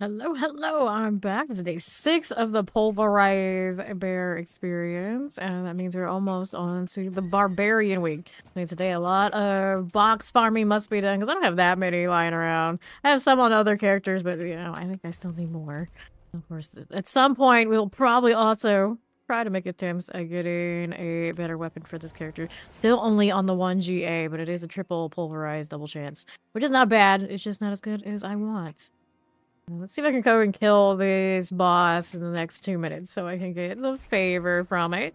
Hello, hello, I'm back. This is day 6 of the Pulverize bear experience, and that means we're almost on to the Barbarian week. I mean, today a lot of box farming must be done, because I don't have that many lying around. I have some on other characters, but, you know, I think I still need more. Of course, at some point, we'll probably also try to make attempts at getting a better weapon for this character. Still only on the 1 GA, but it is a triple Pulverize double chance, which is not bad. It's just not as good as I want. Let's see if I can go and kill this boss in the next 2 minutes so I can get the favor from it.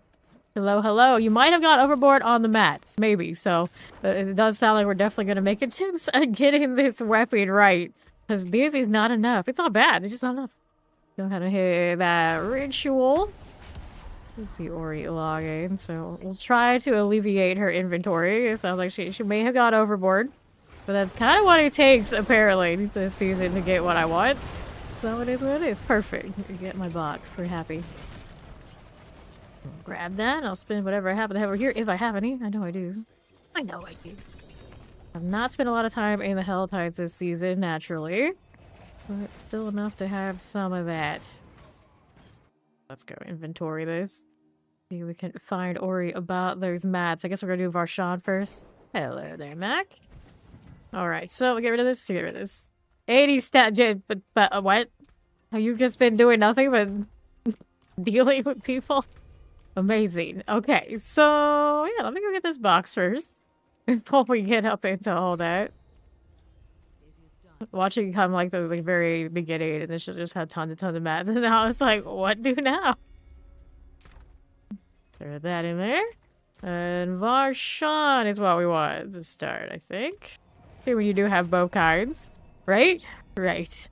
Hello, hello. You might have got overboard on the mats, maybe. So it does sound like we're definitely going to make attempts at getting this weapon right. Because this is not enough. It's not bad. It's just not enough. Go ahead and hit that ritual. Let's see Ori logging. So we'll try to alleviate her inventory. It sounds like she may have got overboard. But that's kind of what it takes, apparently, this season to get what I want. So it is what it is. Perfect. Get my box. We're happy. Grab that. I'll spend whatever I happen to have over here, if I have any. I know I do. I know I do. I've not spent a lot of time in the Hell Tides this season, naturally. But still enough to have some of that. Let's go inventory this. See if we can find Ori about those mats. I guess we're going to do Varshan first. Hello there, Mac. Alright, so we get rid of this, get rid of this. 80 stat, but what? Have you just been doing nothing but dealing with people? Amazing. Okay, so yeah, let me go get this box first. Before we get up into all that. Watching come like the very beginning, and then she'll just have tons of mats, and now it's like, what do now? Throw that in there. And Varshan is what we want to start, I think. When you do have both kinds, right? Right.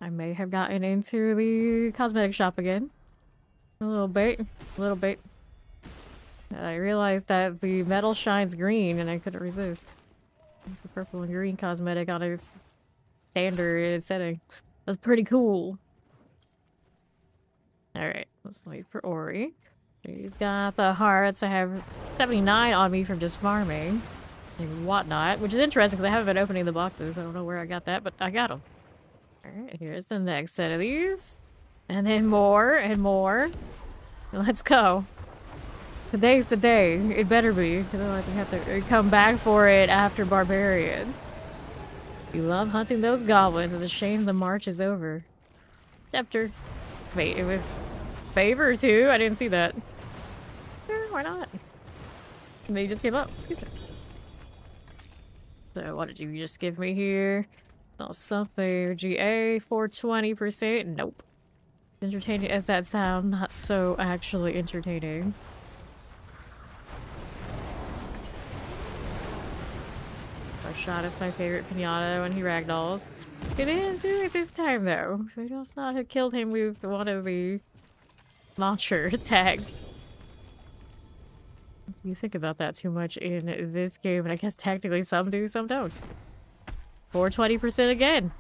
I may have gotten into the cosmetic shop again. A little bit. A little bit. And I realized that the metal shines green and I couldn't resist. The purple and green cosmetic on a standard setting. That's pretty cool. Alright, let's wait for Ori. She's got the hearts. I have 79 on me from just farming and whatnot, which is interesting because I haven't been opening the boxes. I don't know where I got that, but I got them. Alright, here's the next set of these. And then more and more. Let's go. Today's the day. It better be, otherwise we have to come back for it after Barbarian. You love hunting those goblins. It's a shame the march is over. Scepter. Wait, it was favor too? I didn't see that. Why not? They just gave up. Excuse me. So what did you just give me here? Oh, something. GA for 20%. Nope. Entertaining as that sound, not so actually entertaining. Our shot is my favorite pinata when he ragdolls. He didn't do it this time though. We must not have killed him with one of the launcher tags. You think about that too much in this game, and I guess technically some do, some don't. 420% again.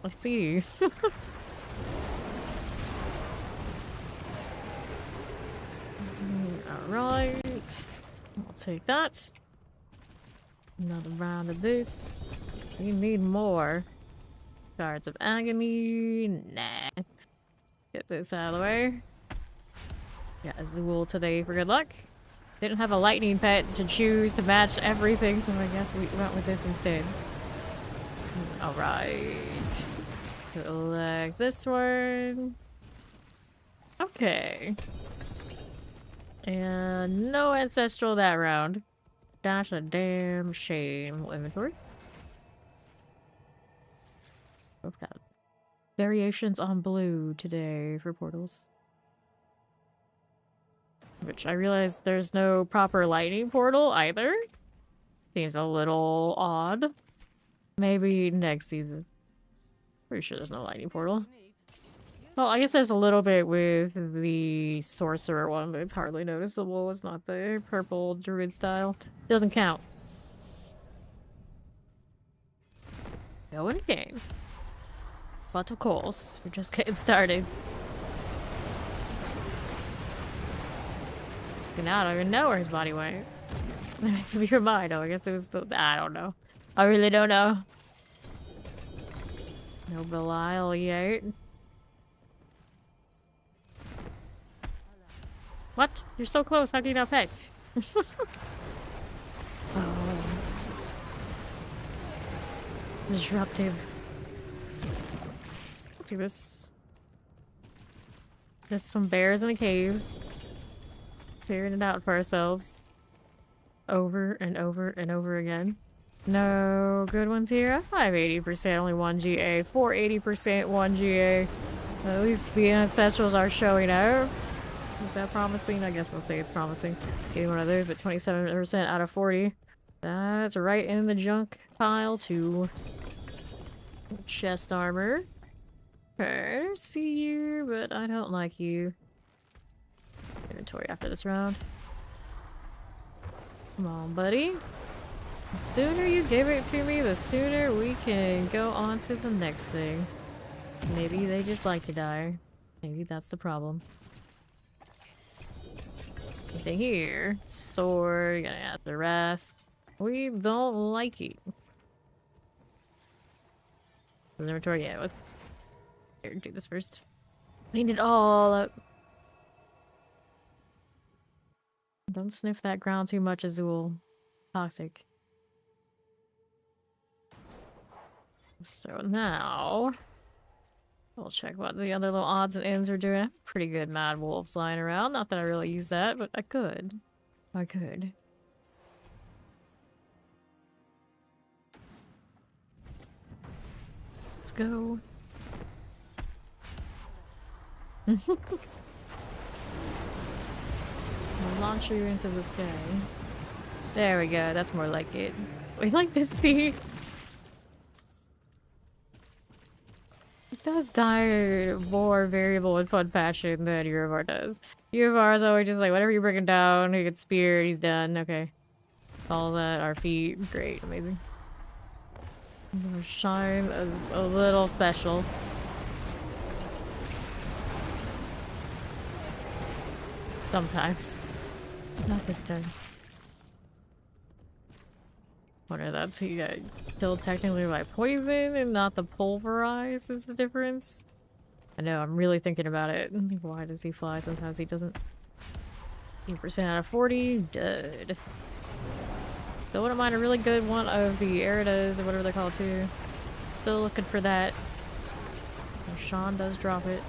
Let's see. Alright. I'll take that. Another round of this. We need more. Cards of Agony. Nah. Get this out of the way. Yeah, Azul today for good luck. Didn't have a lightning pet to choose to match everything, so I guess we went with this instead. Alright. Select this one. Okay. And no ancestral that round. That's a damn shame. Inventory. We've got variations on blue today for portals. Which I realize there's no proper lightning portal either. Seems a little odd. Maybe next season. Pretty sure there's no lightning portal. Well, I guess there's a little bit with the sorcerer one, but it's hardly noticeable. It's not the purple druid style. Doesn't count. Going again. But of course, we're just getting started. Now I don't even know where his body went. Never mind. Oh, I guess it was the... I don't know. I really don't know. No Belial yet. What? You're so close. How do you not pet? Oh. Disruptive. Let's do this. There's some bears in a cave. Figuring it out for ourselves. Over and over and over again. No good ones here. 580%, only 1 GA. 480%, 1 GA. At least the ancestrals are showing up. Is that promising? I guess we'll say it's promising. Getting one of those, but 27% out of 40. That's right in the junk pile too. Chest armor. Okay, I see you, but I don't like you. Inventory after this round. Come on, buddy. The sooner you give it to me, the sooner we can go on to the next thing. Maybe they just like to die. Maybe that's the problem. Anything here? Sword, gonna add the wrath. We don't like it. Inventory, yeah, let's here, do this first. Clean it all up. Don't sniff that ground too much, Azul. Toxic. So now we'll check what the other little odds and ends are doing. Pretty good Mad Wolves lying around. Not that I really use that, but I could. I could. Let's go. I'll launch you into the sky. There we go. That's more like it. We like this thing. It does die more variable and fun fashion than Urivar does. Urivar is always just like, whatever you bring him down, he gets speared, he's done. Okay. All that, our feet. Great, amazing. Shine a little special. Sometimes. Not this time. Wonder that's he got killed technically by poison and not the pulverize is the difference. I know, I'm really thinking about it. Why does he fly? Sometimes he doesn't. 8% out of 40, dead. Still wouldn't mind a really good one of the Eridas or whatever they're called too. Still looking for that. And Sean does drop it.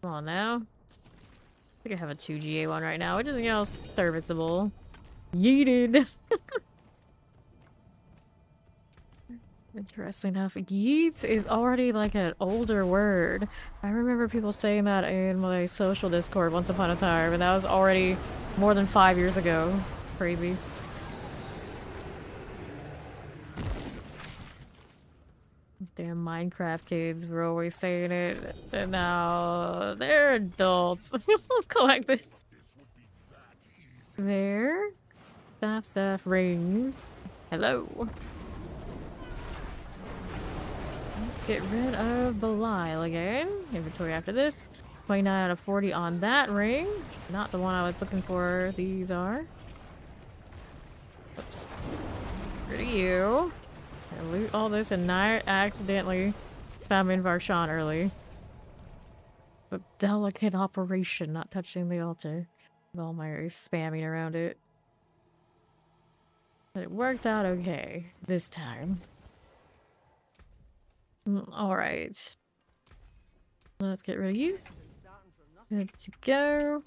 Come on now. I think I have a 2 GA one right now, which is, you know, serviceable. Yeeted! Interesting enough, yeet is already like an older word. I remember people saying that in my social Discord once upon a time, and that was already more than 5 years ago. Crazy. These damn Minecraft kids were always saying it, and now they're adults. Let's collect this. There. Staff rings. Hello. Let's get rid of Belial again. Inventory after this. 29 out of 40 on that ring. Not the one I was looking for. These are. Oops. Rid of you. And loot all this and not accidentally summon Varshan early. But delicate operation, not touching the altar. With all my spamming around it. But it worked out okay this time. Alright. Let's get rid of you. Good to go.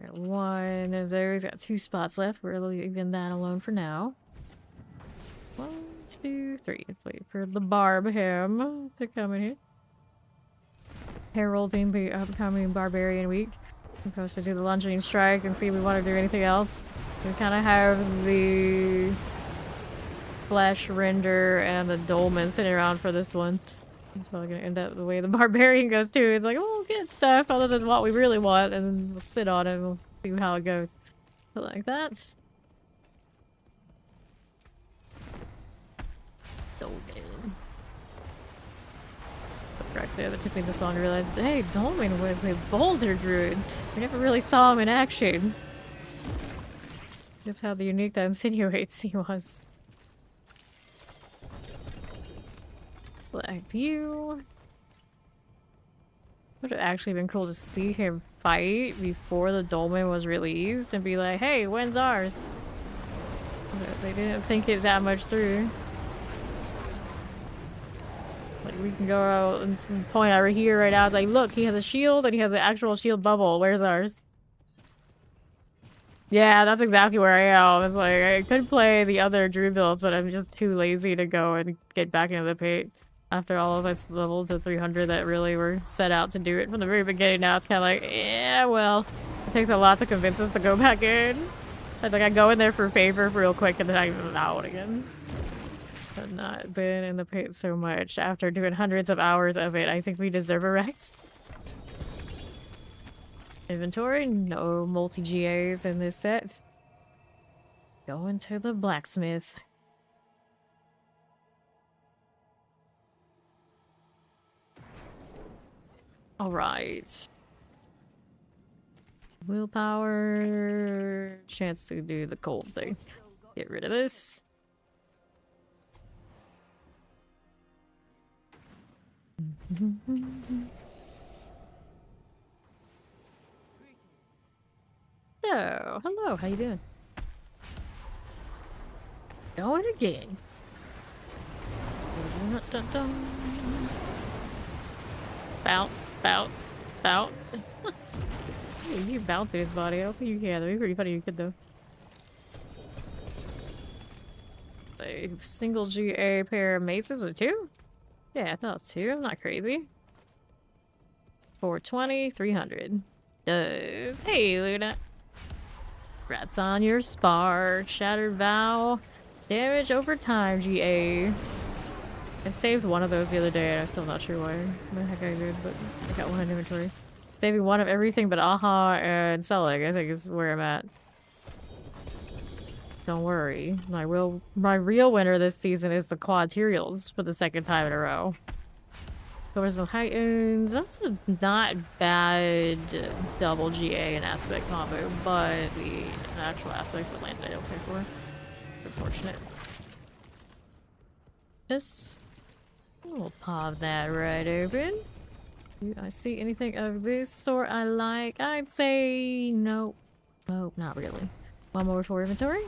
Got one of those. Got 2 spots left. We're leaving that alone for now. 1, 2, 3. Let's wait for the barb him to come in here. Heralding the upcoming Barbarian Week. We're supposed to do the lunging strike and see if we want to do anything else. We kind of have the flesh render and the dolmen sitting around for this one. It's probably gonna end up the way the barbarian goes too. It's like, oh, we'll get stuff other than what we really want, and then we'll sit on it and we'll see how it goes. But like that. Dolmen. Actually, it took me this long to realize, hey, Dolmen was a boulder druid. We never really saw him in action. Just how the unique that insinuates he was. Select you. Would have actually been cool to see him fight before the dolmen was released and be like, hey, when's ours? But they didn't think it that much through. Like, we can go out and point over here right now. It's like, look, he has a shield and he has an actual shield bubble. Where's ours? Yeah, that's exactly where I am. It's like, I could play the other Druid builds, but I'm just too lazy to go and get back into the pit. After all of us leveled to 300 that really were set out to do it from the very beginning, now it's kind of like, yeah, well, it takes a lot to convince us to go back in. It's like I go in there for favor real quick and then I'm out again. I've not been in the pit so much. After doing hundreds of hours of it, I think we deserve a rest. Inventory, no multi-GAs in this set. Going to the blacksmith. Alright. Willpower. Chance to do the cold thing. Get rid of this. So, hello, how you doing? Going again. Bounce, bounce, bounce. You bounce in his body. I don't think you can. That'd be pretty funny. You could though. A single GA pair of maces with 2? Yeah, I thought it was 2. I'm not crazy. 420, 300. Does. Hey, Luna. Rats on your spark. Shattered Vow. Damage over time, GA. I saved one of those the other day and I'm still not sure why the heck I did, but I got one in inventory. Saving one of everything but Aha and Selig, I think is where I'm at. Don't worry. My real winner this season is the Quadterials for the 2nd time in a row. Doors of Heightens, that's a not bad double GA and aspect combo, but the actual aspects that landed I don't care for. Unfortunate. This. We'll pop that right open. Do I see anything of this sort I like? I'd say no. Oh, not really. One more for inventory.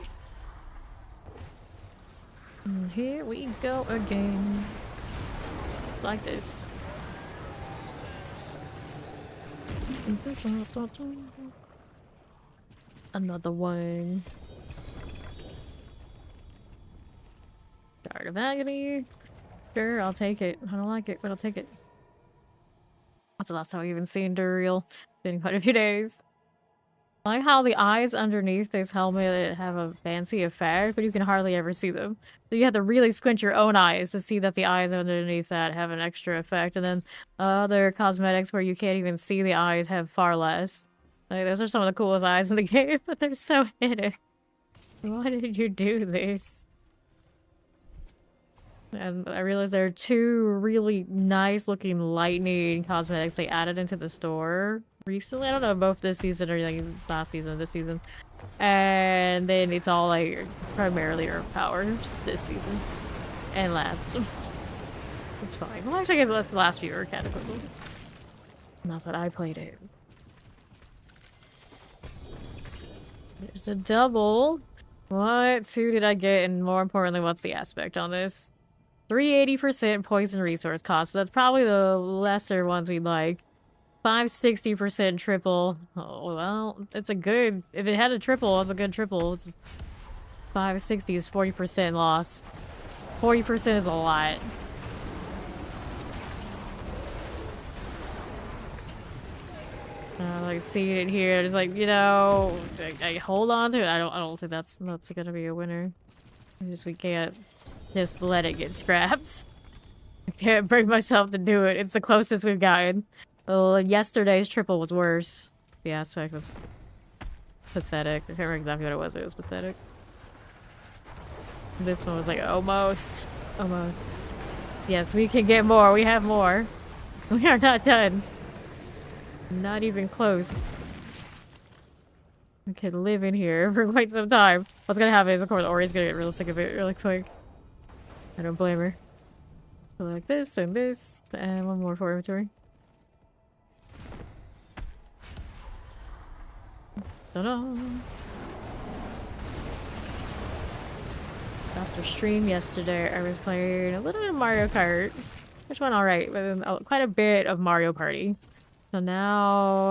And here we go again. Just like this. Another one. Guard of Agony. Sure, I'll take it. I don't like it, but I'll take it. That's the last time I've even seen Duriel. Been quite a few days. I like how the eyes underneath this helmet have a fancy effect, but you can hardly ever see them. So you have to really squint your own eyes to see that the eyes underneath that have an extra effect. And then other cosmetics where you can't even see the eyes have far less. Like, those are some of the coolest eyes in the game, but they're so hidden. Why did you do this? And I realized there are 2 really nice looking lightning cosmetics they added into the store recently. I don't know, both this season or like last season or this season. And then it's all like primarily Earth powers this season. And last. It's fine. Well, actually, I guess the last few are kind of cool. Not that I played it. There's a double. What 2 did I get? And more importantly, what's the aspect on this? 380% poison resource cost, so that's probably the lesser ones we'd like. 560% triple. Oh, well, it's a good... If it had a triple, it's a good triple. It's 560 is 40% loss. 40% is a lot. Like, seeing it here, it's like, you know... I hold on to it. I don't think that's gonna be a winner. We can't... just let it get scraps. I can't bring myself to do it. It's the closest we've gotten. Well, yesterday's triple was worse. The aspect was pathetic. I can't remember exactly what it was, but it was pathetic. This one was like almost. Almost. Yes, we can get more. We have more. We are not done. Not even close. I can live in here for quite some time. What's gonna happen is, of course, Ori's gonna get real sick of it really quick. I don't blame her. So like this, and one more for inventory. Ta-da! After stream yesterday, I was playing a little bit of Mario Kart, which went alright, but then quite a bit of Mario Party. So now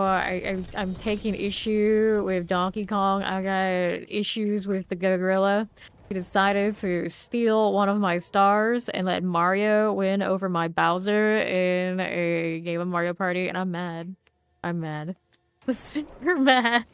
I'm taking issue with Donkey Kong. I got issues with the gorilla. He decided to steal one of my stars and let Mario win over my Bowser in a game of Mario Party, and I'm mad. I'm mad. Super mad.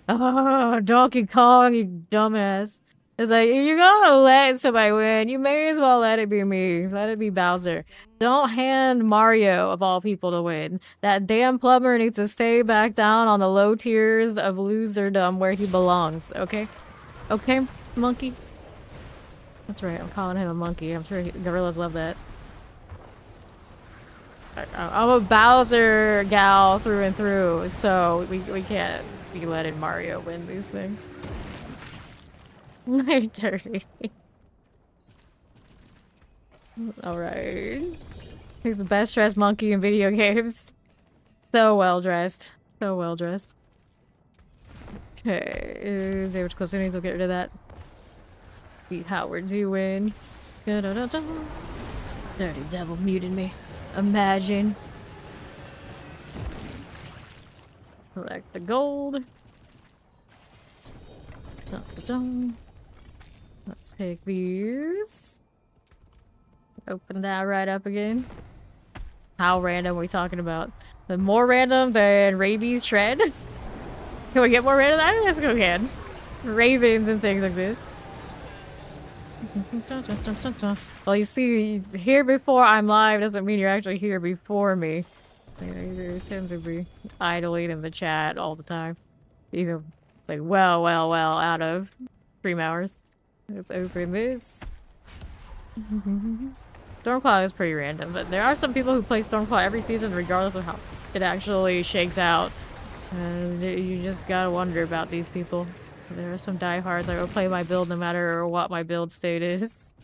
Oh, Donkey Kong, you dumbass. It's like, if you're gonna let somebody win, you may as well let it be me. Let it be Bowser. Don't hand Mario, of all people, to win. That damn plumber needs to stay back down on the low tiers of loserdom where he belongs, okay? Okay, monkey? That's right, I'm calling him a monkey. I'm sure gorillas love that. I'm a Bowser gal through and through, so we can't be letting Mario win these things. I'm dirty. Alright. He's the best dressed monkey in video games. So well dressed. So well dressed. Okay. Zero close enemies, we'll get rid of that. See how we're doing. Da-da-da-da. Dirty devil muted me. Imagine. Collect the gold. Da-da-da. Let's take these. Open that right up again. How random are we talking about? The more random than rabies shred? Can we get more random? I think we can. Ravens and things like this. Well, you see, here before I'm live doesn't mean you're actually here before me. They tend to be idling in the chat all the time. Even like well out of stream hours. Let's open this. Stormclaw is pretty random, but there are some people who play Stormclaw every season regardless of how it actually shakes out. And you just gotta wonder about these people. There are some diehards that will play my build no matter what my build state is.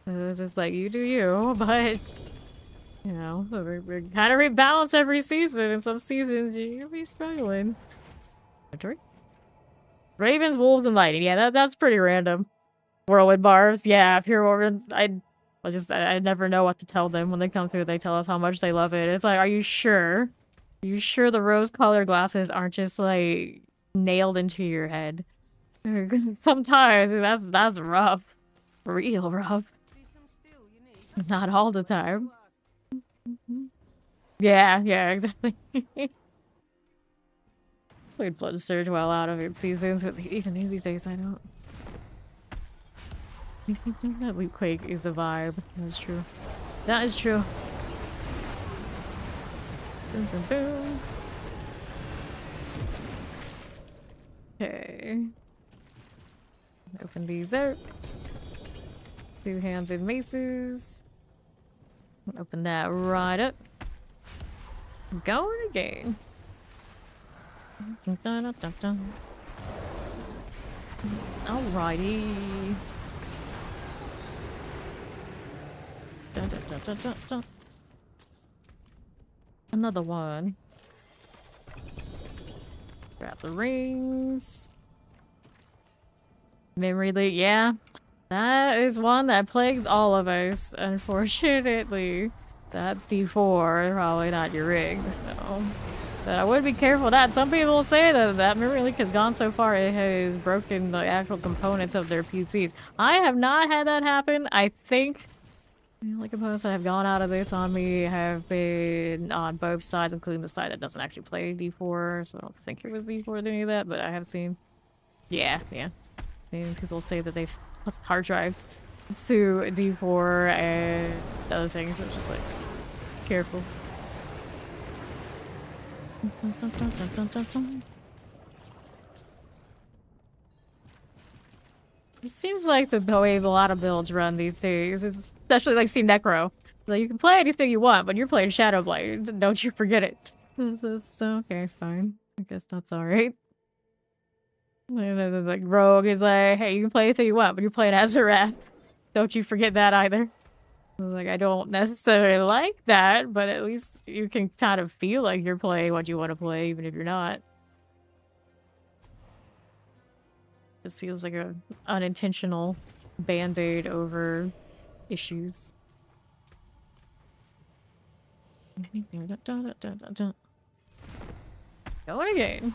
It's just like, you do you, but... You know, we kind of rebalance every season. In some seasons, you'll be struggling. Ravens, wolves, and lightning. Yeah, that's pretty random. Whirlwind barbs. Yeah, pure whirlwinds. I never know what to tell them when they come through. They tell us how much they love it. It's like, are you sure? Are you sure the rose-colored glasses aren't just like nailed into your head? Sometimes that's rough, real rough. Not all the time. Yeah, exactly. Played Blood Surge well out of its seasons, but even these days I don't. That Loot Quake is a vibe. That's true. That is true. Boom, boom, boom. Okay. Open these out. Two hands in maces. Open that right up. Going again. Alrighty. Another one. Grab the rings. Memory leak, yeah. That is one that plagues all of us, unfortunately. That's D4, probably not your rig, so... But I would be careful of that. Some people say that memory leak has gone so far it has broken the actual components of their PCs. I have not had that happen. I think the only components that have gone out of this on me have been on both sides, including the side that doesn't actually play D4, so I don't think it was D4 or any of that, but I have seen... Yeah. And people say that they've lost hard drives to D4 and other things. It's just like, careful. It seems like the way a lot of builds run these days, especially like Steam Necro. Like, you can play anything you want, but you're playing Shadowblight. Don't you forget it. So, okay, fine. I guess that's alright. And then, like, Rogue is like, hey, you can play anything you want, but you're playing as a rat. Don't you forget that either. Like, I don't necessarily like that, but at least you can kind of feel like you're playing what you want to play, even if you're not. This feels like a unintentional band-aid over issues. Going again.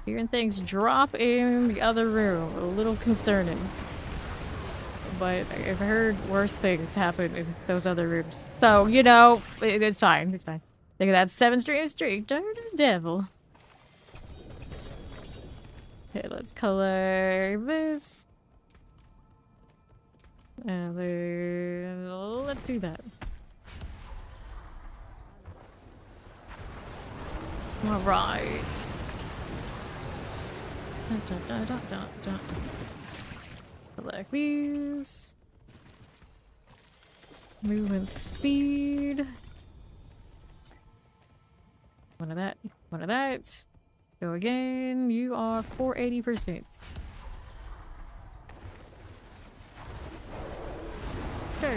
Hearing things drop in the other room. A little concerning. But I've heard worse things happen in those other rooms. So, you know, it's fine. It's fine. Look at that 7-stream streak. Darn devil. Okay, let's color this. And then let's do that. All right. Select these. Movement speed. One of that. One of that. Go again. You are 480%. Sure.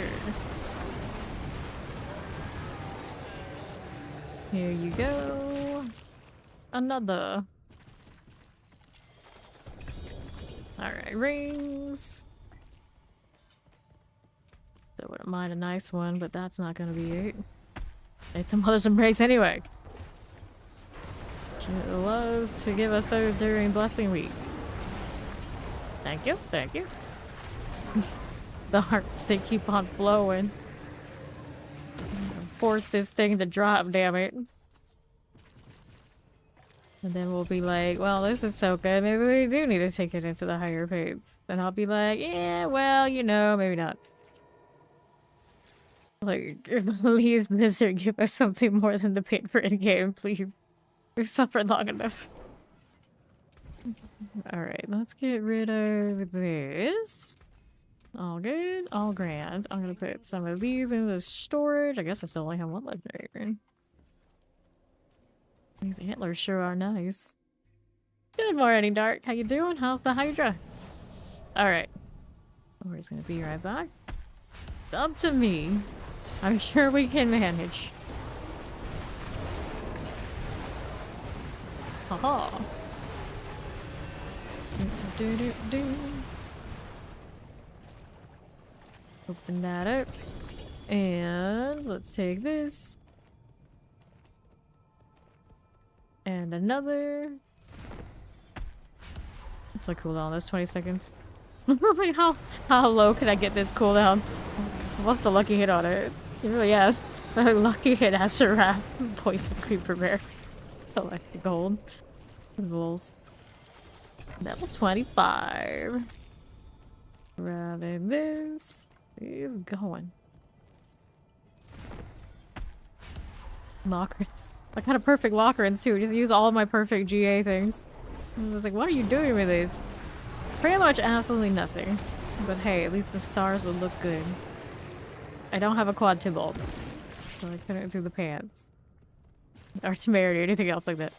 Here you go. Another. Alright, rings. So wouldn't mind a nice one, but that's not gonna be it. Need some Mother's Embrace anyway. She loves to give us those during Blessing Week. Thank you, thank you. The hearts, they keep on flowing. Force this thing to drop, damn it. And then we'll be like, well, this is so good, maybe we do need to take it into the higher pates. And I'll be like, yeah, well, you know, maybe not. Like, please, Blizzard, give us something more than the pit for in-game, please. We've suffered long enough. Alright, let's get rid of this. All good, all grand. I'm gonna put some of these in the storage. I guess I still only have one legendary. These antlers sure are nice. Good morning, Dark. How you doing? How's the Hydra? Alright. We're just gonna be right back. Up to me. I'm sure we can manage. Haha. Open that up. And let's take this. And another. What's my cooldown? That's 20 seconds. Like how low can I get this cooldown? What's the lucky hit on it? It really has. The lucky hit has a rat. Poison creeper bear. Select the gold. Rules. Level 25. Grabbing this. He's going. Lockerins. I got a perfect lockerins too. Just use all of my perfect GA things. I was like, what are you doing with these? Pretty much absolutely nothing. But hey, at least the stars would look good. I don't have a quad Tibalts. So I couldn't do the pants. Or temerity or anything else like that.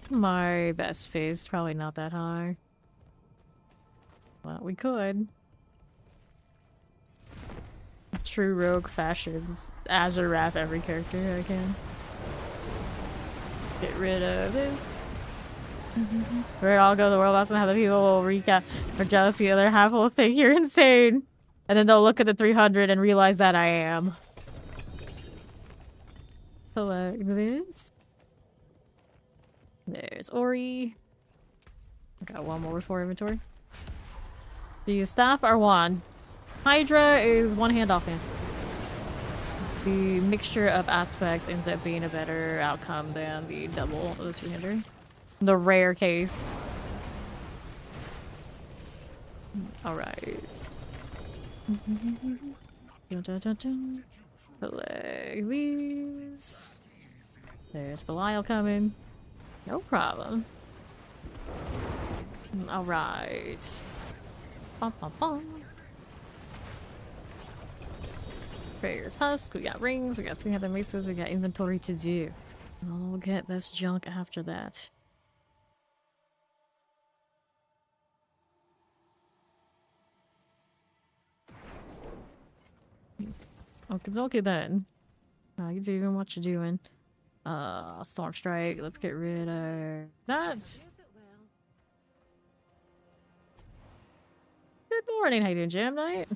My best phase is probably not that high. Well, we could. True rogue fashions. Azure wrap every character I can. Get rid of this. Where it all go, the world also have the people will recap or jealousy, the other half will think you're insane. And then they'll look at the 300 and realize that I am. Select this. There's Ori. I got one more for inventory. Do you staff or wand? Hydra is one hand off hand. The mixture of aspects ends up being a better outcome than the double of the 200. The rare case. Alright. Select these. There's Belial coming. No problem. Alright. Bum, bum, bum. Prayer's Husk, we got rings, we got 300 maces, we got inventory to do. I'll get this junk after that. Okay then. You doing what you doing? Storm Strike. Let's get rid of that. Good morning, how you doing, Jam Knight?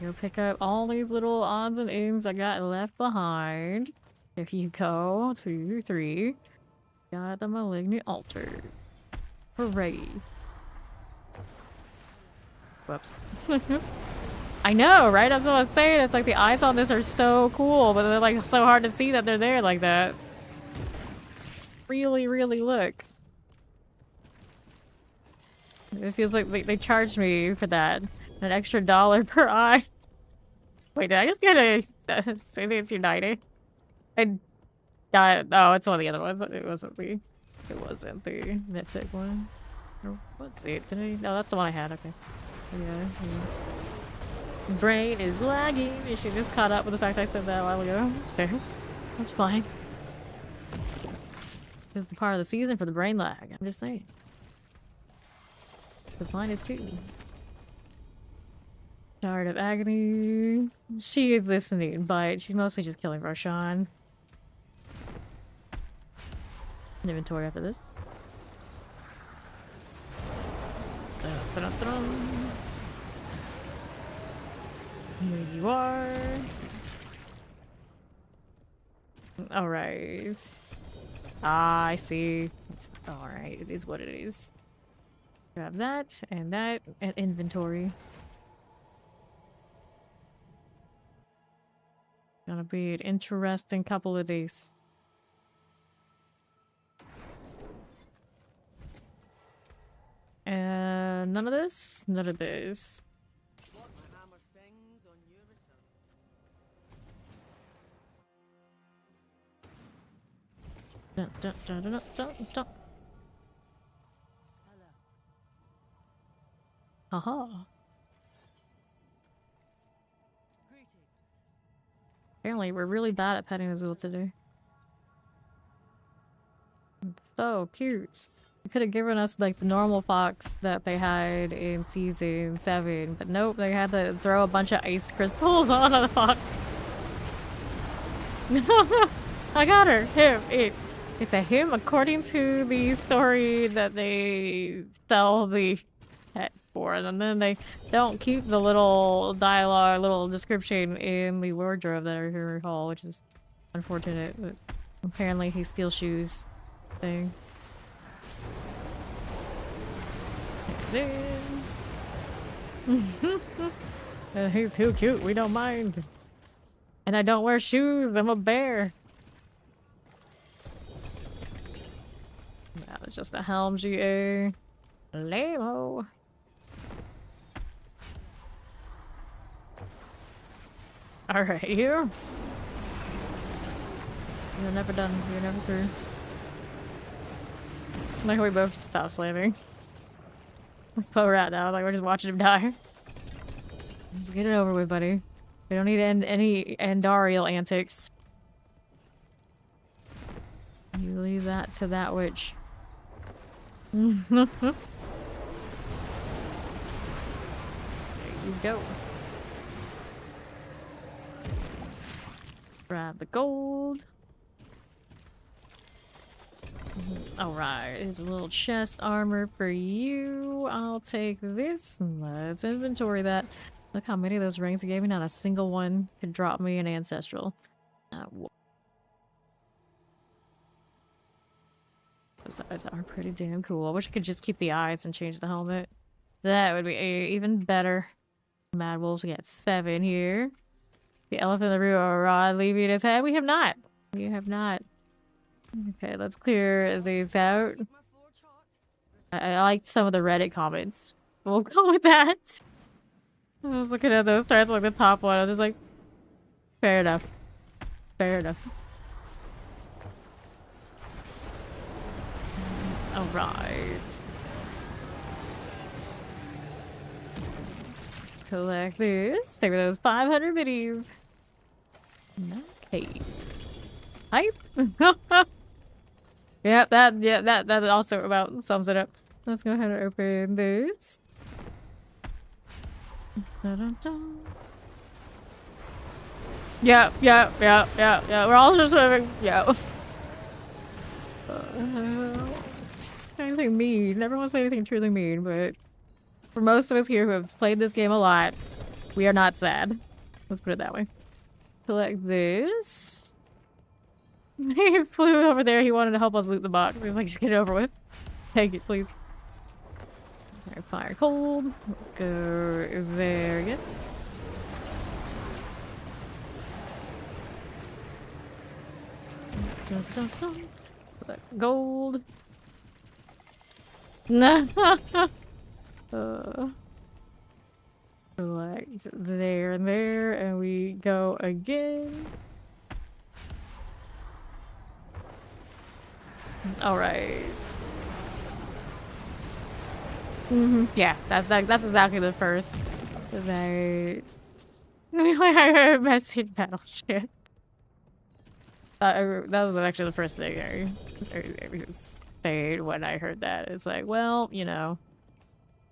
Go pick up all these little odds and ends I got left behind. If you go 2, 3, got the malignant altar. Hooray! Whoops. I know, right? That's what I was saying. It's like the eyes on this are so cool, but they're like so hard to see that they're there like that. Really, really look. It feels like they charged me for that. An extra $1 per eye. Wait, did I just get a Saints United? I got oh, it's one of the other ones, but it wasn't the mythic one. Or what's it? Did I? No, that's the one I had. Okay. Yeah. Brain is lagging. You should just caught up with the fact I said that a while ago. That's fair. That's fine. It's the part of the season for the brain lag. I'm just saying. Because mine is too. Shard of Agony. She is listening, but she's mostly just killing Roshan. Inventory after this. Here you are. Alright. Ah, I see. Alright, it is what it is. Grab that, and inventory. Gonna be an interesting couple of days. And none of this? None of this. Dun, dun, dun, dun, dun, dun. Haha. Apparently, we're really bad at petting Azul today. It's so cute. They could have given us like the normal fox that they had in season 7, but nope, they had to throw a bunch of ice crystals on the fox. I got her. Him. It's a him according to the story that they sell the pet for, and then they don't keep the little dialogue, little description in the wardrobe that I recall, which is unfortunate. But apparently he steals shoes thing. He's too cute, we don't mind. And I don't wear shoes, I'm a bear. That was just a helm GA. Lame-o. Alright, you. You're never done, you're never through. Like we both just stop slamming. Let's put her out now, like we're just watching him die. Just get it over with, buddy. We don't need any Andariel antics. You leave that to that witch. There you go. Grab the gold. Alright, here's a little chest armor for you. I'll take this. Let's inventory that. Look how many of those rings he gave me. Not a single one could drop me an ancestral. Those eyes are pretty damn cool. I wish I could just keep the eyes and change the helmet. That would be even better. Mad Wolves, we got 7 here. The elephant in the room, rod leaving his head. We have not. We have not. Okay, let's clear these out. I liked some of the Reddit comments. We'll go with that. I was looking at those threads, like the top one. I was just like, fair enough. Fair enough. Alright. Let's collect this. Take those 500 minis. Okay. Hype. Yep, that also about sums it up. Let's go ahead and open this. Da -dun -dun. Yeah. We're all just living. Yeah. Anything mean. Never want to say anything truly mean, but for most of us here who have played this game a lot, we are not sad. Let's put it that way. Select this. He flew over there. He wanted to help us loot the box. He was like, just get it over with. Take it, please. Fire cold. Let's go there again. Gold. Select there and there, and we go again. All right. Yeah, that's exactly the first. Right. I messaged battleship. That was actually the first thing I stayed when I heard that. It's like, well, you know,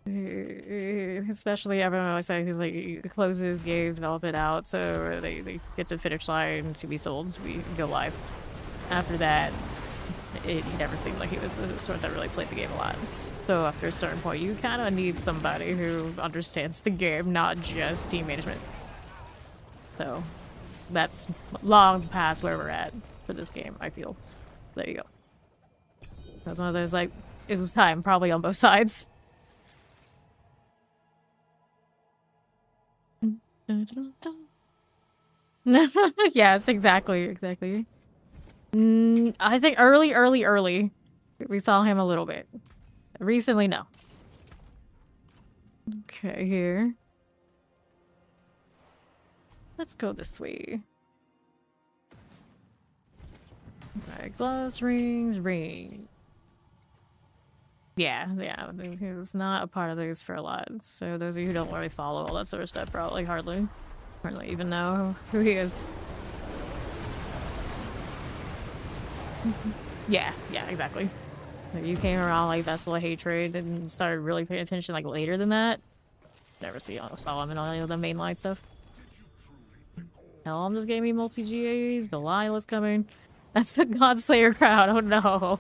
especially everyone always says he's like he closes games, develop it out, so they get to finish line to be sold, to be go live. After that, he never seemed like he was the sort that really played the game a lot. So after a certain point, you kind of need somebody who understands the game, not just team management. So that's long past where we're at for this game, I feel. There you go. That's one of those, like, it was time, probably on both sides. Yes, exactly. I think early, we saw him a little bit. Recently, no. Okay, here. Let's go this way. Alright, gloves, ring. Yeah, he was not a part of these for a lot. So those of you who don't really follow all that sort of stuff probably hardly even know who he is. Yeah, exactly. You came around like Vessel of Hatred and started really paying attention like later than that. Never saw him in any of the mainline stuff. Helm just gave me multi-GAs. Belial's coming. That's a Godslayer crowd. Oh no.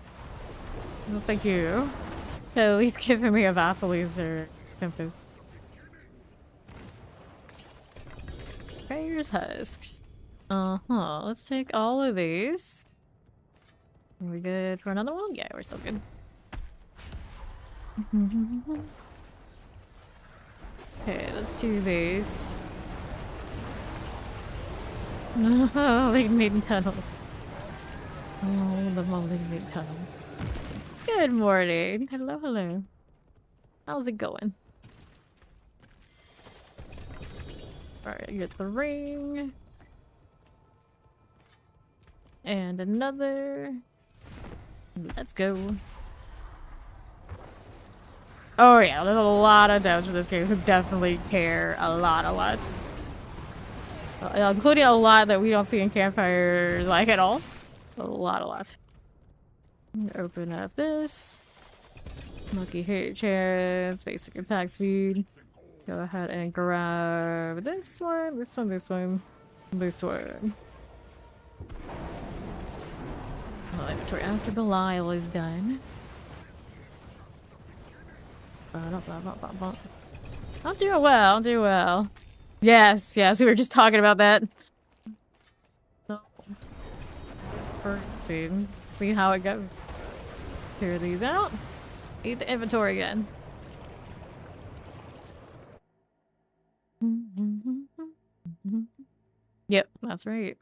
No, thank you. At least giving me a Vasilis or Tempest. Prayer's husks. Let's take all of these. Are we good for another one? Yeah, we're still good. Okay, let's do these. Oh, they made tunnels. Oh, the mom made tunnels. Good morning. Hello. How's it going? Alright, get the ring. And another. Let's go. Oh yeah, there's a lot of devs for this game who definitely care a lot. Including a lot that we don't see in Campfire like at all. A lot. Open up this. Lucky hit chance, basic attack speed. Go ahead and grab this one. Inventory after Belial is done. I'm doing well. Yes, we were just talking about that. So, first, see how it goes. Clear these out. Eat the inventory again. Yep, that's right.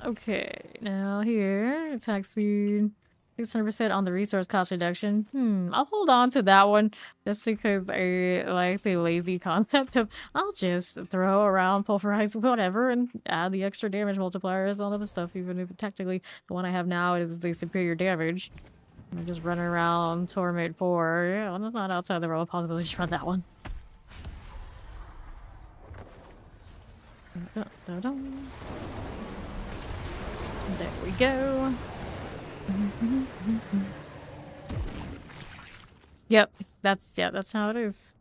Okay, now here, attack speed, 600% on the resource cost reduction. I'll hold on to that one just because I like the lazy concept of I'll just throw around Pulverize whatever and add the extra damage multipliers on other stuff, even if technically the one I have now is the superior damage. I'm just running around Torment 4. Yeah, that's not outside the realm of possibility to run that one. There we go. Yep, that's how it is.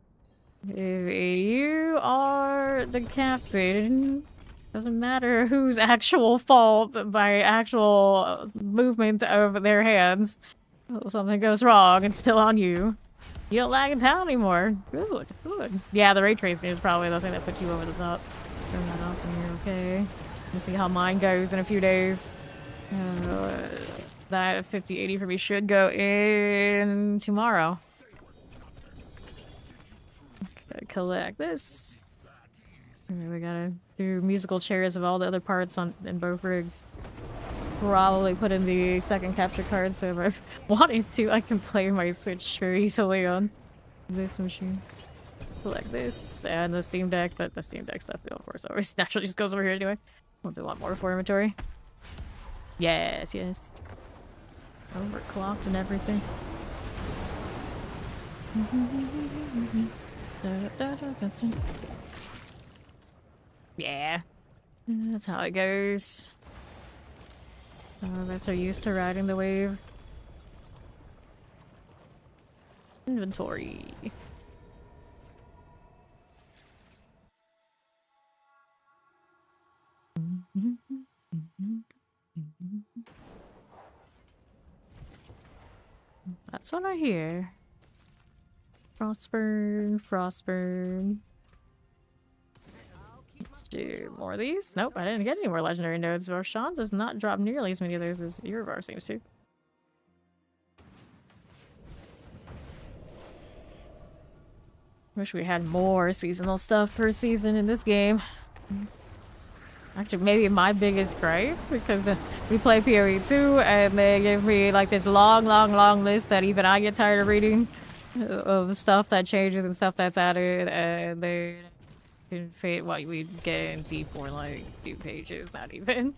If you are the captain, doesn't matter whose actual fault by actual movement of their hands. If something goes wrong, it's still on you. You don't lag in town anymore. Good, good. Yeah, the ray tracing is probably the thing that put you over the top. Turn that off and you're okay. We'll see how mine goes in a few days. That 50-80 for me should go in tomorrow. Gotta collect this. And we gotta do musical chairs of all the other parts in both rigs. Probably put in the second capture card, so if I wanted to, I can play my Switch very easily on this machine. Collect this and the Steam Deck, but the Steam Deck stuff, of course, always naturally just goes over here anyway. We'll do a lot more for inventory. Yes, yes. Overclocked and everything. Yeah, that's how it goes. Some of us are used to riding the wave. Inventory. That's what I hear. Frostburn, Frostburn. Let's do more of these. Nope, I didn't get any more legendary nodes. Varshan does not drop nearly as many of those as Urivar seems to. Wish we had more seasonal stuff per season in this game. It's actually maybe my biggest gripe, because we play PoE 2 and they give me like this long list that even I get tired of reading of stuff that changes and stuff that's added, and they can fit what we get in D for like 2 pages, not even.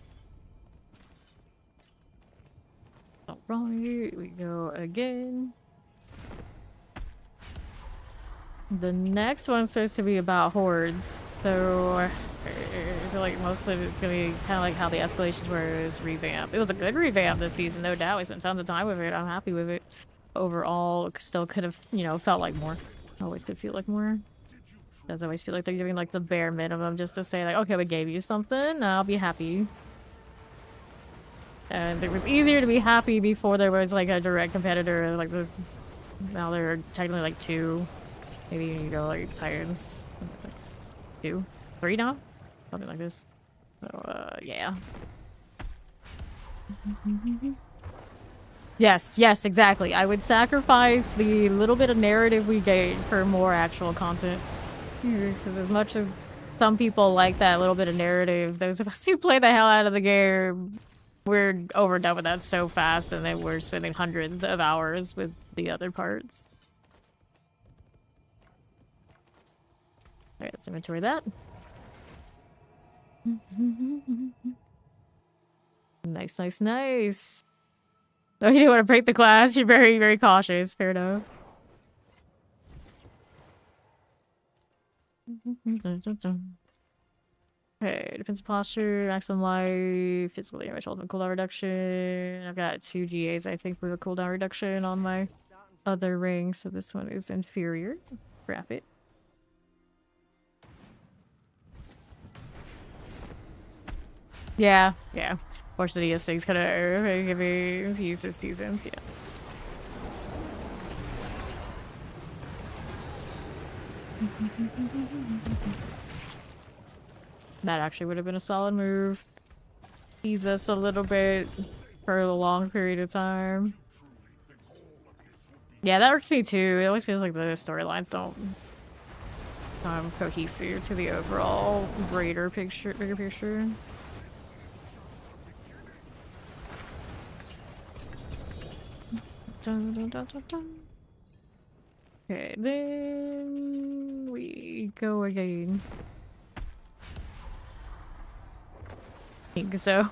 Alright, we go again. The next one's supposed to be about hordes, so I feel like most of it's gonna be kind of like how the escalations were. It was revamped. It was a good revamp this season, no doubt. We spent tons of time with it. I'm happy with it. Overall, still could have, you know, felt like more. Always could feel like more. Does always feel like they're giving like the bare minimum just to say like, okay, we gave you something, I'll be happy. And it was easier to be happy before there was like a direct competitor. Like this, now there are technically like 2. Maybe you go like Titans. 2, 3 now? Something like this. So, yeah. Yes, yes, exactly. I would sacrifice the little bit of narrative we gain for more actual content. Because as much as some people like that little bit of narrative, those of us who play the hell out of the game, we're overdone with that so fast, and then we're spending hundreds of hours with the other parts. Alright, let's inventory that. Nice, nice, nice. Oh, you didn't want to break the glass. You're very, very cautious. Fair enough. Okay, defensive posture, maximum life, physical damage, ultimate cooldown reduction. I've got 2 GAs, I think, for the cooldown reduction on my other ring, so this one is inferior. Wrap it. Yeah, yeah. Fortunately, ES6 kind of give me use this seasons, yeah. That actually would have been a solid move. Ease us a little bit for a long period of time. Yeah, that works for me too. It always feels like the storylines don't cohesive to the overall bigger picture. Dun, dun, dun, dun, dun. Okay, then we go again. I think so.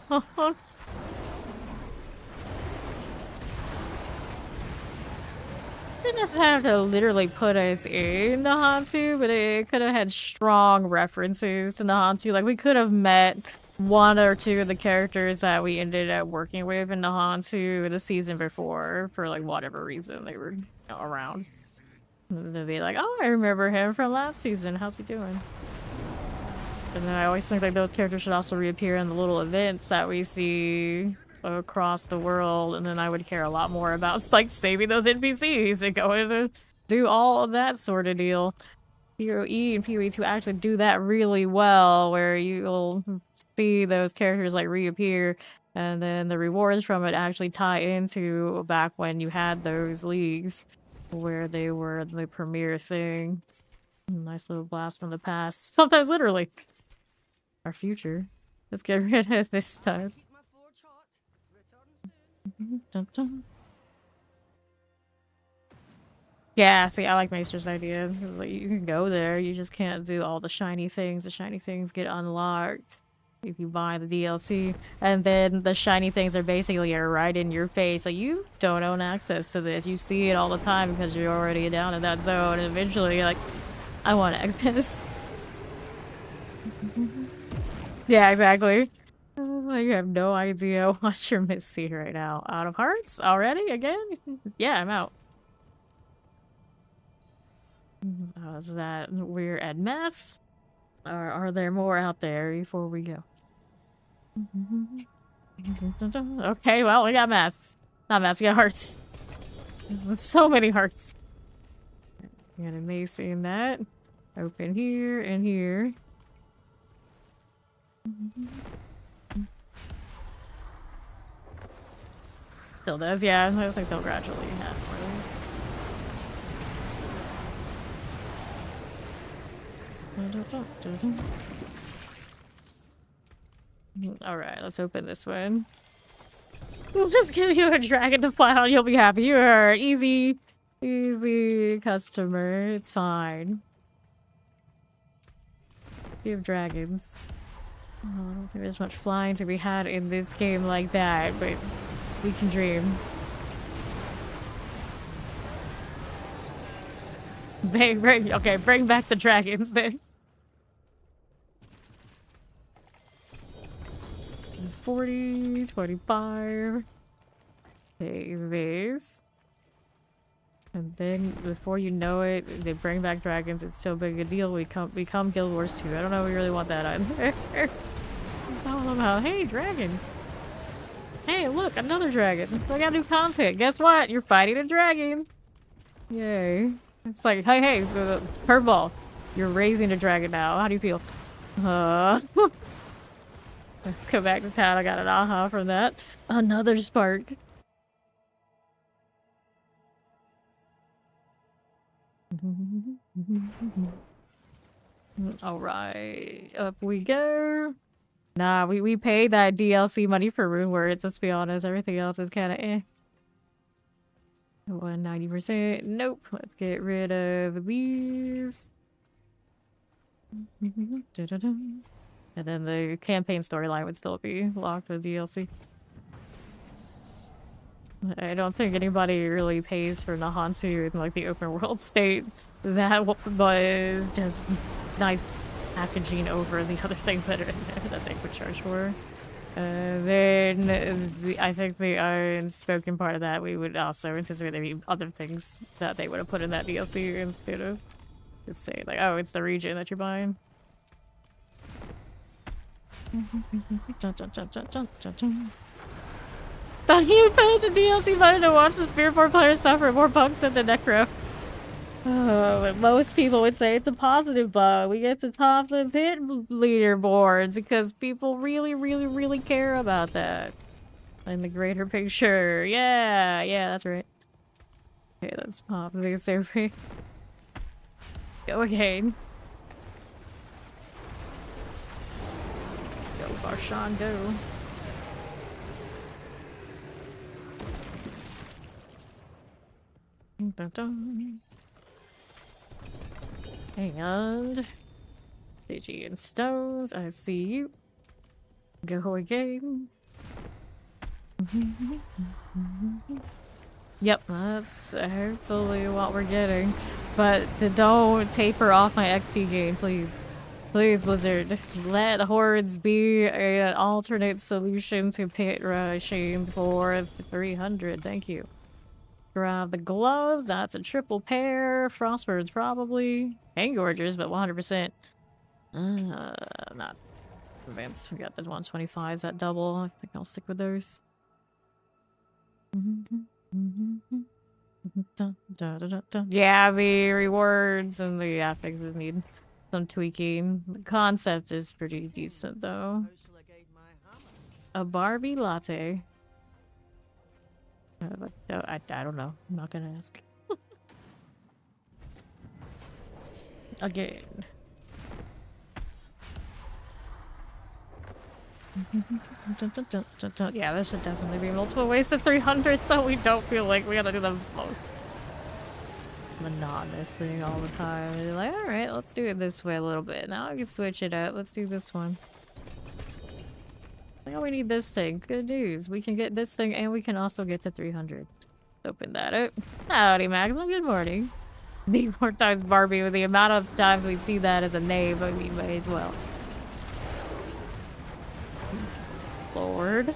Didn't necessarily have to literally put us in Nahantu, but it could have had strong references to Nahantu. Like, we could have met 1 or 2 of the characters that we ended up working with in Nahantu the season before, for like whatever reason they were around. They'll be like, oh, I remember him from last season. How's he doing? And then I always think like those characters should also reappear in the little events that we see across the world, and then I would care a lot more about like saving those NPCs and going to do all of that sort of deal. PoE and PoE2 actually do that really well, where you'll see those characters like reappear, and then the rewards from it actually tie into back when you had those leagues where they were the premier thing. Nice little blast from the past. Sometimes literally. Our future. Let's get rid of this time. Dun, dun. Yeah, see, I like Maester's idea. Like, you can go there, you just can't do all the shiny things. The shiny things get unlocked if you buy the DLC. And then the shiny things are basically right in your face. So you don't own access to this. You see it all the time because you're already down in that zone. And eventually you're like, I want access. Yeah, exactly. Like, you have no idea what you're missing right now. Out of hearts? Already? Again? Yeah, I'm out. So is that we're at mess? Or are there more out there before we go? Okay, well, we got masks. Not masks, we got hearts. So many hearts. Got amazing that. Open here and here. Still does, yeah. I think they'll gradually have more of these. Alright, let's open this one. We'll just give you a dragon to fly on, you'll be happy. You're easy customer. It's fine. You have dragons. Oh, I don't think there's much flying to be had in this game like that, but we can dream. Okay, bring back the dragons then. 40, 25. Take these. And then, before you know it, they bring back dragons. It's so big a deal. We become Guild Wars 2. I don't know if we really want that on there. Hey, dragons. Hey, look, another dragon. I got new content. Guess what? You're fighting a dragon. Yay. It's like, hey, curveball. You're raising a dragon now. How do you feel? Let's go back to town. I got an aha from that. Another spark. Alright, up we go. Nah, we paid that DLC money for rune words, let's be honest. Everything else is kinda eh. 190%. Nope. Let's get rid of these. And then the campaign storyline would still be locked with DLC. I don't think anybody really pays for Nahansu in like the open world state. That was just nice packaging over the other things that are in there that they would charge for. Then I think the unspoken part of that, we would also anticipate there be other things that they would have put in that DLC instead of just saying like, oh, it's the region that you're buying. Thought you paid the DLC money to watch the Spirit 4 players suffer more bugs than the Necro. Oh, most people would say it's a positive bug. We get to top the pit leaderboards because people really care about that. In the greater picture. Yeah, that's right. Okay, let's pop the survey. Go again. Go, Barshan, go. Dun, dun. And Digi and Stones, I see you. Go again. Yep, that's hopefully what we're getting. But don't taper off my XP gain, please. Please, Blizzard. Let hordes be an alternate solution to pit rushing for 300. Thank you. Grab the gloves. That's a triple pair. Frostbirds probably. Hangorgers, but 100%. Not convinced. We got the 125s that double. I think I'll stick with those. Yeah, the rewards and the affixes need some tweaking. The concept is pretty decent though. A Barbie latte. I don't know. I'm not gonna ask. Again. Yeah, there should definitely be multiple ways to 300 so we don't feel like we gotta do the most monotonous thing all the time. And you're like, alright, let's do it this way a little bit. Now I can switch it up. Let's do this one. Now we need this thing. Good news. We can get this thing and we can also get to 300. Open that up. Howdy, Magma. Good morning. Need more times Barbie. With the amount of times we see that as a name, I mean, may as well. Lord.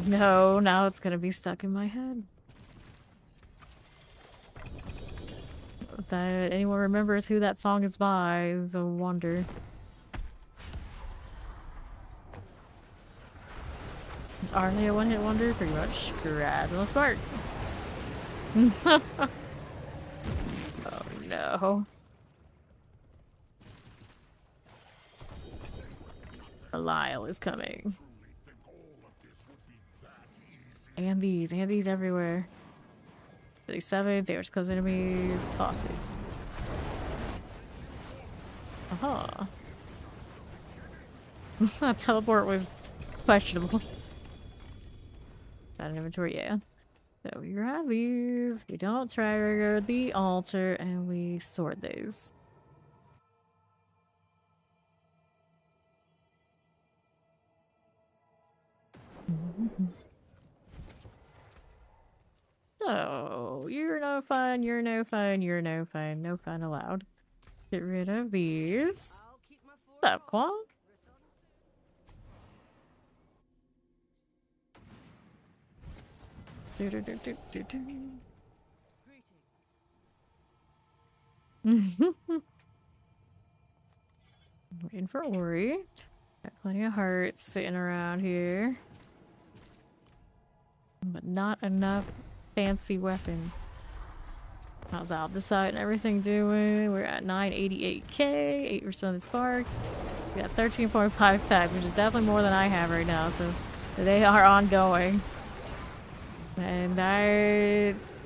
No, now it's gonna be stuck in my head. That anyone remembers who that song is by is a wonder. Are they a one-hit wonder? Pretty much. Gradual spark. Oh no. Belial is coming. And these everywhere. 37, damage close enemies, toss it. Aha. That teleport was questionable. Got an inventory, yeah. So we grab these, we don't trigger the altar, and we sort these. So, you're no fun, you're no fun, you're no fun, no fun allowed. Get rid of these. What's up, Quan? Waiting for Ori. Got plenty of hearts sitting around here. But not enough fancy weapons. How's Albicite and everything doing? We're at 988k, 8% of the sparks. We got 13.5 stacks, which is definitely more than I have right now, so they are ongoing. And that's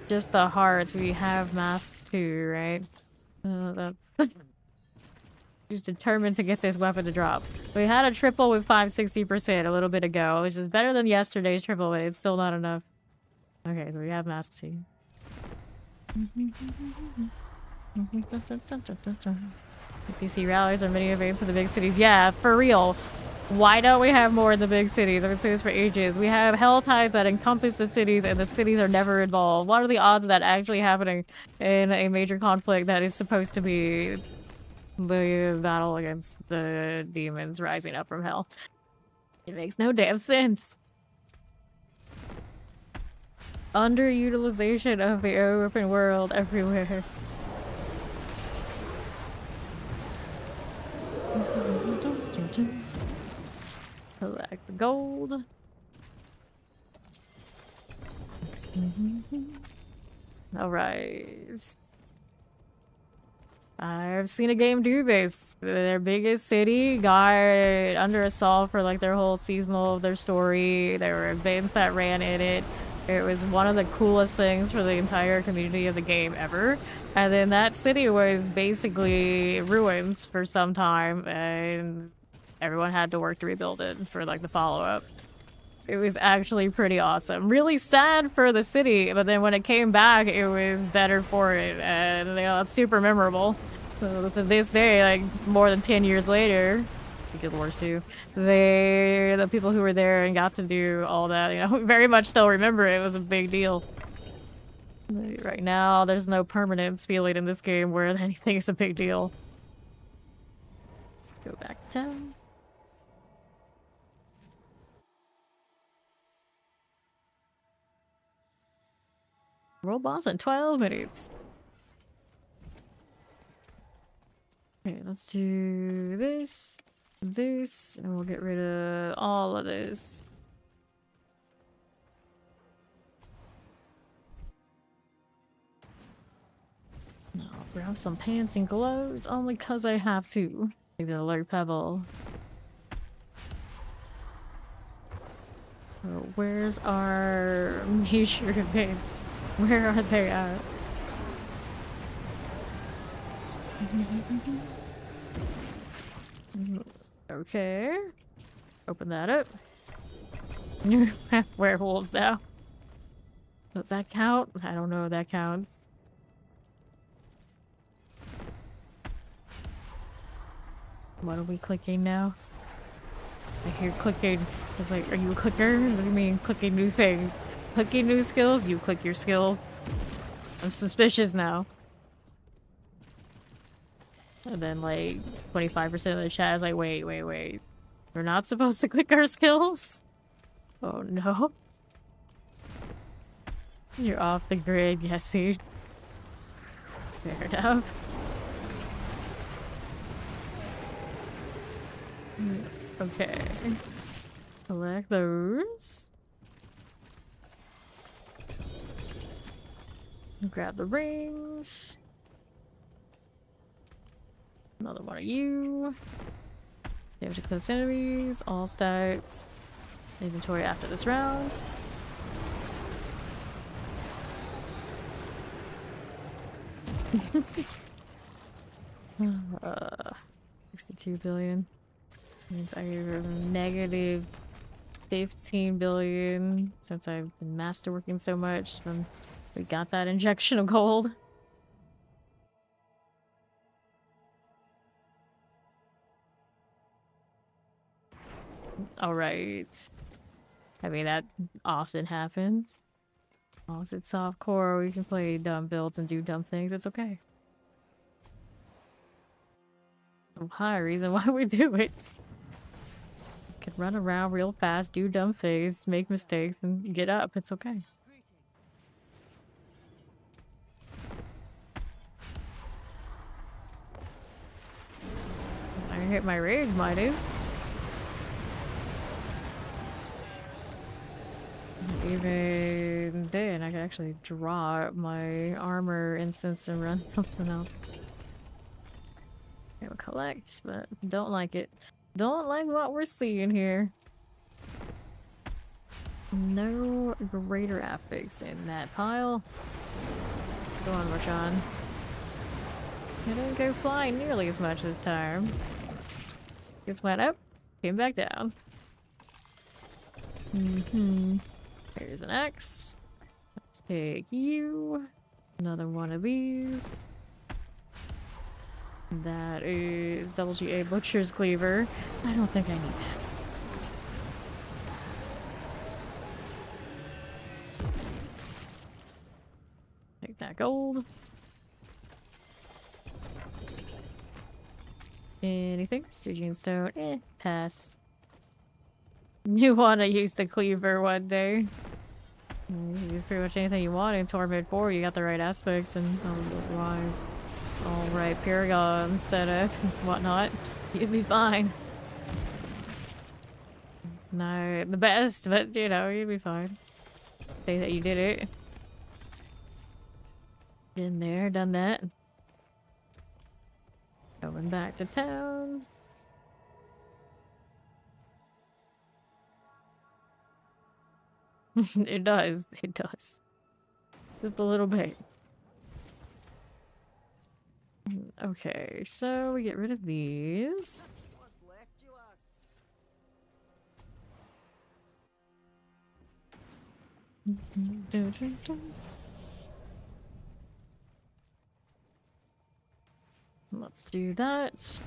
just the hearts. We have masks too, right? That's just determined to get this weapon to drop. We had a triple with 560% a little bit ago, which is better than yesterday's triple, but it's still not enough. Okay, so we have masks too. NPC rallies or mini events in the big cities. Yeah, for real. Why don't we have more in the big cities? I've been saying this for ages. We have hell tides that encompass the cities and the cities are never involved. What are the odds of that actually happening in a major conflict that is supposed to be the battle against the demons rising up from hell? It makes no damn sense. Underutilization of the open world everywhere. Collect the gold. Alright. I've seen a game do this. Their biggest city got under assault for like their whole seasonal of their story. There were events that ran in it. It was one of the coolest things for the entire community of the game ever. And then that city was basically ruins for some time, and everyone had to work to rebuild it for like the follow-up. It was actually pretty awesome. Really sad for the city, but then when it came back, it was better for it, and you know, it's super memorable. So to this day, like more than 10 years later, Guild Wars 2, the people who were there and got to do all that, you know, very much still remember it. It was a big deal. Right now, there's no permanence feeling in this game where anything is a big deal. Go back to town. World boss in 12 minutes. Okay, let's do this, this, and we'll get rid of all of this. No, I'll grab some pants and gloves only cause I have to. Maybe the alert pebble. So where's our major events? Where are they at? Okay. Open that up. Werewolves now. Does that count? I don't know if that counts. What are we clicking now? I hear clicking. It's like, are you a clicker? What do you mean clicking new things? Clicking new skills? You click your skills. I'm suspicious now. And then like 25% of the chat is like, wait. We're not supposed to click our skills? Oh no. You're off the grid, yes, dude. Fair enough. Okay. Collect those. Grab the rings. Another one of you. Damage to close enemies. All stats. Inventory after this round. uh, 62 billion. Means I have negative 15 billion since I've been masterworking so much when we got that injection of gold. Alright. I mean, that often happens. As long as it's softcore, we can play dumb builds and do dumb things, it's okay. No high reason why we do it. Can run around real fast, do dumb things, make mistakes, and get up. It's okay. I hit my rage, Midas. Even then, I could actually draw my armor instance and run something else. I will collect, but don't like it. Don't like what we're seeing here. No greater affix in that pile. Go on, Marchand. I didn't go flying nearly as much this time. Just went up, came back down. Here's an X. Let's take you. Another one of these. That is double GA Butcher's Cleaver. I don't think I need that. Take that gold. Anything? Stygian Stone. Pass. You want to use the Cleaver one day. You can use pretty much anything you want in Torment 4. You got the right aspects and otherwise. Alright, Paragon setup and whatnot. You'd be fine. Not the best, but you know, you'd be fine. Say that you did it. Been there, done that. Going back to town. It does. It does. Just a little bit. Okay, so we get rid of these. Let's do that.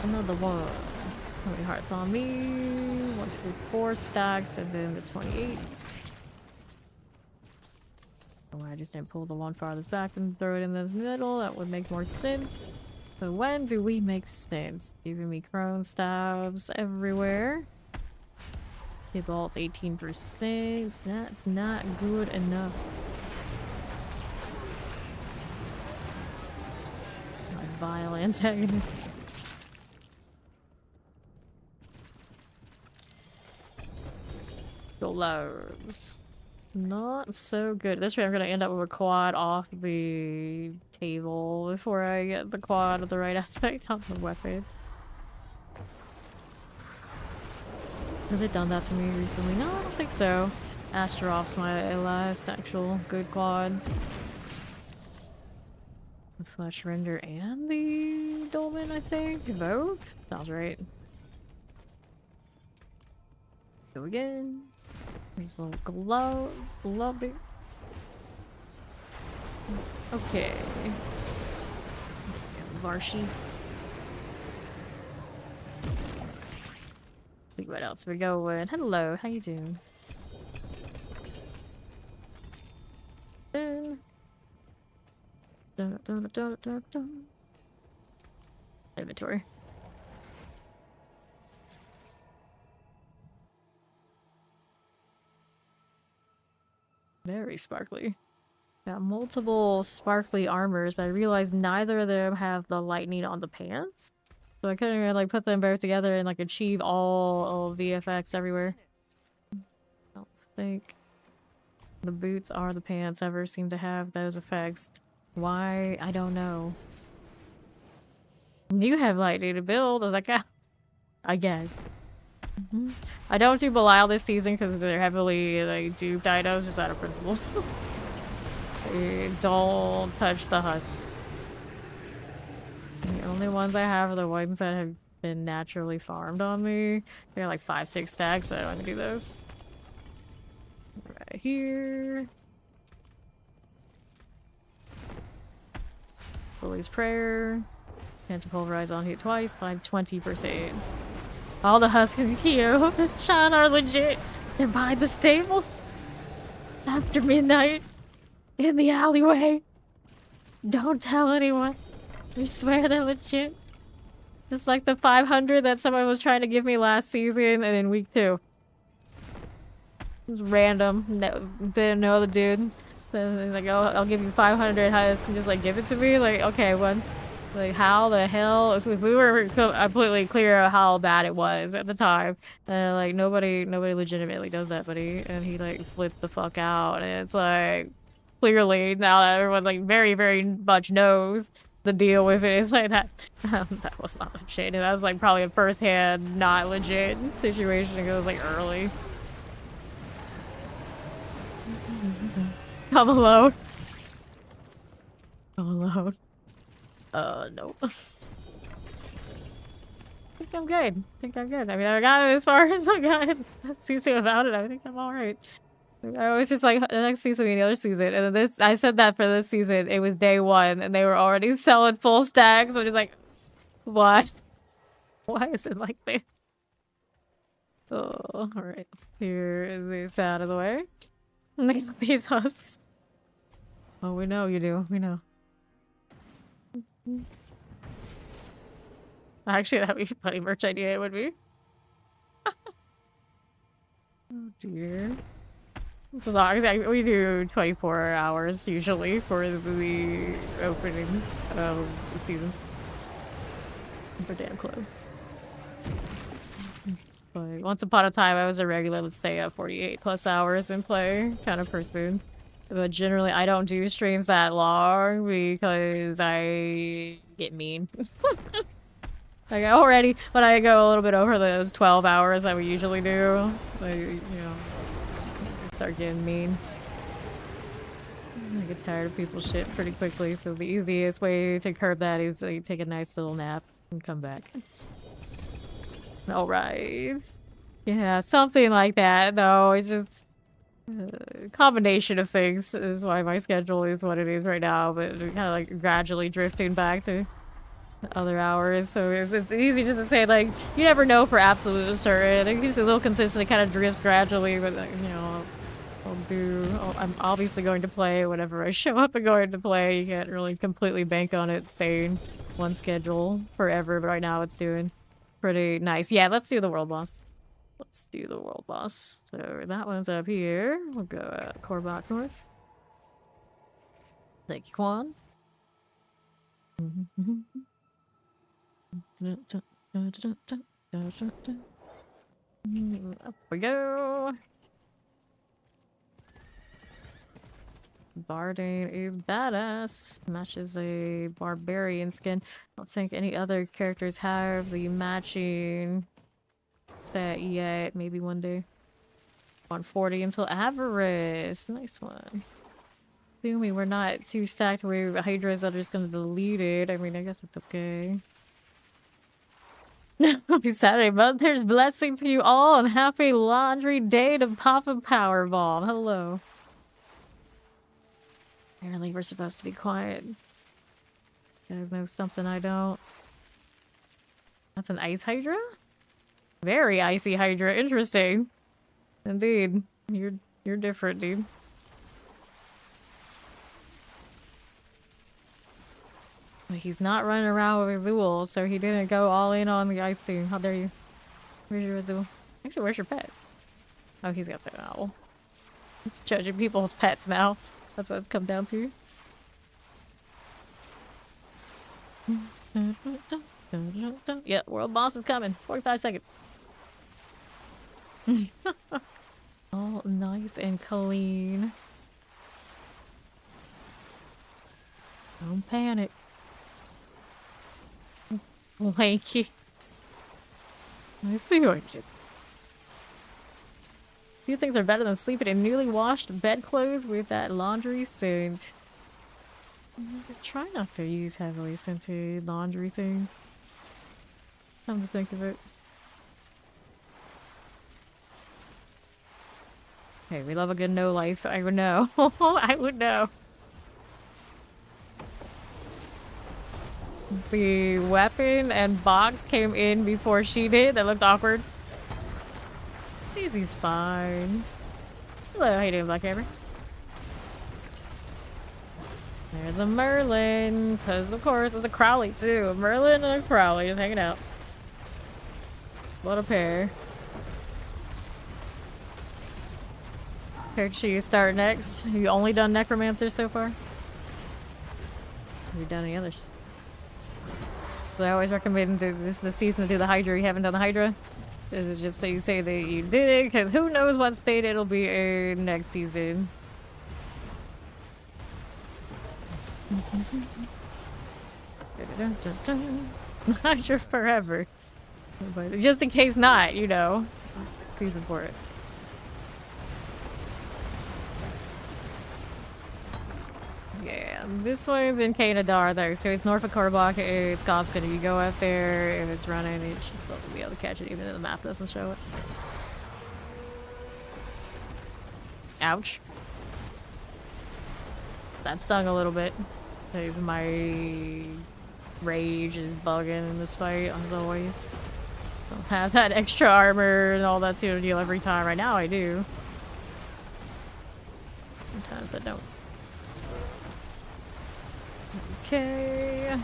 Another one. How many hearts on me? 1, 2, 4 stacks, and then the 28. Oh, I just didn't pull the one farthest back and throw it in the middle. That would make more sense. So when do we make sense? Giving me crone stabs everywhere. Hit bolts 18%. That's not good enough. My vile antagonist. Gloves. Not so good. This way I'm gonna end up with a quad off the table before I get the quad of the right aspect on the weapon. Has it done that to me recently? No, I don't think so. Astroph's my last actual good quads. The Flesh Render and the Dolmen, I think. Both? Sounds right. Go again. These little gloves. Love it. Okay. Varshi. See what else we're going. Hello, how you doing? Inventory. Very sparkly. Got multiple sparkly armors, but I realized neither of them have the lightning on the pants. So I couldn't like put them both together and like achieve all VFX everywhere. I don't think the boots or the pants ever seem to have those effects. Why? I don't know. You have lightning to build. I was like, I guess. I don't do Belial this season because they're heavily like duped items, just out of principle. Don't touch the husks. The only ones I have are the ones that have been naturally farmed on me. They're like 5-6 stacks, but I don't want to do those. Right here. Lily's Prayer. Can't pulverize on hit twice by 20%. All the husks in Kyo this Chan are legit. They're behind the stable. After midnight. In the alleyway. Don't tell anyone. We swear they're legit. Just like the 500 that someone was trying to give me last season and in week 2. It was random. No, didn't know the dude. So he's like, oh, I'll give you 500 husks and just like give it to me. Like, okay, what? Like, how the hell? We were completely clear of how bad it was at the time. Like, nobody legitimately does that, buddy. And he like flipped the fuck out. And it's like, clearly now that everyone like very, very much knows the deal with it is like that. That was not legit. That was like probably a first-hand, not legit situation. It was like early. Come alone. Come alone. No. I think I'm good. I mean, I got it as far as I got season without it. I think I'm alright. I was just like, the next season will be the other season. And then this, I said that for this season. It was day 1 and they were already selling full stacks. I'm just like, what? Why is it like this? Oh, alright. Here is this out of the way. These husks. Oh, we know you do. We know. Actually, that'd be a funny merch idea, it would be. Oh dear. So we do 24 hours usually for the opening of the seasons. We're damn close. But once upon a time, I was a regular, let's stay up 48+ hours and play kind of person. But generally, I don't do streams that long because I get mean. Like already, when I go a little bit over those 12 hours that we usually do, like, you know, I start getting mean. I get tired of people's shit pretty quickly, so the easiest way to curb that is you take a nice little nap and come back. Alright. Yeah, something like that. No, it's just a combination of things is why my schedule is what it is right now, but kind of like gradually drifting back to other hours. So it's easy just to say, like, you never know for absolute certain. It keeps a little consistent, it kind of drifts gradually, but, you know, I'm obviously going to play whenever I show up and going to play. You can't really completely bank on it staying one schedule forever, but right now it's doing pretty nice. Yeah, let's do the world boss. Let's do the world boss. So that one's up here. We'll go Korbach North. Thank you, Quan. Up we go. Bardane is badass. Matches a barbarian skin. I don't think any other characters have the matching set yet. Maybe one day. 140 until Avarice. Nice one. Assuming we're not too stacked where Hydra's are just gonna delete it. I mean, I guess it's okay. Happy Saturday, Mother's blessing to you all, and happy laundry day to Papa Powerball. Hello. Apparently we're supposed to be quiet. You guys know something I don't. That's an ice Hydra? Very icy Hydra. Interesting. Indeed. You're different, dude. He's not running around with Azul, so he didn't go all in on the ice thing. How dare you? Where's your Azul? Actually, where's your pet? Oh, he's got the owl. Judging people's pets now. That's what it's come down to. Yeah, world boss is coming. 45 seconds. All nice and clean. Don't panic. Blankets. I see what you did. Few things are better than sleeping in newly washed bedclothes with that laundry scent. Try not to use heavily scented laundry things. Come to think of it. Hey, we love a good no life. I would know. I would know. The weapon and box came in before she did. That looked awkward. Daisy's fine. Hello, how you doing, Black Hammer? There's a Merlin, because of course it's a Crowley too. A Merlin and a Crowley just hanging out. What a pair. Character you start next? Have you only done Necromancer so far? Have you done any others? So I always recommend this season to do the Hydra. You haven't done the Hydra? It's just so you say that you did it, because who knows what state it'll be in next season. Hydra forever. But just in case not, you know. Season for it. Yeah, this one's in Kanadar though, so it's north of Korbach. It's Goskun. If you go up there, if it's running, it should probably be able to catch it, even if the map doesn't show it. Ouch. That stung a little bit. Because my rage is bugging in this fight, as always. Don't have that extra armor and all that to deal every time. Right now I do. Sometimes I don't. Okay.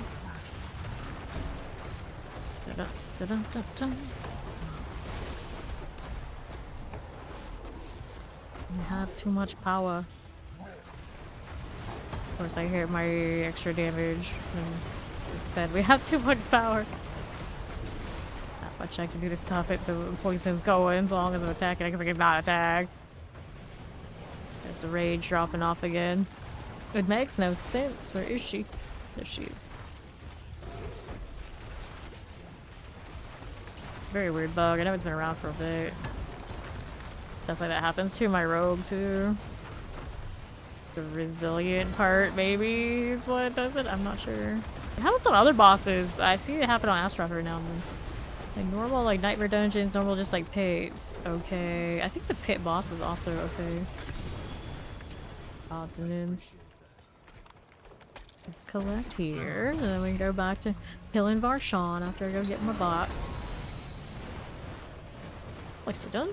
We have too much power. Of course, I hit my extra damage and just said we have too much power. Not much I can do to stop it. The poison's going as long as I'm attacking. I can not attack. There's the rage dropping off again. It makes no sense. Where is she? There she is. Very weird bug. I know it's been around for a bit. Stuff like that happens to my rogue too. The resilient part maybe is what does it. I'm not sure. It happens on other bosses. I see it happen on Astaroth every now and then. Like normal like nightmare dungeons, normal just like pits. Okay. I think the pit boss is also okay. Odds and ends. Let's collect here, and then we can go back to killing Varshawn after I go get my box. Nicely done.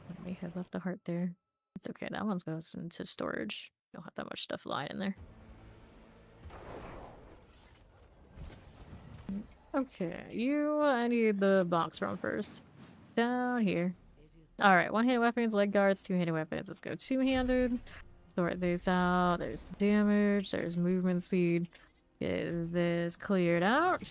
I may have left a heart there. It's okay, that one's goes into storage. Don't have that much stuff lying in there. Okay, I need the box from first. Down here. Alright, one-handed weapons, leg guards, two-handed weapons. Let's go two-handed. Sort this out. There's damage, there's movement speed. Get this cleared out.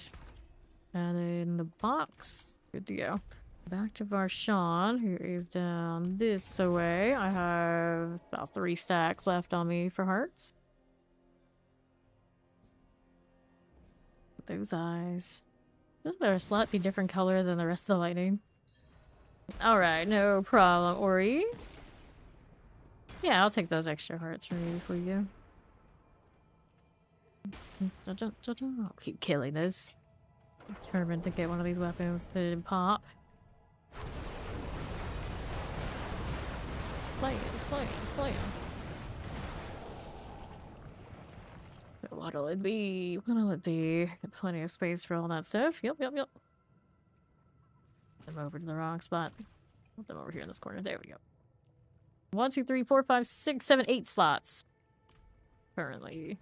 And in the box. Good to go. Back to Varshawn, who is down this way. I have about 3 stacks left on me for hearts. Those eyes. Doesn't their slot be different color than the rest of the lightning? Alright, no problem, Ori. Yeah, I'll take those extra hearts from you for you. I'll keep killing this. Determined to get one of these weapons to pop. Slam, slam, slam. What'll it be? What'll it be? Got plenty of space for all that stuff. Yep. Put them over to the wrong spot. Put them over here in this corner. There we go. 1, 2, 3, 4, 5, 6, 7, 8 slots. Currently.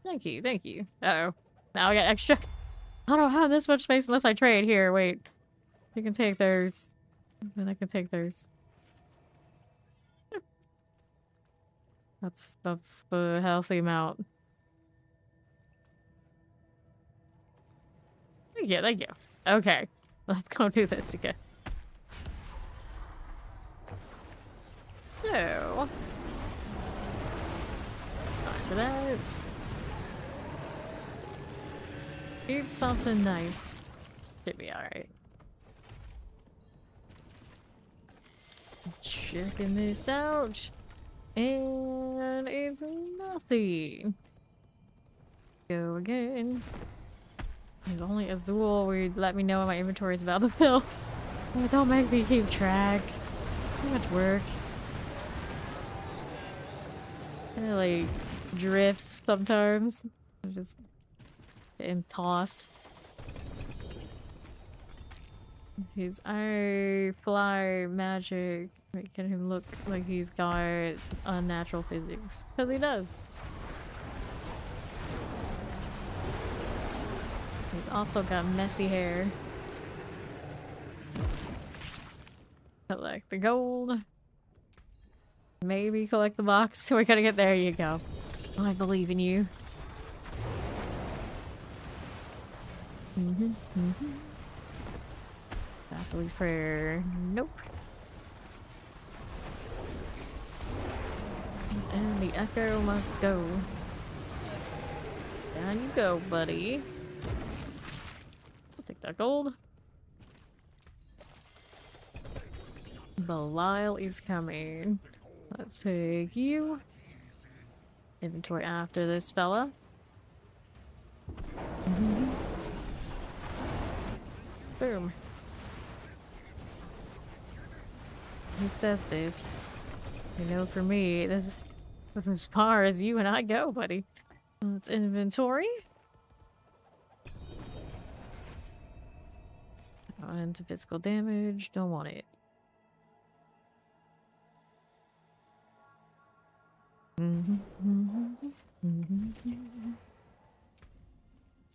Thank you. Uh-oh. Now I got extra. I don't have this much space unless I trade. Here, wait. You can take theirs. Then I can take theirs. That's the healthy amount. Thank you. Okay. Let's go do this again. So... time for that. Eat something nice. Should be alright. Checking this out. And it's nothing. Go again. If only Azul would let me know when my inventory is about to fill. Oh, don't make me keep track. Too much work. Kinda like drifts sometimes. I'm just getting tossed. His eye fly magic making him look like he's got unnatural physics. Because he does. He's also got messy hair. Collect the gold. Maybe collect the box. We're gonna get there. You go. I believe in you. Vasily's prayer. Nope. And the echo must go. Down you go, buddy. I'll take that gold. Belial is coming. Let's take you. Inventory after this fella. Boom. He says this. You know, for me, this is as far as you and I go, buddy. Let's inventory. Into physical damage. Don't want it.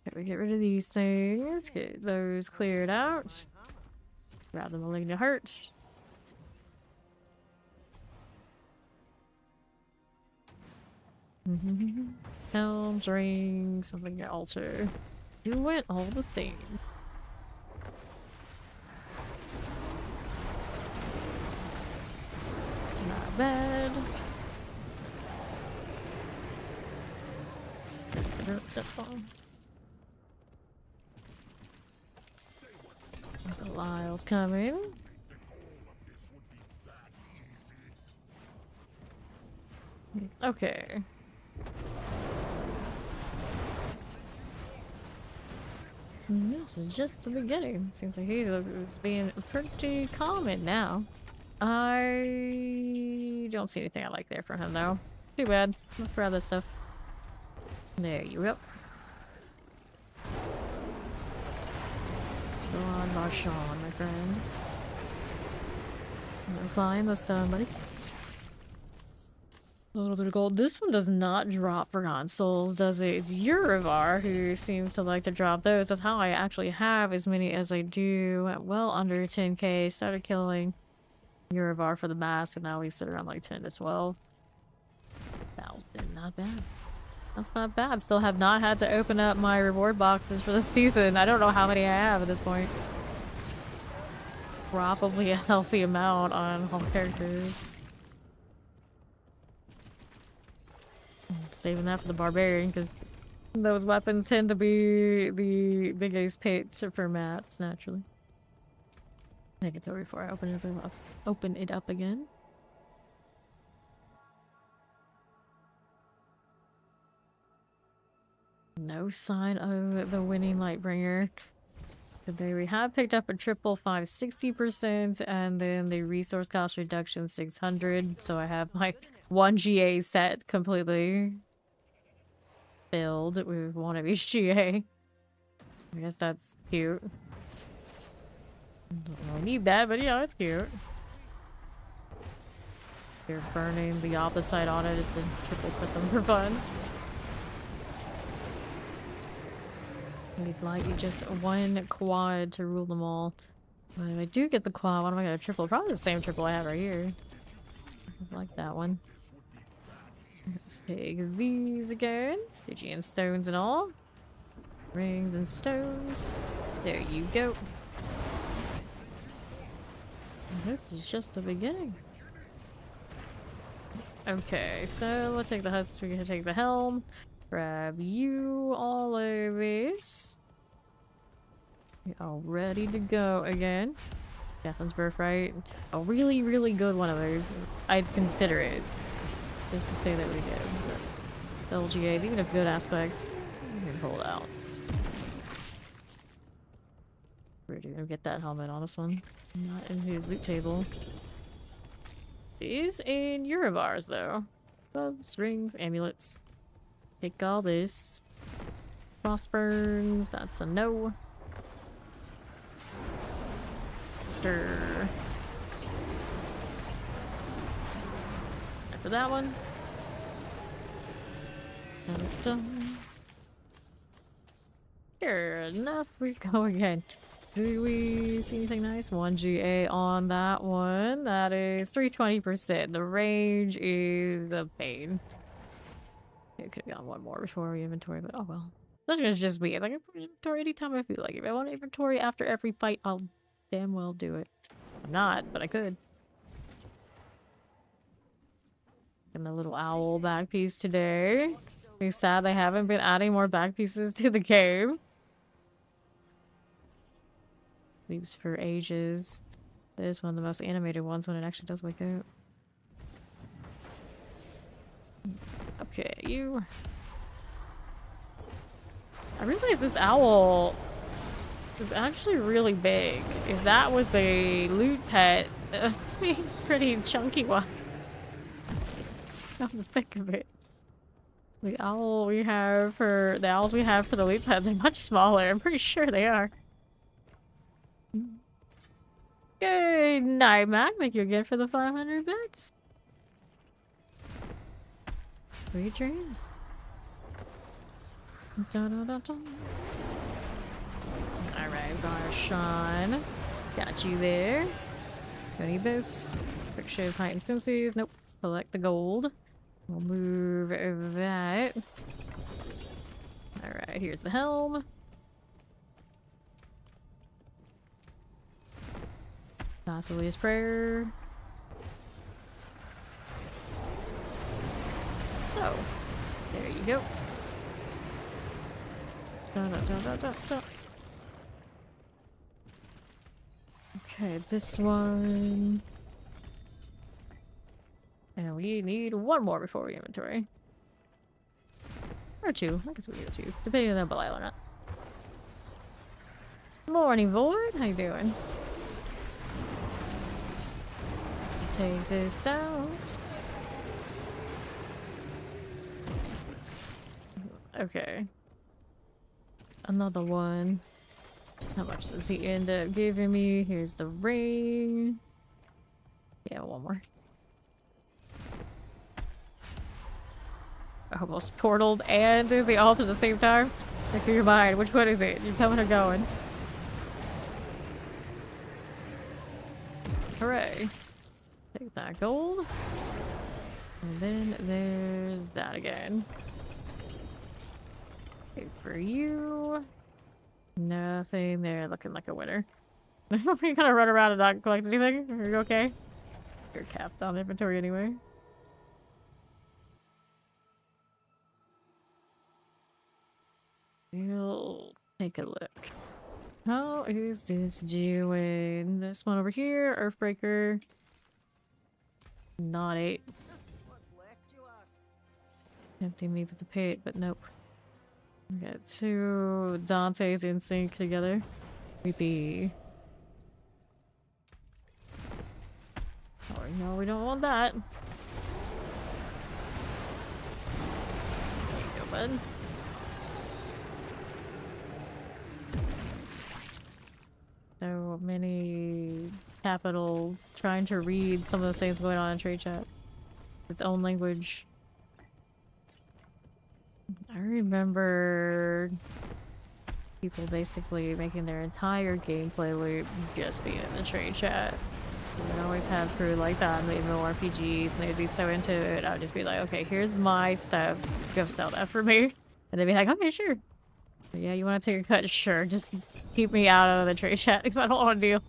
Okay, we get rid of these things. Get those cleared out. Grab the malignant hearts. Helms, rings, something altar. Do it all the things. Not bad. Belial's coming. Okay. This is just the beginning. Seems like he is being pretty common now. I don't see anything I like there for him though. Too bad. Let's grab this stuff. There you go. Go on, Varshawn, my friend. I'm flying this time, buddy. A little bit of gold. This one does not drop Forgotten Souls, does it? It's Urivar who seems to like to drop those. That's how I actually have as many as I do. At well under 10k. Started killing Urivar for the mask, and now we sit around like 10 to 12. Not bad. That's not bad. Still have not had to open up my reward boxes for the season. I don't know how many I have at this point. Probably a healthy amount on all characters. I'm saving that for the barbarian because those weapons tend to be the biggest pits for mats naturally. Take it though before I open it up again. No sign of the winning Lightbringer. Today we have picked up a triple 560% and then the resource cost reduction 600. So I have my 1 GA set completely filled with one of each GA. I guess that's cute. I don't need that, but yeah, it's cute. They're burning the opposite on it just to triple put them for fun. We'd like just one quad to rule them all. But if I do get the quad, what am I gonna triple? Probably the same triple I have right here. I like that one. Let's take these again. Stygian stones and all. Rings and stones. There you go. This is just the beginning. Okay, so we'll take the husk. We're gonna take the helm. Grab you, all of this. You're all ready to go again. Deathling's Birthright. A really, really good one of those. I'd consider it. Just to say that we get the LGAs, even if good aspects, we can pull it out. We're gonna get that helmet on this one. Not in his loot table. It is in Urivar's though. Gloves, rings, amulets. Take all this. Crossburns, that's a no. Sure. After that one. Dun-dun. Sure enough, we go again. Do we see anything nice? 1 GA on that one. That is 320%. The range is a pain. It could have gone one more before we inventory, but oh well. That's gonna just be it. Like, I put inventory anytime I feel like it. If I want inventory after every fight, I'll damn well do it. I'm not, but I could. And a little owl back piece today. Be sad they haven't been adding more back pieces to the game. Sleeps for ages. It is one of the most animated ones when it actually does wake up. Okay, you. I realize this owl is actually really big. If that was a loot pet, that would be a pretty chunky one. Come to think of it. The owls we have for the loot pets are much smaller. I'm pretty sure they are. Good night, Mac. Thank you again for the 500 bits. Sweet dreams. Alright, Garshawn. Got you there. Don't need this. Quick show of height and senses. Nope. Collect the gold. We'll move that. Alright, here's the helm. Vasilia's Prayer. So, there you go. Okay, this one. And we need one more before we inventory. Or two. I guess we do two, depending on the Belial or not. Morning, Void. How you doing? Take this out. Okay. Another one. How much does he end up giving me? Here's the ring. Yeah, one more. almost portaled and do the alt at the same time. Like in your mind, which one is it? You coming or going? Hooray. Take that gold. And then there's that again. Okay, for you. Nothing there, looking like a winner. You gonna run around and not collect anything? Are you okay? You're capped on inventory anyway. We'll take a look. How is this doing? This one over here, Earthbreaker. Not 8. Tempting me with the pit, but nope. We got 2 Dantes in sync together. Creepy. Oh no, we don't want that. There you go, bud. So many capitals trying to read some of the things going on in trade chat. Its own language. I remember people basically making their entire gameplay loop just being in the trade chat. I always have crew like that and they'd know RPGs and they'd be so into it. I would just be like, okay, here's my stuff. Go sell that for me. And they'd be like, okay, sure. Yeah, you want to take a cut? Sure. Just keep me out of the trade chat because I don't want to deal.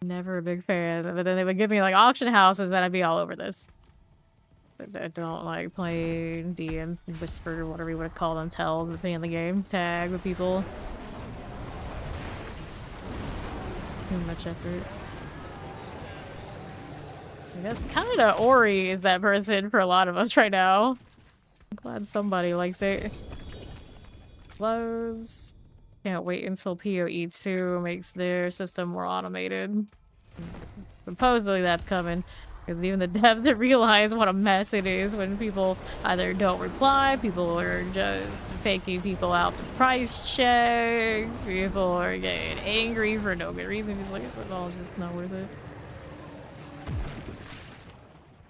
Never a big fan. But then they would give me like auction houses, then I'd be all over this. But I don't like playing DM, whisper, whatever you would call them, tells at the end of the game. Tag with people. Too much effort. I guess kind of Ori is that person for a lot of us right now. I'm glad somebody likes it. Gloves. Can't wait until PoE2 makes their system more automated. Supposedly that's coming. Because even the devs realize what a mess it is when people either don't reply, people are just faking people out to price check, people are getting angry for no good reason. It's like, it's all just not worth it.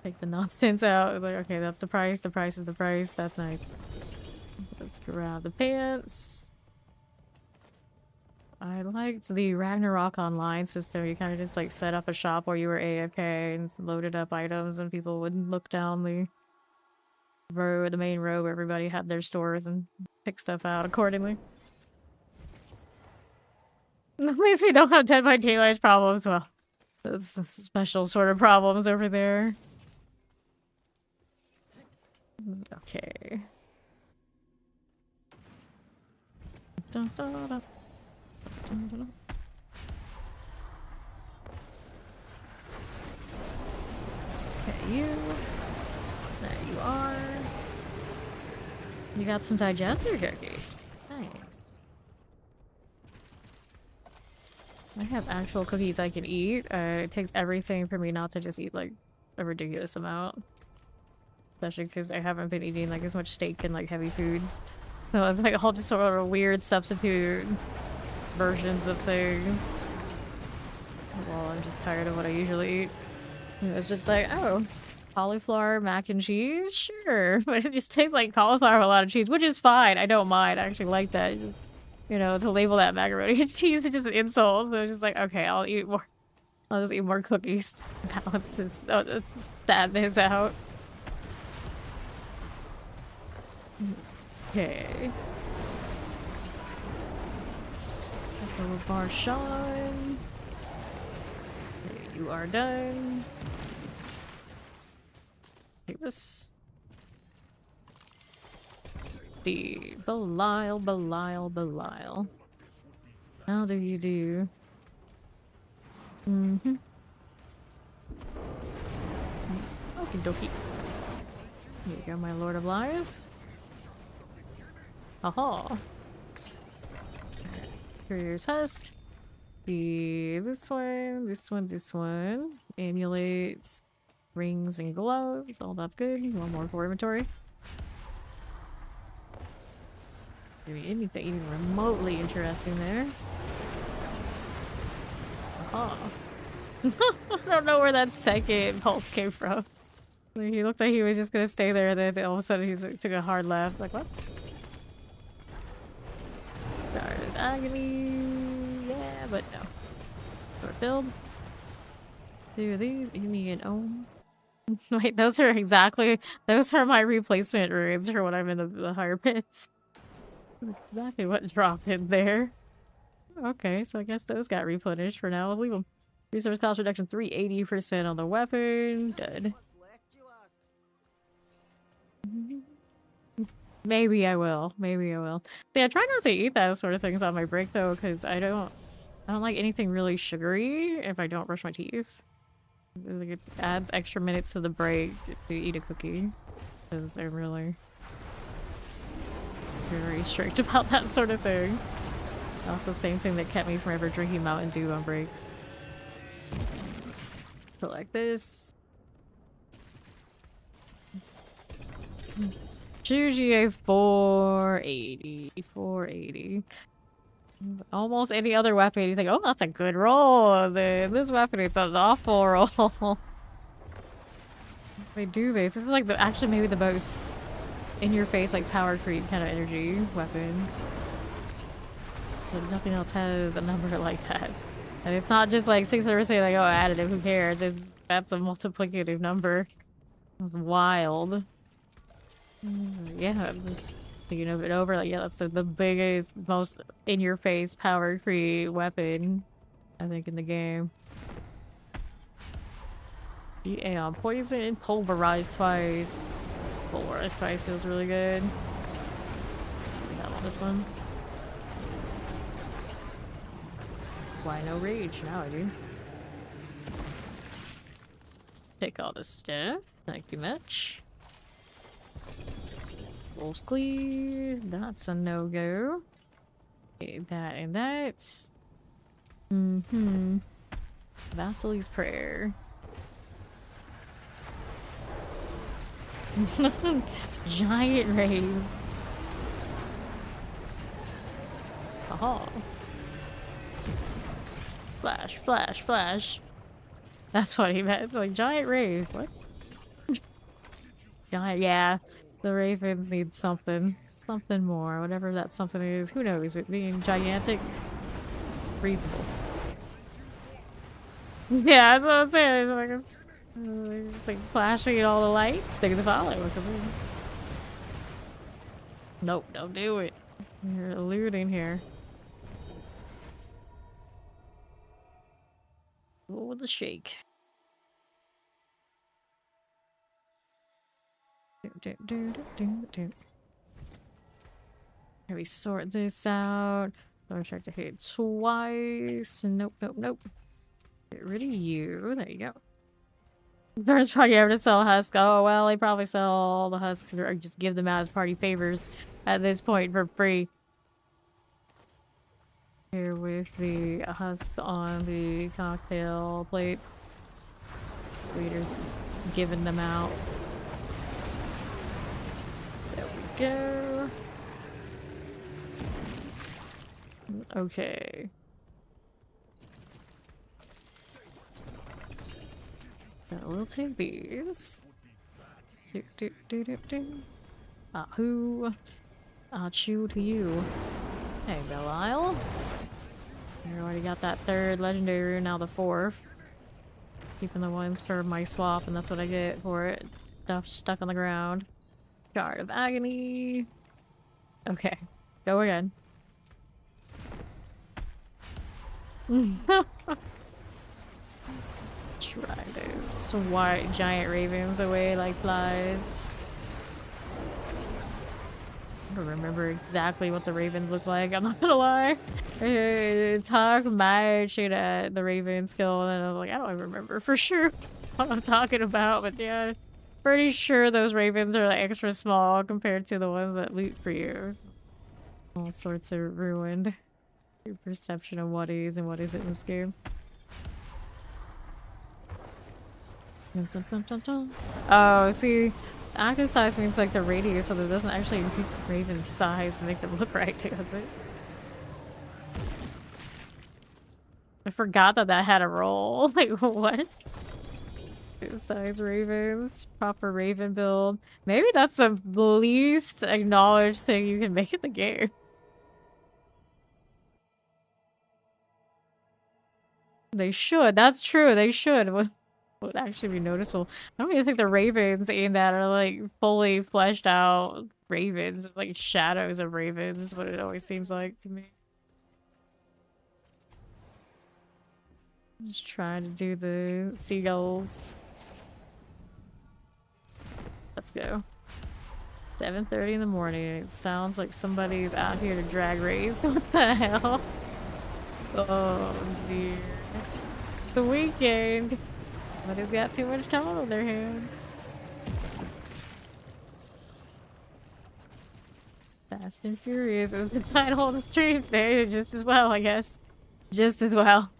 Take the nonsense out. Like, okay, that's the price is the price. That's nice. Let's grab the pants. I liked the Ragnarok Online system. You kind of just like set up a shop where you were AFK and loaded up items and people would look down the row, the main row where everybody had their stores and pick stuff out accordingly. At least we don't have Dead by Daylight problems. Well, that's special sort of problems over there. Okay. Dun, dun, dun, dun. Okay, you. There you are. You got some digester cookie. Nice. I have actual cookies I can eat. It takes everything for me not to just eat like a ridiculous amount. Especially because I haven't been eating like as much steak and like heavy foods. So it's like all just sort of weird substitute versions of things. Well, I'm just tired of what I usually eat. It's just like, oh, cauliflower mac and cheese? Sure. But it just tastes like cauliflower with a lot of cheese, which is fine. I don't mind. I actually like that. It's just, you know, to label that macaroni and cheese is just an insult. So I'm just like, okay, I'll eat more. I'll just eat more cookies. Balance this. Oh, let's just stab this out. Okay. Barshawn. You are done. Take this. The Belial. How do you do? Mm-hmm. Okie dokie. Here you go, my Lord of Lies. Aha. Here's Husk. This one. Amulets, rings, and gloves. All that's good. One more for inventory. Maybe anything even remotely interesting there. Aha. I don't know where that second pulse came from. He looked like he was just gonna stay there, then all of a sudden he took a hard left. Like, what? Started agony. Yeah, but no. Short build. Do these. Give me an ohm. Wait, those are my replacement runes for when I'm in the higher pits. That's exactly what dropped in there. Okay, so I guess those got replenished for now. Let's leave them. Resource cost reduction 380% on the weapon. Good. Maybe I will. Maybe I will. See, I try not to eat those sort of things on my break though, because I don't like anything really sugary if I don't brush my teeth. Like, it adds extra minutes to the break to eat a cookie, because I'm really very strict about that sort of thing. Also, same thing that kept me from ever drinking Mountain Dew on breaks. So like this. GA 480. 480. Almost any other weapon, you think, oh, that's a good roll. This weapon, it's an awful roll. They do this. This is like actually maybe the most in-your-face, like power creep kind of energy weapon. But nothing else has a number like that. And it's not just like 6% like, oh, additive, who cares? That's a multiplicative number. That's wild. Yeah. Thinking of it over, like, yeah, that's the biggest, most in-your-face power creep weapon, I think, in the game. Yeah, poison, pulverize twice. Pulverize twice feels really good. I want this one. Why no rage? Now I do. Take all this stuff. Thank you much. Wolf's Cleave. That's a no-go. Okay, that and that. Vasily's Prayer. Giant raves. Aha. Flash, flash, flash. That's what he meant. It's like giant raves. What? Giant, yeah. The ravens need something. Something more. Whatever that something is. Who knows? With being gigantic. Reasonable. Yeah, that's what I was saying. Like, just like flashing all the lights. They're gonna follow. Nope, don't do it. You're eluding here. Roll with the shake. Can we sort this out? I'm trying to hit twice. Nope, nope, nope. Get rid of you. There you go. First party ever to sell husk. Oh, well, they probably sell all the husks or just give them out as party favors at this point for free. Here with the husks on the cocktail plates. Waiters giving them out. There we go. Okay. So we'll take these. Who? I'll chew to you. Hey, Belial. You already got that third legendary rune, now the fourth. Keeping the ones for my swap, and that's what I get for it. Stuff stuck on the ground. Shard of Agony. Okay, go again. Try to swipe giant ravens away like flies. I don't remember exactly what the ravens look like, I'm not gonna lie. Talk mad shit at the ravens kill, and I was like, I don't remember for sure what I'm talking about, but yeah, pretty sure those ravens are like extra small compared to the ones that loot for you. All sorts of ruined. Your perception of what is and what isn't in this game. Oh, see, active size means like the radius, so that doesn't actually increase the raven's size to make them look right, does it? I forgot that that had a roll. Like, what? Size ravens, proper raven build. Maybe that's the least acknowledged thing you can make in the game. They should. That's true. They should. Would actually be noticeable. I don't even think the ravens in that are like fully fleshed out ravens, like shadows of ravens is what it always seems like to me. Just trying to do the seagulls. Let's go. 7:30 in the morning. It sounds like somebody's out here to drag race. What the hell? Oh dear. The weekend. Somebody's got too much time on their hands. Fast and Furious is the title of the stream today, just as well, I guess. Just as well.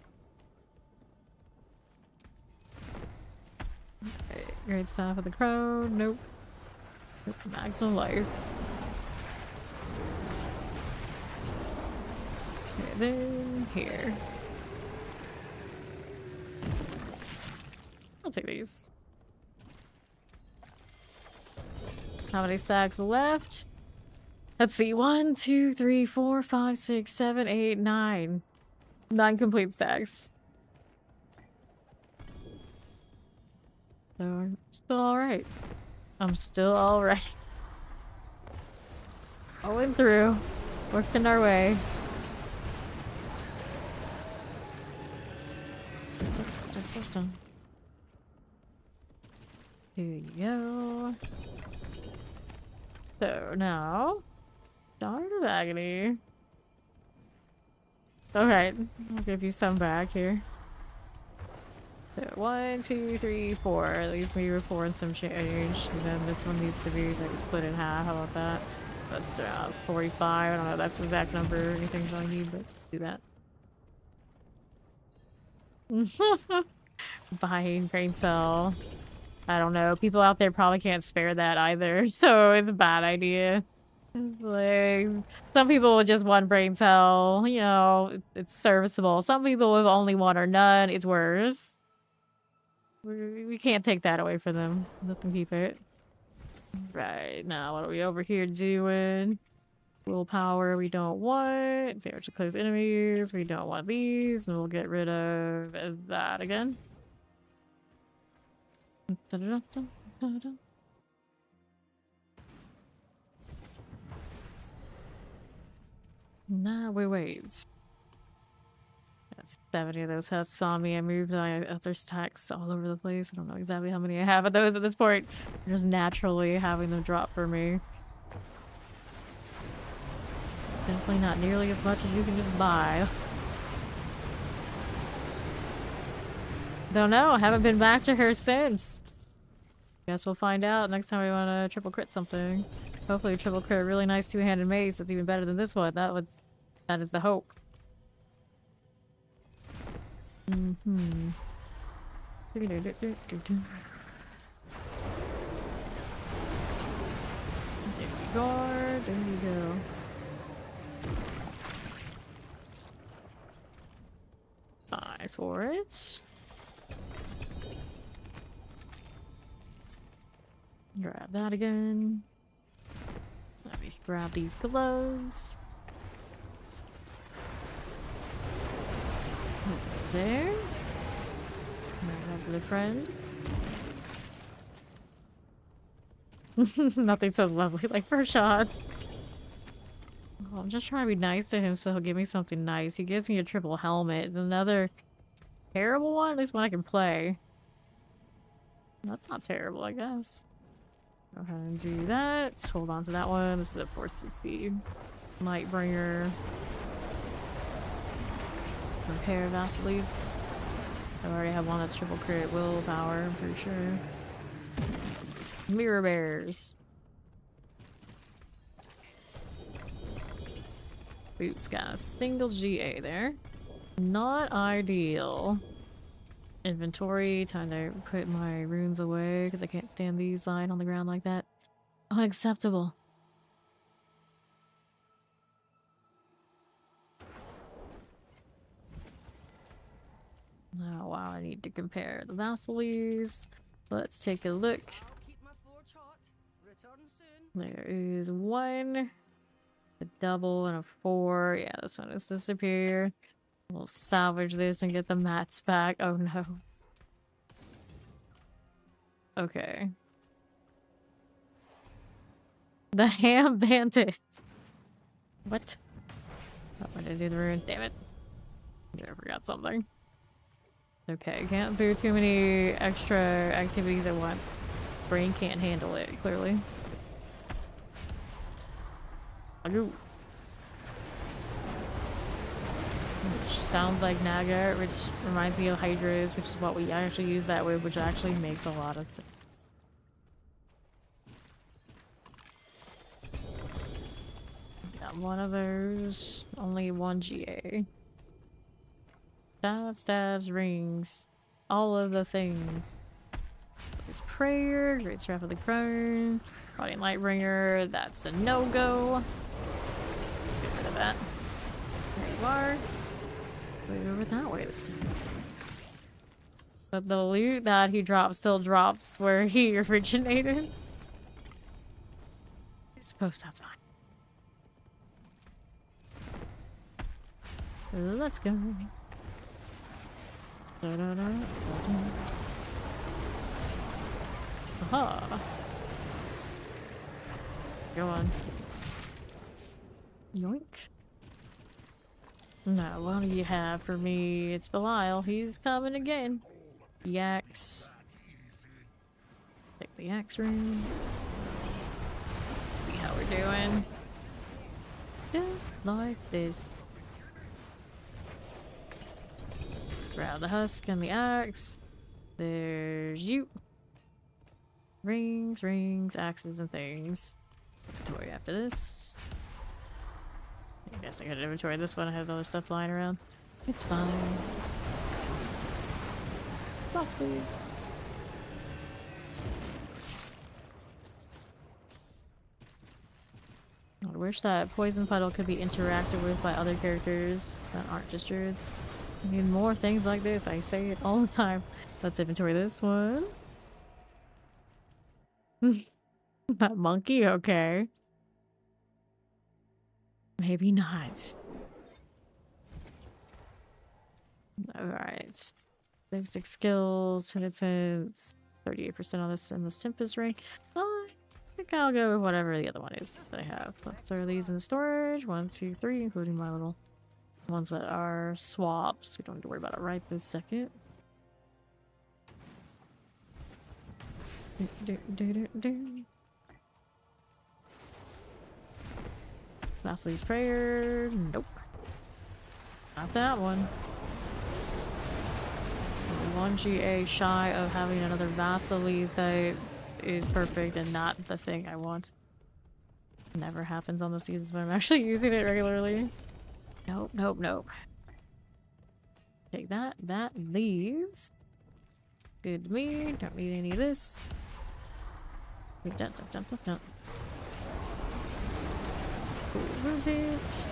Okay, great stuff for the crow. Nope. Maximum life. Okay, then here. I'll take these. How many stacks left? Let's see. 1, 2, 3, 4, 5, 6, 7, 8, 9. 9 complete stacks. So I'm still alright. I'm still alright. Going through. Working our way. Here you go. So now, Daughter of Agony. Alright, I'll give you some back here. So 1, 2, 3, 4. At least we were 4 and some change. And then this one needs to be like split in half. How about that? That's around 45. I don't know if that's the exact number or anything I need, but do that. Buying brain cell. I don't know. People out there probably can't spare that either, so it's a bad idea. Like, some people with just one brain cell, you know, it's serviceable. Some people with only one or none, it's worse. We can't take that away from them. Let them keep it. Right, now what are we over here doing? Willpower we don't want. Damage to close enemies, we don't want these. And we'll get rid of that again. Nah, wait. That's 70 of those husks on me. I moved my other stacks all over the place. I don't know exactly how many I have of those at this point. I'm just naturally having them drop for me. Definitely not nearly as much as you can just buy. Don't know. I haven't been back to her since. Guess we'll find out next time we want to triple crit something. Hopefully triple crit a really nice two-handed mace that's even better than this one. That is the hope. Guard, there you go. Fine for it. Grab that again. Let me grab these gloves. There. My lovely friend. Nothing so lovely like first shot. Oh, I'm just trying to be nice to him so he'll give me something nice. He gives me a triple helmet. It's another terrible one? At least one I can play. That's not terrible, I guess. Go ahead and do that. Hold on to that one. This is a 460. Lightbringer. Repair Vasilis. I already have one that's triple crit willpower, I'm pretty sure. Mirror bears. Boots got a single GA there. Not ideal. Inventory, time to put my runes away because I can't stand these lying on the ground like that. Unacceptable. Oh wow, I need to compare the Vasilis. Let's take a look. There is 1, a double, and a 4. Yeah, this one is the superior. We'll salvage this and get the mats back. Oh no. Okay. The ham bandits. What? Oh, I didn't do the runes, damn it. I forgot something. Okay, can't do too many extra activities at once. Brain can't handle it, clearly. Which sounds like Naga, which reminds me of Hydras, which is what we actually use that with, which actually makes a lot of sense. Got one of those. Only 1 GA. Stabs, rings. All of the things. There's prayer, great strap of the crown, Guardian Lightbringer, that's a no-go. Get rid of that. There you are. Move over that way this time. But the loot that he drops still drops where he originated. I suppose that's fine. Let's go. Aha. Go on. Yoink. Now, what do you have for me? It's Belial. He's coming again. The axe. Take the axe room. See how we're doing. Just like this. Grab the husk and the axe. There's you. Rings, axes, and things. Inventory after this. I guess I gotta inventory this one. I have other stuff lying around. It's fine. Box, please. I wish that poison puddle could be interacted with by other characters that aren't just druids. I need more things like this. I say it all the time. Let's inventory this one. That monkey, okay. Maybe not. Alright. Basic skills, penitence, 38% on this in this Tempest rank. I think I'll go with whatever the other one is that I have. Let's throw these in the storage. 1, 2, 3, including my little ones that are swaps. We don't have to worry about it right this second. Vasily's prayer. Nope. Not that one. 1 GA shy of having another Vasily's that is perfect and not the thing I want. Never happens on the seasons when I'm actually using it regularly. Nope, nope, nope. Take that. That leaves. Good to me. Don't need any of this. Dun, dun, dun, dun, dun. Move it.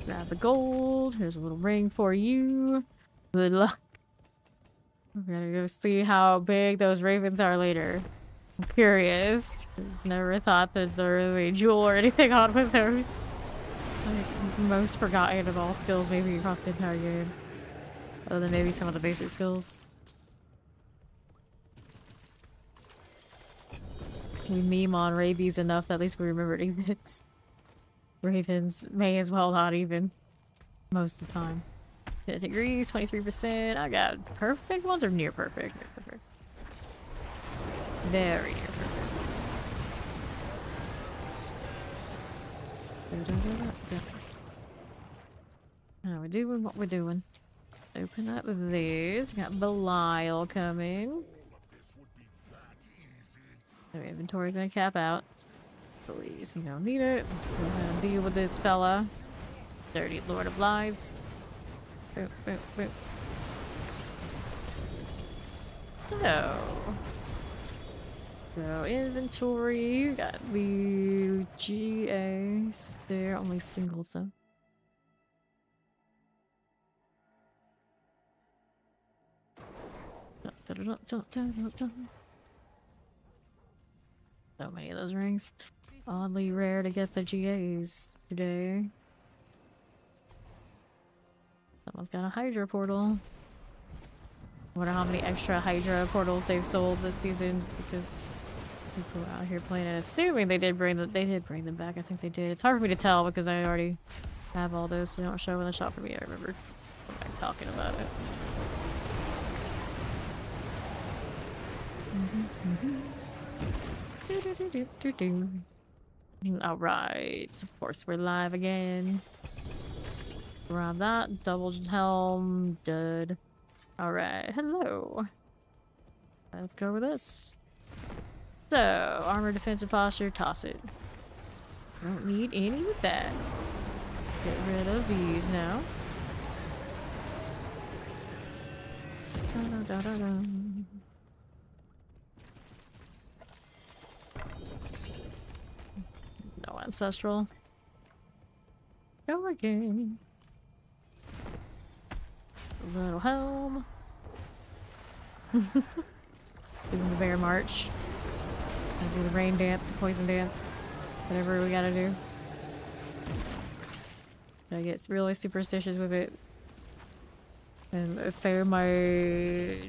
Grab the gold. Here's a little ring for you. Good luck. We're gonna go see how big those ravens are later. I'm curious. Just never thought that there was a jewel or anything on with those. Like, most forgotten of all skills maybe across the entire game. Other than maybe some of the basic skills. We meme on rabies enough that at least we remember it exists. Ravens may as well not even. Most of the time. 10 degrees, 23%. I got perfect ones or near perfect? Near perfect. Very near perfect. Now we're doing what we're doing. Open up these. We got Belial coming. So inventory's gonna cap out. Please, we don't need it. Let's go ahead and deal with this fella. Dirty Lord of Lies. Boop, boop, boop. So inventory, got the GAs there, only singles though. So many of those rings. Oddly rare to get the GAs today. Someone's got a Hydra portal. I wonder how many extra Hydra portals they've sold this season, just because people out here playing it. Assuming they did bring them back. I think they did. It's hard for me to tell because I already have all this. They don't show in the shop for me. I remember talking about it. Alright, of course we're live again. Grab that, double helm, dud. Alright, hello. Let's go with this. So, armor, defensive posture, toss it. Don't need any of that. Get rid of these now. No ancestral. Go again. A little helm. Doing the bear march. I'll do the rain dance, the poison dance. Whatever we gotta do. I get really superstitious with it. And so my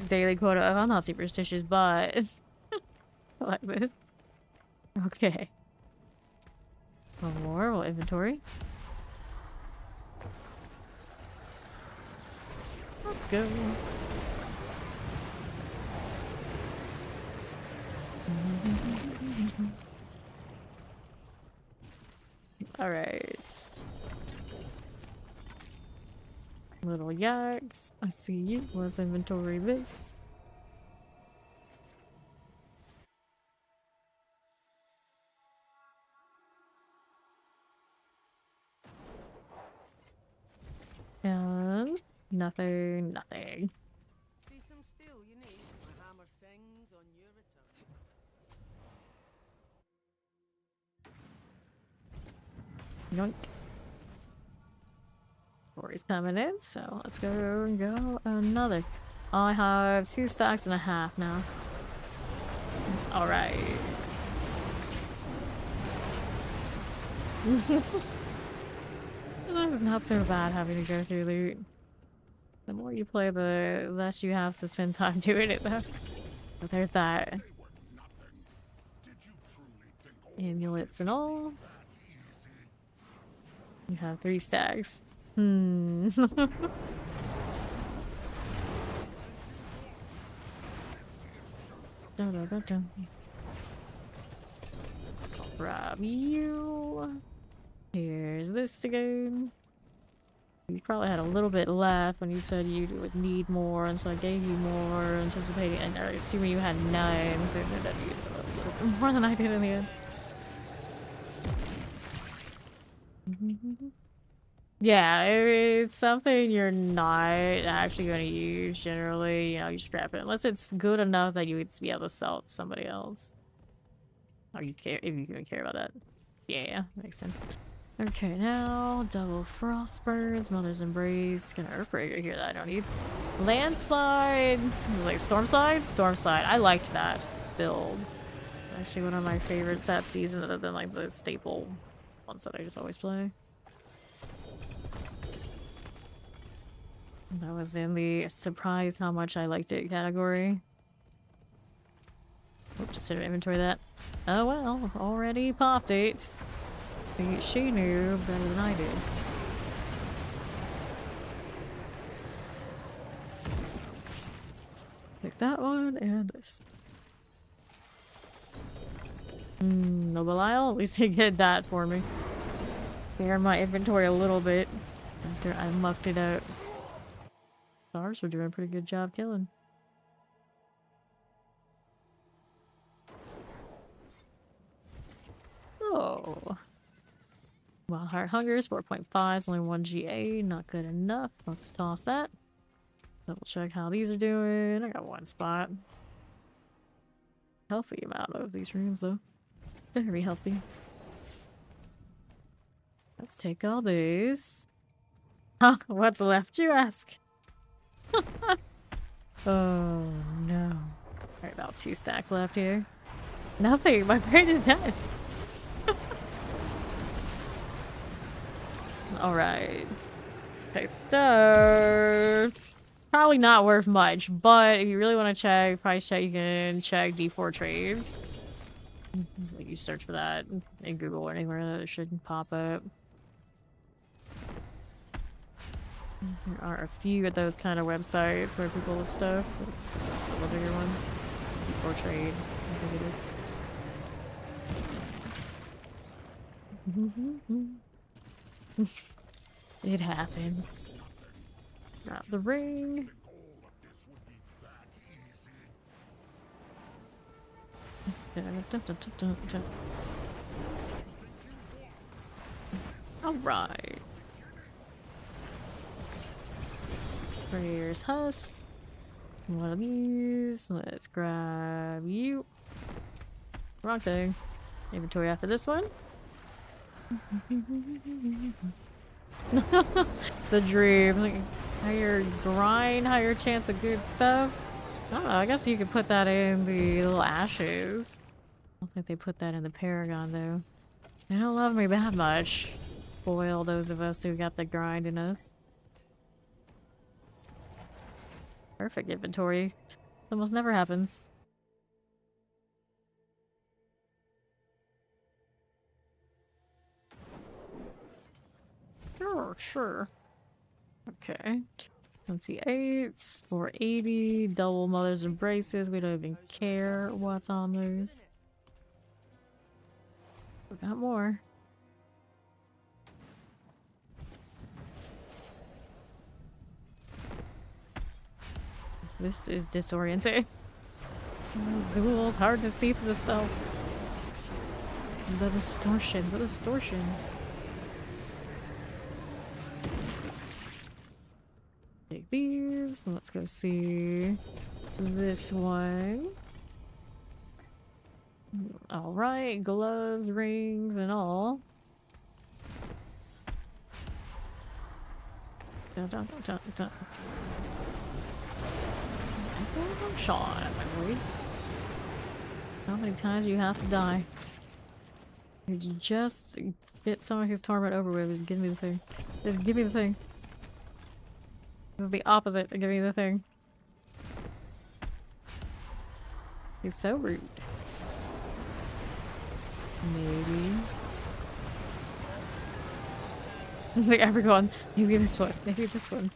daily quota of I'm not superstitious, but like this. Okay. One more, we'll inventory. Let's go. Alright. Little yaks. I see you. Let's inventory this. And nothing. See some steel you need. My hammer sings on your return. Yoink. Corey's coming in, so let's go and go another. I have 2 stacks and a half now. Alright. It's not so bad having to go through loot. The more you play, the less you have to spend time doing it, though. But there's that. Amulets and all. You have 3 stacks. I'll grab you. Here's this again. You probably had a little bit left when you said you would need more, and so I gave you more, anticipating, and assuming you had 9, so it ended up being a little bit more than I did in the end. Yeah, if it's something you're not actually going to use generally, you know, you scrap it. Unless it's good enough that you would be able to sell it to somebody else. Or you care, if you even care about that. Yeah, makes sense. Okay, now, double frostburns, mother's embrace, gonna earthbreaker here that I don't need. Landslide, like stormslide? Stormslide, I liked that build. Actually one of my favorites that season, other than like the staple ones that I just always play. That was in the surprised how much I liked it category. Oops, did I inventory that? Oh well, already popped it. She knew better than I did. Pick that one and this. No Belial, at least he did that for me. Clear my inventory a little bit after I mucked it out. Stars were doing a pretty good job killing. Oh. Wild Heart Hunger is 4.5, it's only 1 GA, not good enough. Let's toss that. Double check how these are doing. I got 1 spot. Healthy amount of these runes though. Very healthy. Let's take all these. Huh, what's left, you ask? Oh no. Alright, about 2 stacks left here. Nothing, my brain is dead. Alright. Okay, so probably not worth much, but if you really want to check price check, you can check D4 trades. You search for that in Google or anywhere that it should pop up. There are a few of those kind of websites where people list stuff. That's a bigger one. D4 trade, I think it is. It happens. Grab the ring. Alright. Prayer's husk. One of these. Let's grab you. Wrong thing. Inventory after this one. The dream. Like, higher grind, higher chance of good stuff. I don't know, I guess you could put that in the little ashes. I don't think they put that in the Paragon though. They don't love me that much. Spoil those of us who got the grind in us. Perfect inventory. It almost never happens. Sure. Okay. 28s, 480, double mother's embraces. We don't even care what's on those. We got more. This is disorienting. Zool's hard to see for the stuff. The distortion, the distortion. Take these. Let's go see this one. Alright, gloves, rings, and all. Dun, dun, dun, dun, dun. Sean, my boy. How many times you have to die? You just get some of his torment over with. Just give me the thing. Just give me the thing. This is the opposite of giving me the thing. He's so rude. Maybe. Like everyone. Maybe this one. Maybe this one.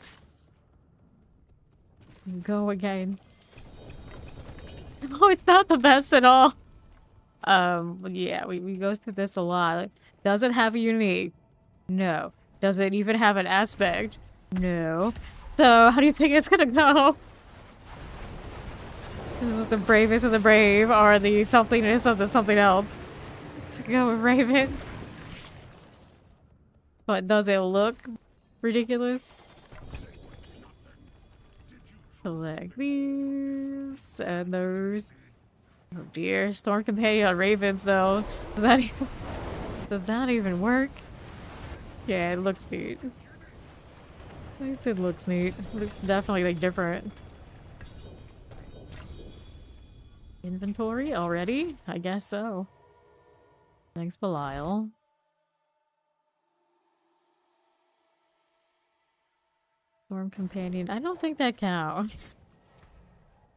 Go again. Oh, it's not the best at all. Yeah, we go through this a lot. Like, does it have a unique? No. Does it even have an aspect? No. So, how do you think it's gonna go? The bravest of the brave are the somethingness of the something else. To go with Raven. But does it look ridiculous? Select these and those. Oh dear, Storm Companion on Ravens though. Does that even work? Yeah, it looks neat. I said looks neat. Looks definitely like different. Inventory already? I guess so. Thanks, Belial. Storm Companion. I don't think that counts.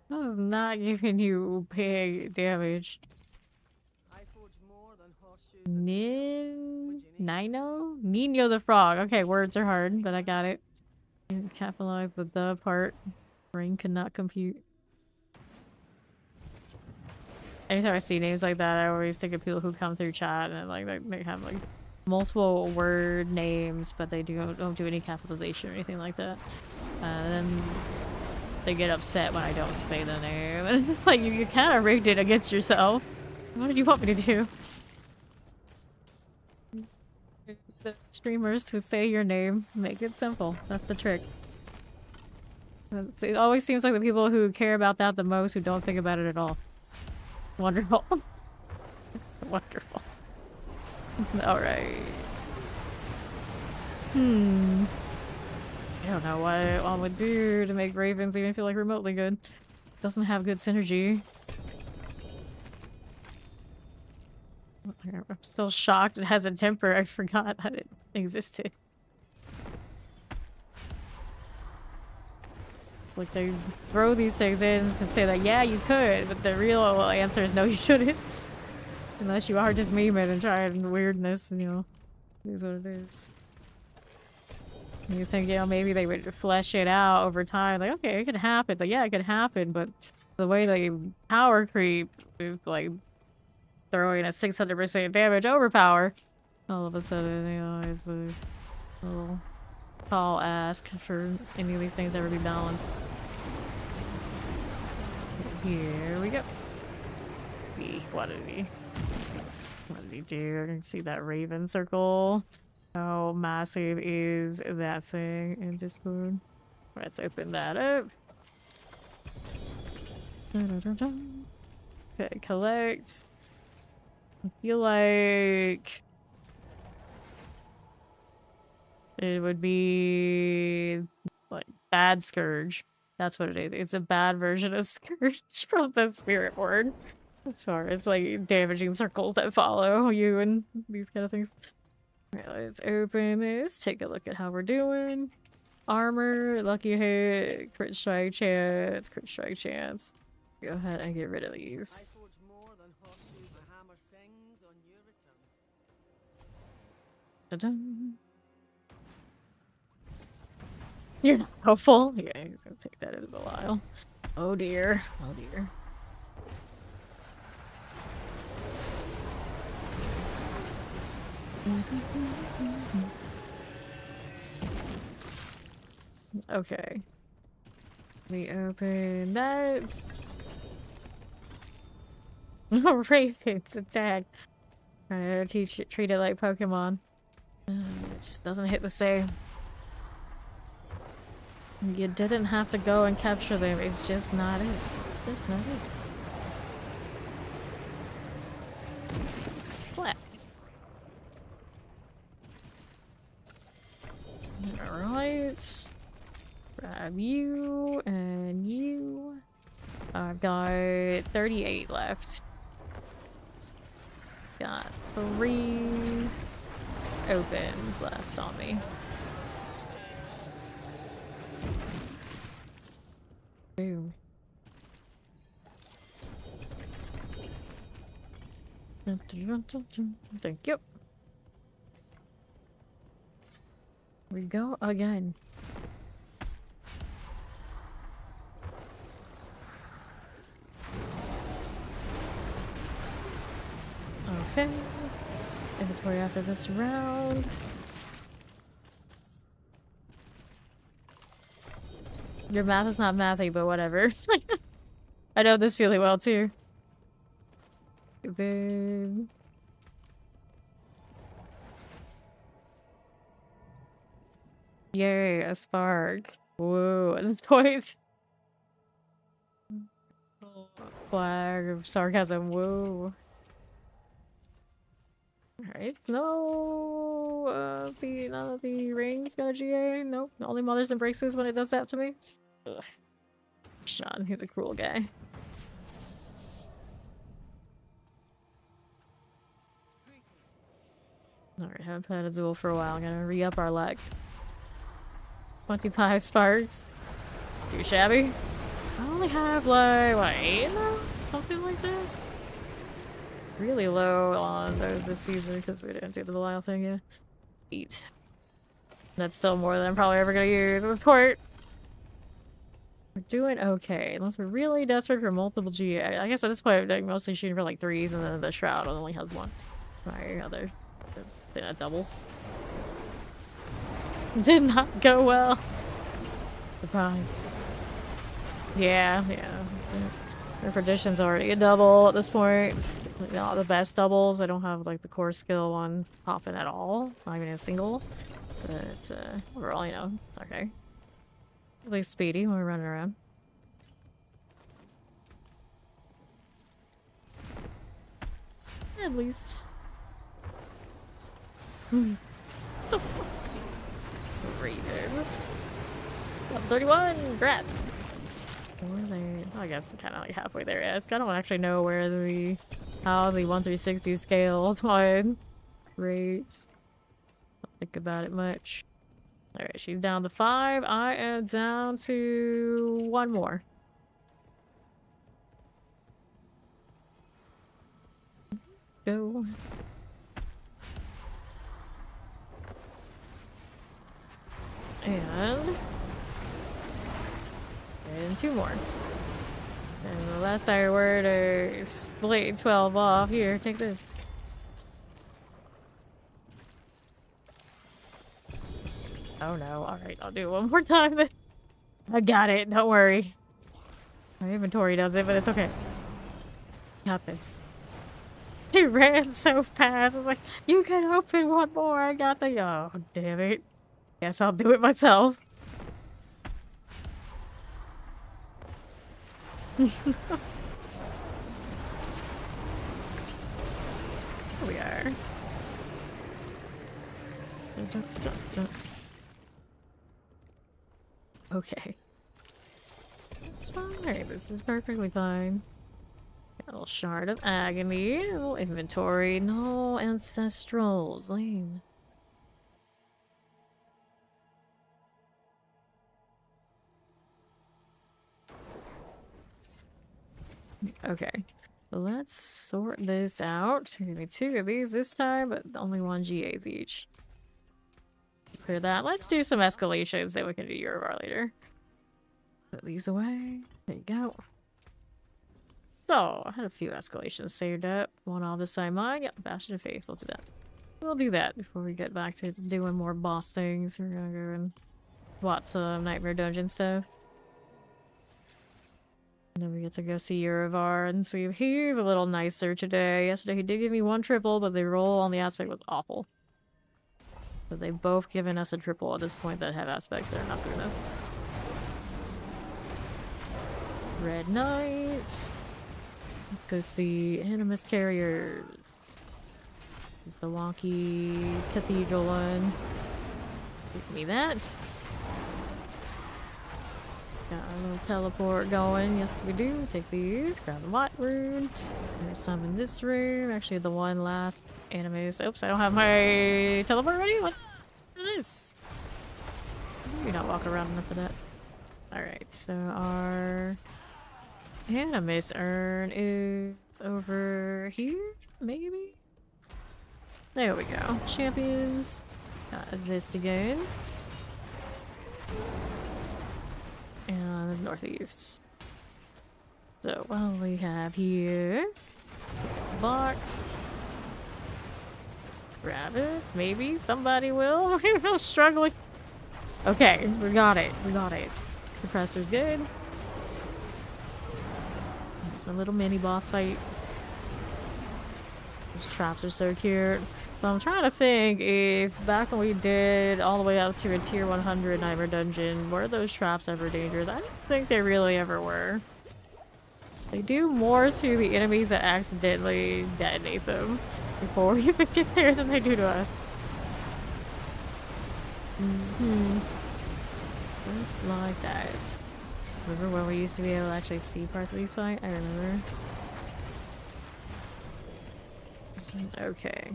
That is not giving you big damage. I forge more than horseshoes. Nino the frog. Okay, words are hard, but I got it. Didn't capitalize the part. Brain could not compute. Anytime I see names like that, I always think of people who come through chat and like they have like multiple word names, but they don't do any capitalization or anything like that. And then they get upset when I don't say the name. And it's just like, you kind of rigged it against yourself. What did you want me to do? The streamers who say your name, make it simple. That's the trick. It always seems like the people who care about that the most who don't think about it at all. Wonderful. Wonderful. Alright. don't know what one would do to make ravens even feel like remotely good. Doesn't have good synergy. I'm still shocked it has a temper. I forgot that it existed. Like, they throw these things in to say that, yeah, you could, but the real answer is no, you shouldn't. Unless you are just memeing and trying weirdness, you know. It is what it is. You think, you know, maybe they would flesh it out over time. Like, okay, it could happen. Like, yeah, it could happen, but the way they power creep with, like, throwing a 600% damage overpower, all of a sudden, you know, it's a little tall ask for any of these things to ever be balanced. Here we go. What did he do? I can see that raven circle. How massive is that thing in Discord? Let's open that up. Okay, collect. I feel like it would be like bad Scourge. That's what it is. It's a bad version of Scourge from the Spirit Ward. As far as like damaging circles that follow you and these kind of things. Alright, let's open this. Take a look at how we're doing. Armor, lucky hit, crit strike chance, crit strike chance. Go ahead and get rid of these. Ta-da. You're not hopeful? Yeah, he's gonna take that into the Belial. Oh dear. Oh dear. Okay. We open that. Ravens attack. Treat it like Pokemon. It just doesn't hit the same. You didn't have to go and capture them. It's just not it. Just not it. What? Alright. Grab you and you. I've got 38 left. Got 3 opens left on me. Boom. Thank you. We go again. Okay. Inventory after this round. Your math is not mathy, but whatever. I know this really well too. Then... Yay, a spark. Whoa, at this point. Flag of sarcasm, whoa. Alright, no, none of the rings go GA. Nope, only mothers and braces when it does that to me. Ugh. Sean, he's a cruel guy. Alright, haven't played Azul for a while. I'm gonna re-up our luck. 25 sparks. Too shabby. I only have like, what, 8 now? Something like this? Really low on those this season because we didn't do the Belial thing yet. 8. That's still more than I'm probably ever gonna use. Report. We're doing okay. Unless we're really desperate for multiple G. I guess at this point I'm mostly shooting for like 3s and then the Shroud only has 1. My other doubles. Did not go well. Surprise. Yeah. Their Perdition's already a double at this point. Not the best doubles. I don't have like the core skill on popping at all. Not even a single. But overall, you know, it's okay. At least speedy when we're running around. At least. Ravens. Level 31! Congrats! Where are they? I guess kind of like halfway there. Yeah, I don't actually know where how the 1/360 scales on rates. Don't think about it much. Alright, she's down to 5. I am down to 1 more. Go. And 2 more. And the last I were to split 12 off. Here, take this. Oh no, alright, I'll do it one more time then. I got it, don't worry. My inventory does it, but it's okay. Got this. He ran so fast, I was like, you can open one more, I got the- oh, damn it. Guess I'll do it myself. Here we are. Okay. It's fine. This is perfectly fine. Got a little shard of agony, a little inventory, no ancestrals. Lame. Okay. Let's sort this out. Give me 2 of these this time, but only 1 GAs each. Clear that. Let's do some escalations, then we can do Eurobar later. Put these away. There you go. So, I had a few escalations saved up. One all this time mine. Yep, Bastion of Faith. We'll do that. We'll do that before we get back to doing more boss things. We're gonna go and watch some Nightmare Dungeon stuff. And then we get to go see Urivar and see if he's a little nicer today. Yesterday he did give me 1 triple, but the roll on the aspect was awful. But they've both given us a triple at this point that have aspects that are not good enough. Red Knights. Let's go see Animus Carrier. It's the wonky cathedral one. Give me that. Got a little teleport going. Yes, we do. Take these. Grab the white rune. There's some in this room. Actually, the one last animus. Oops, I don't have my teleport ready. What is this? You not walk around enough for that. Alright, so our animus urn is over here, maybe? There we go. Champions. Got this again. And northeast. So what we have here? Box. Grab it. Maybe somebody will. I'm struggling. Okay, we got it. We got it. Compressor's good. It's a little mini boss fight. These traps are so cute. So I'm trying to think if back when we did all the way up to a tier 100 Nightmare Dungeon, were those traps ever dangerous? I don't think they really ever were. They do more to the enemies that accidentally detonate them before we even get there than they do to us. Just like that. Remember when we used to be able to actually see parts of these fights? I remember. Okay.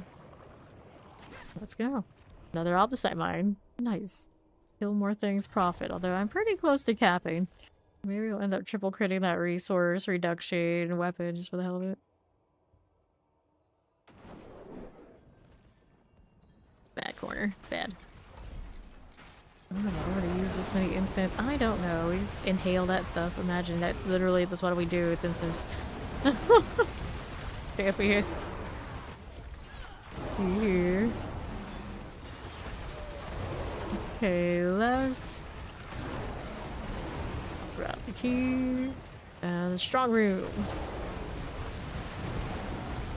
Let's go. Another Aldecite mine. Nice. Kill more things, profit. Although I'm pretty close to capping. Maybe we'll end up triple critting that resource reduction weapon just for the hell of it. Bad corner. Bad. I don't know where to use this many incense. I don't know. We just inhale that stuff. Imagine that literally that's what we do. It's incense. Okay, up here. Here. Okay, left. Grab the key. And strong room.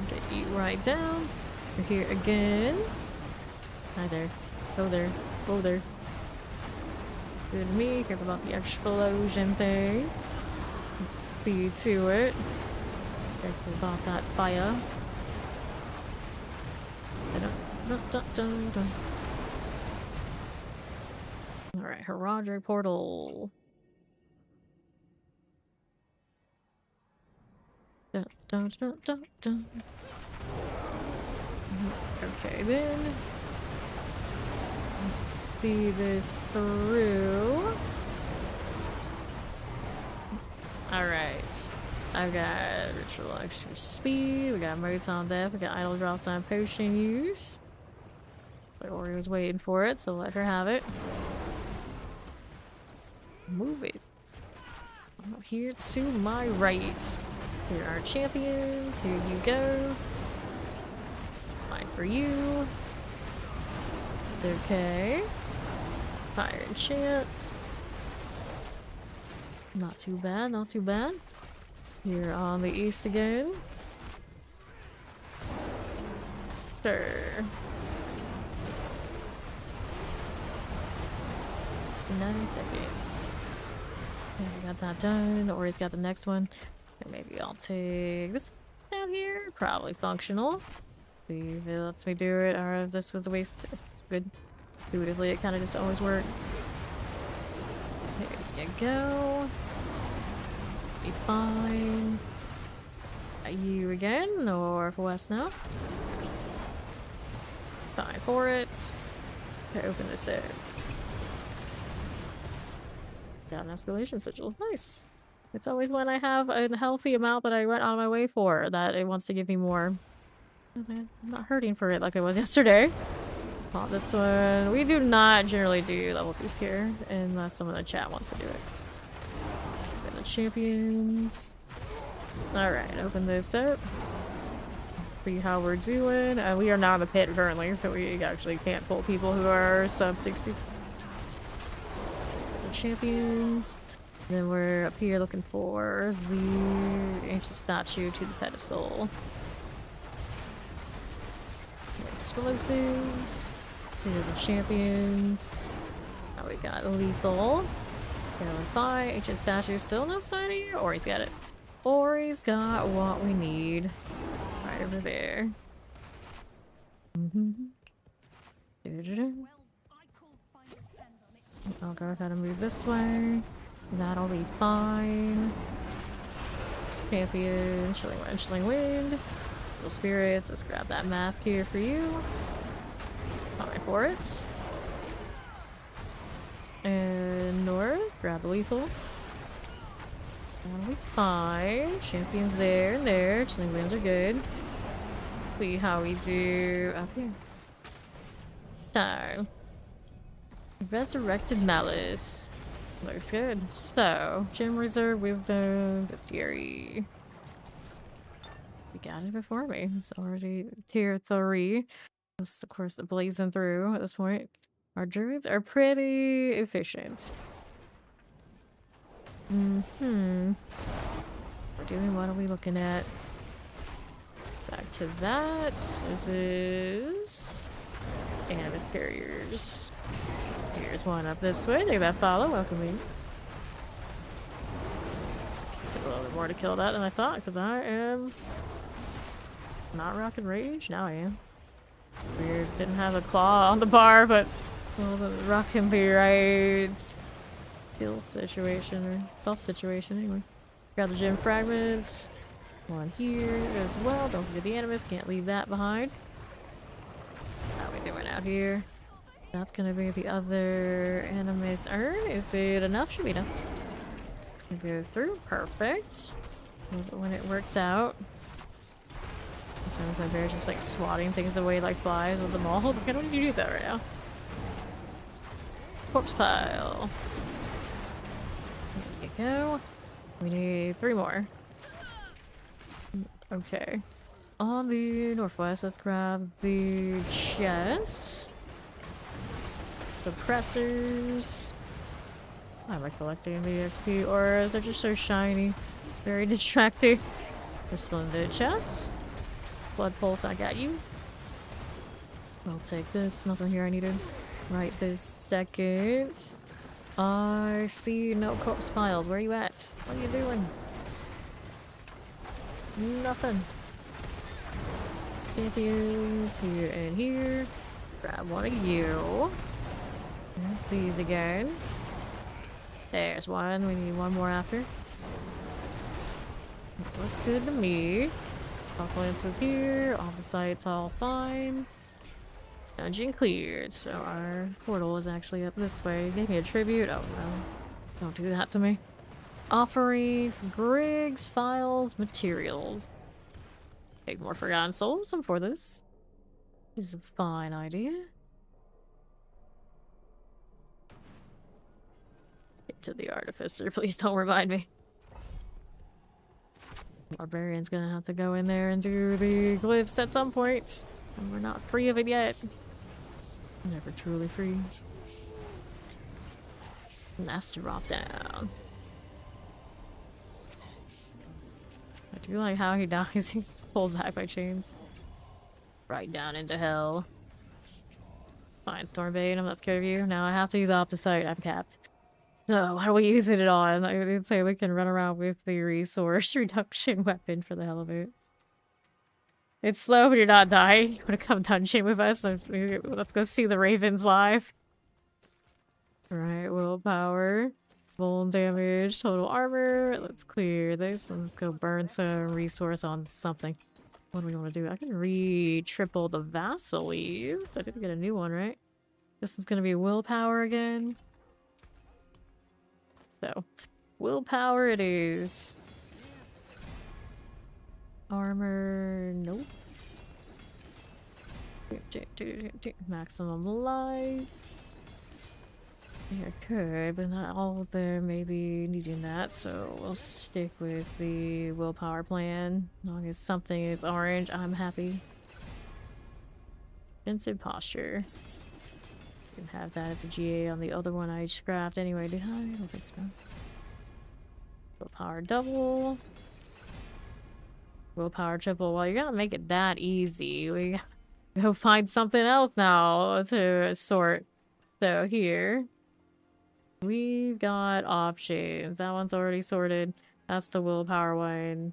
Get you right down. We're here again. Hi there. Go there. Go there. Good to me. Careful about the explosion thing. Let's speed to it. Careful about that fire. Alright. Alright, Heraldric Portal. Dun, dun, dun, dun, dun. Okay, then. Let's see this through. Alright. I've got Ritual Extra Speed, we got Motes on Death, we got Idle Draw Sign Potion use. But Ori was waiting for it, so let her have it. Move it. Here to my right. Here are champions. Here you go. Fine for you. Okay. Fire enchants. Not too bad, not too bad. Here on the east again. Sure. 69 seconds. Okay, we got that done. Ori's got the next one. And maybe I'll take this down here. Probably functional. See if it lets me do it, or if this was the waste. It's good. Intuitively, it kind of just always works. There you go. Be fine. You again, northwest now. Fine for it. Okay, open this up. Got an escalation sigil. Nice. It's always when I have a healthy amount that I went on my way for that it wants to give me more. I'm not hurting for it like I was yesterday. Well, this one, we do not generally do level boost here unless someone in the chat wants to do it. Got the champions. Alright, open this up. See how we're doing. We are now in the pit currently, so we actually can't pull people who are sub 60. The champions. Then we're up here looking for the ancient statue to the pedestal. Explosives. Here are the champions. Now we got lethal. Here we're fine. Ancient statue still no sign of you? Ori's got it. Ori's got what we need. Right over there. I'll go ahead and move this way. That'll be fine. Champion, Chilling Wind. Little spirits, let's grab that mask here for you. Fine for it. And north, grab the lethal. That'll be fine. Champions there and there. Chilling Winds are good. See how we do up here. Time. Resurrected Malice. Looks good. So, Gem Reserve, Wisdom, Bestiary. You got it before me. It's already tier 3. This, of course, blazing through at this point. Our druids are pretty efficient. We're doing, what are we looking at? Back to that. This is Animus Carriers. Here's one up this way. Take that follow. Welcome in. Took a little bit more to kill that than I thought, because I am not rocking rage. Now I am. Weird. Didn't have a claw on the bar, but well, the rocking the right kill situation or self situation anyway. Grab the gem fragments. One here as well. Don't forget the animus. Can't leave that behind. How we doing out here? That's gonna be the other animus urn. Is it enough? Should be enough. Go through. Perfect. When it works out. Sometimes my bear's just like swatting things away like flies with the maul. What did you do that right now? Corpse pile. There you go. We need 3 more. Okay. On the northwest, let's grab the chest. The pressers. Why am I collecting the XP auras? They're just so shiny. Very distracting. This one, the chest. Blood pulse, I got you. I'll take this. Nothing here I needed right this second. I see no corpse piles. Where are you at? What are you doing? Nothing. Champions here and here. Grab one of you. There's these again. There's one. We need one more after. Looks good to me. Off is here. All the sites all fine. Dungeon cleared. So our portal is actually up this way. Gave me a tribute. Oh no. Don't do that to me. Offering Griggs, files, materials. Take more Forgotten Souls. I'm for this. This is a fine idea. Get to the Artificer. Please don't remind me. Barbarian's gonna have to go in there and do the glyphs at some point. And we're not free of it yet. Never truly free. Nice to drop down. I do like how he dies. He pulled back by chains. Right down into hell. Fine, Stormbane, I'm not scared of you. Now I have to use Opticite. I'm capped. So, how do we use it on? I would say we can run around with the resource reduction weapon for the hell of it. It's slow, but you're not dying. You wanna come dungeon with us? Let's go see the Ravens live. Alright, willpower. Full damage, total armor. Let's clear this and let's go burn some resource on something. What do we want to do? I can re-triple the Vassal leaves. I didn't get a new one, right? This is gonna be willpower again. So, willpower it is. Armor, nope. Maximum life. Yeah, I could, but not all of them may be needing that, so we'll stick with the willpower plan. As long as something is orange, I'm happy. Defensive posture. Can have that as a GA on the other one I scrapped anyway, did I? I don't think so. Willpower double. Willpower triple. Well, you gotta make it that easy. We gotta go find something else now to sort. So here. We've got options. That one's already sorted. That's the willpower one.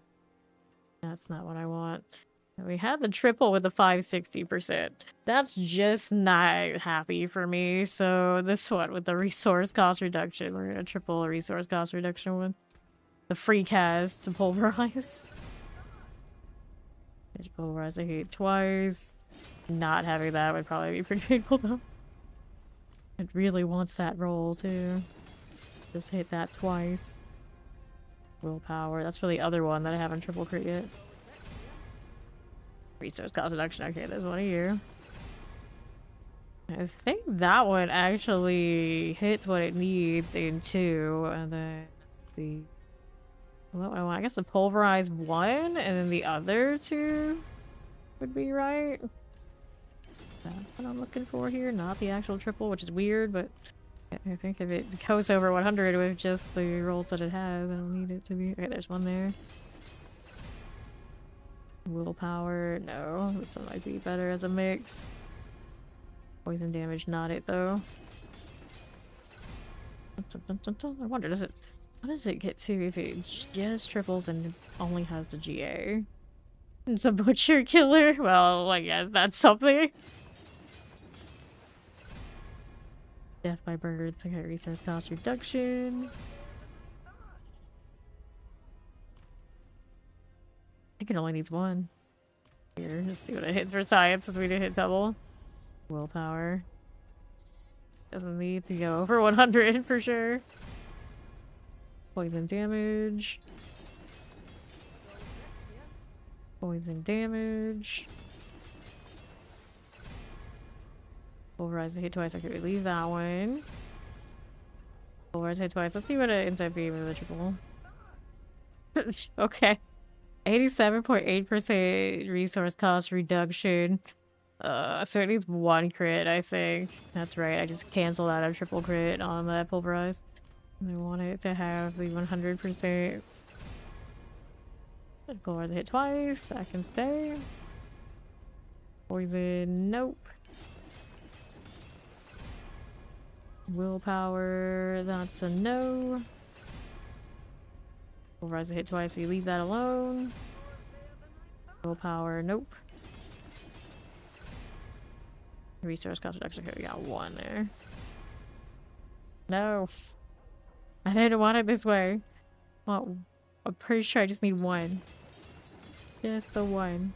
That's not what I want. And we have the triple with the 560%. That's just not happy for me. So this one with the resource cost reduction. We're gonna triple a resource cost reduction one. The free cast to Pulverize. Pulverize I hate twice. Not having that would probably be pretty painful though. It really wants that roll too. Just hit that twice. Willpower. That's for the other one that I haven't triple crit yet. Resource cost reduction. Okay, there's one a year. I think that one actually hits what it needs in 2, and then the what do I want? I guess the Pulverize 1, and then the other 2 would be right. That's what I'm looking for here, not the actual triple, which is weird, but I think if it goes over 100 with just the rolls that it has, I don't need it to be. Okay, there's one there. Willpower, no. This one might be better as a mix. Poison damage, not it though. I wonder, what does it get to if it just triples and only has the GA? It's a butcher killer? Well, I guess that's something. Death by birds. Okay, resource cost reduction. I think it only needs one. Here, let's see what it hits for science since we did hit double. Willpower. Doesn't need to go over 100 for sure. Poison damage. Poison damage. Pulverize hit twice. Okay, we leave that one. Pulverize hit twice. Let's see what an inside beam with the triple. Okay. 87.8% resource cost reduction. So it needs 1 crit, I think. That's right. I just canceled out a triple crit on that Pulverize. And I want it to have the 100%. Pulverize hit twice. That can stay. Poison, nope. Willpower, that's a no. Pulverize hit twice, we leave that alone. Willpower, nope. Resource cost reduction, okay, we got 1 there. No. I didn't want it this way. Well, I'm pretty sure I just need one. Just the one.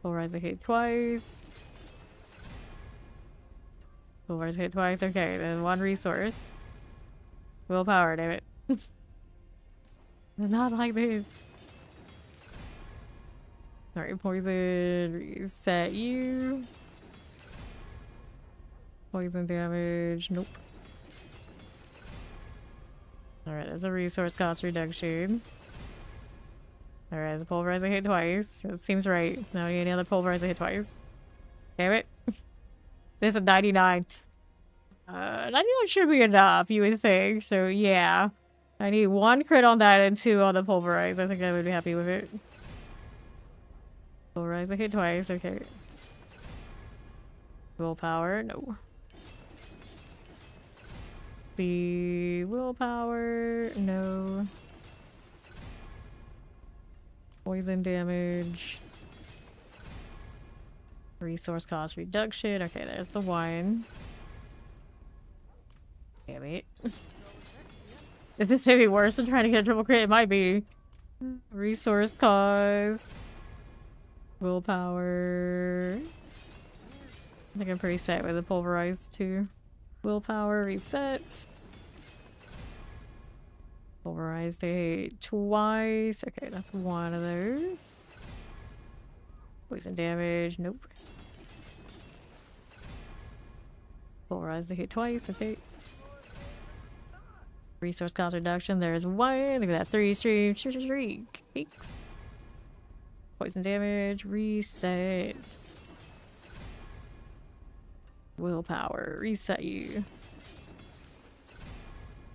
Pulverize hit twice. Pulverize hit twice. Okay, then one resource. Willpower, damn it. Not like this. Alright, poison. Reset you. Poison damage. Nope. Alright, there's a resource cost reduction. Alright, the pulverize hit twice. It seems right. Now we need another pulverize hit twice. Damn it. This is 99. 99 should be enough, you would think. So yeah. I need 1 crit on that and 2 on the pulverize. I think I would be happy with it. Pulverize hit twice, okay. Willpower, no. The willpower, no. Poison damage. Resource cost reduction. Okay, there's the one. Damn it. Is this maybe worse than trying to get a triple crit? It might be. Resource cost. Willpower. I think I'm pretty set with the pulverize too. Willpower resets. Pulverized hit twice. Okay, that's one of those. Poison damage. Nope. Pulverized hit twice. Okay. Resource cost reduction. There's one. Look at that. 3 stream. Shriek. Poison damage. Reset. Willpower. Reset you.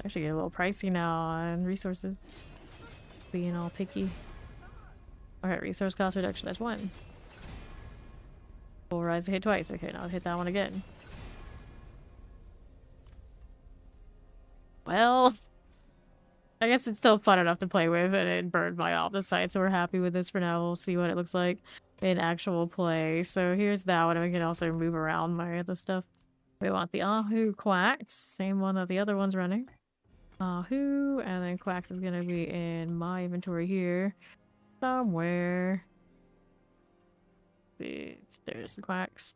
Actually get a little pricey now on resources. Being all picky. Alright, resource cost reduction. That's 1. Pulverize hit twice. Okay, now I'll hit that one again. Well, I guess it's still fun enough to play with, and it burned my opposite, so we're happy with this for now. We'll see what it looks like in actual play. So here's that one, and we can also move around my other stuff. We want the Ahu Quacks, same one that the other one's running. Ahu, and then Quacks is gonna be in my inventory here somewhere. There's the Quacks.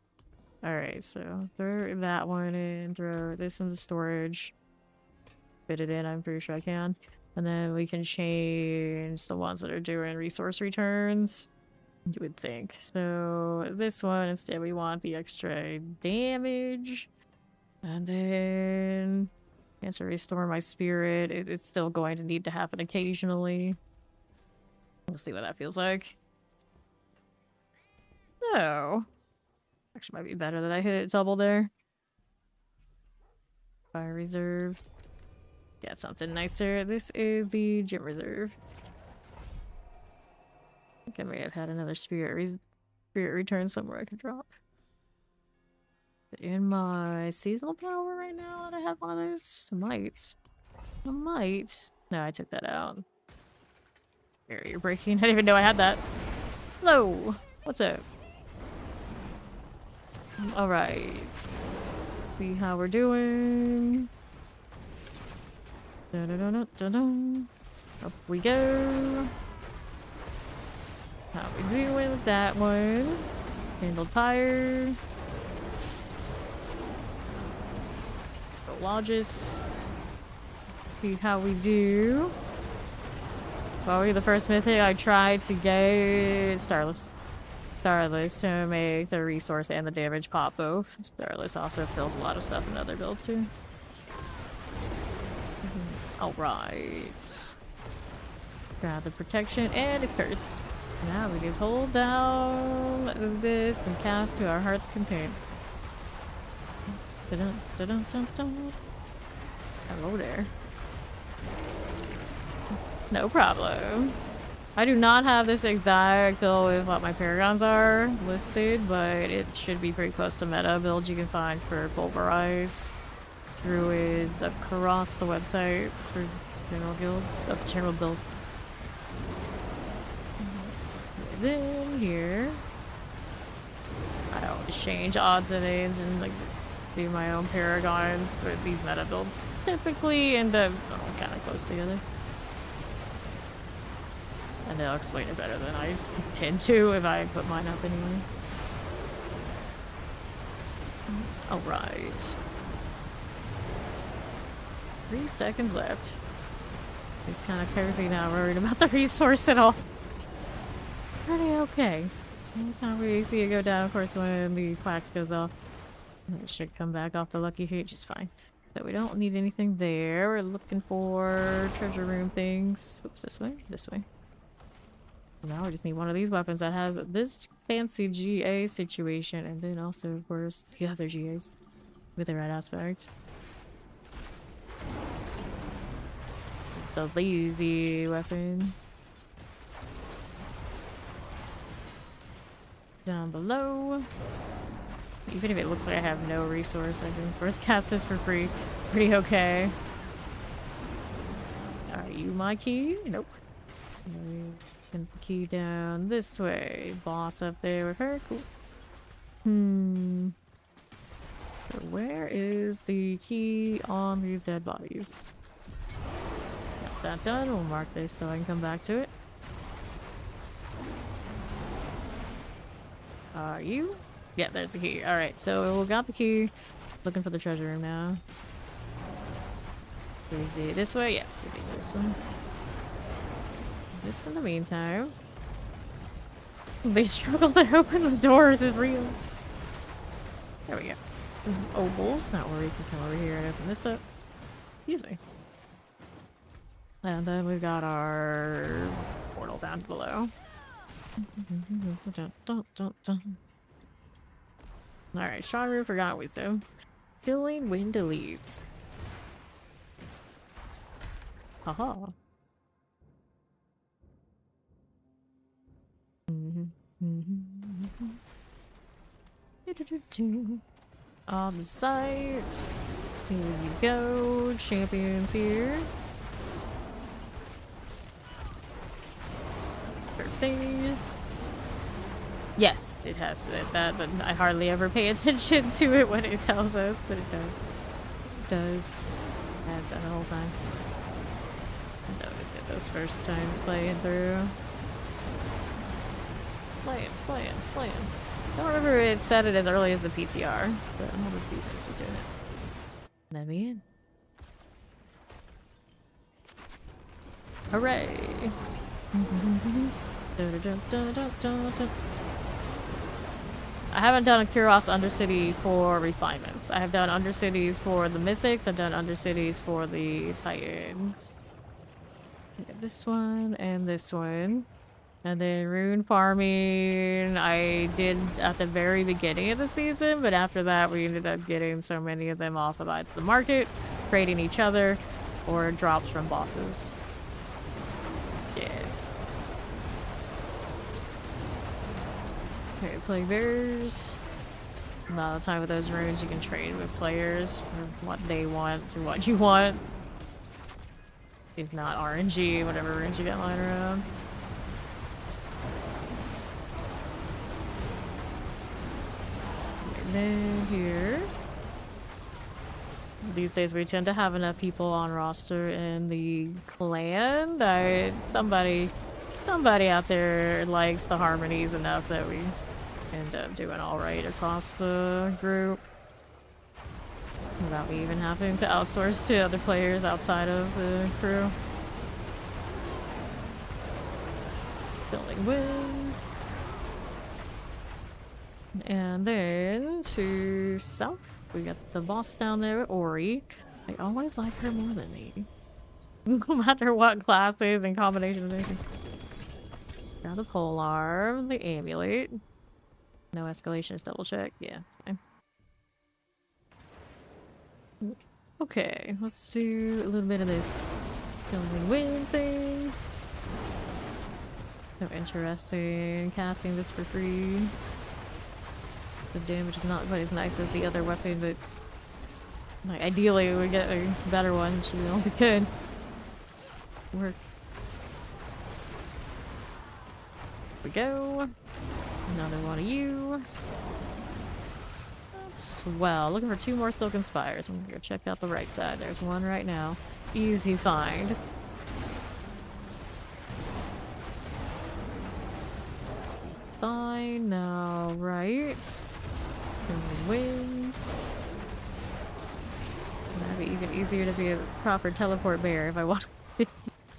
Alright, so throw that one in, throw this in the storage. Fit it in, I'm pretty sure I can. And then we can change the ones that are doing resource returns. You would think. So this one, instead we want the extra damage. And then chance to restore my spirit. It's still going to need to happen occasionally. We'll see what that feels like. So actually might be better that I hit it double there. Fire reserve. Yeah, something nicer. This is the gym reserve. I think I may have had another spirit return somewhere I could drop. But in my seasonal power right now, that I have one of those? I might. I might. No, I took that out. Barrier breaking. I didn't even know I had that. Hello. What's up? Alright. See how we're doing. Dun-dun-dun-dun-dun. Up we go. How we doing with that one? Handled pyre. The lodges. See how we do. Well, the first mythic I tried to get Starless. Starless to make the resource and the damage pop both. Starless also fills a lot of stuff in other builds too. Alright. Grab the protection and it's cursed. Now we just hold down this and cast to our heart's content. Dun -dun -dun -dun. Hello there. No problem. I do not have this exact build with what my paragons are listed, but it should be pretty close to meta builds you can find for Pulverize. Druids across the websites for general builds. Then here, I always change odds and ends and like do my own paragons, but these meta builds typically end up kind of close together. And they'll explain it better than I tend to if I put mine up anyway. Alright. 3 seconds left. He's kind of cozy now, worried about the resource at all. Pretty okay. Anytime we see it go down, of course, when the quacks goes off, it should come back off the lucky hit, just fine. So we don't need anything there. We're looking for treasure room things. Oops, this way? This way. Now we just need one of these weapons that has this fancy GA situation, and then also, of course, the other GAs with the right aspects. It's the lazy weapon. Down below. Even if it looks like I have no resource, I can first cast this for free. Pretty okay. Are you my key? Nope. Put the key down this way. Boss up there with her. Cool. So where is the key on these dead bodies? Got that done. We'll mark this so I can come back to it. Are you? Yeah, there's the key. Alright, so we got the key. Looking for the treasure room now. Is it this way? Yes, it is this one. Just in the meantime. They struggle to open the doors is real. There we go. Ovals. Not where we can come over here and open this up. Excuse me. And then we've got our portal down below. Alright, strong room, forgot wisdom. Chillin wind deletes. Haha. On the sites. Here you go. Champions here. Perfect. Yes, it has that, but I hardly ever pay attention to it when it tells us, but it does. It does. It has that the whole time. I know it did those first times playing through. Slam, slam, slam. I don't remember it said it as early as the PTR, but I'm gonna see things we're doing it. Let me in. Hooray! I haven't done a Kuros Undercity for refinements. I have done Undercities for the Mythics, I've done Undercities for the Titans. This one and this one. And then rune farming, I did at the very beginning of the season, but after that we ended up getting so many of them off of either the market, trading each other, or drops from bosses. Yeah. Okay, Plague Bears. A lot of time with those runes you can trade with players for what they want to what you want. If not RNG, whatever runes you got lying around. And then here. These days we tend to have enough people on roster in the clan that somebody out there likes the harmonies enough that we end up doing alright across the group. Without me even having to outsource to other players outside of the crew. Building wins. And then to south, we got the boss down there, Ori. I always like her more than me. No matter what classes and combinations of anything. Got the polearm, the amulet. No escalations, double check. Yeah, it's fine. Okay, let's do a little bit of this building wind thing. So interesting. Casting this for free. The damage is not quite as nice as the other weapon, but like, ideally we get a better one. Should be all we could. Work. Here we go. Another one of you. Swell. Looking for 2 more Silken Spires. I'm gonna go check out the right side. There's one right now. Easy find. Fine now, right? Wings. That'd be even easier to be a proper teleport bear if I want. It's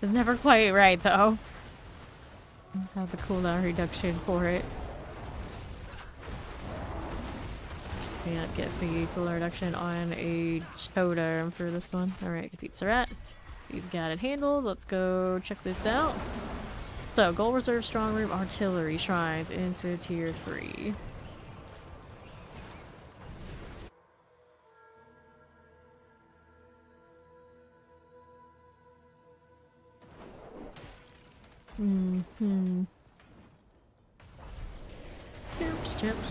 never quite right though. Have the cooldown reduction for it. Can't get the cooldown reduction on a totem for this one. Alright, defeats the rat. He's got it handled. Let's go check this out. So, Gold Reserve, Strong Room, Artillery, Shrines into Tier 3.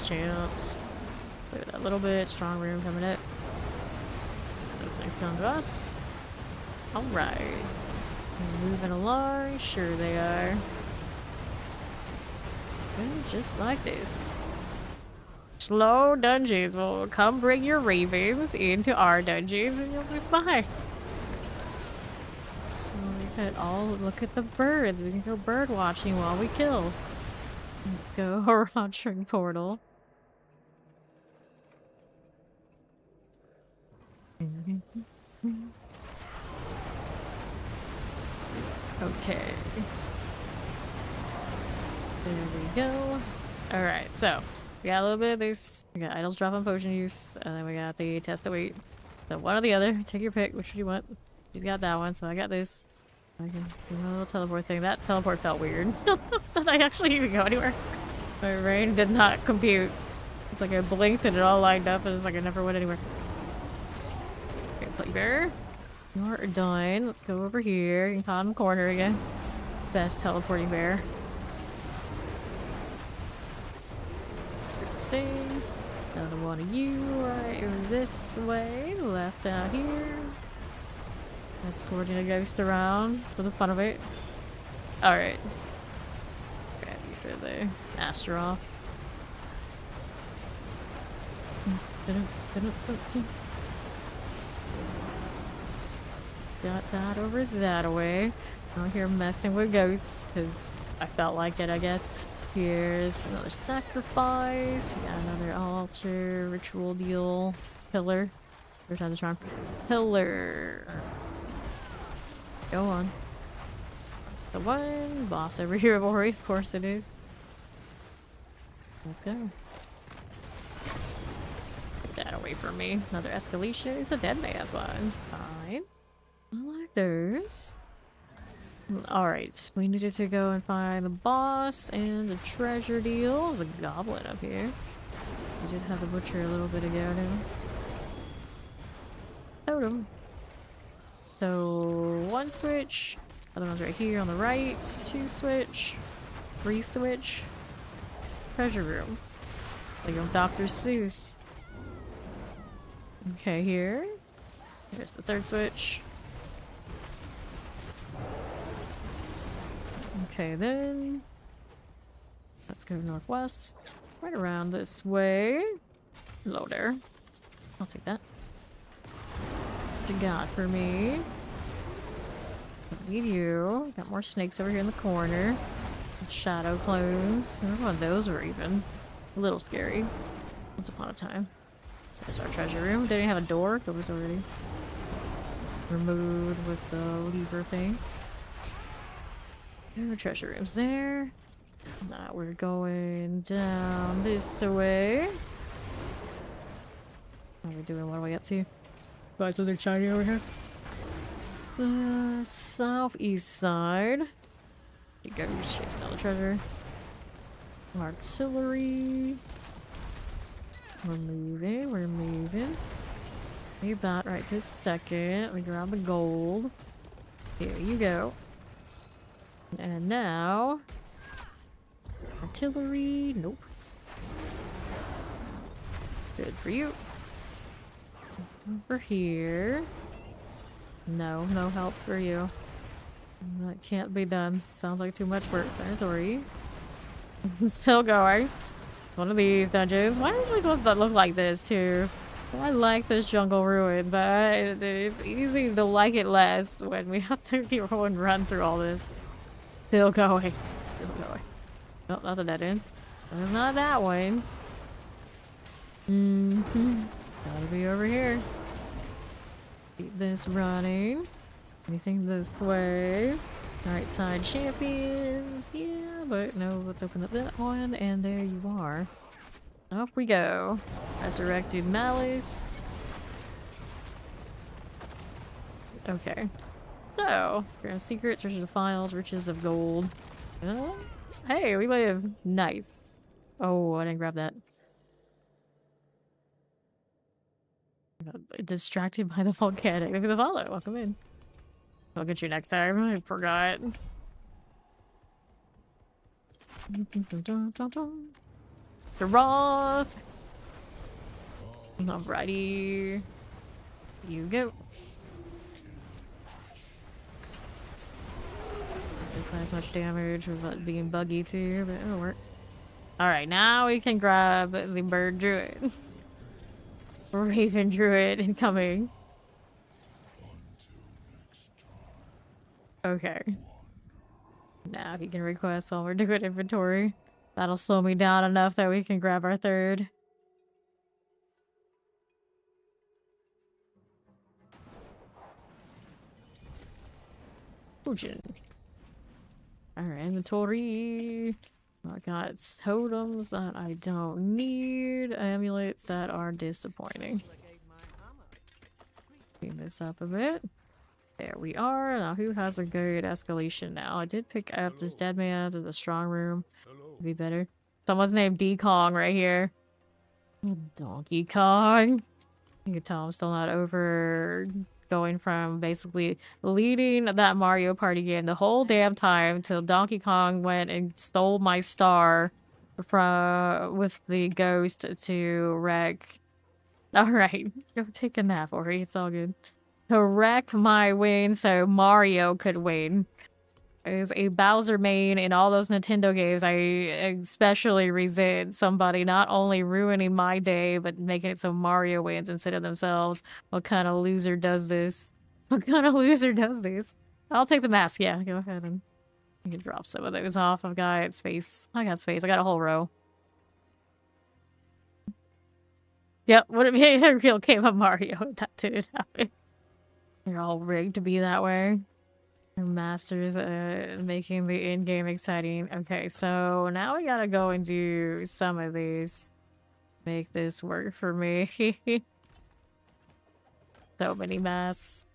Champs. Clear that little bit. Strong Room coming up. Those things come to us. Alright. Moving along. Sure they are. And just like this. Slow dungeons will come bring your ravens into our dungeons and you'll be fine. We can all look at the birds. We can go bird watching while we kill. Let's go Horror-Launching Portal. Okay. There we go. Alright, so we got a little bit of this. We got idols drop on potion use, and then we got the test to wait. So one or the other. Take your pick. Which do you want? She's got that one, so I got this. I can do my little teleport thing. That teleport felt weird. Did I actually even go anywhere? My brain did not compute. It's like I blinked and it all lined up and it's like I never went anywhere. Okay, play bear. You're done. Let's go over here. You can call him corner again. Best teleporting bear. Good thing. Another one of you right this way. Left out here. Escorting a ghost around for the fun of it. Alright. Grab you for the Astaroth. Got that over that way. Out here messing with ghosts because I felt like it, I guess. Here's another sacrifice. We got another altar, ritual deal, pillar. Every time the charm. Pillar. Go on. That's the one. Boss over here, Ori. Of course it is. Let's go. Get that away from me. Another escalation. It's a dead man's one. Fine. I like those. Alright. We needed to go and find the boss and the treasure deal. There's a goblin up here. We did have the butcher a little bit ago now. Totem. So, 1 switch, other one's right here on the right, 2 switch, 3 switch, treasure room, like on Dr. Seuss. Okay, here, here's the 3rd switch. Okay, then, let's go northwest, right around this way. Hello there, I'll take that. What you got for me? Don't need you. Got more snakes over here in the corner. Shadow clones. One of those were even a little scary. Once upon a time. There's our treasure room. Didn't have a door. It was already removed with the lever thing. There are treasure rooms there. Now we're going down this way. How are we doing? What are we up to? Find something shiny over here. Southeast side. Here you go, just chase another treasure. Artillery. We're moving, we're moving. You bat right this second. We grab the gold. Here you go. And now... artillery. Nope. Good for you. Over here. No, no help for you. That can't be done. Sounds like too much work. There's Ori. Still going. One of these dungeons. Why are these ones that look like this too? I like this jungle ruin, but it's easy to like it less when we have to go and run through all this. Still going. Still going. Oh, that's a dead end. That's not that one. Gotta be over here. Keep this running. Anything this way? Right side champions. Yeah, but no, let's open up that one, and there you are. Off we go. Resurrected Malice. Okay. So, grand secrets, riches of files, riches of gold. Hey, we live. Nice. Oh, I didn't grab that. Distracted by the volcanic. Look at the follow. Welcome in. I'll get you next time. I forgot. The Roth. Alrighty. You go. Not as much damage without being buggy too, but it'll work. Alright, now we can grab the bird druid. Raven druid incoming. Okay. Now he can request while we're doing inventory. That'll slow me down enough that we can grab our third. Fujin. Alright, inventory. I got totems that I don't need. Amulets that are disappointing. Clean this up a bit. There we are. Now who has a good escalation now? I did pick up this dead man's in the strong room. Could be better. Someone's named D Kong right here. Donkey Kong. You can tell I'm still not over going from basically leading that Mario Party game the whole damn time till Donkey Kong went and stole my star from with the ghost to wreck. Alright, go take a nap, Ori. It's all good. To wreck my win so Mario could win. As a Bowser main in all those Nintendo games, I especially resent somebody not only ruining my day, but making it so Mario wins instead of themselves. What kind of loser does this? What kind of loser does this? I'll take the mask, yeah, go ahead and you can drop some of those off. I've got space. I got space. I got a whole row. Yep, would it be a real game of Mario if that didn't happen? They're all rigged to be that way. Masters making the in-game exciting. Okay, so now we gotta go and do some of these. Make this work for me. So many masks.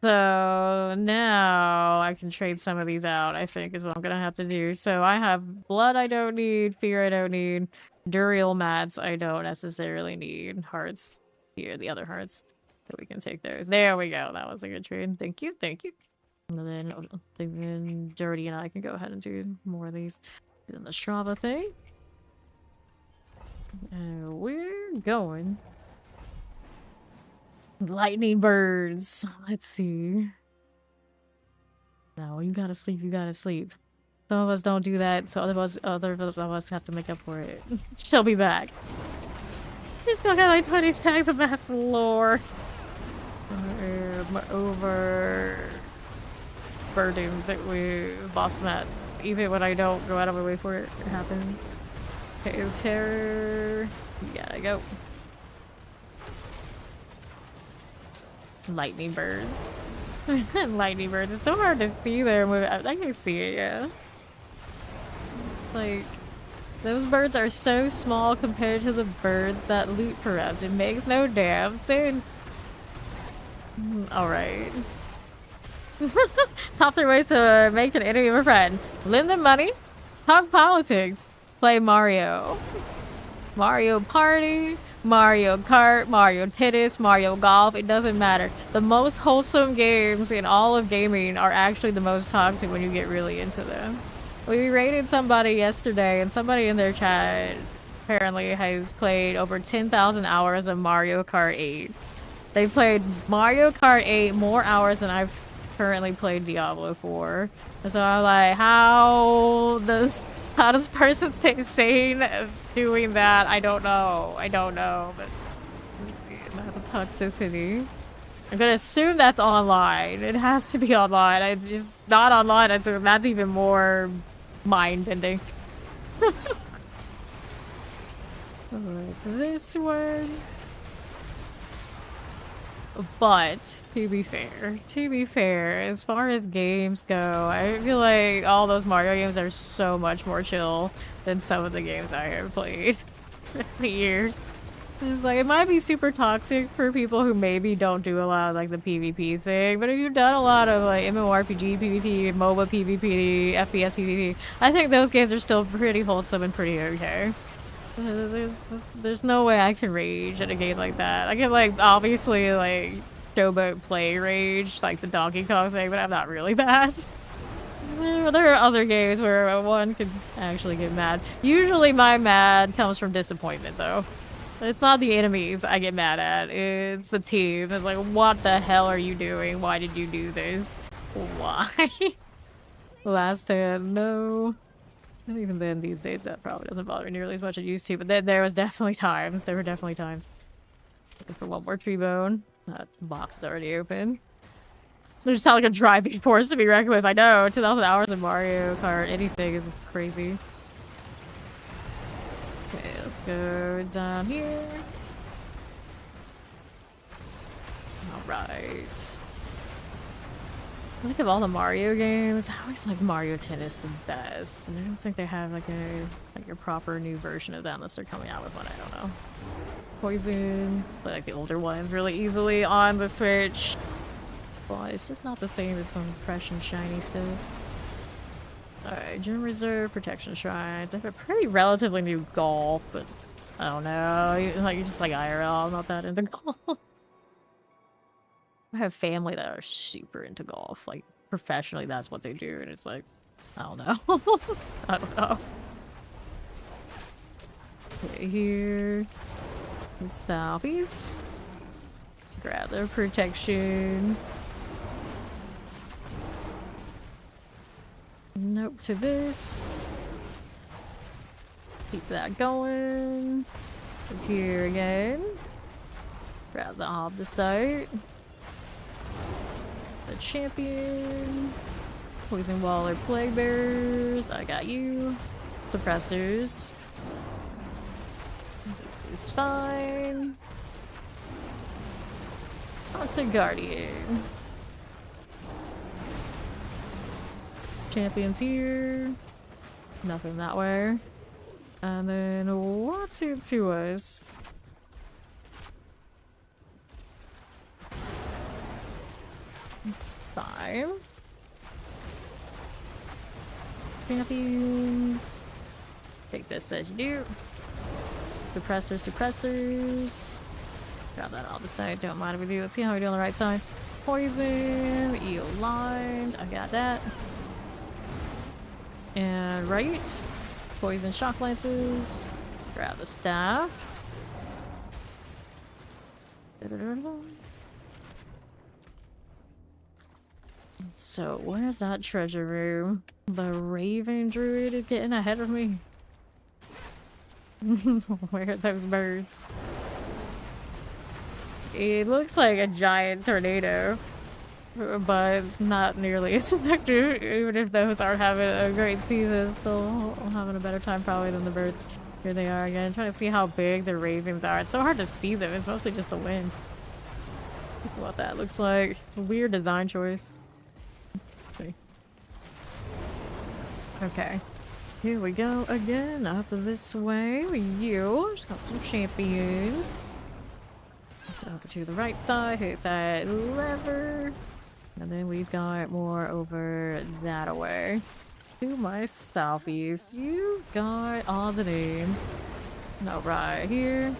So now I can trade some of these out, I think is what I'm gonna have to do. So I have blood I don't need, fear I don't need, Duriel mats I don't necessarily need, hearts here, the other hearts. So we can take those. There we go. That was a good trade. Thank you, thank you. And then Dirty and I can go ahead and do more of these. Doing the Strava thing. And we're going. Lightning birds. Let's see. No, you gotta sleep, you gotta sleep. Some of us don't do that, so other of us have to make up for it. She'll be back. We still got like 20 stacks of mass lore. Over burdens with boss mats. Even when I don't go out of my way for it, it happens. Okay, terror. You gotta go. Lightning birds. Lightning birds. It's so hard to see them. I can see it, yeah. Like, those birds are so small compared to the birds that loot for us. It makes no damn sense. Alright. Top 3 ways to make an enemy of a friend. Lend them money. Talk politics. Play Mario. Mario Party. Mario Kart. Mario Tennis. Mario Golf. It doesn't matter. The most wholesome games in all of gaming are actually the most toxic when you get really into them. We rated somebody yesterday and somebody in their chat apparently has played over 10,000 hours of Mario Kart 8. They played Mario Kart 8 more hours than I've currently played Diablo 4. And so I'm like, how does How does a person stay sane doing that? I don't know. I don't know, but the toxicity. I'm gonna assume that's online. It has to be online. I just not online. That's even more mind-bending. Alright, this one. But to be fair, as far as games go, I feel like all those Mario games are so much more chill than some of the games I have played for the years. It's like, it might be super toxic for people who maybe don't do a lot of like the PvP thing, but if you've done a lot of like MMORPG PvP, MOBA PvP, FPS PvP, I think those games are still pretty wholesome and pretty okay. There's no way I can rage at a game like that. I can like obviously like showboat play rage like the Donkey Kong thing, but I'm not really bad. There are other games where one can actually get mad. Usually my mad comes from disappointment though. It's not the enemies I get mad at, it's the team. It's like, what the hell are you doing? Why did you do this? Why? Last hand, no. And even then, these days, that probably doesn't bother me nearly as much as it used to, but there was definitely times. There were definitely times. Looking for one more tree bone. That box is already open. There's just like a driving force to be reckoned with. I know, 2,000 hours in Mario Kart, anything is crazy. Okay, let's go down here. Alright. I think of all the Mario games, I always like Mario Tennis the best, and I don't think they have like a proper new version of that unless they're coming out with one. I don't know. Poison, but like the older ones really easily on the Switch. Well, it's just not the same as some fresh and shiny stuff. Alright, Gym Reserve, Protection Shrines. I have a pretty relatively new golf, but I don't know. Like just like IRL, I'm not that into golf. I have family that are super into golf. Like, professionally, that's what they do. And it's like, I don't know. I don't know. Okay, here. Southeast. Grab their protection. Nope to this. Keep that going. Up here again. Grab the Obdicite. The champion. Poison Wall or Plague Bearers. I got you. Suppressors. This is fine. Toxic Guardian. Champions here. Nothing that way. And then what's it to us? Fine. Champions. Take this as you do. Suppressors. Got that on the side. Don't mind if we do. Let's see how we do on the right side. Poison. Eel lined. I got that. And right. Poison shock lances. Grab the staff. So, where's that treasure room? The Raven Druid is getting ahead of me. Where are those birds? It looks like a giant tornado, but not nearly as effective. Even if those aren't having a great season, still having a better time probably than the birds. Here they are again. I'm trying to see how big the ravens are. It's so hard to see them. It's mostly just the wind. That's what that looks like. It's a weird design choice. Okay, here we go again, up this way. You just got some champions. Over to the right side, hit that lever. And then we've got more over that way. To my southeast, you got odds and ends. No, right here.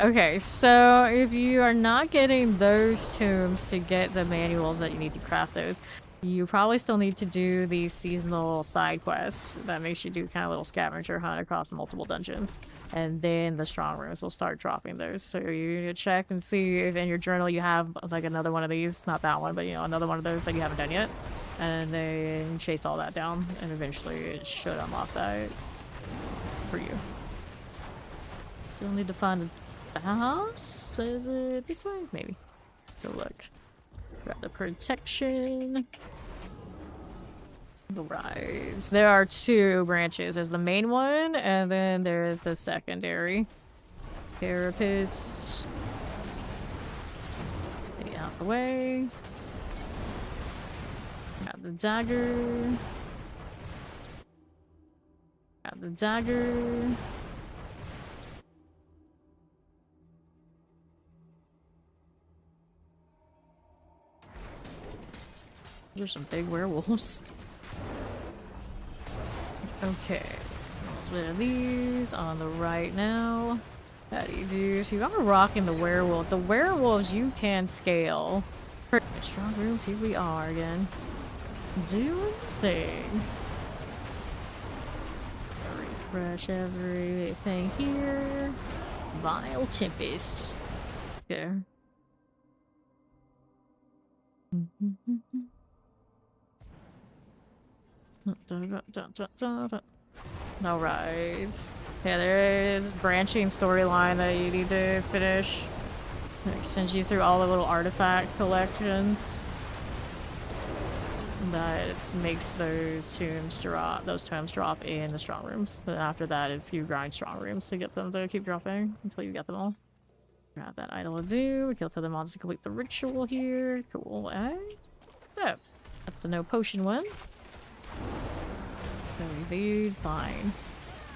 Okay, so if you are not getting those tombs to get the manuals that you need to craft those, you probably still need to do the seasonal side quests that makes you do kind of little scavenger hunt across multiple dungeons. And then the strong rooms will start dropping those. So you need to check and see if in your journal you have like another one of these, not that one, but you know, another one of those that you haven't done yet. And then chase all that down and eventually it should unlock that. for you. You'll need to find a house. Is it this way? Maybe. Go look. Grab the protection. The rise. There are two branches. There's the main one, and then there's the secondary. Carapace. Get out the way. Got the dagger. Got the dagger. There's some big werewolves. Okay. Rid of these on the right now. How do you do? So you are rocking the werewolves. The werewolves you can scale. Strong rooms, here we are again. Doing thing. Refresh everything here. Vile Tempest. Okay. Alright. Yeah, there is branching storyline that you need to finish. It sends you through all the little artifact collections. That it makes those tombs drop in the strong rooms. Then after that, it's you grind strong rooms to get them to keep dropping until you get them all. Grab that idol of do. Kill to the monsters to complete the ritual here. Cool. And so that's the no potion one. So we lead fine.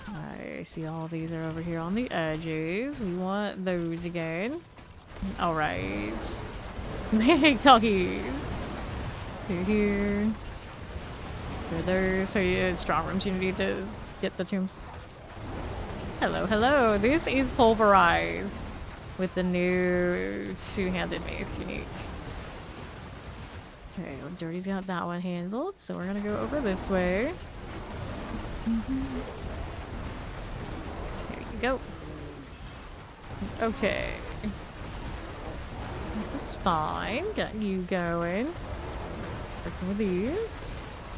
I see all these are over here on the edges. We want those again. Alright. Make talkies. Here. There. So yeah, strong rooms you need to get the tombs. Hello, hello. This is Pulverize with the new two-handed mace unique. Okay, well, Dirty's got that one handled, so we're gonna go over this way. There you go. Okay. That's fine. Got you going. Working with these.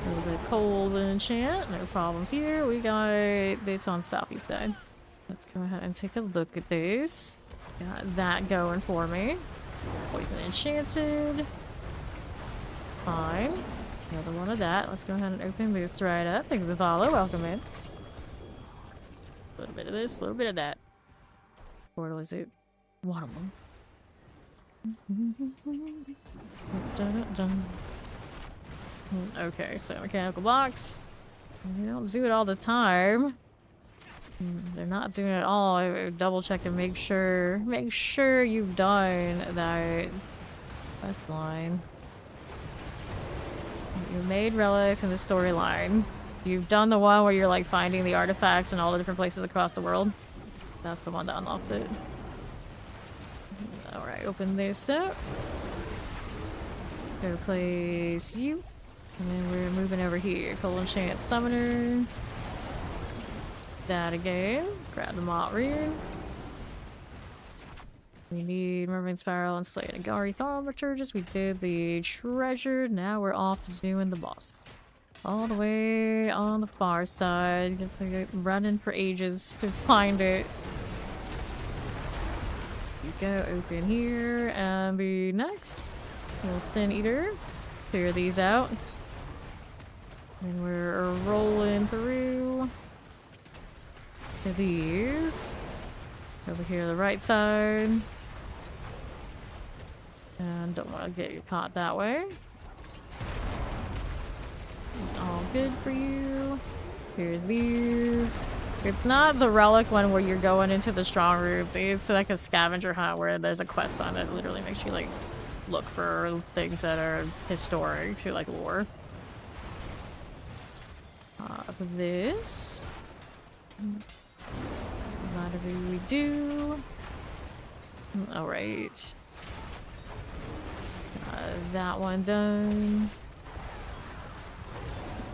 A little bit cold enchant. No problems here. We got this on southeast side. Let's go ahead and take a look at this. Got that going for me. Poison enchanted. Fine. Another one of that. Let's go ahead and open this right up. Thanks for the follow. Welcome in. A little bit of this, a little bit of that. Portal is it? Watermelon. Okay, so mechanical box. They don't do it all the time. They're not doing it at all. I double check and make sure you've done that quest line. You made relics in the storyline. You've done the one where you're like finding the artifacts in all the different places across the world. That's the one that unlocks it. Alright, open this up. Go place you. And then we're moving over here. Cold Enchant Summoner. That again. Grab the Mott Rune. We need Mermaid Spiral and Slay and Agari Thaumaturgist. We did the treasure. Now we're off to doing the boss. All the way on the far side. Get to running for ages to find it. You go open here and be next. We'll Sin Eater. Clear these out. And we're rolling through to these. Over here, the right side. And don't want to get you caught that way. It's all good for you. Here's these. It's not the relic one where you're going into the strong rooms. It's like a scavenger hunt where there's a quest on it that literally makes you like look for things that are historic to like lore. This. Whatever we do. Alright. That one done.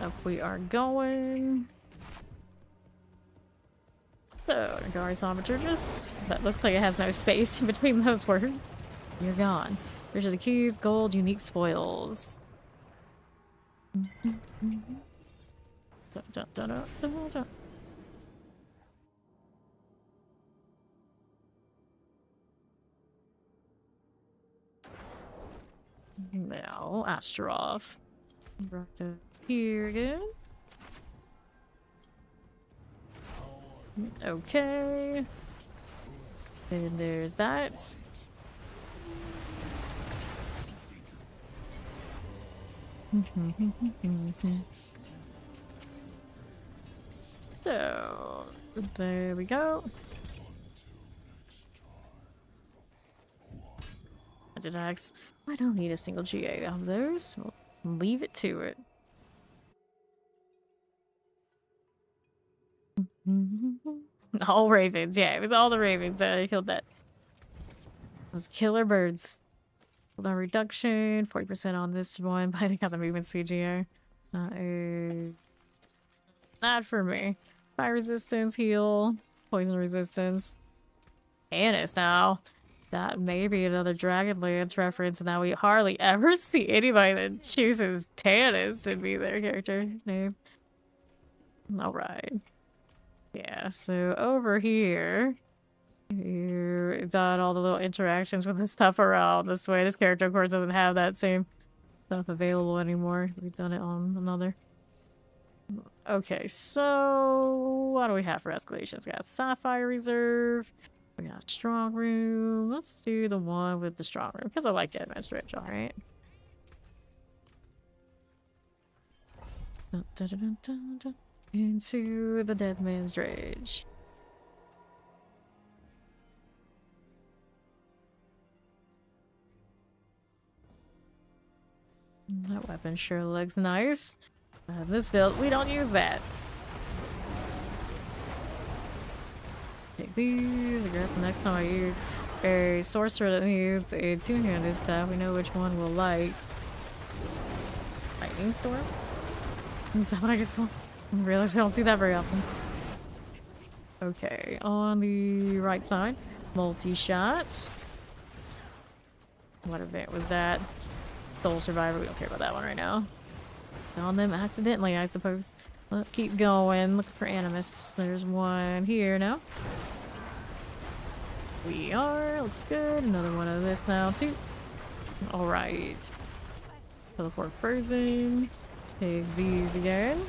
Up we are going. So, Agari Thaumaturgist. That looks like it has no space in between those words. You're gone. Riches of keys, gold, unique spoils. Now, Astaroth. Right up here again. Okay. And there's that. So, there we go. Axe. I don't need a single GA of those. We'll leave it to it. All ravens, yeah, it was all the ravens that I killed that. Those killer birds. Cooldown reduction, 40% on this one, but I got the movement speed GA. Not for me. Fire resistance, heal, poison resistance. Tannis now. That may be another Dragonlance reference, and now we hardly ever see anybody that chooses Tannis to be their character name. Alright. Yeah, so over here, you've done all the little interactions with the stuff around this way. This character, of course, doesn't have that same stuff available anymore. We've done it on another. Okay, so what do we have for escalations? We got Sapphire Reserve. We got Strong Room. Let's do the one with the Strong Room, because I like Dead Man's Dredge, alright? Into the Dead Man's Dredge. That weapon sure looks nice. This build, we don't use that. Take these. I guess the next time I use a sorcerer that needs a two-handed staff, we know which one we'll like. Lightning Storm? Is that what I just saw? I realize we don't do that very often. Okay, on the right side, multi-shots. What event was that? Soul Survivor, we don't care about that one right now. On them accidentally, I suppose. Let's keep going. Look for Animus. There's one here now. We are. Looks good. Another one of this now, too. Alright. Teleport Frozen. Take these again.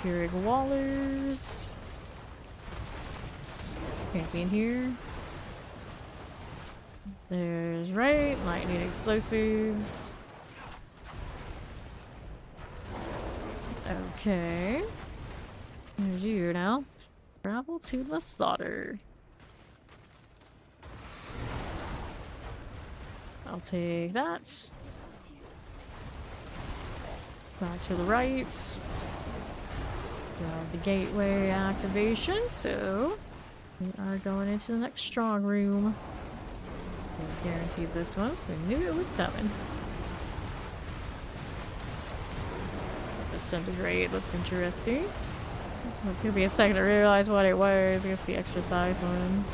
Vampiric Wallers. Champion here. There's right. Lightning Explosives. Okay. There's you now. Travel to the slaughter. I'll take that. Back to the right. Got the gateway activation, so we are going into the next strong room. We guaranteed this one, so we knew it was coming. Disintegrate looks interesting. It's gonna be a second to realize what it was. I guess the extra size one.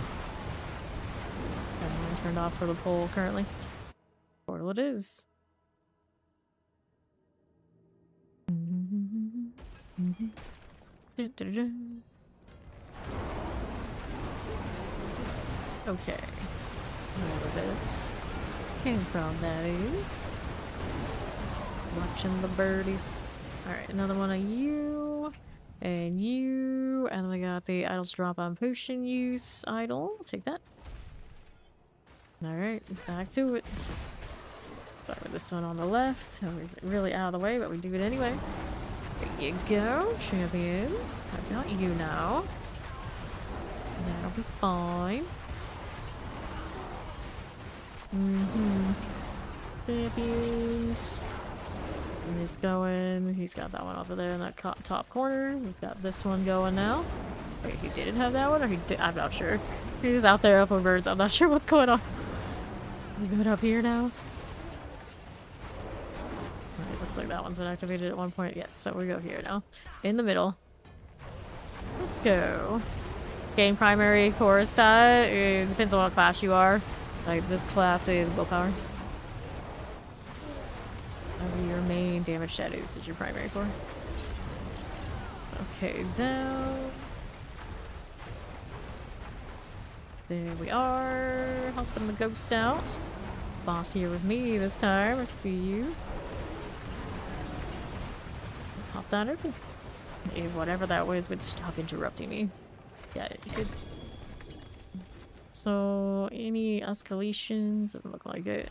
Got mine turned off for the poll currently. Portal it is. Okay. Where this came from, that is. Watching the birdies. Alright, another one of you. And you. And we got the idols drop on potion use idol. I'll take that. Alright, back to it. Start with this one on the left. Oh, is it really out of the way? But we do it anyway. There you go, champions. I've got you now. That'll be fine. Champions. And he's going. He's got that one over there in that top corner. He's got this one going now. Wait, he didn't have that one, or he did? I'm not sure. He's out there up with birds. I'm not sure what's going on. We good up here now? Alright, looks like that one's been activated at one point. Yes, so we go here now. In the middle. Let's go. Gain primary core stat. It depends on what class you are. Like, this class is willpower. Your main damage status is your primary core. Okay, down. There we are. Helping the ghost out. Boss here with me this time. I see you. Pop that open. Hey, whatever that was would stop interrupting me. Yeah, it could. So, any escalations? Doesn't look like it.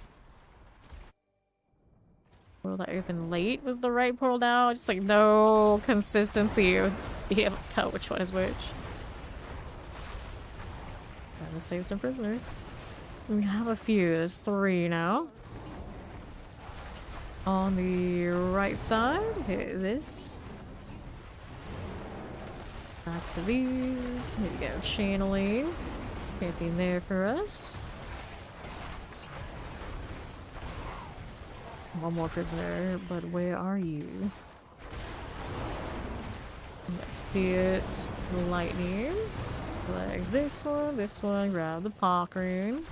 Portal that opened late was the right portal now. Just like no consistency of being able to tell which one is which. Gotta save some prisoners. We have a few. There's 3 now. On the right side, hit this. Back to these. Here we go. Channeling. Camping there for us. One more prisoner, but where are you? Let's see it. Lightning. Like this one, grab the Pock Rune.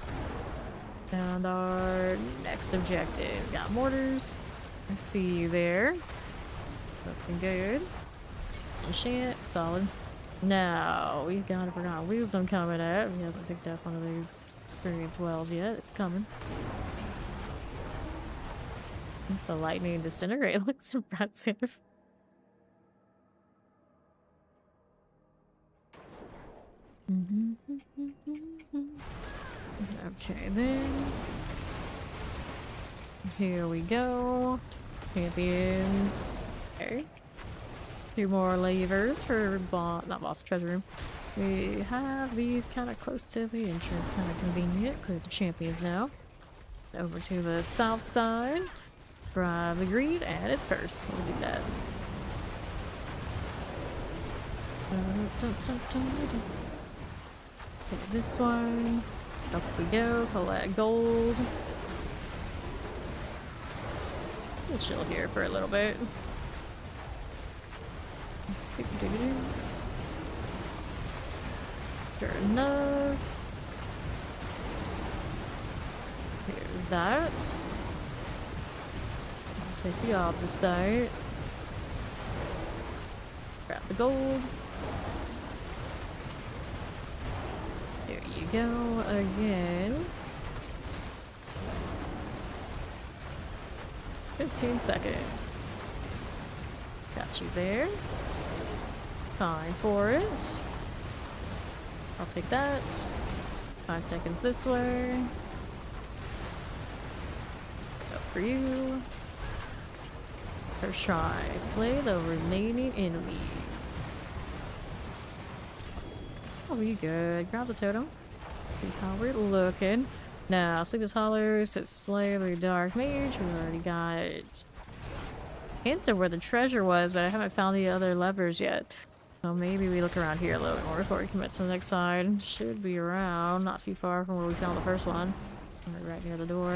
And our next objective. Got mortars. I see you there. Looking good. Enchant, solid. Now, we've got wisdom coming up. He hasn't picked up one of these experience wells yet. It's coming. The lightning disintegrate looks impressive. Okay, then. Here we go. Champions. Okay. 2 more levers for not boss treasure room. We have these kind of close to the entrance, kind of convenient. Clear the champions now. Over to the south side. Grab the greed and its curse. We'll do that. Hit this one. Up we go. Collect gold. We'll chill here for a little bit. Sure enough. Here's that. I'll take the opposite. Grab the gold. There you go again. 15 seconds. Got you there. Time for it. I'll take that. 5 seconds this way. Up for you. First try. Slay the remaining enemy. Oh, we good. Grab the totem. See how we're looking. Now, sleep the hollers to slay the dark mage. We already got hints of where the treasure was, but I haven't found the other levers yet. So maybe we look around here a little bit more before we commit to the next side. Should be around, not too far from where we found the first one. Right near the door.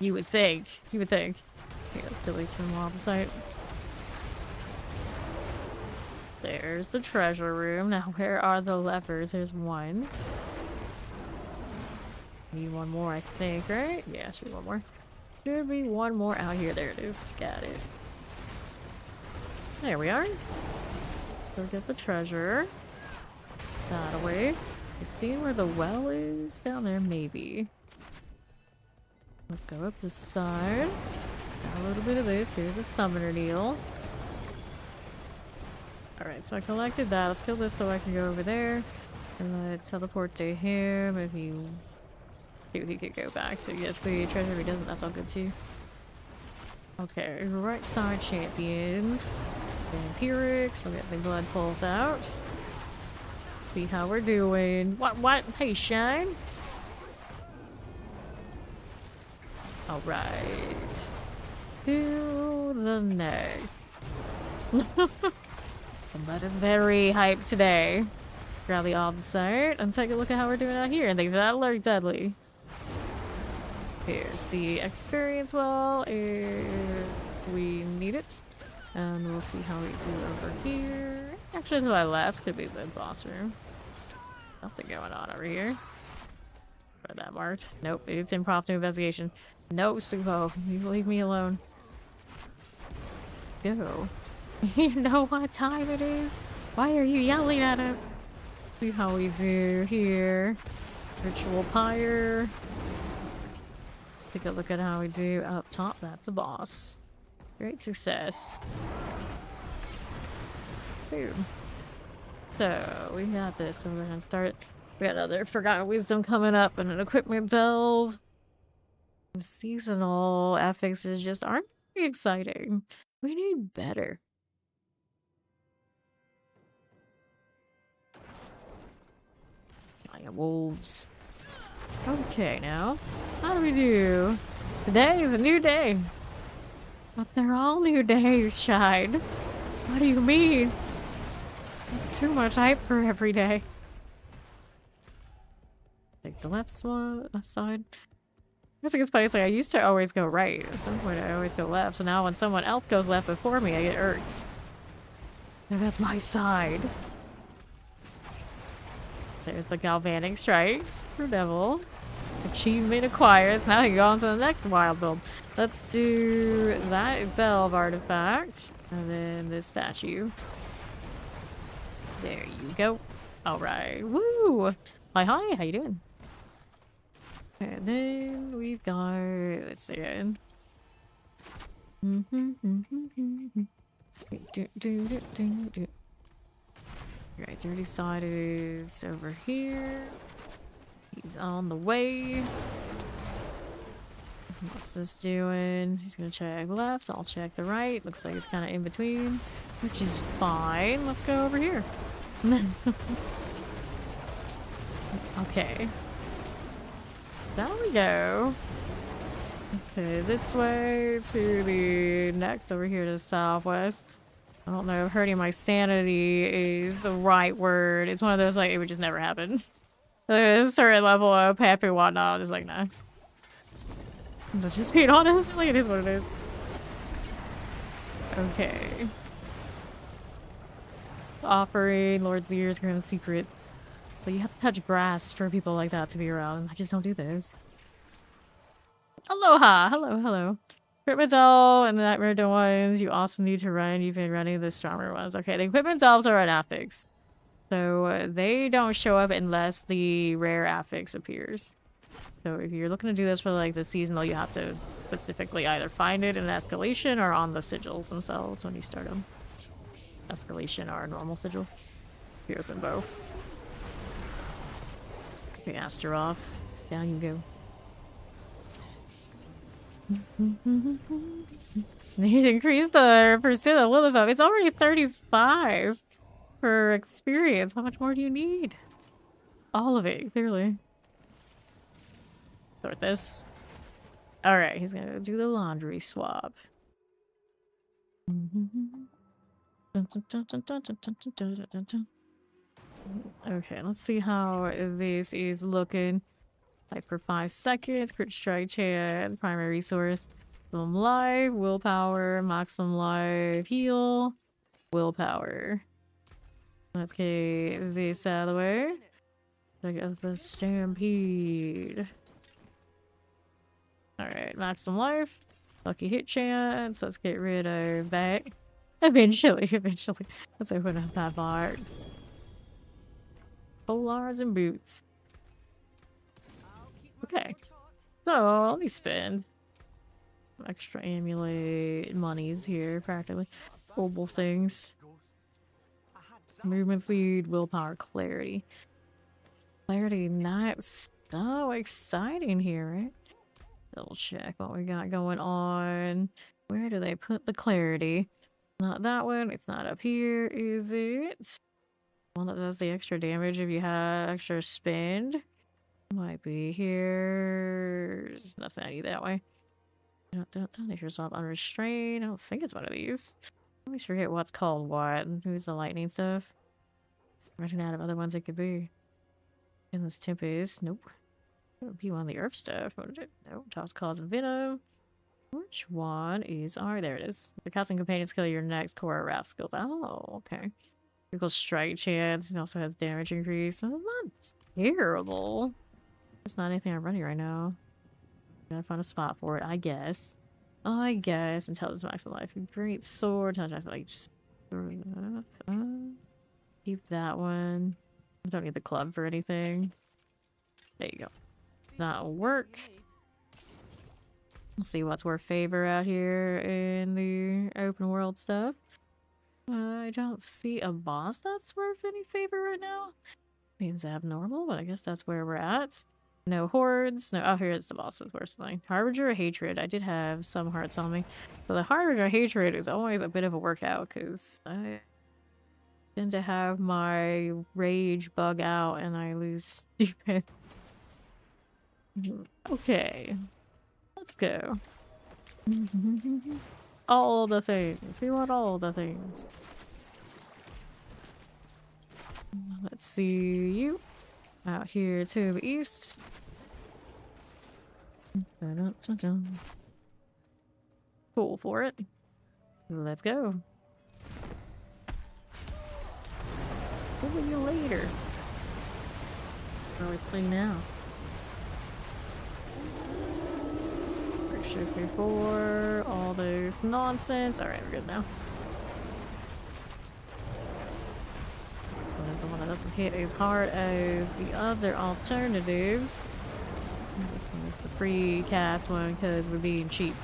You would think. You would think. Okay, let's kill these from off the site. There's the treasure room. Now, where are the levers? There's one. Need one more, I think, right? Yeah, should be one more. Should be one more out here. There it is. Got it. There we are. Go get the treasure. That away. You see where the well is? Down there, maybe. Let's go up this side. Got a little bit of this. Here's the summoner deal. Alright, so I collected that. Let's kill this so I can go over there. And let's teleport to him if you... He could go back to get the treasure. If he doesn't, that's all good too. Okay, right side champions. Vampirics. We'll get the blood pulse out. See how we're doing. What? Hey, Shine. Alright. To the next. Somebody's very hyped today. Grab the opposite and take a look at how we're doing out here. And they that look deadly. Here's the experience well if we need it. And we'll see how we do over here. Actually, to my left could be the boss room. Nothing going on over here. Got that marked. Nope, it's impromptu investigation. No, Suho, you leave me alone. Go. You know what time it is? Why are you yelling at us? See how we do here. Ritual pyre. Take a look at how we do up top. That's a boss. Great success. Boom. So we got this. So we're gonna start. We got another Forgotten Wisdom coming up and an equipment delve. The seasonal affixes just aren't very exciting. We need better. Giant wolves. Okay, now. How do we do? Today is a new day. But they're all new days, Shine. What do you mean? It's too much hype for every day. Take the left side. I guess it's funny, it's like I used to always go right. At some point I always go left, so now when someone else goes left before me, I get irks. And that's my side. There's the Galvanic Strikes for Devil. Achievement acquired. So now you go on to the next wild build. Let's do that Delve artifact. And then this statue. There you go. Alright. Woo! Hi, how you doing? And then we've got... let's see it. Alright, dirty side is over here. He's on the way. What's this doing? He's gonna check left, I'll check the right. Looks like it's kind of in between, which is fine. Let's go over here. Okay. Down we go. Okay, this way to the next over here to the southwest. I don't know if hurting my sanity is the right word. It's one of those, like, it would just never happen. A certain level of happy and whatnot, I'm just like, nah. But just being honest, like, it is what it is. Okay. Offering Lord's Ears, Grim Secret. But you have to touch grass for people like that to be around. I just don't do this. Aloha! Hello, hello. Equipment Delve and the Nightmare Dome ones you also need to run. You've been running the stronger ones. Okay, the Equipment Delves are an affix. So they don't show up unless the rare affix appears. So if you're looking to do this for like the seasonal, you have to specifically either find it in escalation or on the sigils themselves when you start them. Escalation or normal sigil. Appears in both. Okay, Astaroth. Down you go. Need to increase the percent of Lilithum. It's already 35 for experience. How much more do you need? All of it, clearly. Sort this. Alright, he's gonna do the laundry swap. Okay, let's see how this is looking. Like for 5 seconds, crit strike chance, primary resource, maximum life, willpower, maximum life, heal, willpower. Let's get this out of the way. I guess the stampede. Alright, maximum life, lucky hit chance, let's get rid of that. Eventually. Let's open up that box. Polars and boots. Okay, so let me spend some extra amulet monies here, practically. Mobile things. Movement speed, willpower, clarity. Clarity not so exciting here, right? Double check what we got going on. Where do they put the clarity? Not that one, it's not up here, is it? One that does the extra damage if you have extra spend. Might be here. There's nothing I need that way. Don't make yourself unrestrained. I don't think it's one of these. I always forget what's called what. Who's the lightning stuff? Running out of other ones it could be. And this Tempest. Nope. It would be one of the earth stuff. What is it? Nope. Toss cause of venom. Which one is... oh, there it is. The casting companion skill your next core raft skill. Oh, okay. Critical strike chance. It also has damage increase. So not terrible. There's not anything I'm running right now. Gotta find a spot for it, I guess. Intelligence maximum life. Great sword. I like just keep that one. I don't need the club for anything. There you go. That'll work. Let's see what's worth favor out here in the open world stuff. I don't see a boss that's worth any favor right now. Seems abnormal, but I guess that's where we're at. No hordes. No. Oh, here's the boss's worst thing. Harbinger of Hatred. I did have some hearts on me. But the Harbinger of Hatred is always a bit of a workout because I tend to have my rage bug out and I lose defense. Okay. Let's go. All the things. We want all the things. Let's see you out here to the east. Cool for it. Let's go. See you later. How we play now? Shoot before all this nonsense. Alright, we're good now. What is the one that doesn't hit as hard as the other alternatives? This one is the free cast one because we're being cheap.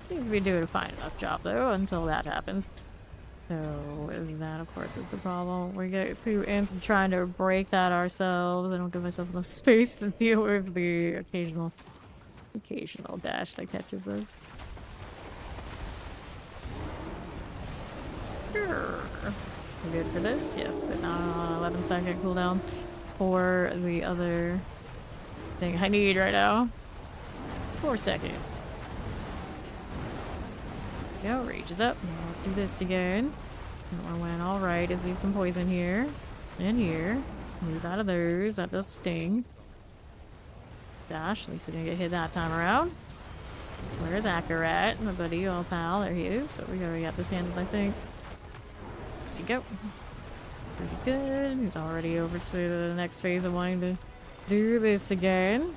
Seems to be doing a fine enough job though until that happens. So that of course is the problem. We get too into trying to break that ourselves. I don't give myself enough space to deal with the occasional dash that catches us. Sure. We're good for this? Yes, but not on 11-second cooldown for the other thing I need right now. 4 seconds. Go, rage is up. Let's do this again. That one went alright. Is there some poison here? And here. Move out of those. That does sting. Dash, at least we're gonna get hit that time around. Where's Akarat? My buddy, old pal. There he is. But we already got this handled, I think. There you go. Pretty good. He's already over to the next phase of wanting to do this again.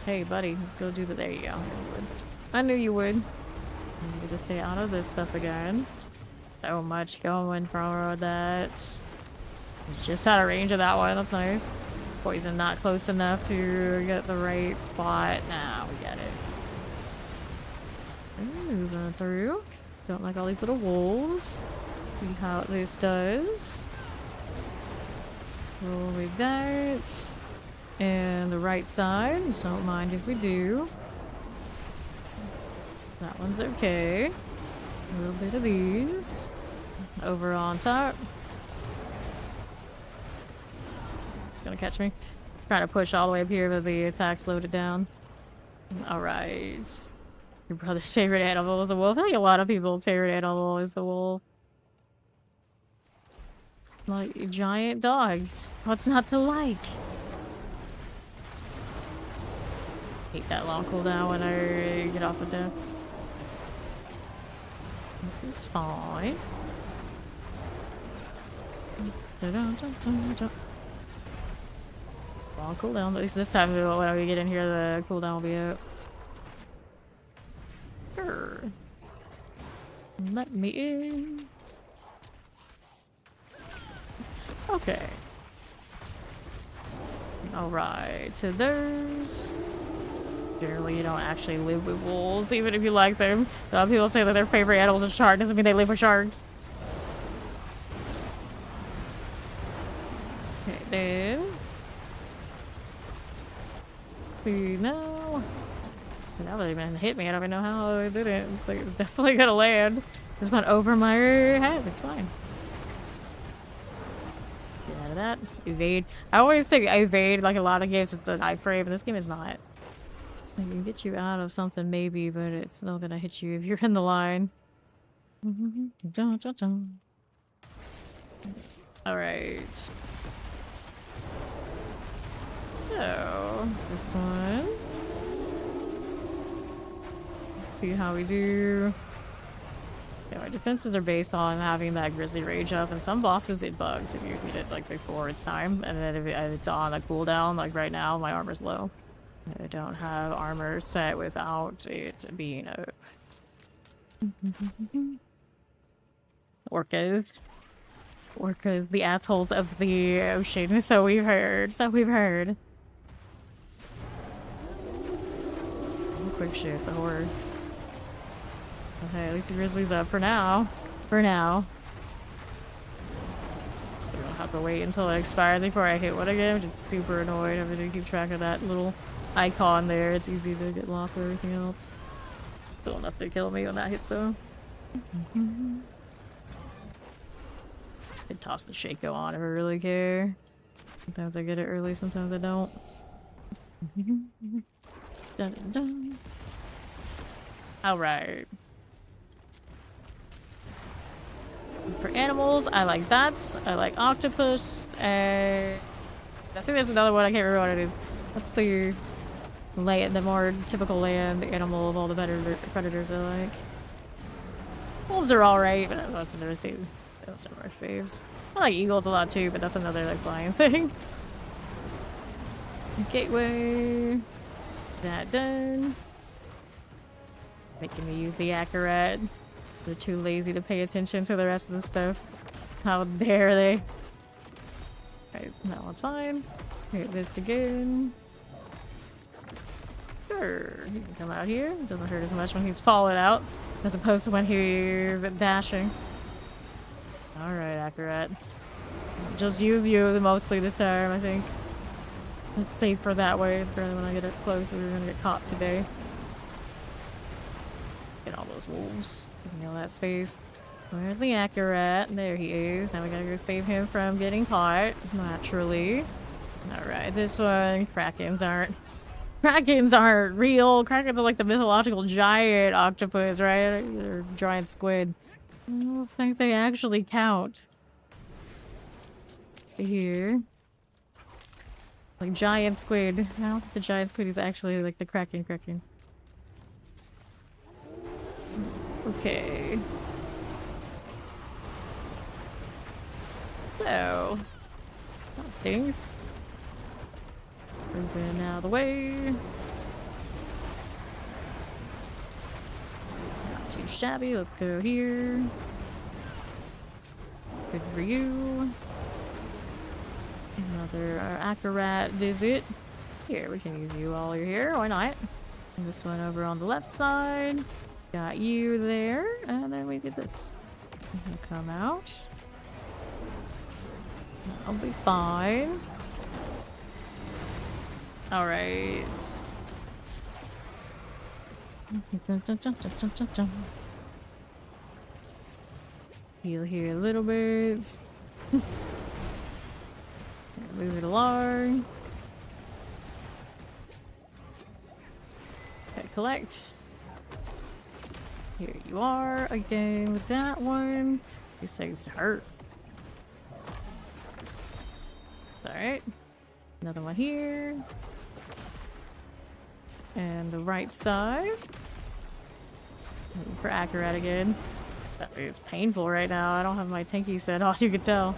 Hey, buddy, let's go do the. There you go. I knew you would. I need to stay out of this stuff again. So much going for that. Just out of range of that one. That's nice. Poison not close enough to get the right spot. Nah, we get it. Moving through. Don't like all these little wolves. See how this does. Roll with that. And the right side. Don't mind if we do. That one's okay. A little bit of these. Over on top. Gonna catch me. Trying to push all the way up here, but the attack slowed it down. Alright. Your brother's favorite animal is the wolf. I think a lot of people's favorite animal is the wolf. Like giant dogs. What's not to like? Hate that long cooldown when I get off of death. This is fine. Long cooldown. At least this time when we get in here, the cooldown will be out. Sure. Let me in. Okay. Alright, to those. Generally, you don't actually live with wolves, even if you like them. Some people say that their favorite animal is a shark. Doesn't mean they live with sharks. Okay, then. No. That would even hit me. I don't even know how I did it. It's like, it's definitely gonna land. Just went over my head. It's fine. Get out of that. Evade. I always say evade, like a lot of games, it's the knife frame, but this game is not. I can get you out of something maybe, but it's not gonna hit you if you're in the line. Alright. So, this one. Let's see how we do. Yeah, my defenses are based on having that Grizzly Rage up, and some bosses it bugs if you hit it like before it's time, and then if it's on a cooldown, like right now, my armor's low. I don't have armor set without it being up. Orcas. Orcas, the assholes of the ocean, so we've heard. So we've heard. quick shit, the horror. Okay, at least the grizzly's up for now. For now. I don't have to wait until it expires before I hit one again. I'm just super annoyed having to keep track of that little icon there. It's easy to get lost or everything else. Still enough to kill me when that hits though. I'd toss the Shaco on if I really care. Sometimes I get it early, sometimes I don't. Dun, dun, dun. Alright. For animals, I like bats, I like octopus, and I think there's another one, I can't remember what it is. That's the more typical land animal of all the predators I like. Wolves are alright, but that's never seen. Those are my faves. I like eagles a lot too, but that's another like flying thing. Gateway. That done. Making me use the accurate. They're too lazy to pay attention to the rest of the stuff. How dare they? Okay, that one's fine. Hit this again. Sure, he can come out here. It doesn't hurt as much when he's falling out, as opposed to when he's dashing. Alright, accurate. Just use you mostly this time, I think. It's safer that way. Apparently when I get up close, we're gonna get caught today. Get all those wolves. Getting all that space. Where's the accurate? There he is. Now we gotta go save him from getting caught. Naturally. Alright, this one. Krakens aren't real. Krakens are like the mythological giant octopus, right? Or giant squid. I don't think they actually count. Here. Like giant squid. I don't think the giant squid is actually like the Kraken. Okay. So. That stings. Moving out of the way. Not too shabby. Let's go here. Good for you. Another accurate visit. Here, we can use you while you're here. Why not? And this one over on the left side. Got you there. And then we did this. You come out. That'll be fine. Alright. Heal here a little bit. Move it along. Okay, collect. Here you are again with that one. These things hurt. Alright. Another one here. And the right side. For accurate again. That is painful right now. I don't have my tanky set off, you can tell.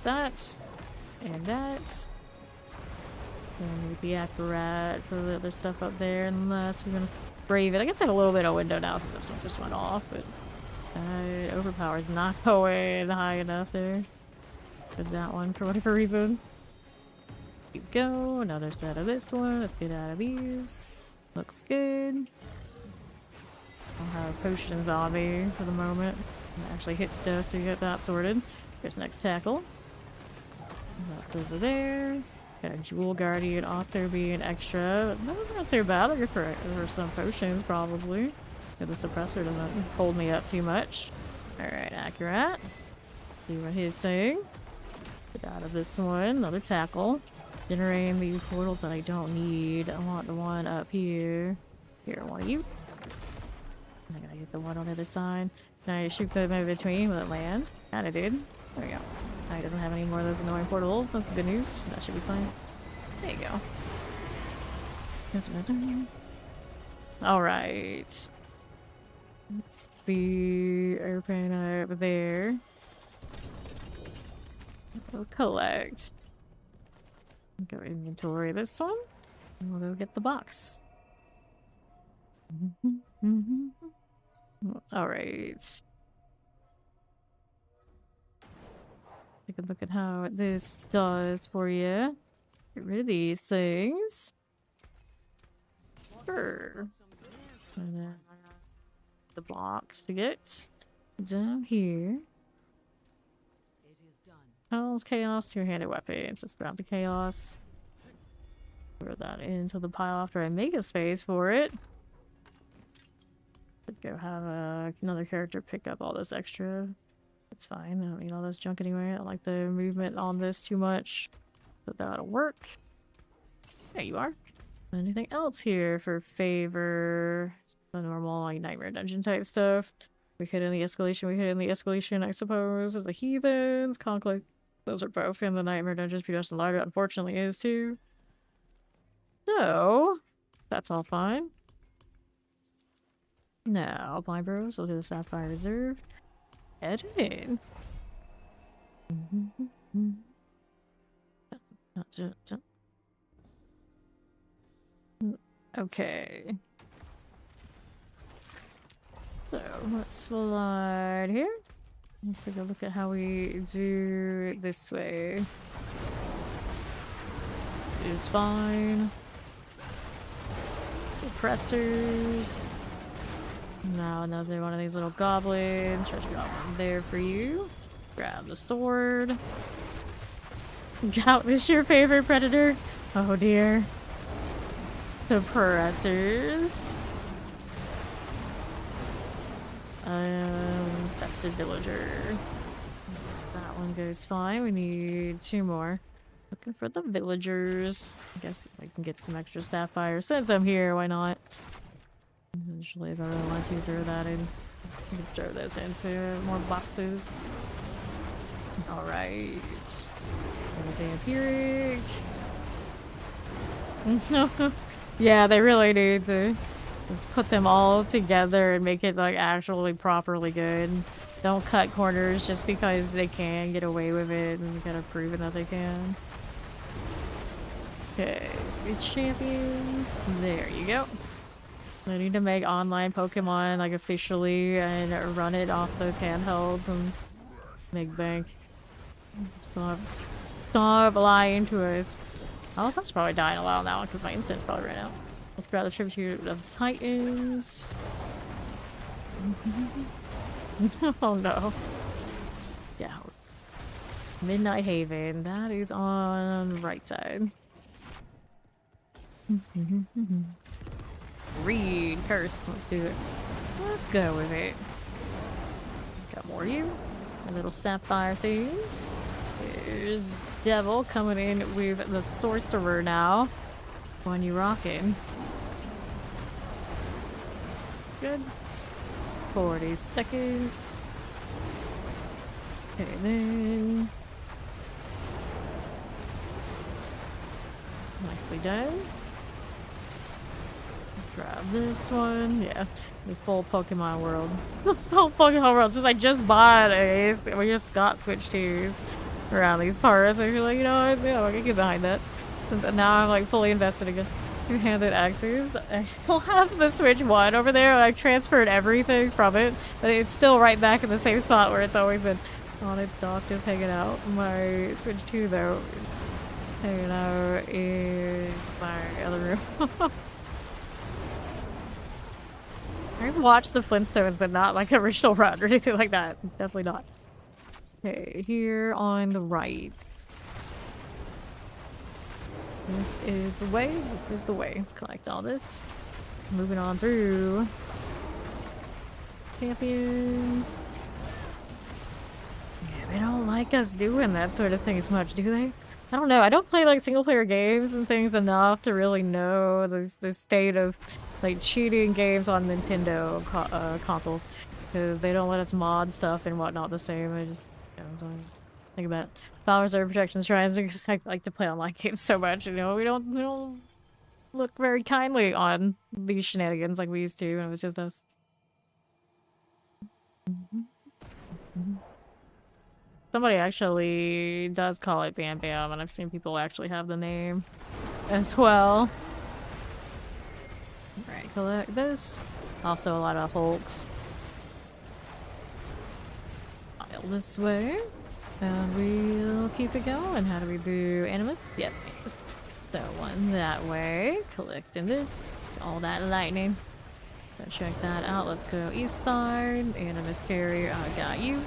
That. And that. And with the accurate for the other stuff up there, unless we're gonna brave it. I guess I have a little bit of window now because this one just went off, but overpower's not going high enough there. Did that one for whatever reason. Here we go. Another set of this one. Let's get out of these. Looks good. I'll have potions on me for the moment. I'll actually hit stuff to get that sorted. Here's next tackle. That's over there. Got a Jewel Guardian also being extra. Those aren't so bad. They're for some potions, probably. Yeah, the suppressor doesn't hold me up too much. Alright, accurate. Doing his thing. Get out of this one. Another tackle. Generating the portals that I don't need. I want the one up here. Here, one of you. I'm gonna get the one on the other side. Now you shoot them in between with it land. Kinda did. There we go. Now he doesn't have any more of those annoying portals. That's good news. That should be fine. There you go. Alright. Let's see. Open up there. We'll collect. Go inventory this one. And we'll go get the box. Alright. Take a look at how this does for you. Get rid of these things. Sure. And then the box to get down here. Oh, chaos, two-handed weapons. Let's grab the chaos. Throw that into the pile after I make a space for it. Could go have another character pick up all this extra. It's fine. I don't need all this junk anyway. I don't like the movement on this too much. But that'll work. There you are. Anything else here for favor? The normal like nightmare dungeon type stuff. We hit in the escalation. We hit in the escalation, I suppose. There's the heathens, conflict. Those are both in the nightmare dungeons. Predestined Larder unfortunately is too. So that's all fine. Now, my bros, we'll do the Sapphire Reserve. Head in. Okay. So let's slide here. Let's take a look at how we do it this way. This is fine. Oppressors. Now another one of these little goblins. Treasure goblin there for you. Grab the sword. Gout is your favorite predator? Oh dear. Suppressors. Festive villager. That one goes fine. We need 2 more. Looking for the villagers. I guess I can get some extra sapphire since I'm here. Why not? Eventually, if I really want to throw that in, I can throw this into more boxes. Alright. Vampiric. Yeah, they really need to just put them all together and make it like actually properly good. Don't cut corners just because they can get away with it and you gotta prove it that they can. Okay, champions. There you go. I need to make online Pokemon like officially and run it off those handhelds and make bank. Stop lying to us. Oh, that's probably dying a while now because my instant's probably ran out. Let's grab the Tribute of the Titans. Oh no. Yeah. Midnight Haven. That is on the right side. Read. Curse. Let's do it. Let's go with it. Got more of you. My little sapphire things. There's Devil coming in with the Sorcerer now. When you rockin'. Good. 40 seconds. Okay, then. Nicely done. Grab this one. Yeah. The full Pokemon world. The full Pokemon world. Since I just bought a, we just got Switch 2s around these parts. I feel like, you know what? Yeah, I can get behind that. Since now I'm like fully invested again. Two-handed axes. I still have the Switch 1 over there. I've transferred everything from it, but it's still right back in the same spot where it's always been on its dock, just hanging out. My Switch 2 though, hanging out in my other room. I've watched the Flintstones, but not like the original run or anything like that. Definitely not. Okay, here on the right. This is the way. This is the way. Let's collect all this. Moving on through. Champions. Yeah, they don't like us doing that sort of thing as much, do they? I don't know. I don't play like single player games and things enough to really know the state of like cheating games on Nintendo consoles, because they don't let us mod stuff and whatnot the same. I just don't think about it. Powers of protection shrines, because I like to play online games so much. You know, we don't look very kindly on these shenanigans like we used to when it was just us. Somebody actually does call it Bam Bam, and I've seen people actually have the name as well. Alright, collect this. Also a lot of Hulks. File this way. And we'll keep it going. How do we do Animus? Yep, Animus. So one that way, collecting this, all that lightning. Go check that out. Let's go east side. Animus carrier, I got you.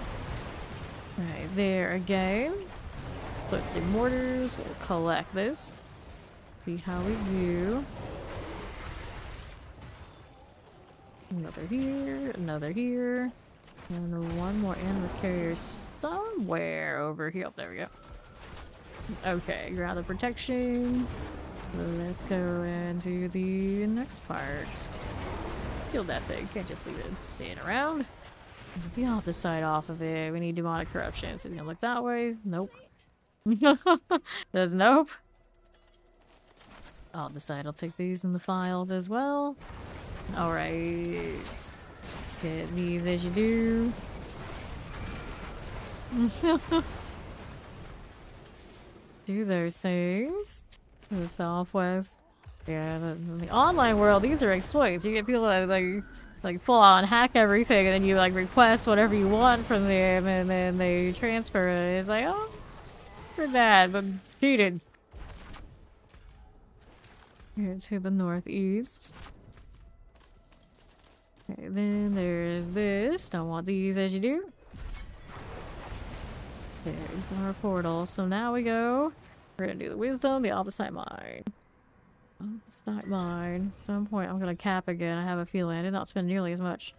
Right there again. Put some mortars. We'll collect this. See how we do. Another here, another here. And one more animus carrier somewhere over here. Oh, there we go. Okay, grab the protection. Let's go into the next part. Kill that thing. Can't just leave it sitting around. The opposite side off of it. We need demonic corruption. So we can look that way. Nope. There's nope. On the side, I'll take these in the files as well. Alright. Get these as you do. Do those things. The Southwest. Yeah, in the online world, these are exploits. You get people that like full on hack everything, and then you like request whatever you want from them, and then they transfer it. It's like, oh, for that, but cheated. Here to the northeast. Okay, then there's this. Don't want these as you do. There's our portal. So now we go. We're gonna do the wisdom, the opposite mind. Opposite mind. At some point I'm gonna cap again. I have a feeling I did not spend nearly as much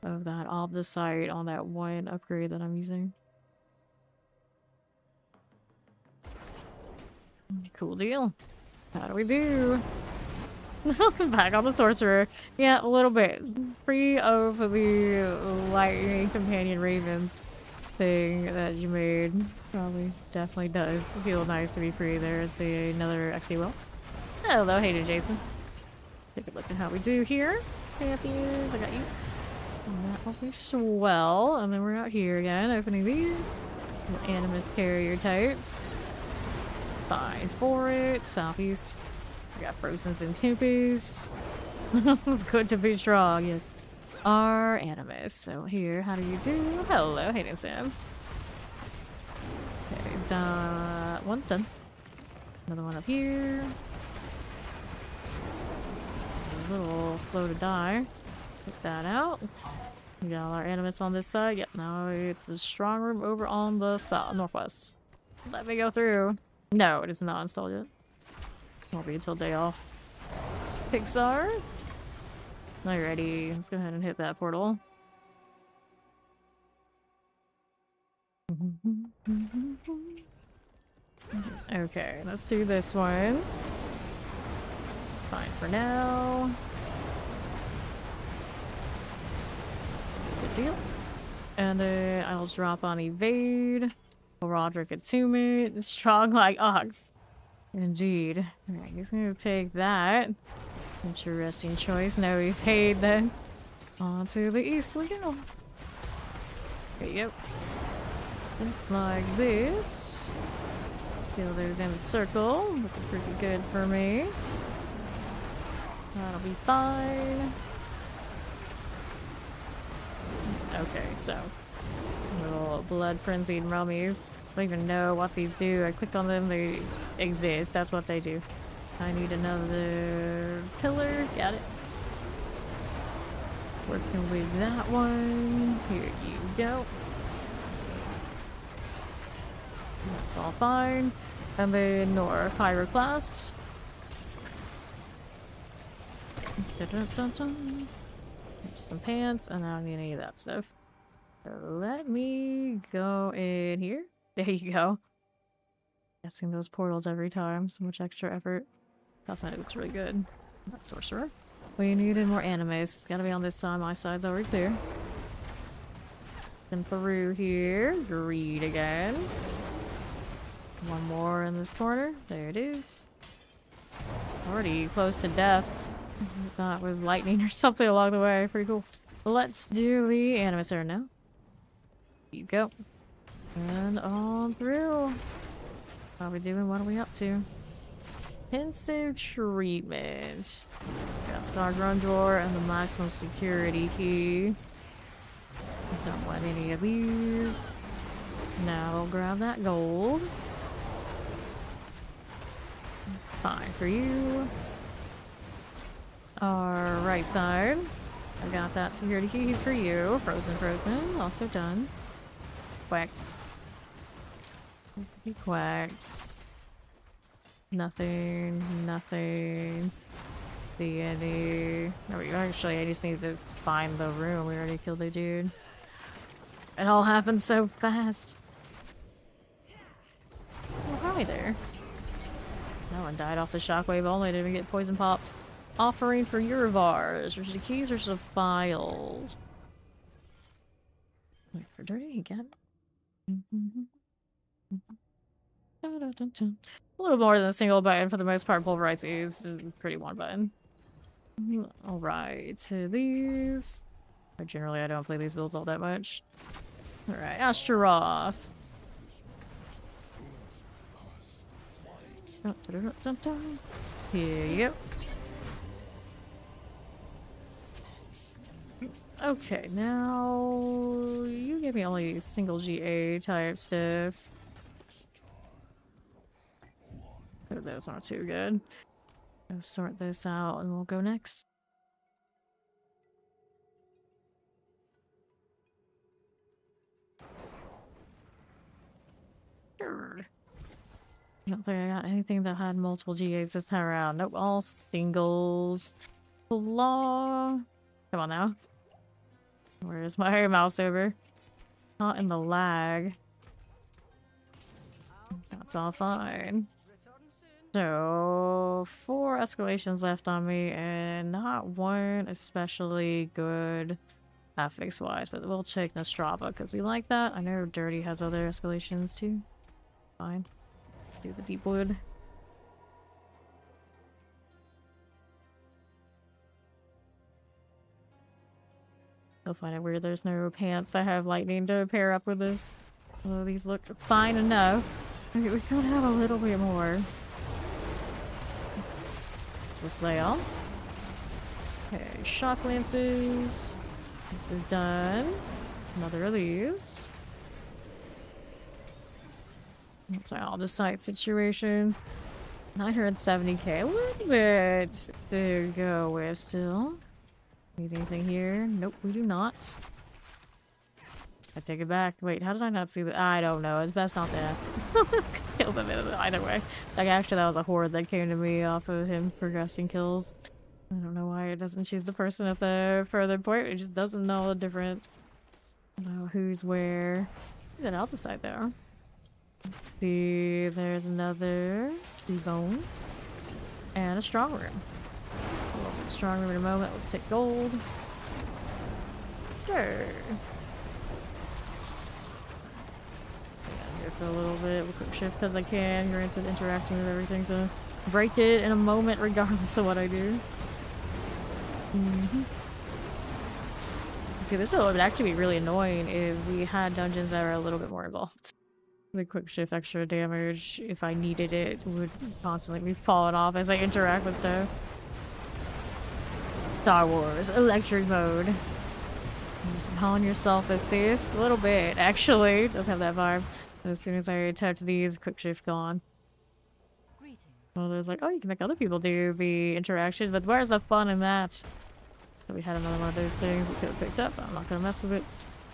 of that opposite on that one upgrade that I'm using. Cool deal. How do we do? Back on the sorcerer. Yeah, a little bit. Free of the lightning companion ravens thing that you made. Probably definitely does feel nice to be free. There's another XP well. Hello, hey Jason. Take a look at how we do here. Champions, I got you. And that will be swell. And then we're out here again, opening these. Little animus carrier types. Fine for it. Southeast. We got Frozens and Tupies. It's good to be strong, yes. Our animus. So here, how do you do? Hello, Hayden Sam. Okay, one's done. Another one up here. A little slow to die. Take that out. We got our animus on this side. Yep, now it's a strong room over on the south northwest. Let me go through. No, it is not installed yet. Won't be until day off. Pixar. Alrighty, let's go ahead and hit that portal. Okay, let's do this one. Fine for now. Good deal. And then I'll drop on evade. Roderick Attunement. Strong like ox. Indeed. Alright, he's gonna take that. Interesting choice. Now we paid then. On to the east we go. Okay, yep. Just like this. Kill those in the circle. Looking pretty good for me. That'll be fine. Okay, so. Little blood frenzied mummies. I don't even know what these do. I click on them, they exist. That's what they do. I need another pillar. Got it. Working with that one. Here you go. That's all fine. And then north pyroclast. Dun-dun-dun-dun. Some pants, and I don't need any of that stuff. So let me go in here. There you go. Guessing those portals every time. So much extra effort. Cosmetic looks really good. That sorcerer. We needed more animes. Gotta be on this side. My side's already clear. Then Peru here. Greed again. One more in this corner. There it is. Already close to death. Not with lightning or something along the way. Pretty cool. Let's do the animator now. Here you go. And on through. How are we doing? What are we up to? Pensive treatment. Got Scarred Run Drawer and the maximum security key. Don't want any of these. Now we'll grab that gold. fine for you. Our right side. I got that security key for you. Frozen. Also done. Quacks. He quacks. Nothing. See any... No, actually, I just need to find the room. We already killed the dude. It all happened so fast. Oh, hi there. That one died off the shockwave only. Didn't even get poison popped. Offering for Eurivars. Which are the keys or the files? Wait for dirty again. A little more than a single button for the most part. Pulverize is pretty one button. Alright, to these. Generally, I don't play these builds all that much. Alright, Astaroth. Yep. Okay, now you gave me only single GA type stuff. Oh, those aren't too good. Go sort this out and we'll go next. Sure. I don't think I got anything that had multiple GAs this time around. Nope, all singles. Law. Come on now. Where's my mouse over? Not in the lag. That's all fine. So, 4 escalations left on me, and not one especially good affix-wise, but we'll check Nostrava, because we like that. I know Dirty has other escalations, too. Fine. Do the deep wood. You'll find it weird there's no pants that have lightning to pair up with this. Although these look fine enough. Okay, we could have a little bit more. It's a sale. Okay, shock lances. This is done. Another of these. That's all the site situation. 970k. A little bit to go with still. Need anything here? Nope, we do not. I take it back. Wait, how did I not see that? I don't know. It's best not to ask. Let's kill them either way. Like, actually, that was a horde that came to me off of him progressing kills. I don't know why it doesn't choose the person at the further point. It just doesn't know the difference. Know who's where. Look at the other side there. Let's see. There's another T-bone. And a strong room. We'll do a strong room in a moment. Let's take gold. Sure. For a little bit, we'll quick shift because I can. Granted, interacting with everything, so break it in a moment regardless of what I do. See, this would actually be really annoying if we had dungeons that were a little bit more involved. The quick shift extra damage, if I needed it, would constantly be falling off as I interact with stuff. Star Wars, electric mode. Just calling yourself as safe? A little bit, actually. It does have that vibe. As soon as I touch these, quick shift gone. Well, there's like, oh, you can make other people do the interaction, but where's the fun in that? So we had another one of those things we could have picked up. I'm not gonna mess with it.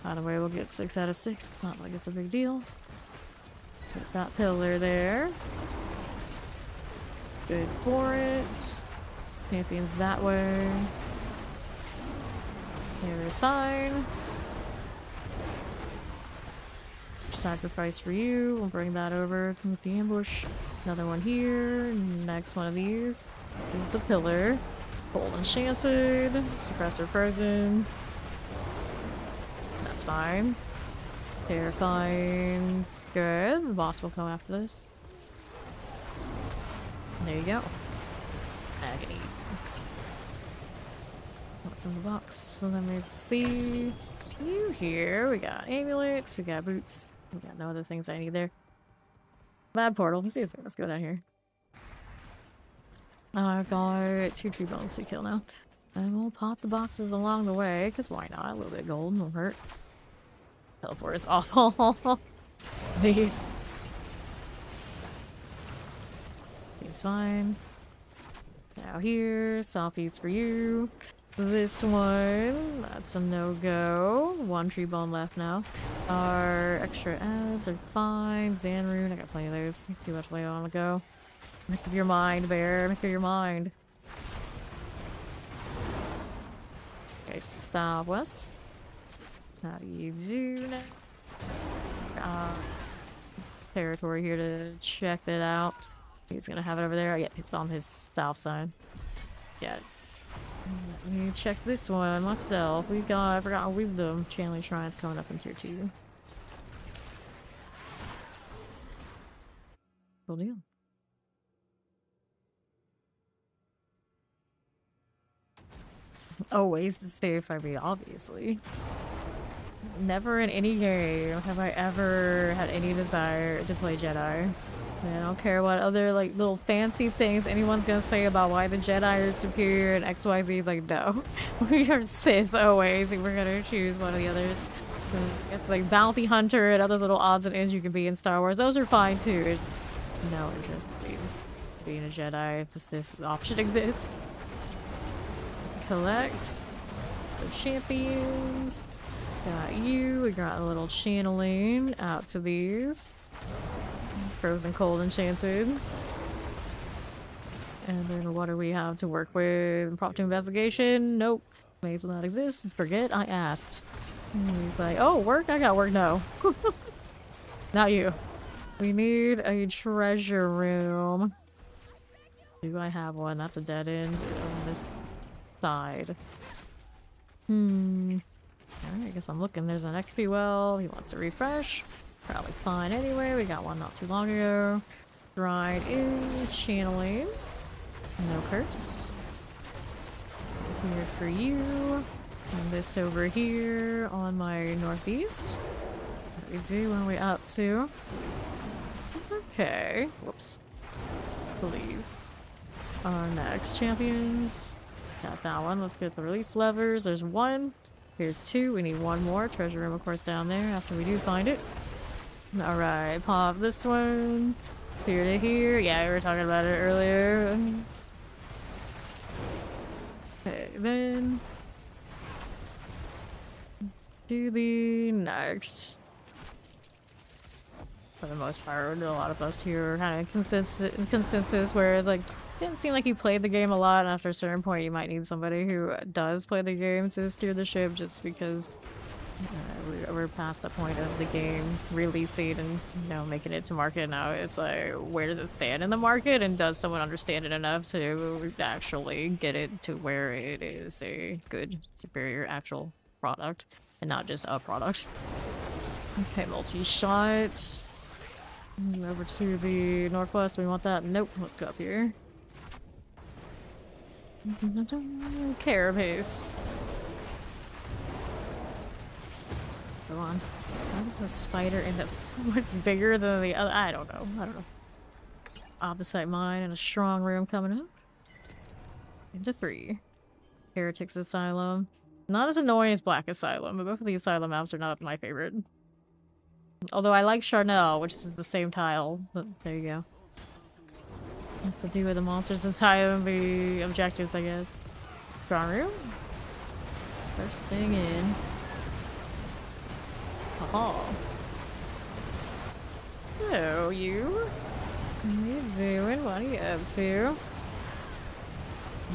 Either way, we'll get 6 out of 6. It's not like it's a big deal. Get that pillar there. Good for it. Champions that way. Here's fine. Sacrifice for you. We'll bring that over with the ambush. Another one here. Next one of these is the pillar. Cold enchanted. Suppressor frozen. That's fine. Terrifying. Good. The boss will come after this. There you go. Agony. What's in the box? So let me see. You here. We got amulets. We got boots. We got no other things I need there. Bad portal. Let's go down here. I've got 2 tree bones to kill now. And we'll pop the boxes along the way, because why not? A little bit of gold won't hurt. Teleport is awful. These It's fine. Now here, southeast for you. This one, that's a no-go. One tree bone left now. Our extra ads are fine. Zanrune, I got plenty of those. Let's see which way I want to go. Make up your mind, bear. Make up your mind. Okay, southwest. How do you do now? Territory here to check it out. He's gonna have it over there. Yeah, it's on his south side. Yeah. Let me check this one myself. We got, I forgot, wisdom. Channeling Shrine's coming up in tier 2. Cool deal. Always the safe, I mean, obviously. Never in any game have I ever had any desire to play Jedi. I don't care what other like little fancy things anyone's gonna say about why the Jedi are superior and XYZ. Like, no. We are Sith always, and we're gonna choose one of the others. It's like bounty hunter and other little odds and ends you can be in Star Wars. Those are fine too. There's no interest in being a Jedi if the Sith option exists. Collect the champions. Got you. We got a little channeling out to these. Frozen cold enchanted. And then what do we have to work with? Prompt to investigation? Nope. Maze will not exist. Forget I asked. And he's like, oh, work? I got work. No. Not you. We need a treasure room. Do I have one? That's a dead end on this side. Alright, I guess I'm looking. There's an XP well. He wants to refresh. Probably fine anyway. We got one not too long ago. Dried in channeling. No curse. Here for you. And this over here on my northeast. What do we do? What are we up to? It's okay. Whoops. Please. Our next champions. Got that one. Let's get the release levers. There's one. Here's two. We need one more. Treasure room, of course, down there after we do find it. Alright, pop this one. Here to here. Yeah, we were talking about it earlier. Okay, then. Do the next. For the most part, a lot of us here are kind of consensus, whereas, like, it didn't seem like you played the game a lot, and after a certain point, you might need somebody who does play the game to steer the ship, just because we're past the point of the game releasing and, you know, making it to market now. It's like, where does it stand in the market, and does someone understand it enough to actually get it to where it is a good, superior actual product, and not just a product. Okay, multi-shot. Over to the northwest. We want that? Nope. Let's go up here. Carapace. Go on. How does the spider end up so much bigger than the other? I don't know. Opposite mine and a strong room coming up. Into 3. Heretics Asylum. Not as annoying as Black Asylum, but both of the Asylum maps are not my favorite. Although I like Charnel, which is the same tile, but there you go. Has to do with the monsters Asylum, the objectives, I guess. Strong room? First thing in. Oh. So, you? What are you doing? What are you up to?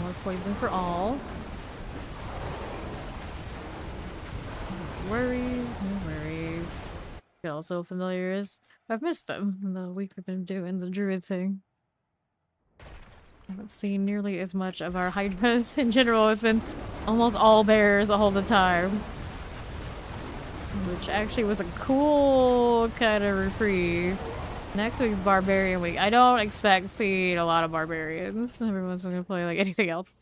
More poison for all. No worries, no worries. Also familiar as I've missed them in the week we've been doing the Druid thing. I haven't seen nearly as much of our Hydras in general. It's been almost all bears all the time. Which actually was a cool kind of reprieve. Next week's Barbarian week. I don't expect seeing a lot of Barbarians. Everyone's gonna play like anything else.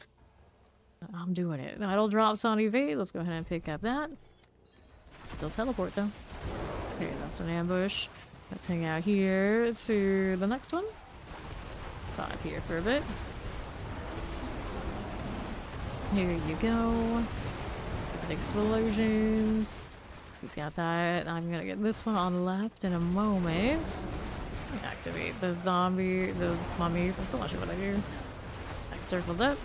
I'm doing it. Idle drops on EV. Let's go ahead and pick up that. Still teleport though. Okay, that's an ambush. Let's hang out here to the next one. 5 here for a bit. Here you go. Explosions. He's got that. I'm gonna get this one on left in a moment. Activate the zombie, the mummies. I'm still not sure what I do. Next circles up.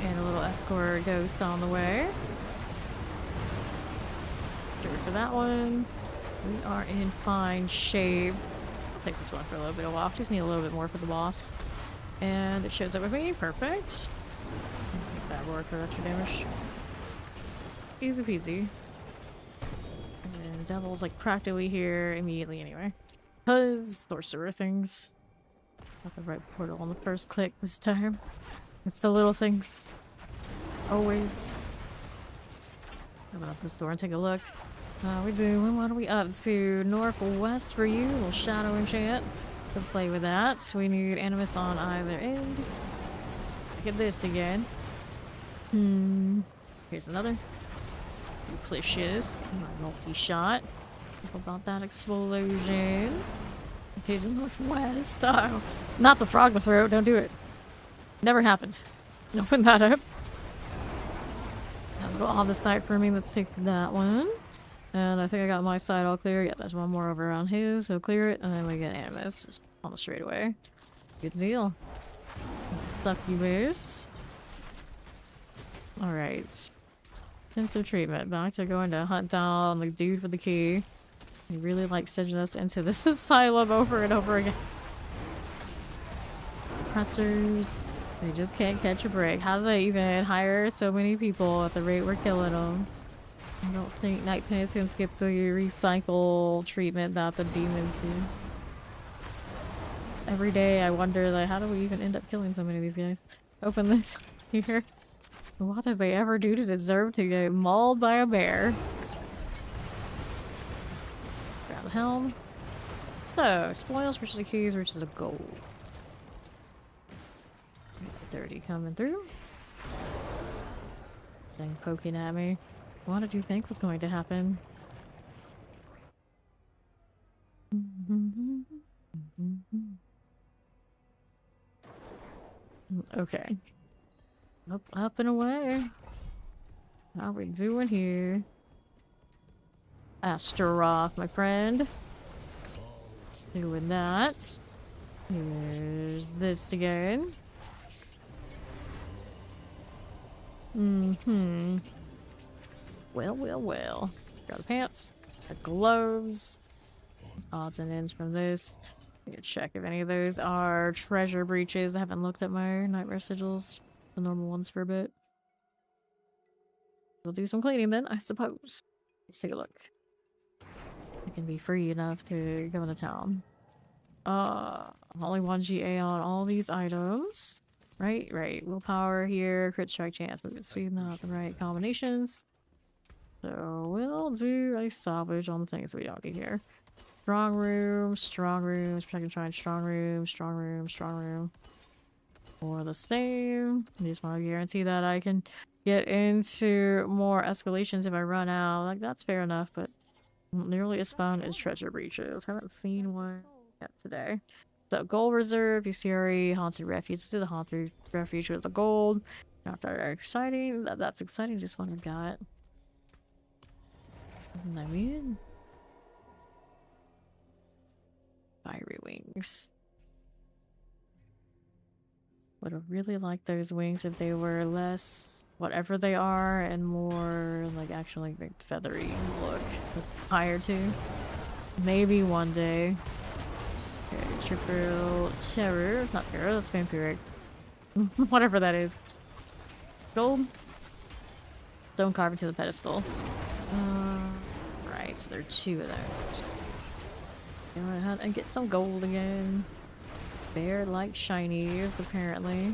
And a little escort ghost on the way. Good for that one. We are in fine shape. I'll take this one for a little bit of while. Just need a little bit more for the boss. And it shows up with me. Perfect. Make that work for extra damage. Easy peasy. And Devil's like practically here immediately anyway. Because sorcerer things. Got the right portal on the first click this time. It's the little things. Always. Open up this door and take a look. We do. What are we up to? Northwest for you. A little shadow enchant. To play with that. We need animus on either end. Look at this again. Here's another. Duplicious. Multi-shot. Think about that explosion. Okay, the northwest. Oh, not the frog in the throat. Don't do it. Never happened. Open that up. A little on the side for me. Let's take that one. And I think I got my side all clear. Yeah, there's one more over around his. So clear it, and then we get animus just on the straightaway. Good deal. Succubus. Alright. Intensive treatment. Back to going to hunt down the dude with the key. He really likes sending us into this asylum over and over again. Oppressors. They just can't catch a break. How do they even hire so many people at the rate we're killing them? I don't think Night Penance can skip the recycle treatment that the demons do. Every day I wonder, like, how do we even end up killing so many of these guys? Open this here. What did they ever do to deserve to get mauled by a bear? Grab the helm. So, spoils versus the keys versus the gold. Dirty coming through. Thing poking at me. What did you think was going to happen? Okay. Up and away. How we doing here? Astaroth, my friend. Doing that. Here's this again. Well. Got the pants, the gloves, odds and ends from this. I can check if any of those are treasure breaches. I haven't looked at my nightmare sigils, the normal ones, for a bit. We'll do some cleaning then, I suppose. Let's take a look. I can be free enough to go into town. Only 1 GA on all these items. Right. Willpower here, crit strike chance, but it's not the right combinations. So we'll do a salvage on the things we don't get here. Strong room, protecting shrine, strong room. Or the same. I just want to guarantee that I can get into more escalations if I run out. Like, that's fair enough, but nearly as fun as treasure breaches. Haven't seen one yet today. So, gold reserve, UCRE, haunted refuge. Let's do the haunted refuge with the gold. Not very exciting. That's exciting, just what I got. I mean, fiery wings. Would have really liked those wings if they were less whatever they are and more like actually like feathery look. Higher too. Maybe one day. Okay, triple terror. Not terror, that's vampiric. Whatever that is. Gold. Stone carving to the pedestal. Right, so there are 2 of those. Go ahead and get some gold again. Bear like shinies, apparently.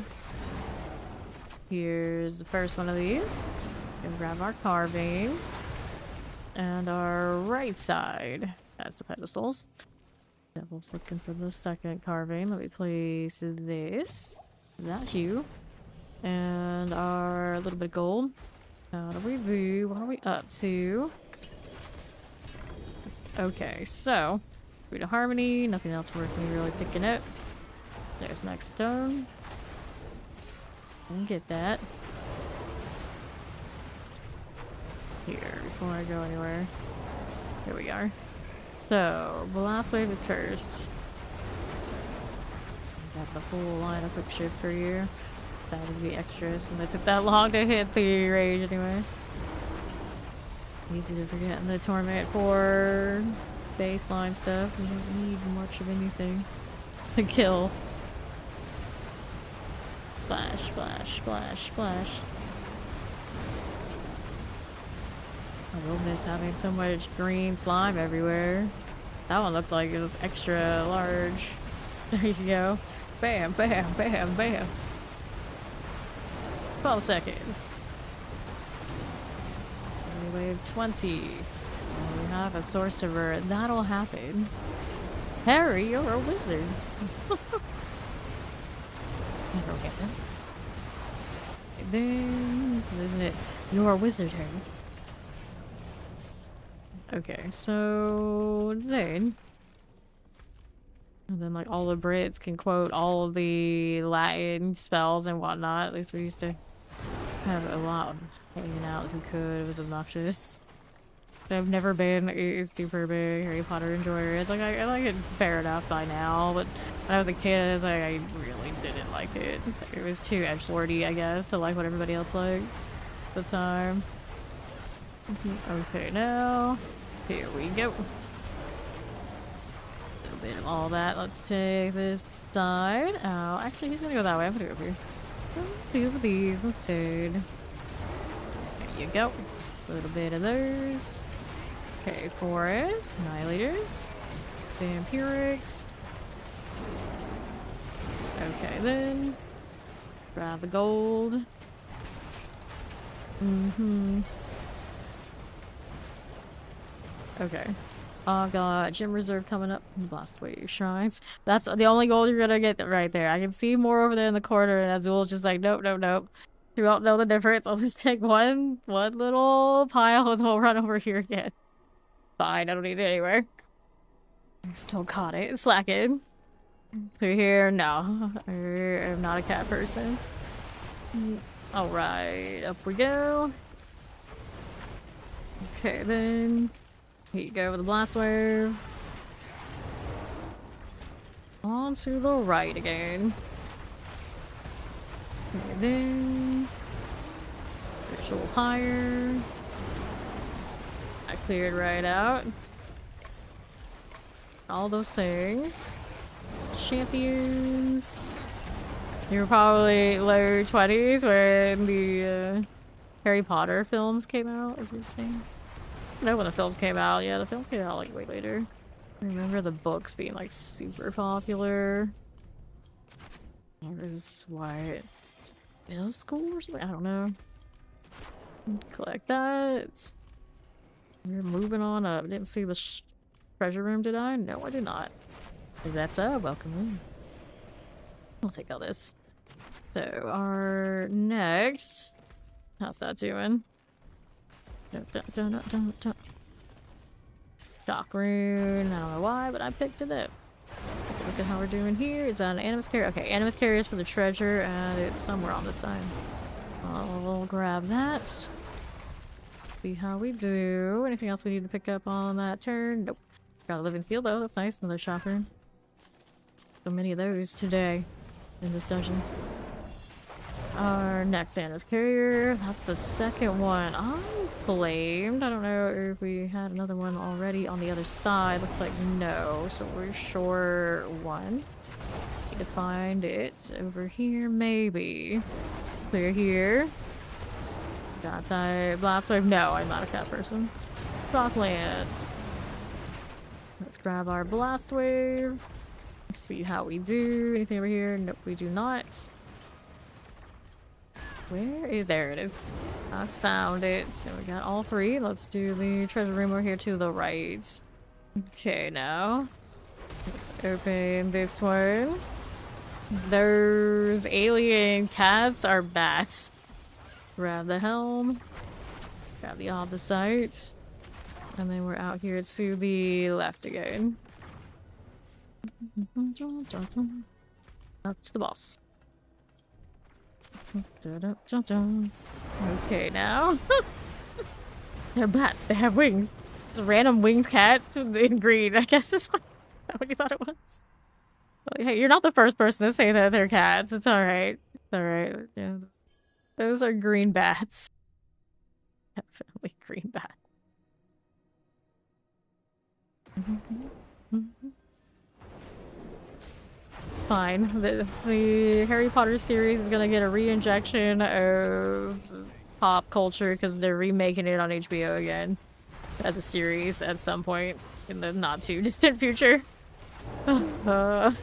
Here's the first one of these. And grab our carving. And our right side has the pedestals. Devil's looking for the second carving. Let me place this. That's you. And our little bit of gold. How do we do? What are we up to? Okay, so Root of Harmony. Nothing else worth me really picking up. There's next stone. And get that. Here, before I go anywhere. Here we are. So, the last wave is cursed. Got the full line of quick shift for you. That would be extra since I took that long to hit the rage anyway. Easy to forget in the torment for baseline stuff. You don't need much of anything to kill. Splash, splash, splash, splash. I will miss having so much green slime everywhere. That one looked like it was extra large. There you go. Bam, bam, bam, bam. 12 seconds. Wave 20. We have a sorcerer. That'll happen. Harry, you're a wizard. Never get them. And then, isn't it? You're a wizard, Harry. Okay, so then. And then, like, all the Brits can quote all of the Latin spells and whatnot. At least we used to have a lot of hanging out who could. It was obnoxious. I've never been a super big Harry Potter enjoyer. It's like, I like it fair enough by now, but when I was a kid, it's like, I really didn't like it. It was too edgelordy, I guess, to like what everybody else likes at the time. Okay, now, here we go. Bit of all that. Let's take this side. Oh, actually, he's gonna go that way. I'm gonna go over here. Let's do these instead. There you go. A little bit of those. Okay, for it. Annihilators. Vampirics. Okay, then. Grab the gold. Okay. Oh god, Gym Reserve coming up. Blast Wave Shrines. That's the only gold you're gonna get right there. I can see more over there in the corner, and Azul's just like, nope, nope, nope. You won't know the difference. I'll just take one little pile and we'll run over here again. Fine, I don't need it anywhere. I still caught it. Slacking. Through here, no. I'm not a cat person. Alright, up we go. Okay, then. Here you go with the blast wave. On to the right again. And then ritual higher. I cleared right out. All those things. Champions. You were probably low 20s when the Harry Potter films came out, is what you're saying? I know when the films came out. Yeah, the film came out like way later. I remember the books being like super popular. It was what, middle school or something? I don't know. Collect that. We're moving on up. Didn't see the treasure room, did I? No, I did not. If that's up, welcome in. I'll take all this. So our next, how's that doing? Shock rune. I don't know why, but I picked it up. Look at how we're doing here. Is that an animus carrier? Okay, animus carrier is for the treasure, and it's somewhere on this side. We'll grab that. See how we do. Anything else we need to pick up on that turn? Nope. Got a living steel though. That's nice. Another shock rune. So many of those today in this dungeon. Our next animus carrier. That's the second one. I'm blamed. I don't know if we had another one already on the other side. Looks like no. So we're short one. Need to find it over here, maybe. Clear here. Got that blast wave. No, I'm not a cat person. Shocklands. Let's grab our blast wave. Let's see how we do. Anything over here? Nope, we do not. Where is, there it is. I found it. So we got all three. Let's do the treasure room over here to the right. Okay, now let's open this one. Those alien cats are bats. Grab the helm. Grab the opposite. And then we're out here to the left again. Up to the boss. Okay, now. They're bats. They have wings. The random winged cat in green. I guess is what you thought it was. Hey, you're not the first person to say that they're cats. It's alright. It's alright. Yeah. Those are green bats. Definitely green bat. Fine. The Harry Potter series is gonna get a re-injection of pop culture because they're remaking it on HBO again as a series at some point in the not too distant future. It's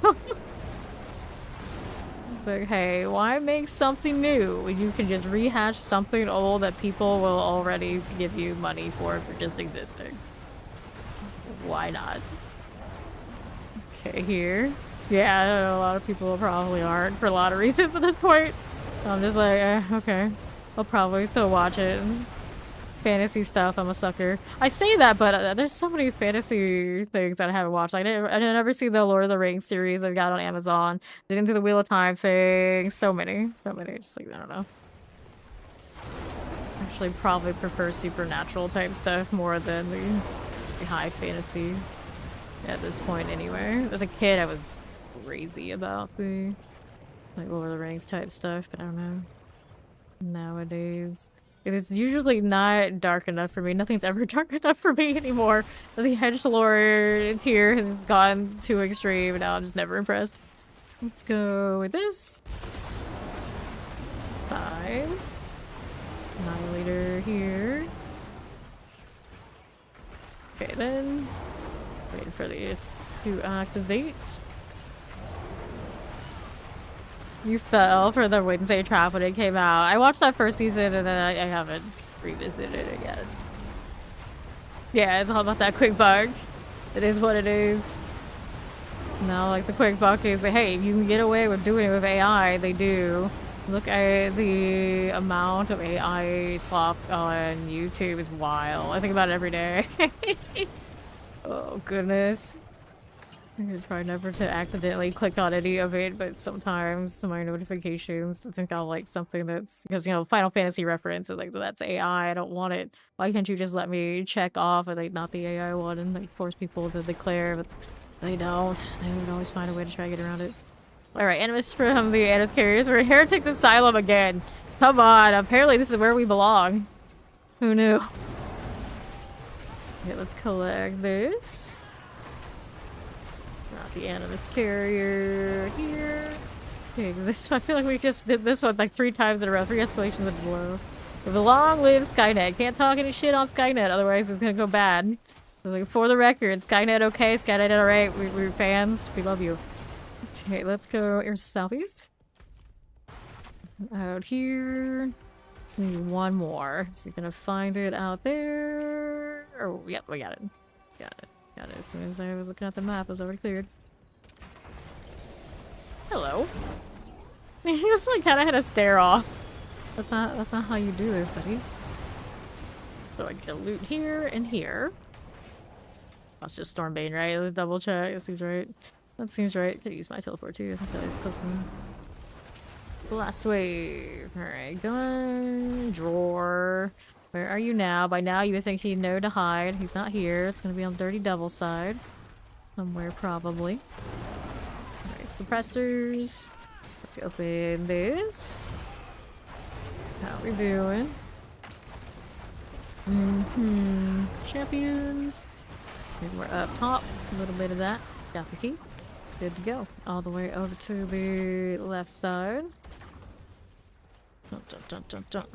like, hey, why make something new when you can just rehash something old that people will already give you money for just existing? Why not? Okay, here. Yeah, I know a lot of people probably aren't for a lot of reasons at this point. I'm just like, okay. I'll probably still watch it. Fantasy stuff, I'm a sucker. I say that, but there's so many fantasy things that I haven't watched. I didn't ever see the Lord of the Rings series I got on Amazon. Didn't do the Wheel of Time thing. So many. Just like, I don't know. Actually, probably prefer supernatural type stuff more than the high fantasy at this point anyway. As a kid, I was crazy about the like Lord of the Rings type stuff, but I don't know. Nowadays, it's usually not dark enough for me. Nothing's ever dark enough for me anymore. The edgelord tier has gone too extreme, and now I'm just never impressed. Let's go with this. 5. Annihilator here. Okay, then. Waiting for this to activate. You fell for the Wednesday trap when it came out. I watched that first season and then I haven't revisited it yet. Yeah, it's all about that quick buck. It is what it is. Now, like, the quick buck is that, hey, you can get away with doing it with AI. They do. Look at the amount of AI slop on YouTube is wild. I think about it every day. Oh, goodness. I'm gonna try never to accidentally click on any of it, but sometimes my notifications I think I'll like something that's because you know Final Fantasy reference is like that's AI. I don't want it. Why can't you just let me check off and like not the AI one and like force people to declare? But they don't. They would always find a way to try to get around it. All right, Animus from the Animus Carriers. We're Heretics Asylum again. Come on. Apparently this is where we belong. Who knew? Okay, let's collect this. Not the Animus Carrier here. Okay, this I feel like we just did this one like 3 times in a row. 3 escalations of blow. With a long live Skynet. Can't talk any shit on Skynet, otherwise it's gonna go bad. So, like, for the record, Skynet okay, Skynet alright. We're fans. We love you. Okay, let's go here's southeast. Out here. We need one more. So you're gonna find it out there. Oh, yep, we got it. Got it. Got it. As soon as I was looking at the map, it was already cleared. Hello. He just like kind of had a stare off. That's not how you do this, buddy. So I get a loot here and here. That's just Stormbane, right? Let's double check. That seems right. That seems right. Could use my teleport too. I think that was close to me. Blast wave. Alright, gun. Drawer. Where are you now? By now you would think he'd know to hide. He's not here. It's gonna be on Dirty Devil's side. Somewhere probably. Alright, suppressors. Let's open this. How we doing? Champions. And we're up top. A little bit of that. Got the key. Good to go. All the way over to the left side. Dun, dun, dun, dun, dun.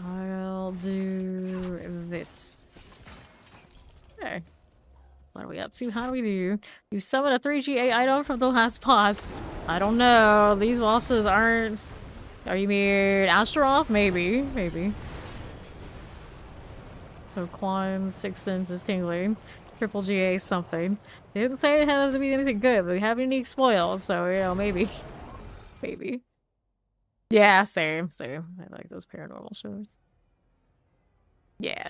I'll do this. Okay. What are we up to? How do we do? You summon a 3GA item from the last boss. I don't know. These bosses aren't... Are you mean Astaroth? Maybe. Maybe. So Quan's Sixth Sense is tingling. Triple GA something. They didn't say it has to be anything good, but we have unique spoil, so you know, maybe. Maybe. Yeah, same. I like those paranormal shows. Yeah.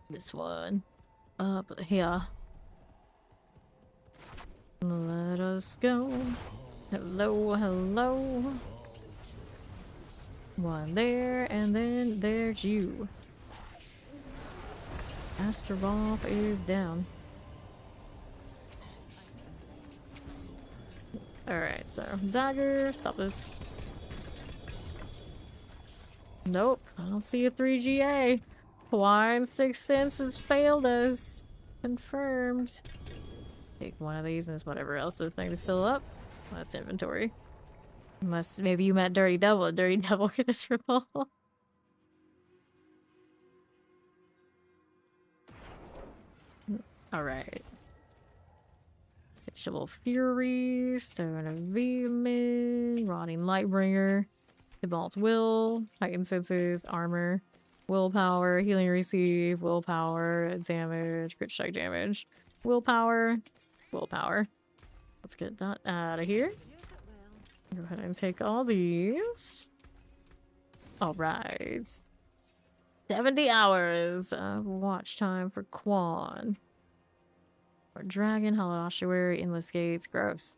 This one. Up here. Let us go. Hello. One there, and then there's you. Astrobomb is down. Alright, so dagger, stop this. Nope, I don't see a 3GA. Wine Sixth Sense has failed us. Confirmed. Take one of these and there's whatever else the thing to fill up. That's inventory. Unless maybe you meant Dirty Devil. Dirty Devil get a triple. Alright. Shovel Fury, Stone of Vehement, Rotting Lightbringer, Tibalt's Will, Heightened Senses, Armor, Willpower, Healing Receive, Willpower, Damage, Crit Strike Damage, Willpower, Willpower. Let's get that out of here. Go ahead and take all these. Alright. 70 hours of watch time for Quan. Or Dragon, Hollow Ossuary, Endless Gates, gross.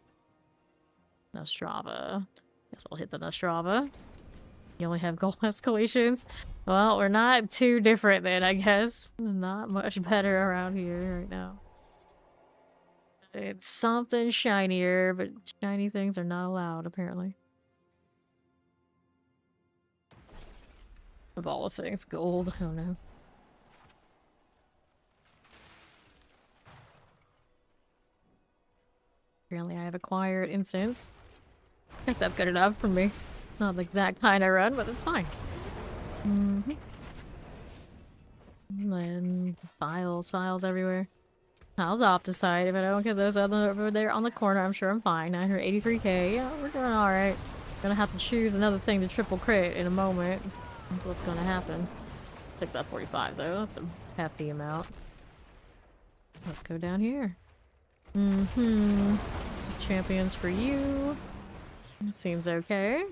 Nostrava. Guess I'll hit the Nostrava. You only have gold escalations. Well, we're not too different then, I guess. Not much better around here right now. It's something shinier, but shiny things are not allowed, apparently. Of all the things, gold, I don't know. Apparently I have acquired incense. Guess that's good enough for me. Not the exact kind I run, but it's fine. And then files everywhere. Files off the side. If I don't get those over there on the corner, I'm sure I'm fine. 983k. Yeah, we're doing alright. Gonna have to choose another thing to triple crit in a moment. That's what's gonna happen. Take that 45 though. That's a hefty amount. Let's go down here. Champions for you. Seems okay.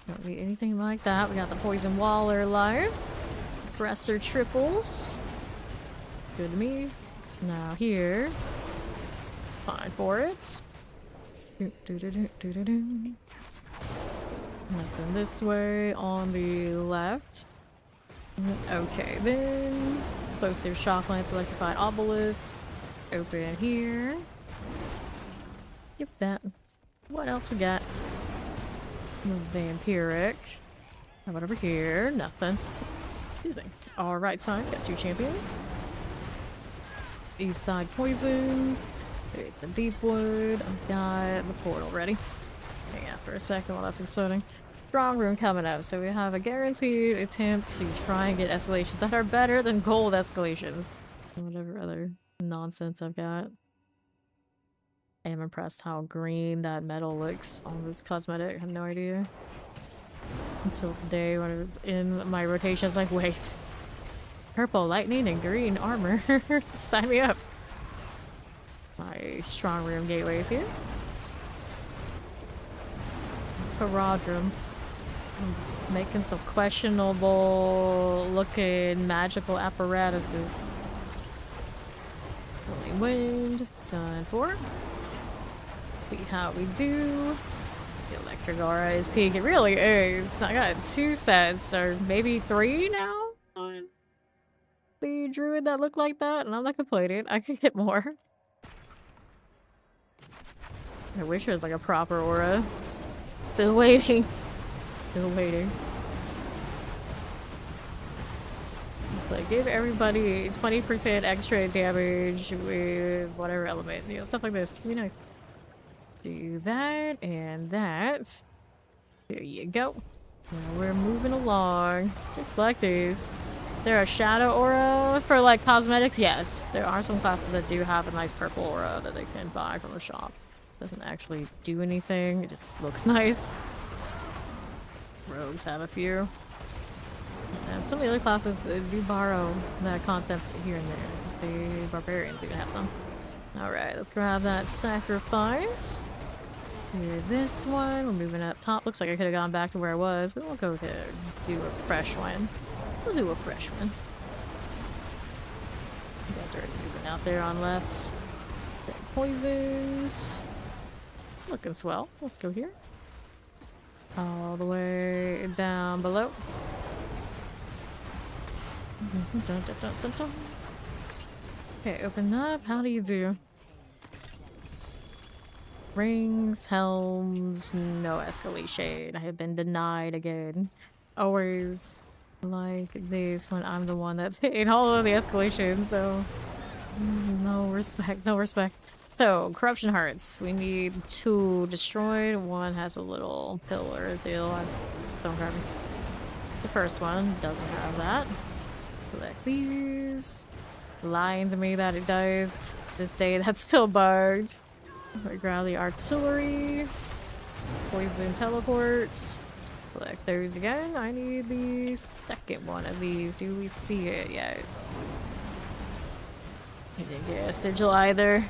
Don't need anything like that. We got the Poison Waller live. Dresser triples. Good to me. Now here. Fine for it. Nothing this way on the left. Okay, then. Plosive Shock Lance, Electrified Obelisk. Open here. Yep, that. What else we got? Vampiric. How about over here? Nothing. Excuse me. Alright, side. Got two champions. East side poisons. There's the Deepwood. I've got the portal ready. Hang out for a second while that's exploding. Strong room coming up. So we have a guaranteed attempt to try and get escalations that are better than gold escalations. Whatever other nonsense I've got. I am impressed how green that metal looks on this cosmetic. I have no idea. Until today when it was in my rotation, I was like, wait. Purple, lightning, and green armor. Sign me up. My strong room gateways here. This Herodrum. Making some questionable looking magical apparatuses. Holy wind. Done for. See how we do. The electric aura is peak. It really is. I got 2 sets, or maybe 3 now on the druid that look like that, and I'm not complaining. I could get more. I wish it was like a proper aura. Still waiting. Still waiting. It's like give everybody 20% extra damage with whatever element, you know, stuff like this. Be nice. Do that and that. There you go. Now we're moving along. Just like these. There are shadow aura for like cosmetics. Yes, there are some classes that do have a nice purple aura that they can buy from the shop. Doesn't actually do anything. It just looks nice. Rogues have a few. And some of the other classes do borrow that concept here and there. The barbarians even have some. Alright, let's grab that sacrifice. Do this one. We're moving up top. Looks like I could have gone back to where I was, but we'll go ahead and do a fresh one. We'll do a fresh one. You guys are already moving out there on left. Okay, poisons. Looking swell. Let's go here. All the way down below. Dun, dun, dun, dun, dun. Okay, open up. How do you do? rings, helms, no escalation. I have been denied again. Always like this when I'm the one that's hitting all of the escalation, so no respect, no respect. So, corruption hearts. We need 2 destroyed. 1 has a little pillar deal. Don't grab me. The first one doesn't have that. Collect these. Lying to me that it does. This day that's still bugged. We grab the artillery. Poison teleports. Collect those again. I need the second one of these. Do we see it yet? I didn't get a sigil either.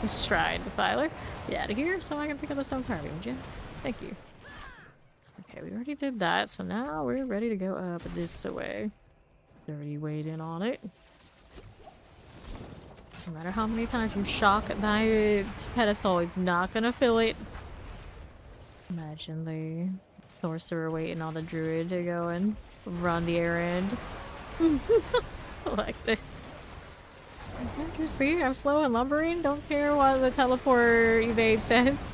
Shrine defiler. Get out of here so I can pick up the stone carving, would you? Thank you. Okay, we already did that, so now we're ready to go up this way. Already waiting on it. No matter how many times you shock that pedestal, it's not gonna fill it. Imagine the sorcerer waiting on the druid to go and run the errand. Like this. You see, I'm slow and lumbering. Don't care what the teleport evade says.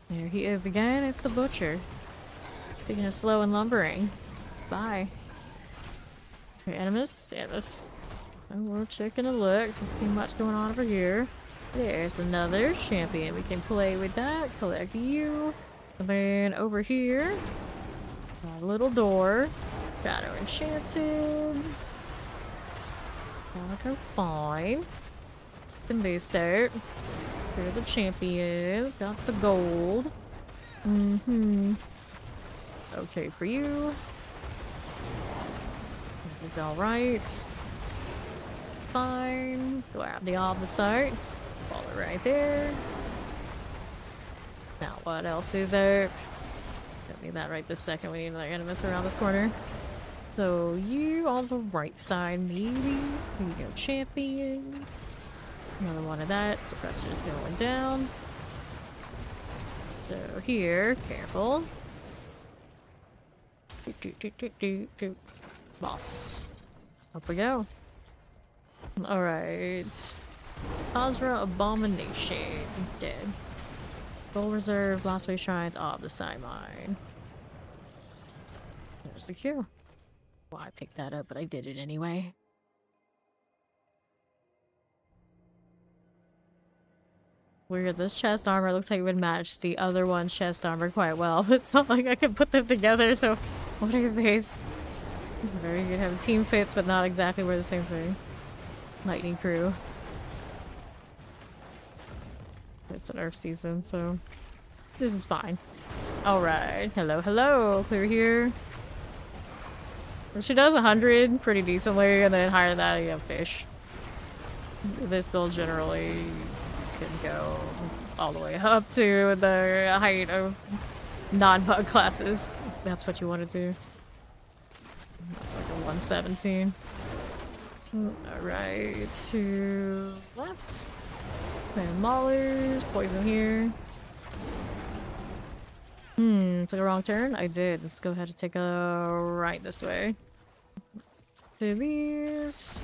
There he is again. It's the butcher. Speaking of slow and lumbering. Bye. Okay, Animus. Animus. Oh, we're taking a look. Don't see much going on over here. There's another champion. We can play with that. Collect you. And then over here, got a little door. Shadow enchanted. That'll go fine. Can they start? They're the champions. Got the gold. Okay for you. This is alright. Fine. Grab the opposite. Fall it right there. Now what else is there? Don't need that right this second. We need another Animus around this corner. So you on the right side, maybe. Here you go, champion. Another one of that. Suppressor's going down. So here, careful. Boss. Up we go. Alright. Azra Abomination. Dead. Gold Reserve, Blastway Shrines, off the side mine. There's the queue. Well, I picked that up, but I did it anyway. Weird, this chest armor looks like it would match the other one's chest armor quite well. It's not like I can put them together, so what is this? Very good, have team fits, but not exactly we're the same thing. Lightning crew. It's an Earth season, so this is fine. Alright, hello, hello, clear here. She does 100 pretty decently, and then higher than that, you have fish. This build generally can go all the way up to the height of non-bug classes. If that's what you want to do. That's like a 117. Alright, to left. And Maulers, poison here. Took a wrong turn? I did. Let's go ahead and take a right this way. Do these.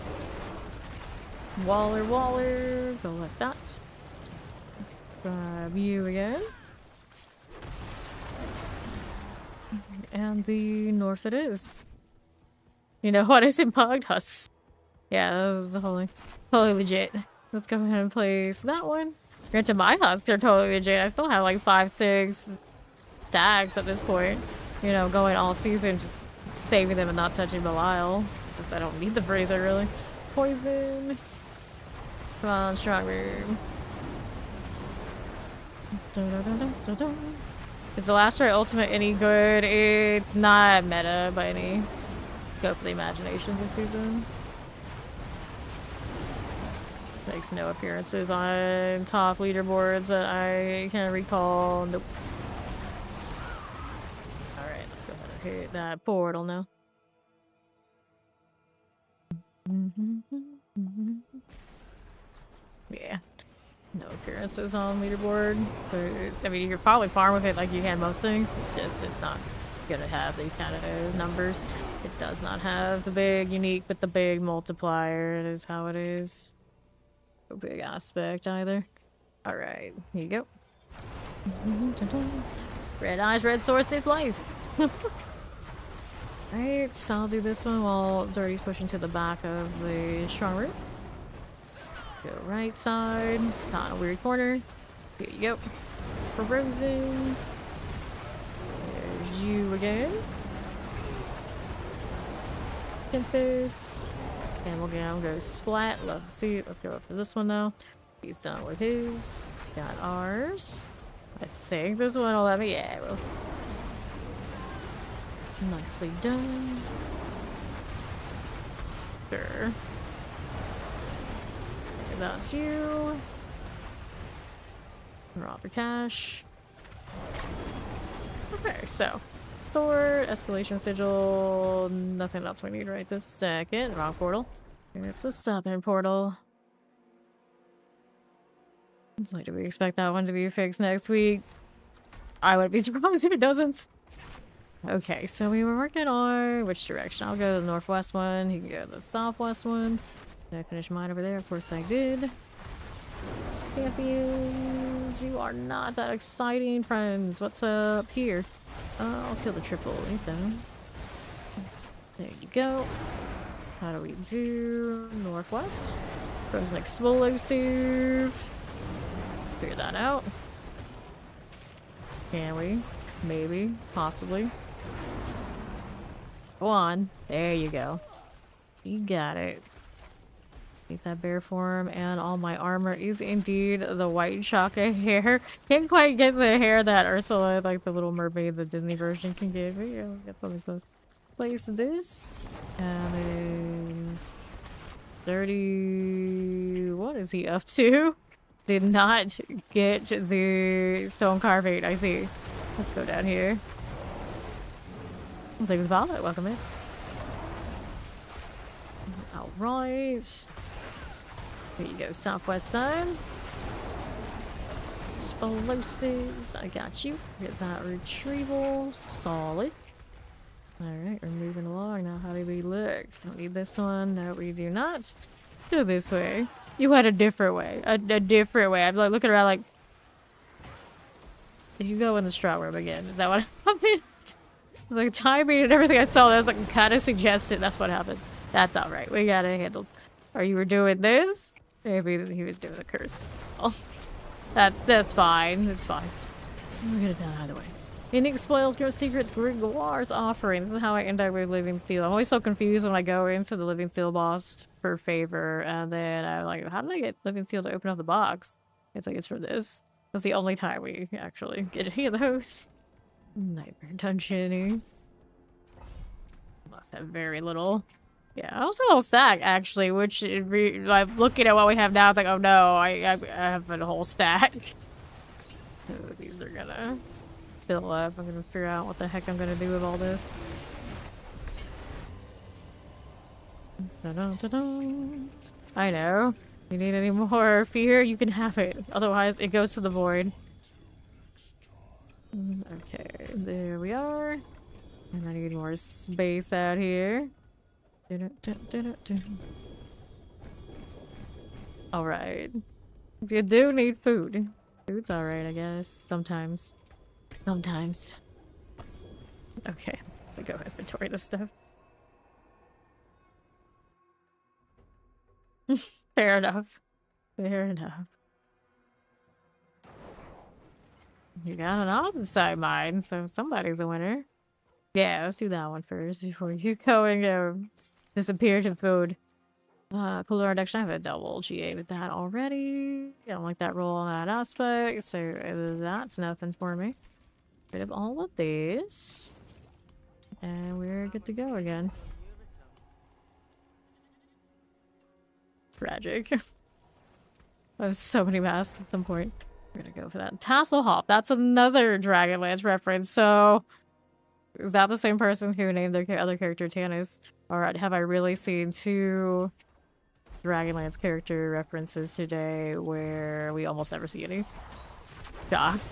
Waller, go like that. Grab you again. And the north it is. You know what isn't bugged? Husks. Yeah, that was totally legit. Let's go ahead and place that one. Granted, my husks are totally legit. I still have like 5, 6 stacks at this point. You know, going all season, just saving them and not touching Belial. Just I don't need the breather, really. Poison. Come on, strong room. Is the last right ultimate any good? It's not meta by any scope of the imagination this season. Makes no appearances on top leaderboards that I can recall. Nope. Alright, let's go ahead and hit that portal now. Yeah. No appearances on leaderboard. But, I mean, you could probably farm with it like you can most things. It's just, it's not gonna have these kind of numbers. It does not have the big unique with the big multiplier. It is how it is. No big aspect either. Alright, here you go. Red eyes, red sword, save life. Alright, so I'll do this one while Dirty's pushing to the back of the strong room. Go right side. Not in a weird corner. Here you go. For roses. There's you again. Tempest. And we'll go splat. Let's see. Let's go up for this one now. He's done with his. Got ours. I think this one will let me. Yeah, it will. Nicely done. Sure. That's you. Rob your cash. Okay, so sword, escalation sigil, nothing else we need right this second. Wrong portal. And it's the southern portal. It's like, do we expect that one to be fixed next week? I wouldn't be surprised if it doesn't. Okay, so we were working on which direction? I'll go to the northwest one. He can go to the southwest one. Did I finish mine over there? Of course I did. Champions, you are not that exciting, friends. What's up here? I'll kill the triple then. There you go. How do we do northwest? Frozen explosive. Figure that out. Can we? Maybe. Possibly. Go on. There you go. You got it. Take that bear form, and all my armor is indeed the white chaka hair. Can't quite get the hair that Ursula, like the Little Mermaid, the Disney version, can get. But yeah, we'll get something close. Place this, and then 30. What is he up to? Did not get the stone carving. I see. Let's go down here. Thank you, Violet. Welcome in. All right. Here you go, southwest side. Explosives, I got you. Get that retrieval, solid. Alright, we're moving along. Now how do we look? Don't need this one. No, we do not. Go this way. You had a different way. A different way. I'm like looking around like... Did you go in the strong room again? Is that what happened? Like timing and everything I saw, that was like kind of suggested that's what happened. That's alright. We got it handled. Or you were doing this? Maybe he was doing the curse. Oh, that's fine. It's fine. We're gonna die either way. Ending spoils, grow secrets, Gringoire's offering. This is how I end up with Living Steel. I'm always so confused when I go into the Living Steel boss for favor, and then I'm like, how did I get Living Steel to open up the box? It's like, it's for this. That's the only time we actually get any of those. Nightmare dungeon. Must have very little. Yeah, I also have a stack actually, which like looking at what we have now, it's like, oh no, I have a whole stack. Oh, these are gonna fill up. I'm gonna figure out what the heck I'm gonna do with all this. Da-dun-da-dun. I know. You need any more fear? You can have it. Otherwise, it goes to the void. Okay, there we are. And I need more space out here. Alright. You do need food. Food's alright, I guess. Sometimes. Sometimes. Okay. We go inventory this stuff. Fair enough. Fair enough. You got an opposite mine, so somebody's a winner. Yeah, let's do that one first before you go and go disappear to food. Cooler reduction. I have a double GA with that already. I don't like that roll on that aspect, so that's nothing for me. Rid of all of these. And we're good to go again. Tragic. I have so many masks at some point. We're gonna go for that. Tasselhop. That's another Dragonlance reference. So, is that the same person who named their other character Tanis? Or have I really seen two Dragonlance character references today where we almost never see any? Shocked.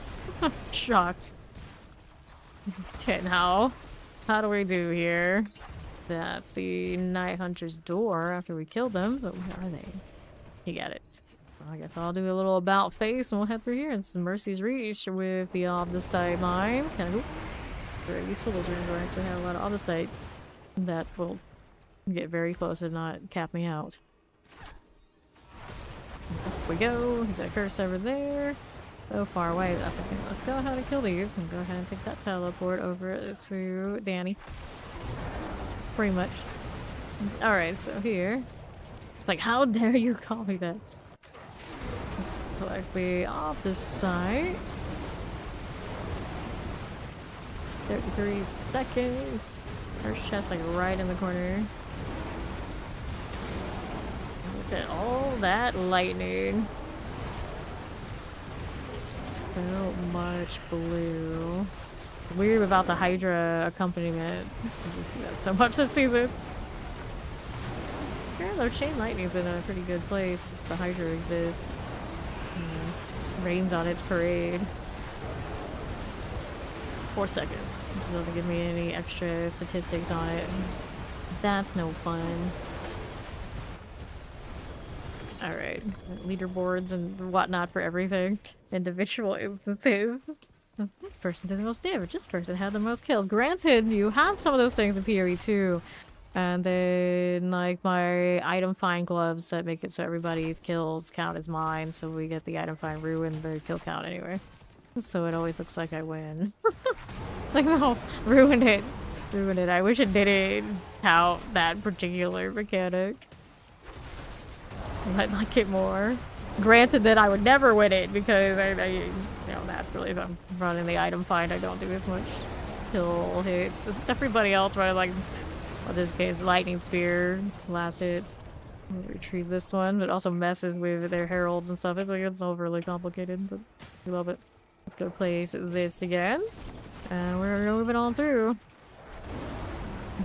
Shocked. Okay, now, how do we do here? That's the Night Hunter's door after we killed them, but where are they? You got it. I guess I'll do a little about face and we'll head through here. It's Mercy's Reach with the off-the-site mine. Kind of very useful. Those rooms will actually have a lot of off-the-site that will get very close and not cap me out. Up we go. He's got a curse over there. So far away. Let's go ahead and kill these and go ahead and take that teleport over to Danny. Pretty much. Alright, so here. Like, how dare you call me that? Like, we off the site. 33 seconds. First chest, like, right in the corner. Look at all that lightning. So much blue. Weird about the Hydra accompaniment. You see that so much this season. Yeah, though Chain Lightning's in a pretty good place. Just the Hydra exists. Rains on its parade. 4 seconds. This doesn't give me any extra statistics on it. That's no fun. Alright. Leaderboards and whatnot for everything. Individual instances. This person did the most damage. This person had the most kills. Granted, you have some of those things in PoE too. And then, like, my item find gloves that make it so everybody's kills count as mine. So we get the item find ruin the kill count anyway. So it always looks like I win. Like, no, ruined it. Ruined it. I wish it didn't count that particular mechanic. I'd like it more. Granted that I would never win it because I you know, naturally if I'm running the item find, I don't do as much kill hits. It's everybody else running, like, in this case, lightning spear, last hits. I'll retrieve this one, but also messes with their heralds and stuff. It's like, it's overly complicated, but we love it. Let's go place this again. And we're moving on through.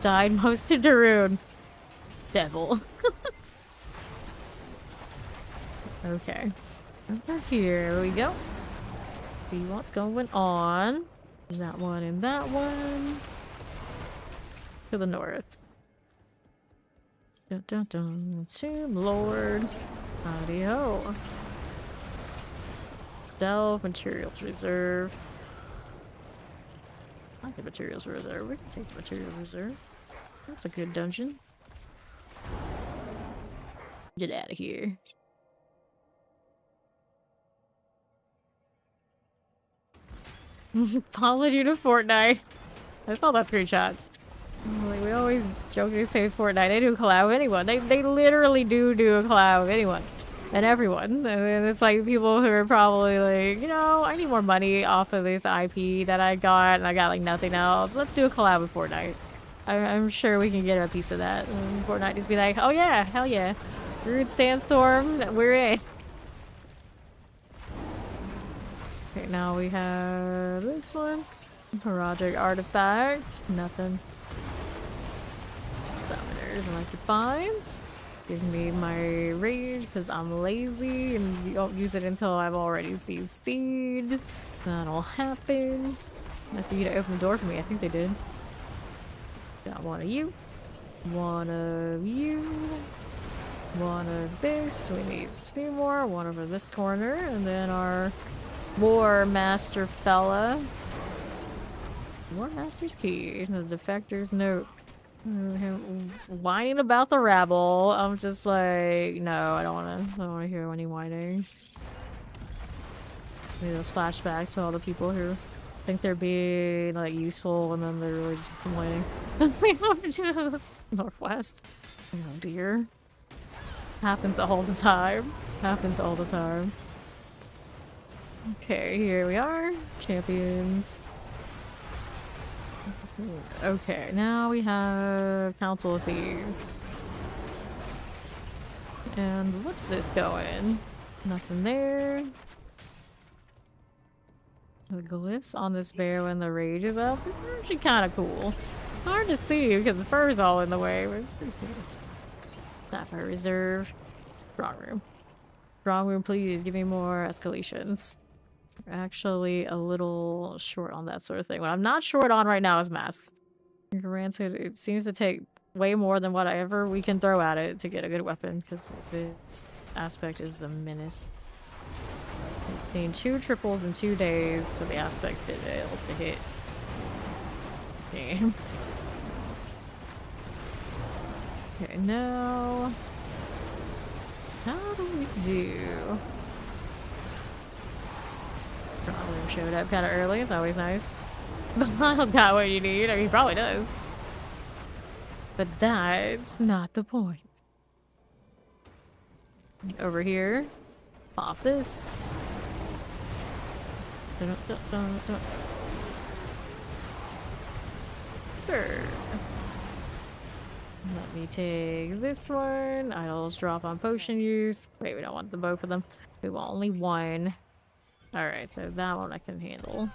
Died most to Druid. Devil. Okay. Over here we go. See what's going on. That one and that one. To the north. Dun dun dun. Tomb Lord. Howdy ho. Delve materials reserve. I like the materials reserve. We can take the materials reserve. That's a good dungeon. Get out of here. Followed you to Fortnite. I saw that screenshot. Like, we always jokingly say Fortnite. They do a collab with anyone. They literally do a collab with anyone and everyone. And it's like people who are probably like, you know, I need more money off of this IP that I got, and I got like nothing else. Let's do a collab with Fortnite. I'm sure we can get a piece of that. And Fortnite just be like, oh yeah, hell yeah, Druid Sandstorm, we're in. Okay, now we have this one. Heraldic Artifact. Nothing. Summoners and Electric Finds. Give me my rage because I'm lazy and you don't use it until I've already CC'd. That'll happen. I see you to open the door for me. I think they did. Got one of you. One of you. One of this. We need two more. One over this corner. And then our War Master fella. War Master's key. The defector's note. Whining about the rabble. I'm just like, no, I don't wanna hear any whining. Maybe those flashbacks to all the people who think they're being like useful and then they're really just complaining. Northwest. Oh dear. Happens all the time. Happens all the time. Okay, here we are. Champions. Okay, now we have Council of Thieves. And what's this going? Nothing there. The glyphs on this bear when the rage is up is actually kind of cool. Hard to see because the fur's all in the way, but it's pretty cool. Sapphire Reserve. Strong room. Strong room, please give me more escalations. We're actually a little short on that sort of thing. What I'm not short on right now is masks. Granted, it seems to take way more than whatever we can throw at it to get a good weapon, because it's aspect is a menace. We've seen 2 triples in 2 days, so the aspect fails to hit. Damn. Okay, now... how do we do? Probably showed up kind of early, it's always nice. But got what you need, I mean, he probably does. But that's not the point. Over here, pop this. Dun, dun, dun, dun. Sure. Let me take this one. Idols drop on potion use. Wait, we don't want the both of them. We want only one. Alright, so that one I can handle.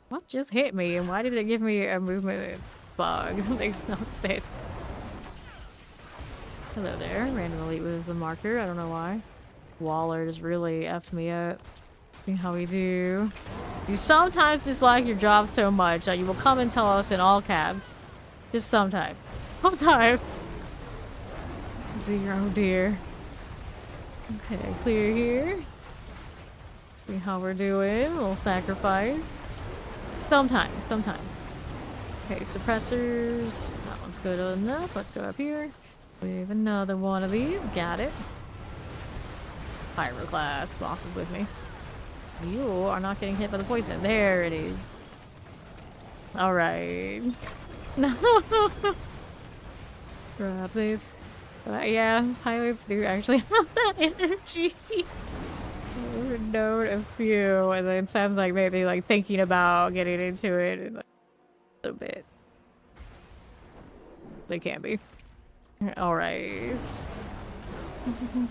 What just hit me, and why did it give me a movement bug? That makes no sense. Hello there. Random elite with the marker. I don't know why. Waller just really effed me up. See how we do. You sometimes dislike your job so much that you will come and tell us in all caps. Just sometimes. Sometimes. 0, dear. Okay, clear here. See how we're doing. A little sacrifice. Sometimes, sometimes. Okay, suppressors. That one's good enough. Let's go up here. We have another one of these. Got it. Pyroclast. Boss is with me. You are not getting hit by the poison. There it is. Alright. No. Grab this. Yeah, pilots do actually have that energy. I've known a few, and then it sounds like maybe like thinking about getting into it in like a little bit. They can be. Alright.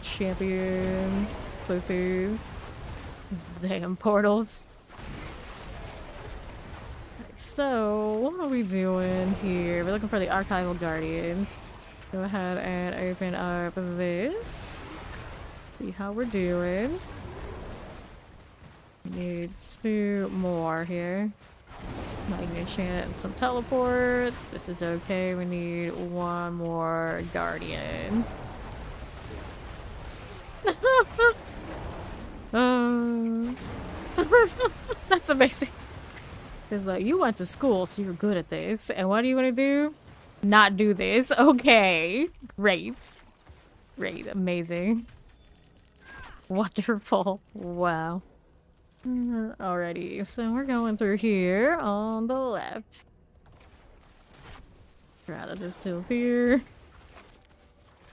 Champions. Exclusives. Damn portals. Right, so, what are we doing here? We're looking for the Archival Guardians. Go ahead and open up this. See how we're doing. We need 2 more here. Not even enchant some teleports. This is okay. We need 1 more Guardian. That's amazing. It's like, you went to school, so you're good at this. And what do you want to do? Not do this. Okay. Great. Great. Amazing. Wonderful. Wow. Alrighty, so we're going through here on the left. Get out of this till here.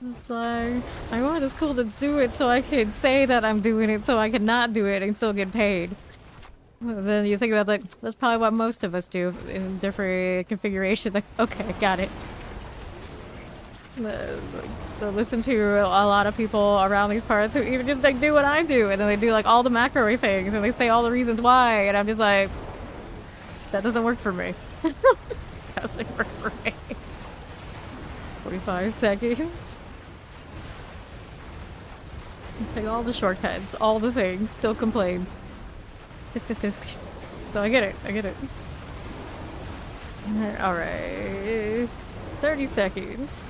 It's like, I wanted this school to do it so I could say that I'm doing it so I could not do it and still get paid. Then you think about like, that's probably what most of us do in different configurations. Like, okay, got it. Listen to a lot of people around these parts who even just like do what I do, and then they do like all the macro things, and they say all the reasons why, and I'm just like, that doesn't work for me. Doesn't work for me. 45 seconds. Take all the shortcuts, all the things, still complains. Just. So I get it, I get it. Alright. 30 seconds.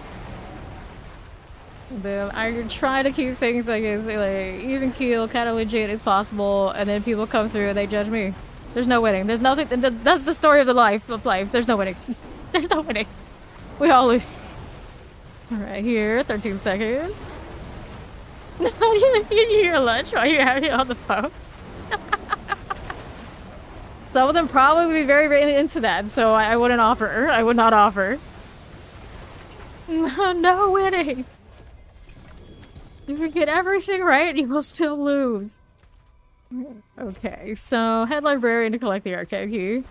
Then I try to keep things like as like even keel, kind of legit as possible, and then people come through and they judge me. There's no winning. There's nothing. That's the story of life. There's no winning. There's no winning. We all lose. All right, here, 13 seconds. You eat your lunch while you're having it on the phone. Some of them probably would be very, very into that, so I wouldn't offer. I would not offer. No winning. You can get everything right, you will still lose. Okay, so head librarian to collect the archive key.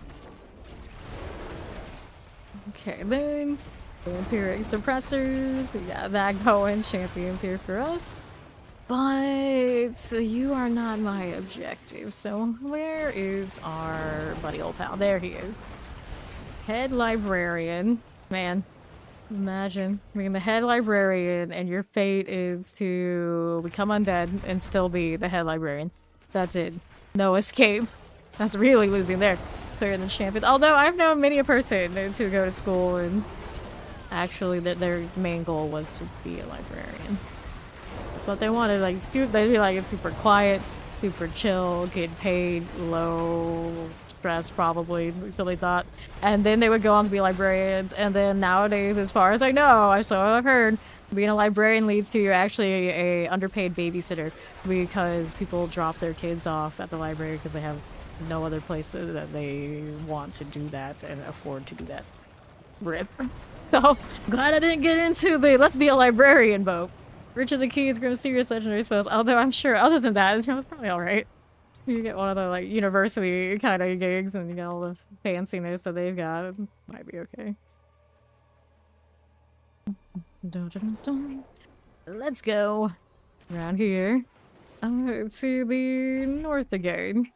Okay, then vampiric suppressors. We got that going. Champions here for us. But you are not my objective. So where is our buddy old pal? There he is. Head librarian. Man. Imagine being the head librarian and your fate is to become undead and still be the head librarian. That's it. No escape. That's really losing there. Clearer than champions. Although I've known many a person to go to school and actually their main goal was to be a librarian. But they wanted like they'd be like it's super quiet, super chill, get paid, low stress probably, so they thought. And then they would go on to be librarians. And then nowadays, as far as I know, I've heard, being a librarian leads to actually a underpaid babysitter because people drop their kids off at the library because they have no other place that they want to do that and afford to do that. Rip. So glad I didn't get into the let's be a librarian boat. Rich as a key is grim serious legendary spells. Although I'm sure other than that, it was probably alright. You get one of the like university kind of gigs and you get all the fanciness that they've got. It might be okay. Let's go around here to the north again.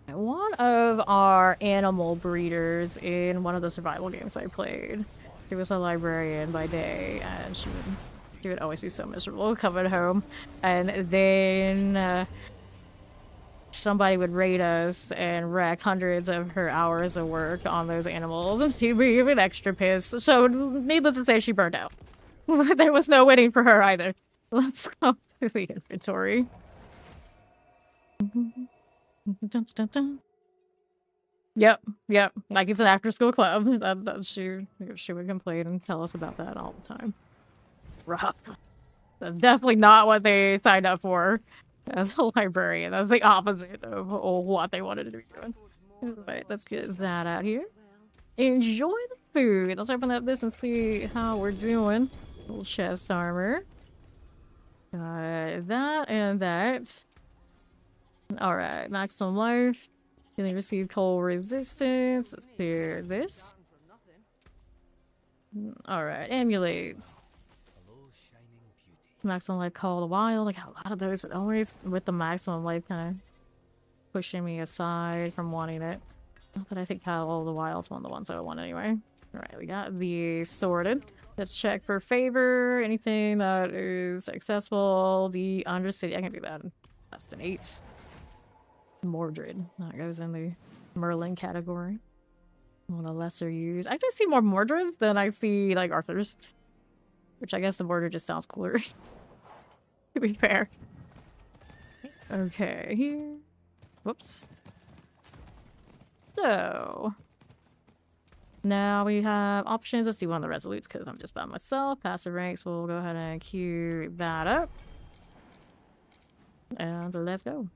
One of our animal breeders in one of the survival games I played, she was a librarian by day, and she would always be so miserable coming home. And then somebody would raid us and wreck hundreds of her hours of work on those animals, and she'd be even extra pissed. So, needless to say, she burned out. There was no winning for her either. Let's go to the inventory. Yep. Like it's an after-school club. She would complain and tell us about that all the time. Rough. That's definitely not what they signed up for as a librarian. That's the opposite of what they wanted to be doing. Alright, let's get that out here. Enjoy the food. Let's open up this and see how we're doing. Little chest armor. That and that. Alright, maximum life. Healing received cold resistance. Let's clear this. Alright, amulets. Maximum life call of the wild. I got a lot of those, but always with the maximum life kind of pushing me aside from wanting it. Not that I think Call of the Wild's one of the ones I want anyway. Alright, we got the sorted. Let's check for favor. Anything that is accessible. The undercity. I can do that in less than 8. Mordred. That goes in the Merlin category. One of the lesser used. I just see more Mordreds than I see like Arthurs. Which I guess the Mordred just sounds cooler. To be fair. Okay, here. Whoops. So now we have options. Let's do one of the resolutes because I'm just by myself. Passive ranks. We'll go ahead and queue that up. And let's go.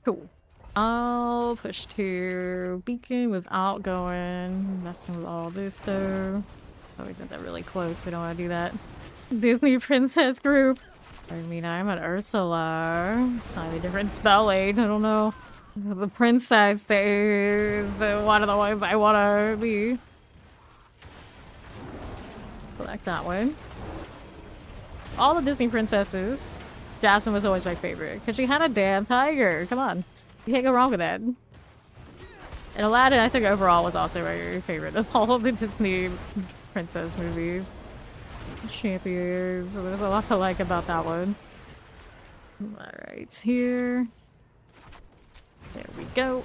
Cool. I'll push to beacon without going messing with all this though. Always ends up really close. We don't want to do that. Disney princess group. I mean, I'm an Ursula. Slightly different spelling. I don't know. The princess is one of the ones I want to be. Select that one. All the Disney princesses. Jasmine was always my favorite because she had a damn tiger. Come on. You can't go wrong with that. And Aladdin, I think overall was also my favorite of all of the Disney princess movies. Champions. So there's a lot to like about that one. Alright, here. There we go.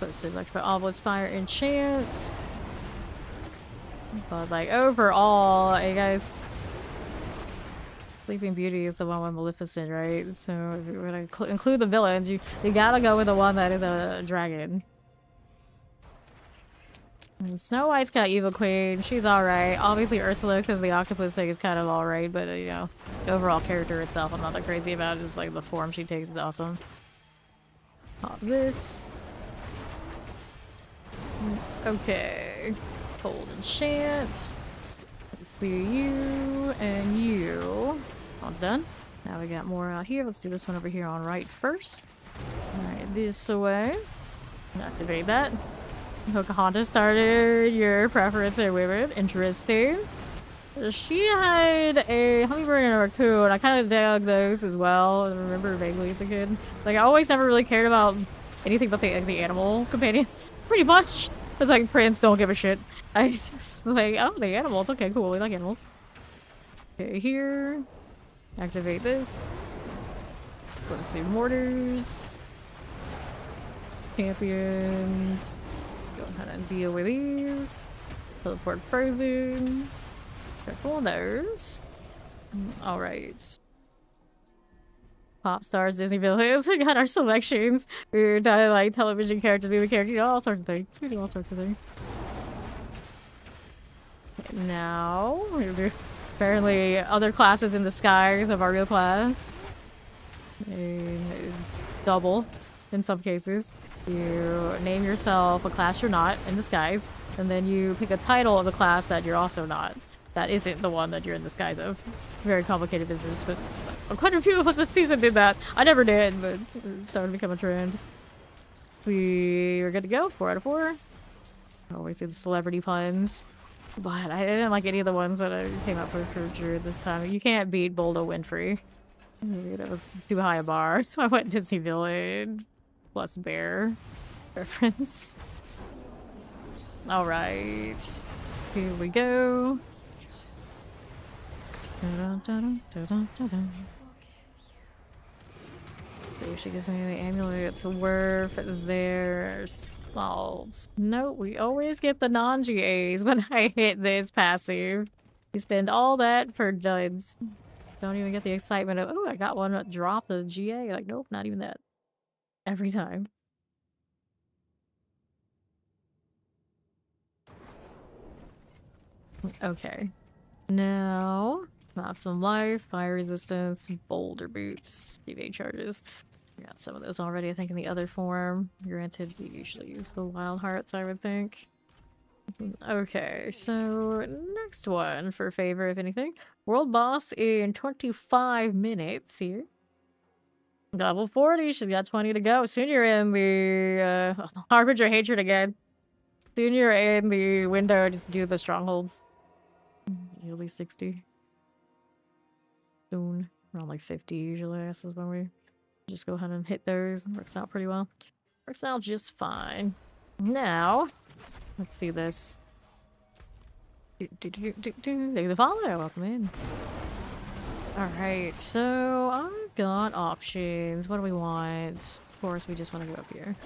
Posted like for Obelisk Fire Enchant. But like overall, I guess Sleeping Beauty is the one with Maleficent, right? So if you're gonna include the villains, you gotta go with the one that is a dragon. And Snow White's got Evil Queen. She's alright. Obviously Ursula, because the octopus thing is kind of alright, but you know, the overall character itself I'm not that crazy about. Just like the form she takes is awesome. Pop this. Okay. Cold Enchant. Let's do you and you. All's done. Now we got more out here. Let's do this one over here on right first. Alright, this way. Activate that. Pocahontas started your preference in women. Interesting. She had a hummingbird and a raccoon. I kind of dug those as well. I remember vaguely as a kid. Like, I always never really cared about anything but the animal companions. Pretty much. It's like, Prince, don't give a shit. I just, like, oh, the animals. Okay, cool. We like animals. Okay, here. Activate this. Let's see, mortars. champions. Go ahead and deal with these. Teleport frozen. Careful of those. Alright. Pop stars, Disney villains. We got our selections. Weird, like television characters, movie characters, all sorts of things. We do all sorts of things. Okay, now, apparently other classes in the skies of our real class. Double in some cases. You name yourself a class you're not in disguise, and then you pick a title of the class that you're also not. That isn't the one that you're in disguise of. Very complicated business, but quite a few of us this season did that. I never did, but it's starting to become a trend. We are good to go. 4 out of 4. I always do the celebrity puns, but I didn't like any of the ones that I came up with for Druid this time. You can't beat Boldo Winfrey. That was too high a bar, so I went Disney Villain plus bear reference. Alright. Here we go. She gives me the amulet's worth their salts. No, we always get the non-GAs when I hit this passive. You spend all that for duds. Don't even get the excitement of, oh, I got one that dropped the GA. Like, nope, not even that. Every time. Okay. Now, have some life, fire resistance, boulder boots, evade charges. We got some of those already, I think, in the other form. Granted, we usually use the wild hearts, I would think. Okay, so next one for favor, if anything. World boss in 25 minutes here. Level 40, she's got 20 to go. Soon you're in the Harbinger Hatred again. Soon you're in the window, just do the strongholds. You'll be 60. Soon. Around like 50 usually, I guess is when we just go ahead and hit those. Works out pretty well. Works out just fine. Now, let's see this. Thank you for the follow. Welcome in. Alright, so I've got options. What do we want? Of course, we just want to go up here.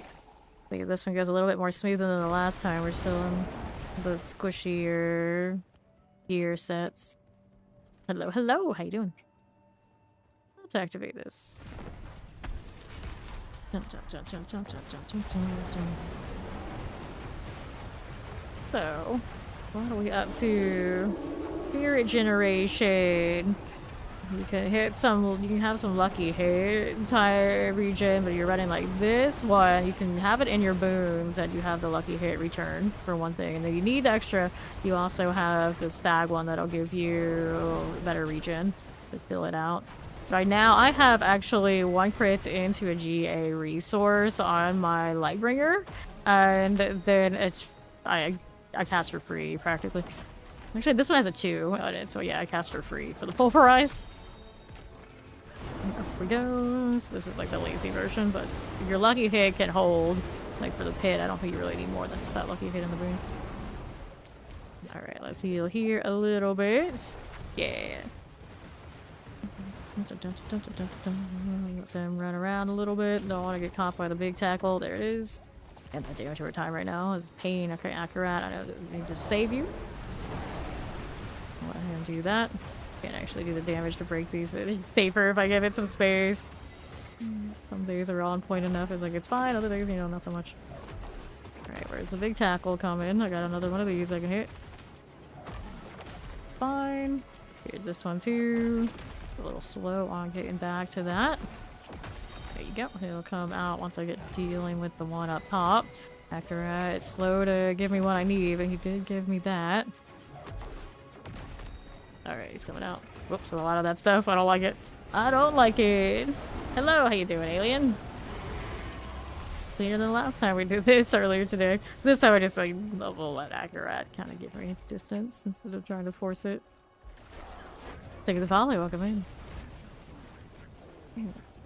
I think this one goes a little bit more smoother than the last time. We're still in the squishier gear sets. Hello, hello, how you doing? Let's activate this. So, what are we up to? Spirit generation. You can hit some, you can have some lucky hit entire region, but you're running like this one. You can have it in your boons and you have the lucky hit return for one thing. And then you need extra. You also have the stag one that'll give you better region to fill it out. Right now, I have actually 1 crit into a GA resource on my Lightbringer, and then it's I cast for free practically. Actually, this one has a 2 on it, so yeah, I cast for free for the Pulverize. Up we go. So this is like the lazy version, but if your lucky hit can hold, like for the pit, I don't think you really need more than just that lucky hit in the boost. Alright, let's heal here a little bit. Yeah. Let them run around a little bit. Don't want to get caught by the big tackle. There it is. And the damage over time right now is pain. Okay, accurate. I know that they just save you. Let him do that. Can't actually do the damage to break these, but it's safer if I give it some space. Some days are on point enough. It's like, it's fine. Other days, you know, not so much. Alright, where's the big tackle coming? I got another one of these I can hit. Fine. Here's this one too. A little slow on getting back to that. There you go. He'll come out once I get dealing with the one up top. Accurate. It's slow to give me what I need, but he did give me that. Alright, he's coming out. Whoops, a lot of that stuff. I don't like it. I don't like it. Hello, how you doing, alien? Cleaner than last time we did this earlier today. This time I just like level at accurate, kind of give me distance instead of trying to force it. Thank you for the follow. Welcome in.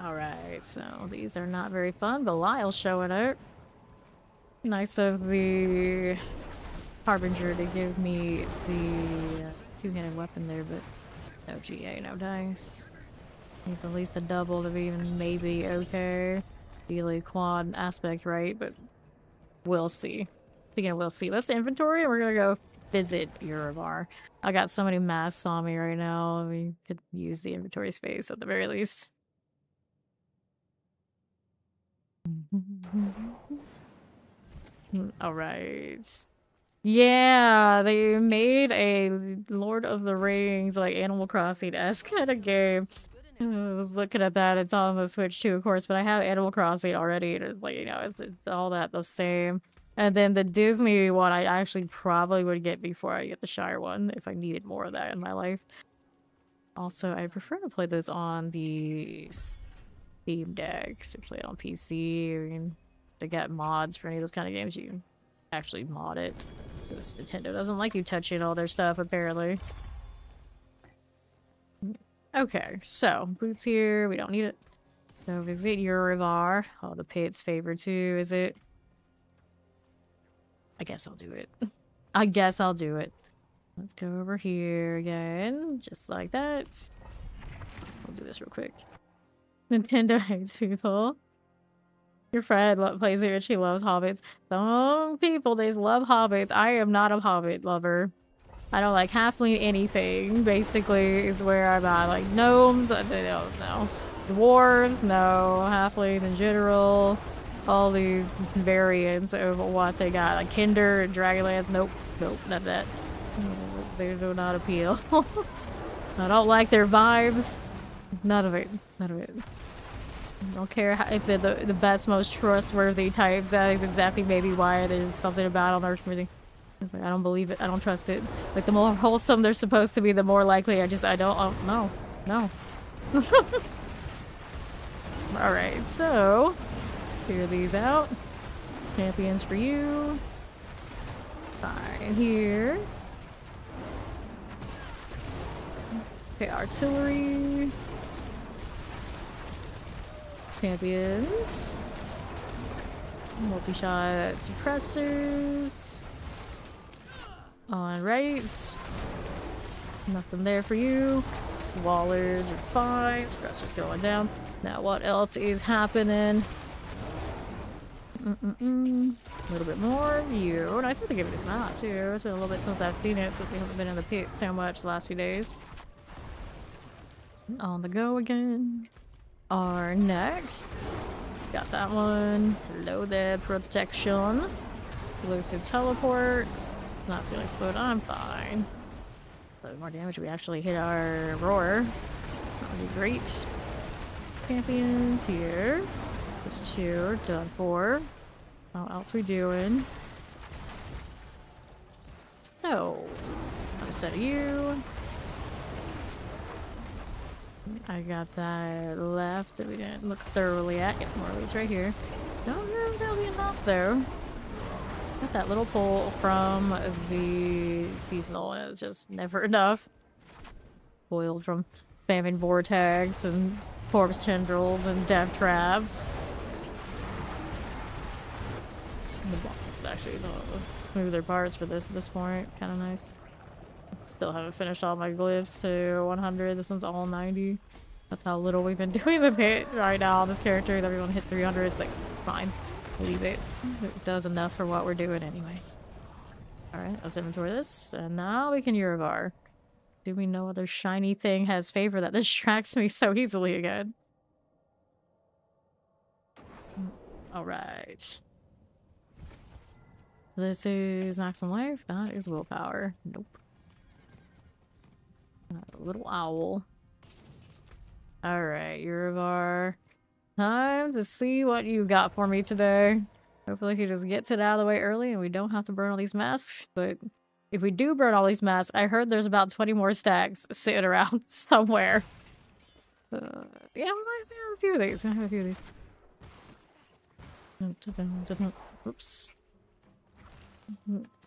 Alright, so these are not very fun. Belial's showing out. Nice of the Harbinger to give me the two-handed weapon there, but no GA, no dice. Needs at least a double to be even maybe okay. Daily quad aspect, right? But we'll see. Speaking of we'll see, let's inventory and we're gonna go visit Urivar. I got so many masks on me right now. We could use the inventory space at the very least. Alright. Yeah, they made a Lord of the Rings, like Animal Crossing-esque kind of game. I was looking at that. It's on the Switch too, of course, but I have Animal Crossing already. And it's like, you know, it's all that the same. And then the Disney one, I actually probably would get before I get the Shire one if I needed more of that in my life. Also, I prefer to play this on the Steam Deck to play it on PC. I mean, to get mods for any of those kind of games, you can actually mod it. Because Nintendo doesn't like you touching all their stuff, apparently. Okay, so boots here. We don't need it. So visit Urivar. Oh, the pit's favored too, is it? I guess I'll do it. I guess I'll do it. Let's go over here again, just like that. I'll do this real quick. Nintendo hates people. Your friend plays it and she loves hobbits. Some people, they just love hobbits. I am not a hobbit lover. I don't like halfling anything, basically, is where I'm at. Like, gnomes, no. Dwarves, no. Halflings in general. All these variants of what they got. Like, Kinder and Dragonlance, nope. Nope, none of that. They do not appeal. I don't like their vibes. None of it. None of it. I don't care if they're the best, most trustworthy types. That is exactly maybe why there's something about on Earth. It's like, I don't believe it. I don't trust it. Like, the more wholesome they're supposed to be, the more likely I don't. No. No. Alright, so clear these out. Champions for you. Fine here. Okay, artillery. Champions. Multi-shot suppressors. Alright. Nothing there for you. Wallers are fine. Suppressors going down. Now what else is happening? A little bit more of you. Nice to give it a smile too. It's been a little bit since I've seen it, since we haven't been in the pit so much the last few days. On the go again. Our next. Got that one. Loaded protection. Elusive teleports. Not seeing explode. I'm fine. A little more damage. We actually hit our roar. That would be great. Champions here. There's two. Done for. What else we doing? Oh. Another set of you. I got that left that we didn't look thoroughly at. Get more of these right here. Don't know if that'll be enough though. Got that little pull from the seasonal and it's just never enough. Boiled from spamming vortex and corpse tendrils and death traps. The boss is actually the smoother parts for this at this point. Kind of nice. Still haven't finished all my glyphs to 100. This one's all 90. That's how little we've been doing the pit right now on this character. Everyone hit 300. It's like, fine. Leave it. It does enough for what we're doing anyway. Alright, let's inventory this. And now we can Urivar. Do we know other shiny thing has favor that distracts me so easily again? Alright. This is maximum life. That is willpower. Nope. A little owl. Alright, Urivar. Time to see what you got for me today. Hopefully he just gets it out of the way early and we don't have to burn all these masks. But if we do burn all these masks, I heard there's about 20 more stacks sitting around somewhere. Yeah, we might have a few of these. We might have a few of these. Oops.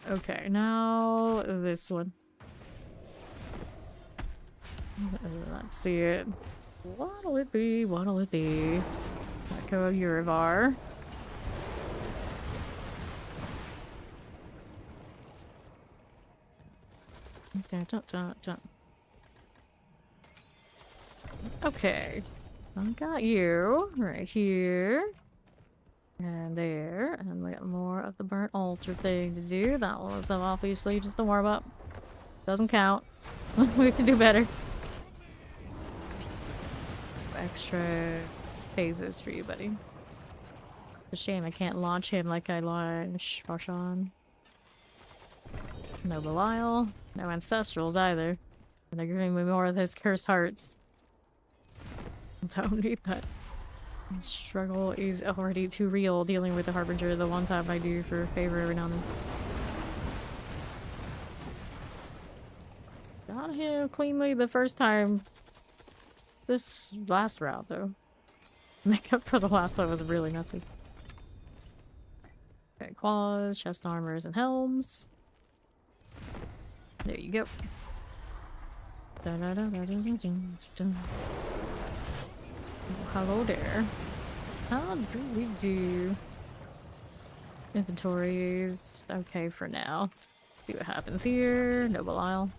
Okay, now this one. Let's see it. What'll it be? What'll it be? Echo Urivar. Okay, Okay. I got you right here. And there. And we got more of the burnt altar thing to do. That was obviously just a warm-up. Doesn't count. We can do better. Extra phases for you, buddy. It's a shame I can't launch him like I launch Marshawn. No Belial. No Ancestrals either. And they're giving me more of those cursed hearts. Don't need that. The struggle is already too real dealing with the Harbinger the one time I do for a favor every now and then. Got him cleanly the first time. This last round, though. Makeup for the last one was really messy. Okay, claws, chest armors, and helms. There you go. Hello there. How do we do inventories? Okay, for now. See what happens here. No Belial.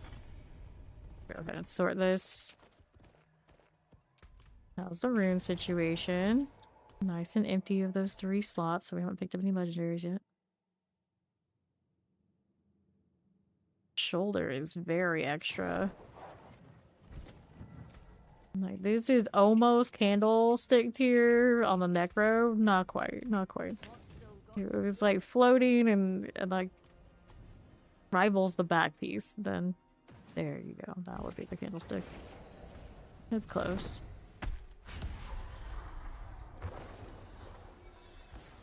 Go ahead and sort this. How's the rune situation? Nice and empty of those 3 slots, so we haven't picked up any legendaries yet. Shoulder is very extra. Like, this is almost candlestick tier on the necro. Not quite, not quite. It was like floating and like rivals the back piece. Then there you go. That would be the candlestick. It's close.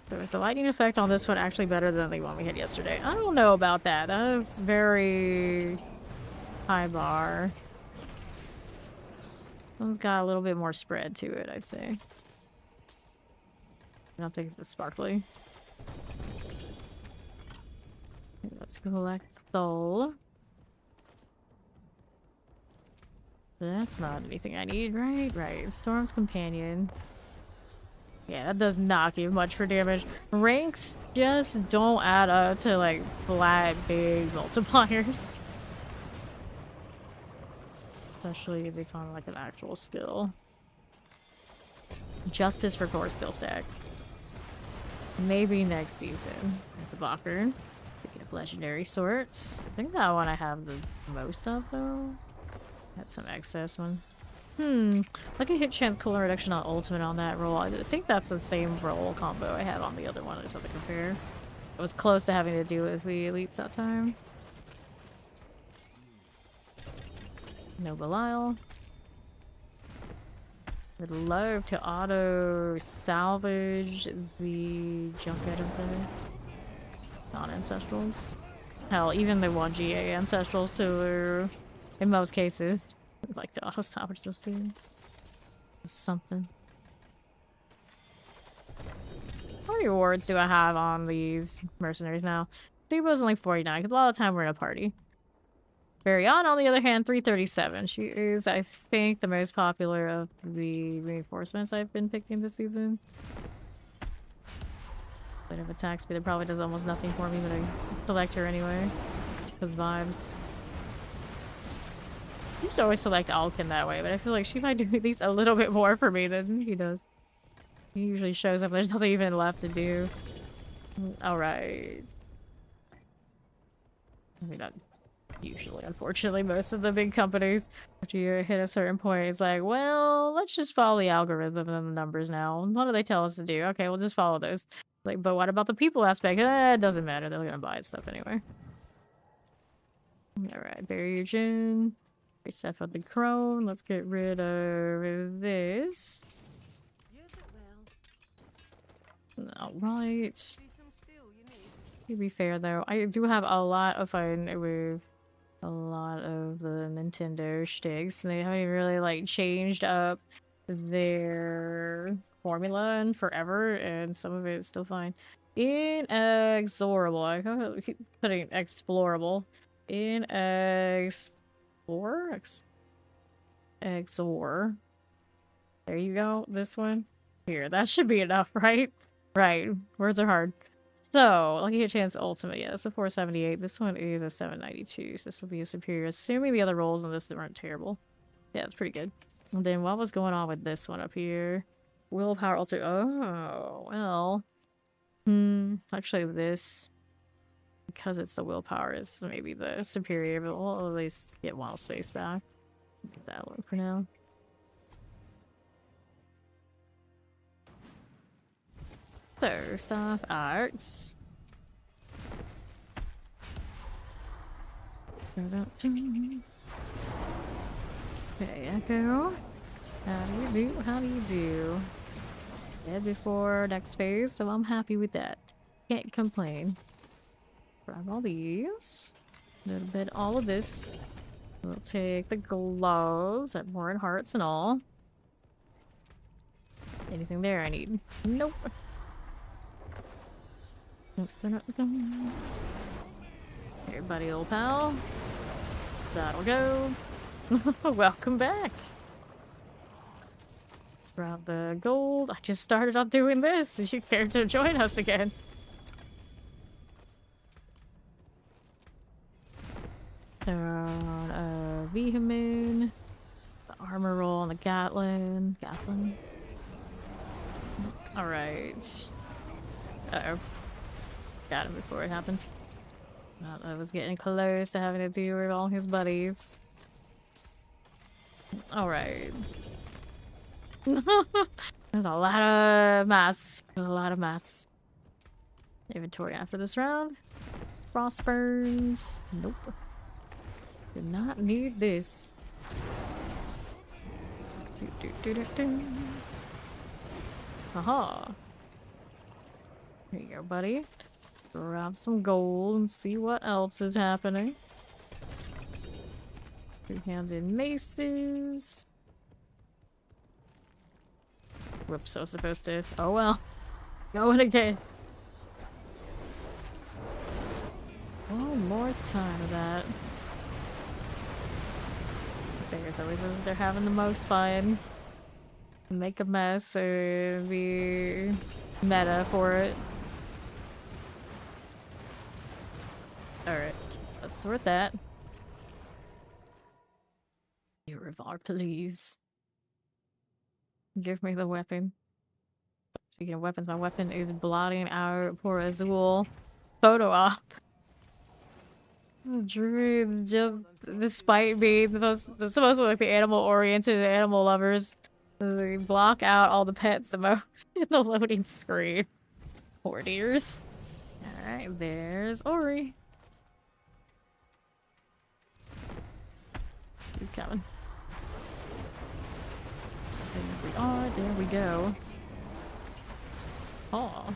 So is the lightning effect on this one actually better than the one we had yesterday? I don't know about that. That was very high bar. One's got a little bit more spread to it, I'd say. I don't think it's as sparkly. Okay, let's collect soul. That's not anything I need, right? Right. Storm's Companion. Yeah, that does not give much for damage. Ranks just don't add up to like flat big multipliers. Especially if it's on like an actual skill. Justice for core skill stack. Maybe next season. There's a blocker. Picking up legendary sorts. I think that one I have the most of though. That's some excess one. Lucky hit chance cooler reduction on ultimate on that roll. I think that's the same roll combo I had on the other one. I just have to compare. It was close to having to do with the elites that time. No Belial. Would love to auto salvage the junk items there. Non-ancestrals. Hell, even the 1GA ancestrals too, in most cases. I'd like to auto salvage those too. Something. How many rewards do I have on these mercenaries now? Debo's only 49, because a lot of the time we're in a party. Baryon, on the other hand, 337. She is, I think, the most popular of the reinforcements I've been picking this season. Bit of attack speed that probably does almost nothing for me, but I select her anyway. Because vibes. I used to always select Alkin that way, but I feel like she might do at least a little bit more for me than he does. He usually shows up, there's nothing even left to do. Alright. I mean, not usually, unfortunately, most of the big companies, after you hit a certain point, it's like, well, let's just follow the algorithm and the numbers now. What do they tell us to do? Okay, we'll just follow those. Like, but what about the people aspect? It doesn't matter, they're gonna buy stuff anyway. Alright, Barrier Gin. Reset of the crone. Let's get rid of this. Alright. To be fair though, I do have a lot of fun with a lot of the Nintendo shticks. They haven't really like changed up their formula in forever, and some of it is still fine. Inexorable. I keep putting explorable. Exor. There you go. This one. Here. That should be enough, right? Right. Words are hard. So, Lucky Hit Chance Ultimate. Yeah, that's a 478. This one is a 792. So this will be a superior. Assuming the other rolls on this weren't terrible. Yeah, it's pretty good. And then what was going on with this one up here? Willpower Ultimate. Oh, well. Actually this, because it's the willpower, is maybe the superior, but we'll at least get wild space back. Get that one for now. So, stuff, arts. Okay, Echo. How do you do? How do you do? Dead before next phase, so I'm happy with that. Can't complain. Grab all these. A little bit all of this. We'll take the gloves that more in hearts and all. Anything there I need? Nope. Here, buddy, old pal. That'll go. Welcome back. Grab the gold. I just started on doing this. If you care to join us again. Vehement. The armor roll on the Gatlin. Alright. Uh-oh. Got him before it happened. I was getting close to having to deal with all his buddies. Alright. There's a lot of masks. Inventory after this round. Frost burns. Nope. Did not need this. Aha. Here you go, buddy. Grab some gold and see what else is happening. Two-handed maces. Whoops, I was supposed to. Oh well. Going again. One more time of that. Bears always they're having the most fun. Make a mess or be meta for it. Alright, let's sort that. Your revolver, please. Give me the weapon. Speaking of weapons, my weapon is blotting out poor Azul photo op. Druid, just despite being supposed to like the animal-oriented animal lovers, they block out all the pets the most in the loading screen. Poor dears. Alright, there's Ori. He's coming. There we are, there we go. Oh.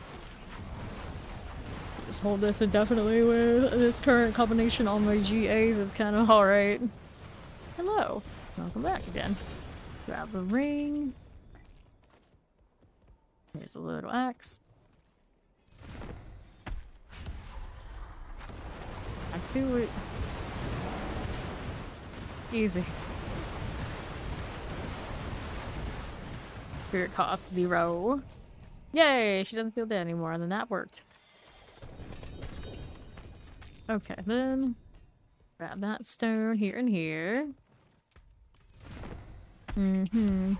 Just hold this indefinitely with this current combination on my GAs is kind of alright. Hello. Welcome back again. Grab the ring. Here's a little axe. I'd see what... Easy. Spirit cost 0. Yay! She doesn't feel dead anymore, and then that worked. Okay, then grab that stone here and here. Mm-hmm.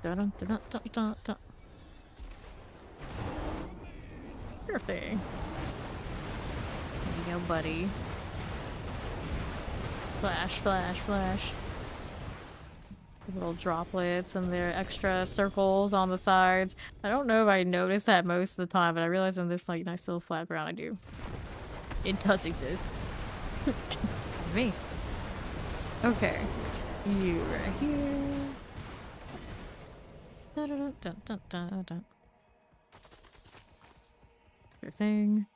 Dun, dun, dun, dun, dun, dun. Sure thing. There you go, buddy. Flash, flash, flash. Little droplets and their extra circles on the sides. I don't know if I noticed that most of the time, but I realize in this like nice little flat ground I do. It does exist. Me. Okay. You right here. Dun, dun, dun, dun, dun, dun. Your thing.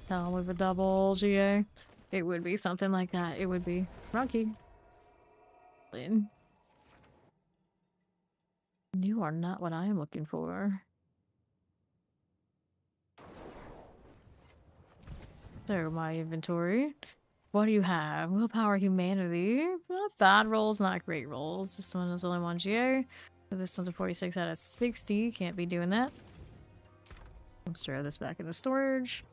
Tell with a double GA. It would be something like that. It would be Rocky. You are not what I am looking for. So, my inventory. What do you have? Willpower, humanity. Not bad rolls, not great rolls. This one is only 1 GA. So this one's a 46 out of 60. Can't be doing that. Let's throw this back in the storage.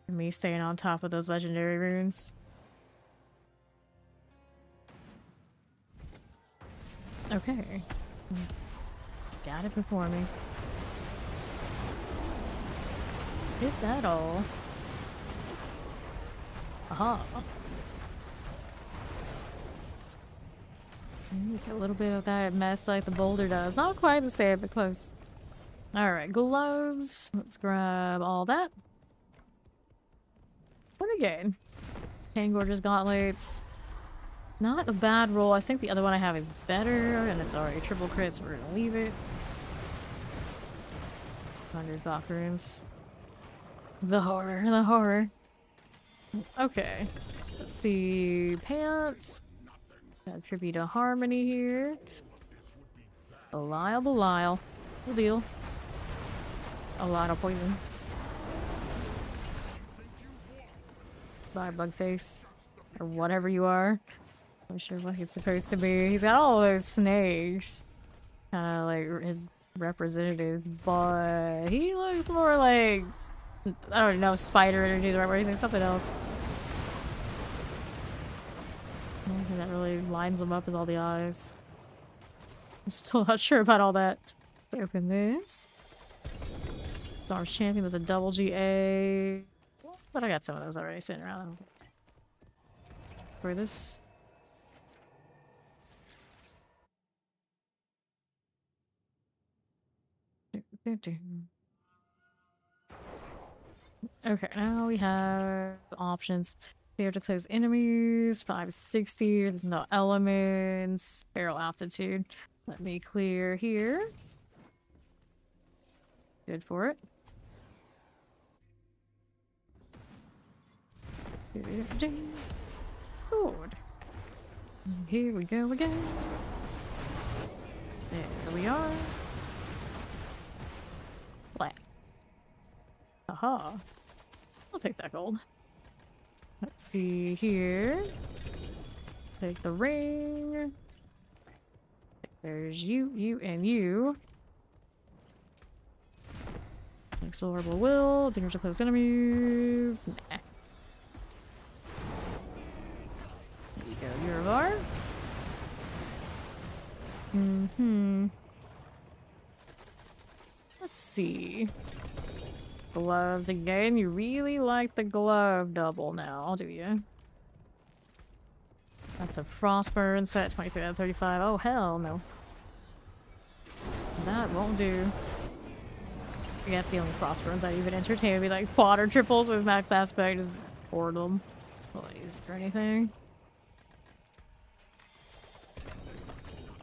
And me staying on top of those legendary runes. Okay. Got it before me. Hit that all. Aha. Get a little bit of that mess like the boulder does. Not quite the same, but close. Alright, gloves. Let's grab all that. What again? Gorgeous gauntlets. Not a bad roll. I think the other one I have is better, and it's already triple crit, so we're gonna leave it. 100 Bach runes. The horror, the horror. Okay. Let's see. Pants. Got a tribute to Harmony here. Belial, Belial. We'll deal. A lot of poison. Bye, Bugface. Or whatever you are. I'm not sure what he's supposed to be. He's got all those snakes. Kinda like his representatives, but he looks more like, I don't know, spider energy the right way. There's something else. I don't think that really lines them up with all the eyes. I'm still not sure about all that. Let's open this. Storm's Champion was a double GA. But I got some of those already sitting around. For this. Okay, now we have options. Fair to close enemies, 560, there's no elements, barrel altitude. Let me clear here. Good for it. Good. Here we go again. There we are. Flat. Aha. I'll take that gold. Let's see here. Take the ring. There's you, and you. Inexorable will. Danger to close enemies. Nah. There you go, you're a bar. Let's see. Gloves again. You really like the glove double now, do you? That's a Frostburn set, 23 out of 35. Oh, hell no. That won't do. I guess the only Frostburns I'd even entertain would be like fodder triples with max aspect. Just hoard them. Will I use it for anything?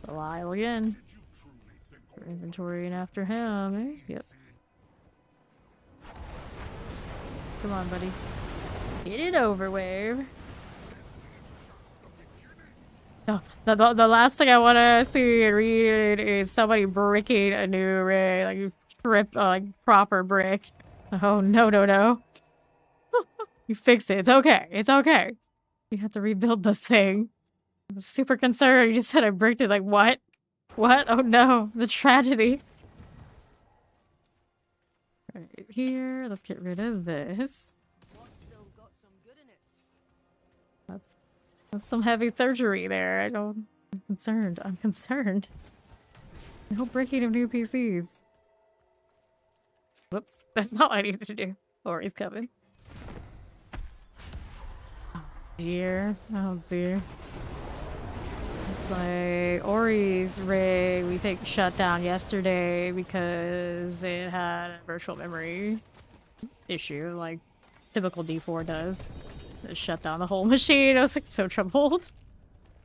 Belial again. For inventory and after him, eh? Yep. Come on, buddy. Get it over, Wave. No, the last thing I want to see and read is somebody bricking a new rig, like proper brick. Oh no no no! You fixed it. It's okay. It's okay. You have to rebuild the thing. I was super concerned. You said I bricked it. Like what? What? Oh no! The tragedy. Right here. Let's get rid of this. That's some heavy surgery there. I'm concerned. I'm concerned. No breaking of new PCs. Whoops. That's not what I needed to do. Ori's coming. Oh dear. Oh dear. It's like Ori's rig, we think, shut down yesterday because it had a virtual memory issue, like typical D4 does. It shut down the whole machine. I was like so troubled.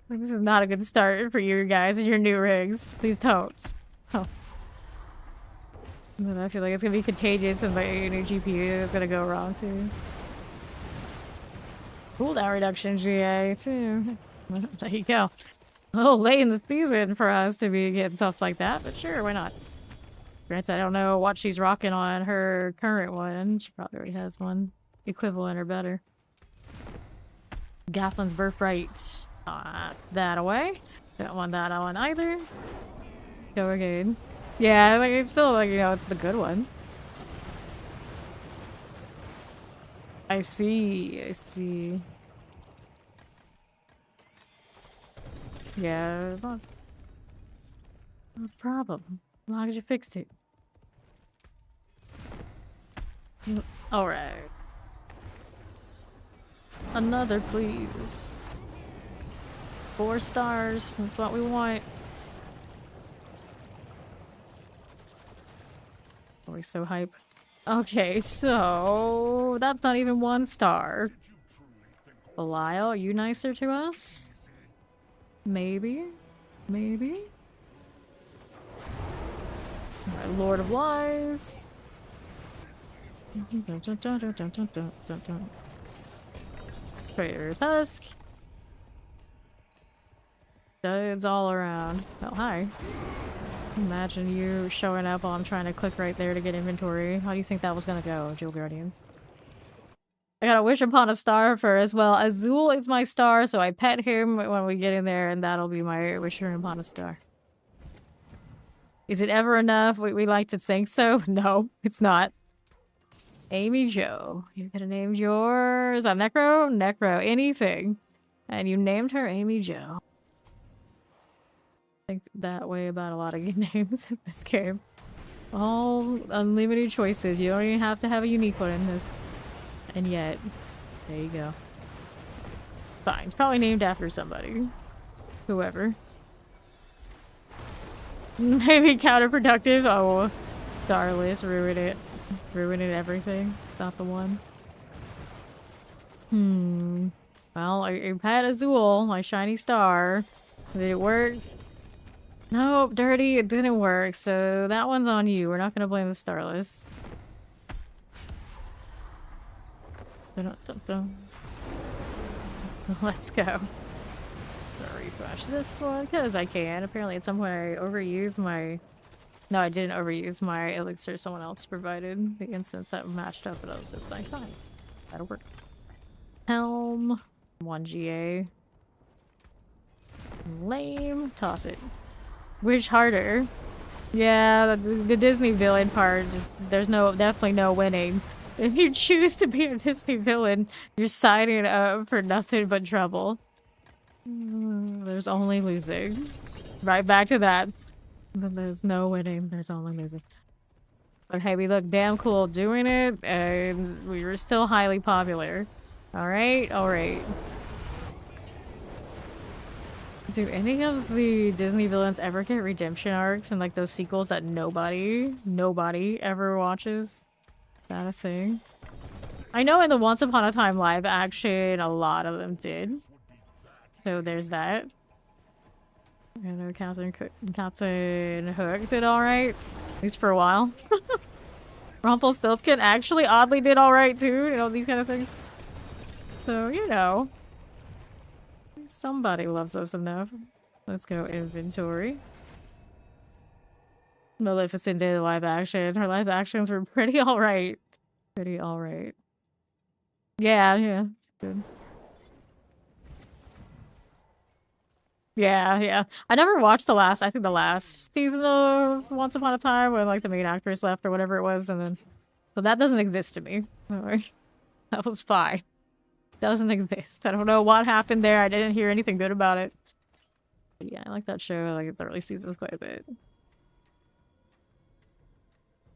Like, this is not a good start for you guys and your new rigs. Please don't. Oh. And then I feel like it's gonna be contagious and my new GPU is gonna go wrong too. Cooldown reduction GA too. There you go. A little late in the season for us to be getting stuff like that, but sure, why not? Granted, I don't know what she's rocking on her current one. She probably already has one equivalent or better. Gathlin's Birthright. That away. Don't want that on either. Go again. Yeah, like it's still like, you know, it's the good one. I see. I see. Yeah, not a problem. As long as you fixed it. Alright. Another, please. 4 stars. That's what we want. Always so hype. Okay, so that's not even 1 star. Belial, are you nicer to us? Maybe? Maybe? Alright, Lord of Lies. Trader's Husk. Duds all around. Oh, hi. Imagine you showing up while I'm trying to click right there to get inventory. How do you think that was gonna go, Jewel Guardians? I gotta wish upon a star first. Well, Azul is my star, so I pet him when we get in there, and that'll be my wishing upon a star. Is it ever enough? We like to think so. No, it's not. Amy Jo. You could have named yours Necro? Necro. Anything. And you named her Amy Jo. I think that way about a lot of names in this game. All unlimited choices. You don't even have to have a unique one in this. And yet, there you go. Fine. It's probably named after somebody. Whoever. Maybe counterproductive. Oh, Starless ruined it. Ruining everything. Not the one. Well, I had Azul, my shiny star. Did it work? Nope, dirty. It didn't work. So that one's on you. We're not gonna blame the Starless. Let's go. I'm gonna refresh this one because I can. Apparently at some point I overused my... No, I didn't overuse my elixir. Someone else provided the instance that matched up, but I was just like, fine. That'll work. Helm. 1 GA. Lame. Toss it. Which harder? Yeah, the Disney villain part, just there's definitely no winning. If you choose to be a Disney villain, you're signing up for nothing but trouble. There's only losing. Right back to that. But there's no winning, there's only losing. But hey, we look damn cool doing it, and we were still highly popular. Alright, alright. Do any of the Disney villains ever get redemption arcs and like those sequels that nobody ever watches? Is that a thing? I know in the Once Upon a Time live action, a lot of them did. So there's that. I know Captain Hook did alright. At least for a while. Rumpelstiltskin actually oddly did alright too, you know, these kind of things. So, you know. Somebody loves us enough. Let's go inventory. Maleficent did live action. Her live actions were pretty alright. Pretty alright. Yeah. Good. Yeah. I never watched the last season of Once Upon a Time when like the main actress left or whatever it was, and then so that doesn't exist to me. That was fine. Doesn't exist. I don't know what happened there. I didn't hear anything good about it. But yeah, I like that show. I like the early seasons quite a bit.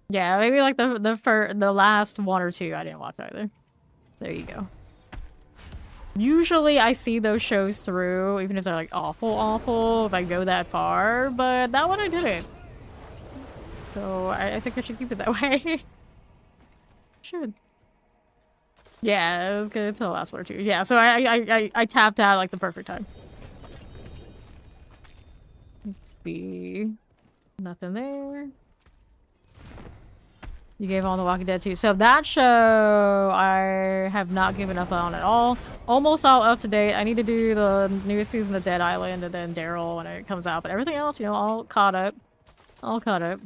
Yeah, maybe like the last 1 or 2 I didn't watch either. There you go. Usually I see those shows through, even if they're like awful, if I go that far, but that one I didn't. So I think I should keep it that way. Should. Yeah, it was good until the last 1 or 2. Yeah, so I tapped out like the perfect time. Let's see. Nothing there. You gave on The Walking Dead too. So that show I have not given up on at all. Almost all up to date. I need to do the newest season of Dead Island and then Daryl when it comes out. But everything else, you know, all caught up. All caught up.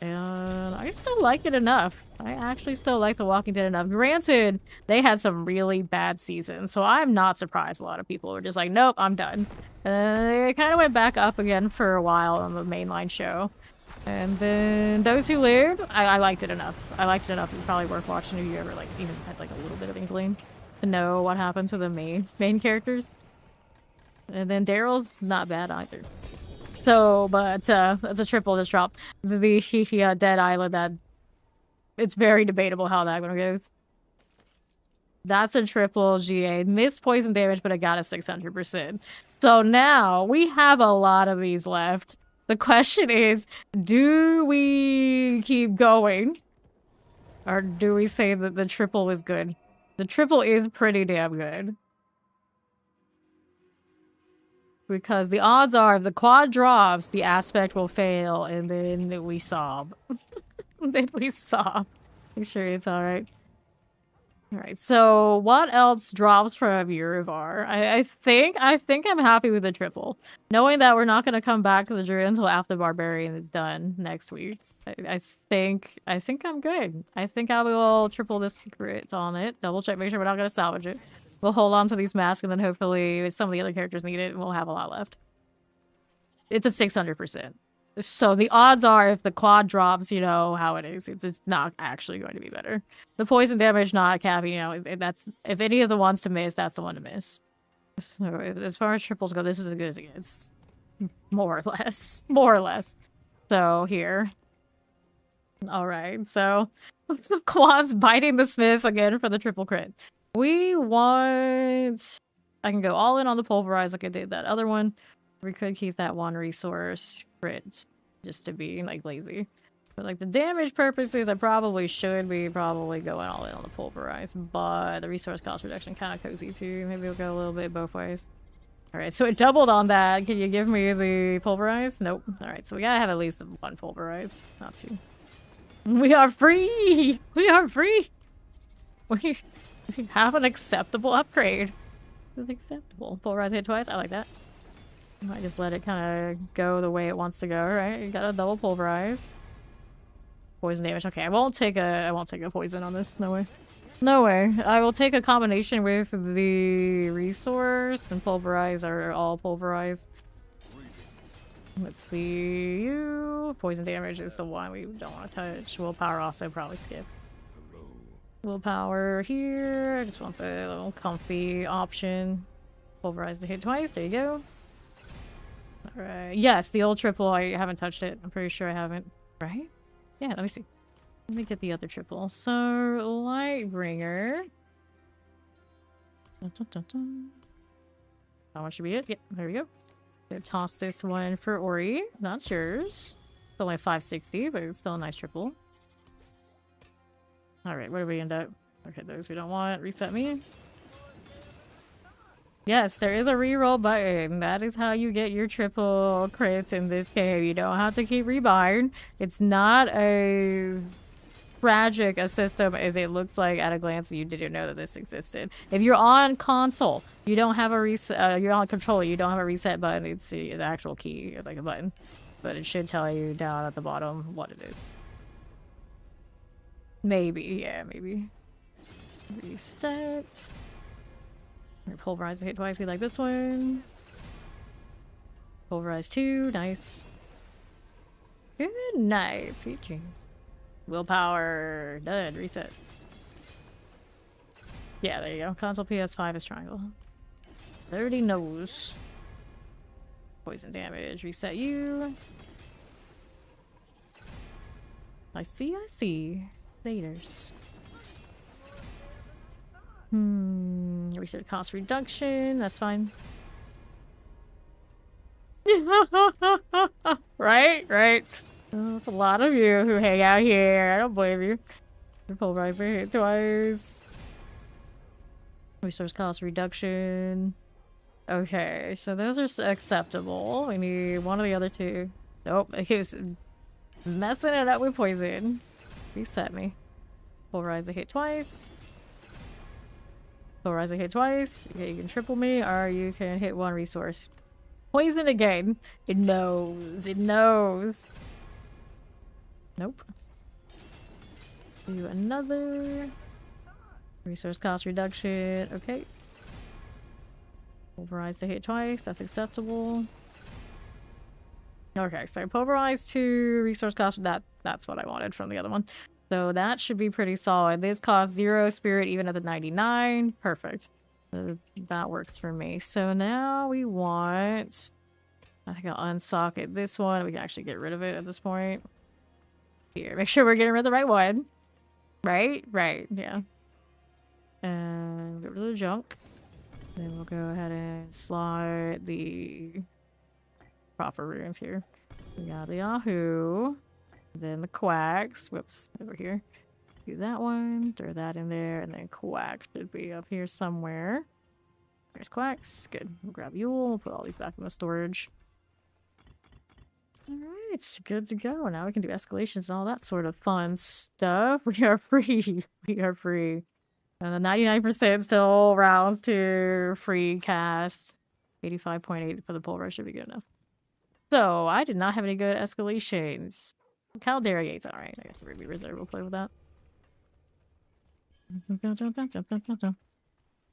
And I still like it enough. I actually still like The Walking Dead enough. Granted, they had some really bad seasons, so I'm not surprised a lot of people were just like, nope, I'm done. And it kind of went back up again for a while on the mainline show. And then those who lived, I liked it enough. I liked it enough. It's probably worth watching if you ever like even had like a little bit of inkling to know what happened to the main characters. And then Daryl's not bad either. So, but it's a triple just drop. The Dead Island, that it's very debatable how that one goes. That's a triple GA. Missed poison damage, but I got a 600%. So now we have a lot of these left. The question is, do we keep going? Or do we say that the triple is good? The triple is pretty damn good. Because the odds are if the quad drops, the aspect will fail, and then we sob. Then we sob. Make sure it's alright. Alright, so what else drops from Urivar? I think I'm happy with the triple. Knowing that we're not gonna come back to the Druid until after Barbarian is done next week. I think I'm good. I think I will triple this crit on it. Double check, make sure we're not gonna salvage it. We'll hold on to these masks, and then hopefully some of the other characters need it, and we'll have a lot left. It's a 600%. So the odds are if the quad drops, you know how it is. It's not actually going to be better. The poison damage, not capping, you know, that's if any of the ones to miss, that's the one to miss. So as far as triples go, this is as good as it gets. More or less. More or less. So here. Alright, so quads biting the smith again for the triple crit. We want... I can go all in on the Pulverize like I did that other one. We could keep that one resource crit just to be, like, lazy. But, like, the damage purposes, I probably should be going all in on the Pulverize. But the resource cost reduction kind of cozy, too. Maybe we'll go a little bit both ways. Alright, so it doubled on that. Can you give me the Pulverize? Nope. Alright, so we gotta have at least one Pulverize. Not two. We are free! We are free! We have an acceptable upgrade. It's acceptable. Pulverize hit twice. I like that. I might just let it kind of go the way it wants to go, right? You got a double Pulverize. Poison damage. Okay, I won't take a poison on this. No way. No way. I will take a combination with the resource and Pulverize, or all Pulverize. Let's see you. Poison damage is the one we don't want to touch. Willpower also probably skip. Willpower here. I just want the little comfy option. Pulverize the hit twice. There you go. Alright. Yes, the old triple. I haven't touched it. I'm pretty sure I haven't. Right? Yeah, let me see. Let me get the other triple. So, Lightbringer. Dun, dun, dun, dun. That one should be it. Yep, there we go. Toss this one for Ori. Not yours. It's only 560, but it's still a nice triple. Alright, where do we end up? Okay, those we don't want. Reset me. Yes, there is a reroll button. That is how you get your triple crits in this game. You don't have to keep rebuying. It's not as tragic a system as it looks like at a glance. You didn't know that this existed. If you're on console, you don't have a reset. You're on controller, you don't have a reset button. It's the actual key, like a button, but it should tell you down at the bottom what it is. Maybe, yeah, maybe. Reset. Pulverize the hit twice. We like this one. Pulverize 2, nice. Good night, sweet dreams. Willpower, done, reset. Yeah, there you go. Console PS5 is triangle. 30 knows. Poison damage, reset you. I see. Laters. Reset cost reduction, that's fine. Right. There's a lot of you who hang out here. I don't blame you. Pulverizer hit twice. Resource cost reduction. Okay, so those are acceptable. We need one of the other two. Nope, it was messing it up with poison. Reset me. Pulverize hit twice. Pulverize hit twice. Okay, you can triple me, or you can hit one resource. Poison again. It knows. It knows. Nope. Do another. Resource cost reduction. Okay. Pulverize the hit twice. That's acceptable. Okay, so Pulverize 2, resource cost. That's what I wanted from the other one. So that should be pretty solid. This costs 0 spirit even at the 99. Perfect. So that works for me. So now we want I think I'll unsocket this one. We can actually get rid of it at this point. Here, make sure we're getting rid of the right one. Right? Right, yeah. And get rid of the junk. Then we'll go ahead and slide the proper runes here. We got the Yahoo. Then the Quacks. Whoops, over here. Do that one, throw that in there, and then Quack should be up here somewhere. There's Quacks. Good. We'll grab Yule. We'll put all these back in the storage. Alright, good to go. Now we can do escalations and all that sort of fun stuff. We are free. We are free. And the 99% still rounds to free cast. 85.8 for the Pulverize should be good enough. So, I did not have any good escalations. Caldera Gates, alright. I guess Ruby Reserve will play with that.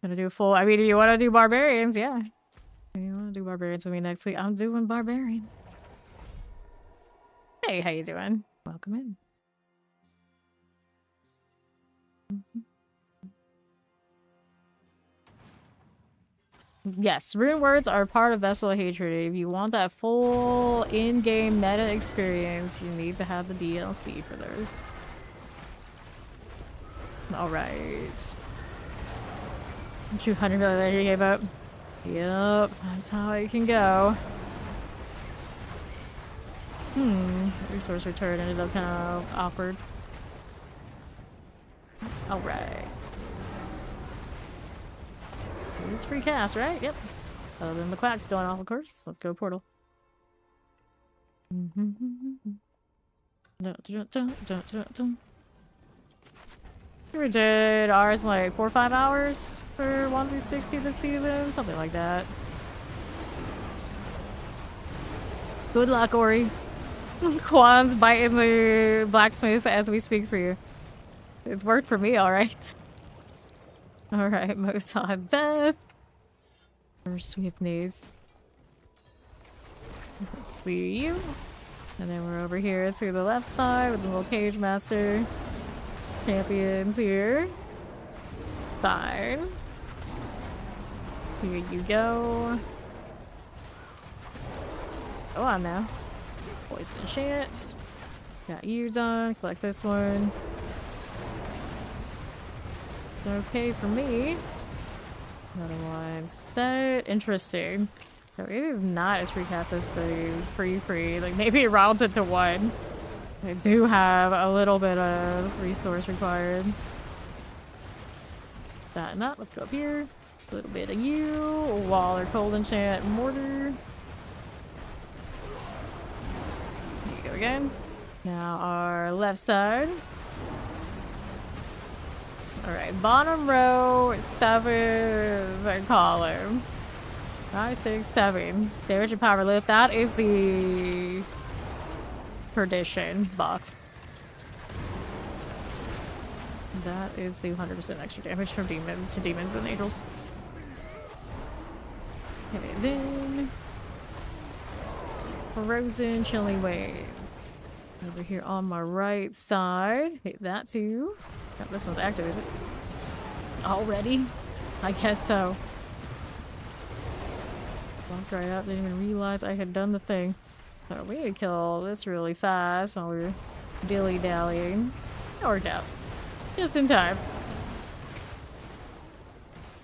Gonna do a full. I mean, you want to do barbarians? Yeah. You want to do barbarians with me next week? I'm doing barbarian. Hey, how you doing? Welcome in. Yes, rune words are part of Vessel of Hatred. If you want that full in-game meta experience, you need to have the DLC for those. Alright. 200 million that you gave up. Yep, that's how it can go. Resource return ended up kind of awkward. Alright. It's free cast, right? Yep. Other than the Quacks going off, of course. Let's go portal. We did ours in like 4 or 5 hours for 1 through 60 this season, something like that. Good luck, Ori. Quan's biting the blacksmith as we speak for you. It's worked for me, alright. Alright, most on death. Or swiftness. Let's see you. And then we're over here to the left side with the little cage master. Champions here. Fine. Here you go. Go on now. Poison chance. Got you done. Collect this one. Okay for me. Another one set. Interesting. So it is not as free cast as the free. Like maybe it rounds it to 1. I do have a little bit of resource required. That not. Let's go up here. A little bit of you. Wall or cold enchant mortar. Here you go again. Now our left side. Alright, bottom row 7 column. 5, 6, 7. Damage and power lift. That is the perdition buff. That is the 100% extra damage from demons and angels. Okay, then frozen chilling wave. Over here on my right side. Hit that too. Oh, this one's active, is it? Already? I guess so. Walked right up, didn't even realize I had done the thing. So we could kill this really fast while we were dilly-dallying. It worked out. Just in time.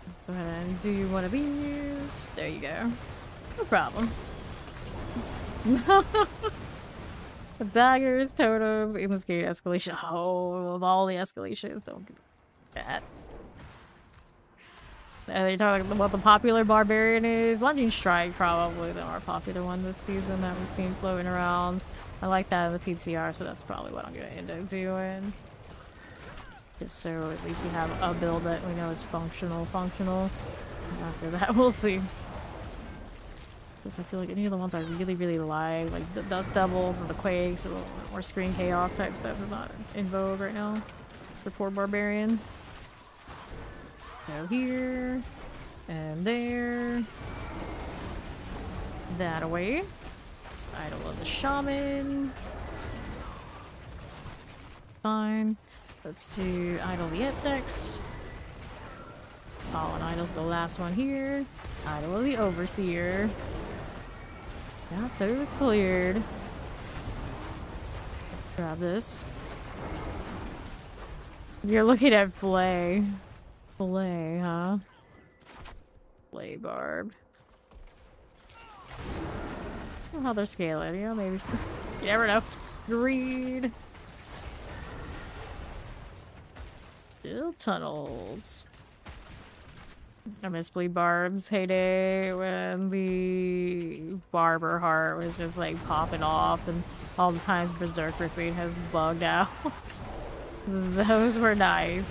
Let's go ahead and do one of these. There you go. No problem. Daggers, totems, aimless gate, escalation. Oh, of all the escalations, don't give that. You're talking about what the popular barbarian is? Lunging Strike, probably the more popular one this season that we've seen floating around. I like that in the PTR, so that's probably what I'm going to end up doing. Just so at least we have a build that we know is functional. After that, we'll see. I feel like any of the ones I really like the Dust Devils and the Quakes, a little bit more Screen Chaos type stuff is not in vogue right now for poor Barbarian. So here, and there, that away. Idol of the Shaman. Fine. Let's do Idol of the Ent next. Fallen Idol's the last one here. Idol of the Overseer. Got those cleared. Grab this. You're looking at Flay. Flay, huh? Flay barb. I don't know how they're scaling, yeah, maybe. You never know. Greed. Still tunnels. I miss Bleed Barb's heyday when the barber heart was just like popping off and all the times Berserker Queen has bugged out. Those were nice.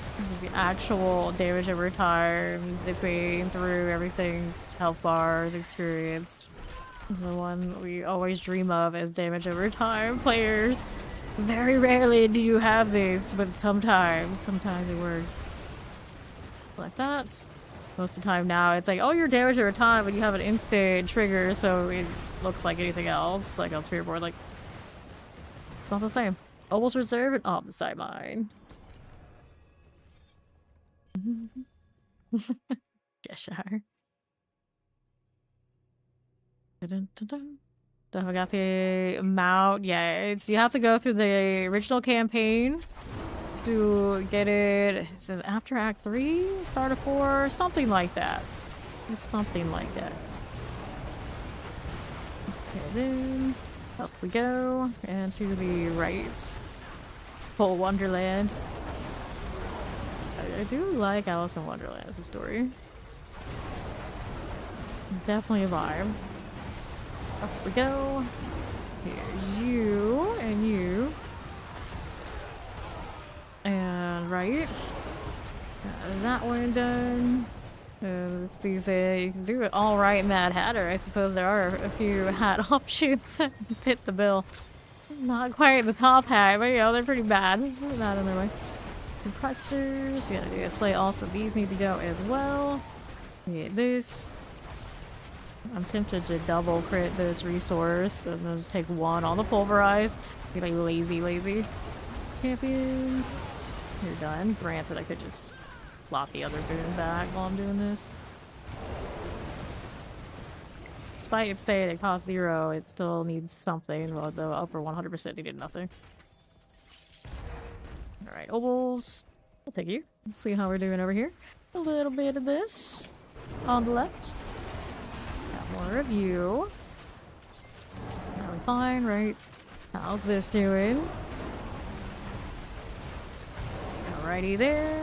The actual damage over time, zipping through everything's health bars experience. The one we always dream of as damage over time players. Very rarely do you have these, but sometimes it works. Like that. Most of the time now, it's like, oh, you're damaged over time, but you have an instant trigger, so it looks like anything else. Like on Spirit Board, like, it's not the same. Almost Reserve and Omnicide Mine. Cheshire. Then we got the mount. Yeah, it's you have to go through the original campaign to get it. Is it after Act 3? Start of 4? Something like that. It's something like that. Okay, then up we go. And to the right. Full Wonderland. I do like Alice in Wonderland as a story. Definitely a vibe. Up we go. Here's you and you. And right. That one done. Let's see, say you can do it all right, Mad Hatter. I suppose there are a few hat options that fit the bill. Not quite the top hat, but you know, they're pretty bad. Not in their way. Compressors. We gotta do a slate. Also, these need to go as well. Get this. I'm tempted to double crit this resource and then just take one on the Pulverize. Be like lazy champions. You're done. Granted, I could just flop the other boon back while I'm doing this. Despite it saying it costs 0, it still needs something. Well, the upper 100% needed nothing. Alright, ovals. I'll take you. Let's see how we're doing over here. A little bit of this on the left. Got more of you. Now we're fine, right? How's this doing? Alrighty there.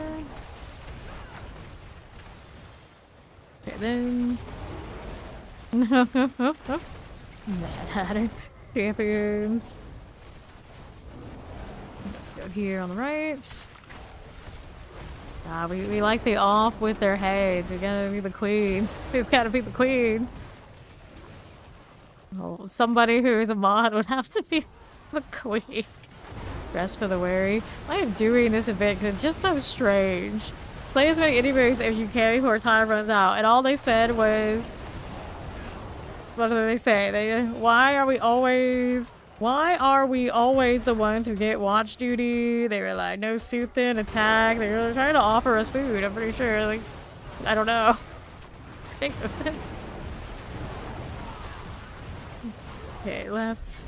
Okay then. Mad Hatter. Champions. Let's go here on the right. We like the off with their heads. We gotta be the queens. We've gotta be the queen. Oh, somebody who is a mod would have to be the queen. Rest for the wary. I am doing this event because it's just so strange. Play as many indie movies as you can before time runs out. And all they said was... What do they say? Why are we always the ones who get watch duty? They were like, no soothing, attack. They were trying to offer us food, I'm pretty sure. Like, I don't know. Makes no sense. Okay, left.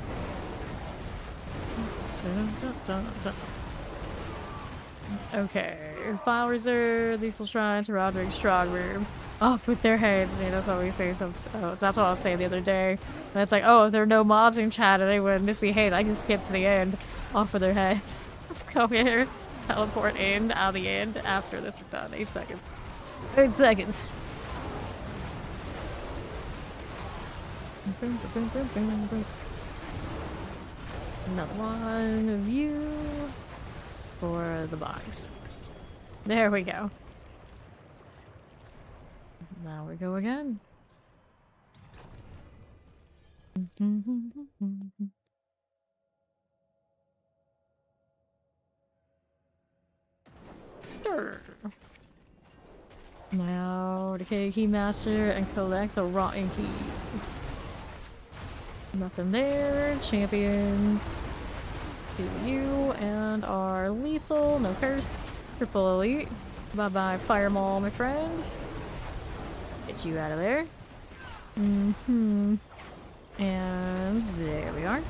Okay. File reserve, lethal shrine to Roderick's strong room. Off with their heads. Yeah, that's what we say. That's what I was saying the other day. And it's like, oh, if there are no mods in chat and anyone misbehaved, I can skip to the end. Off with their heads. Let's go here. Teleport in, out the end, after this is done. 8 seconds. 8 seconds. Another one of you for the box. There we go. Now we go again. Sure. Now, decay keymaster and collect the rotten key. Nothing there. Champions. Do you and our lethal. No curse. Triple elite. Bye bye, Fire Maul, my friend. Get you out of there. And there we are.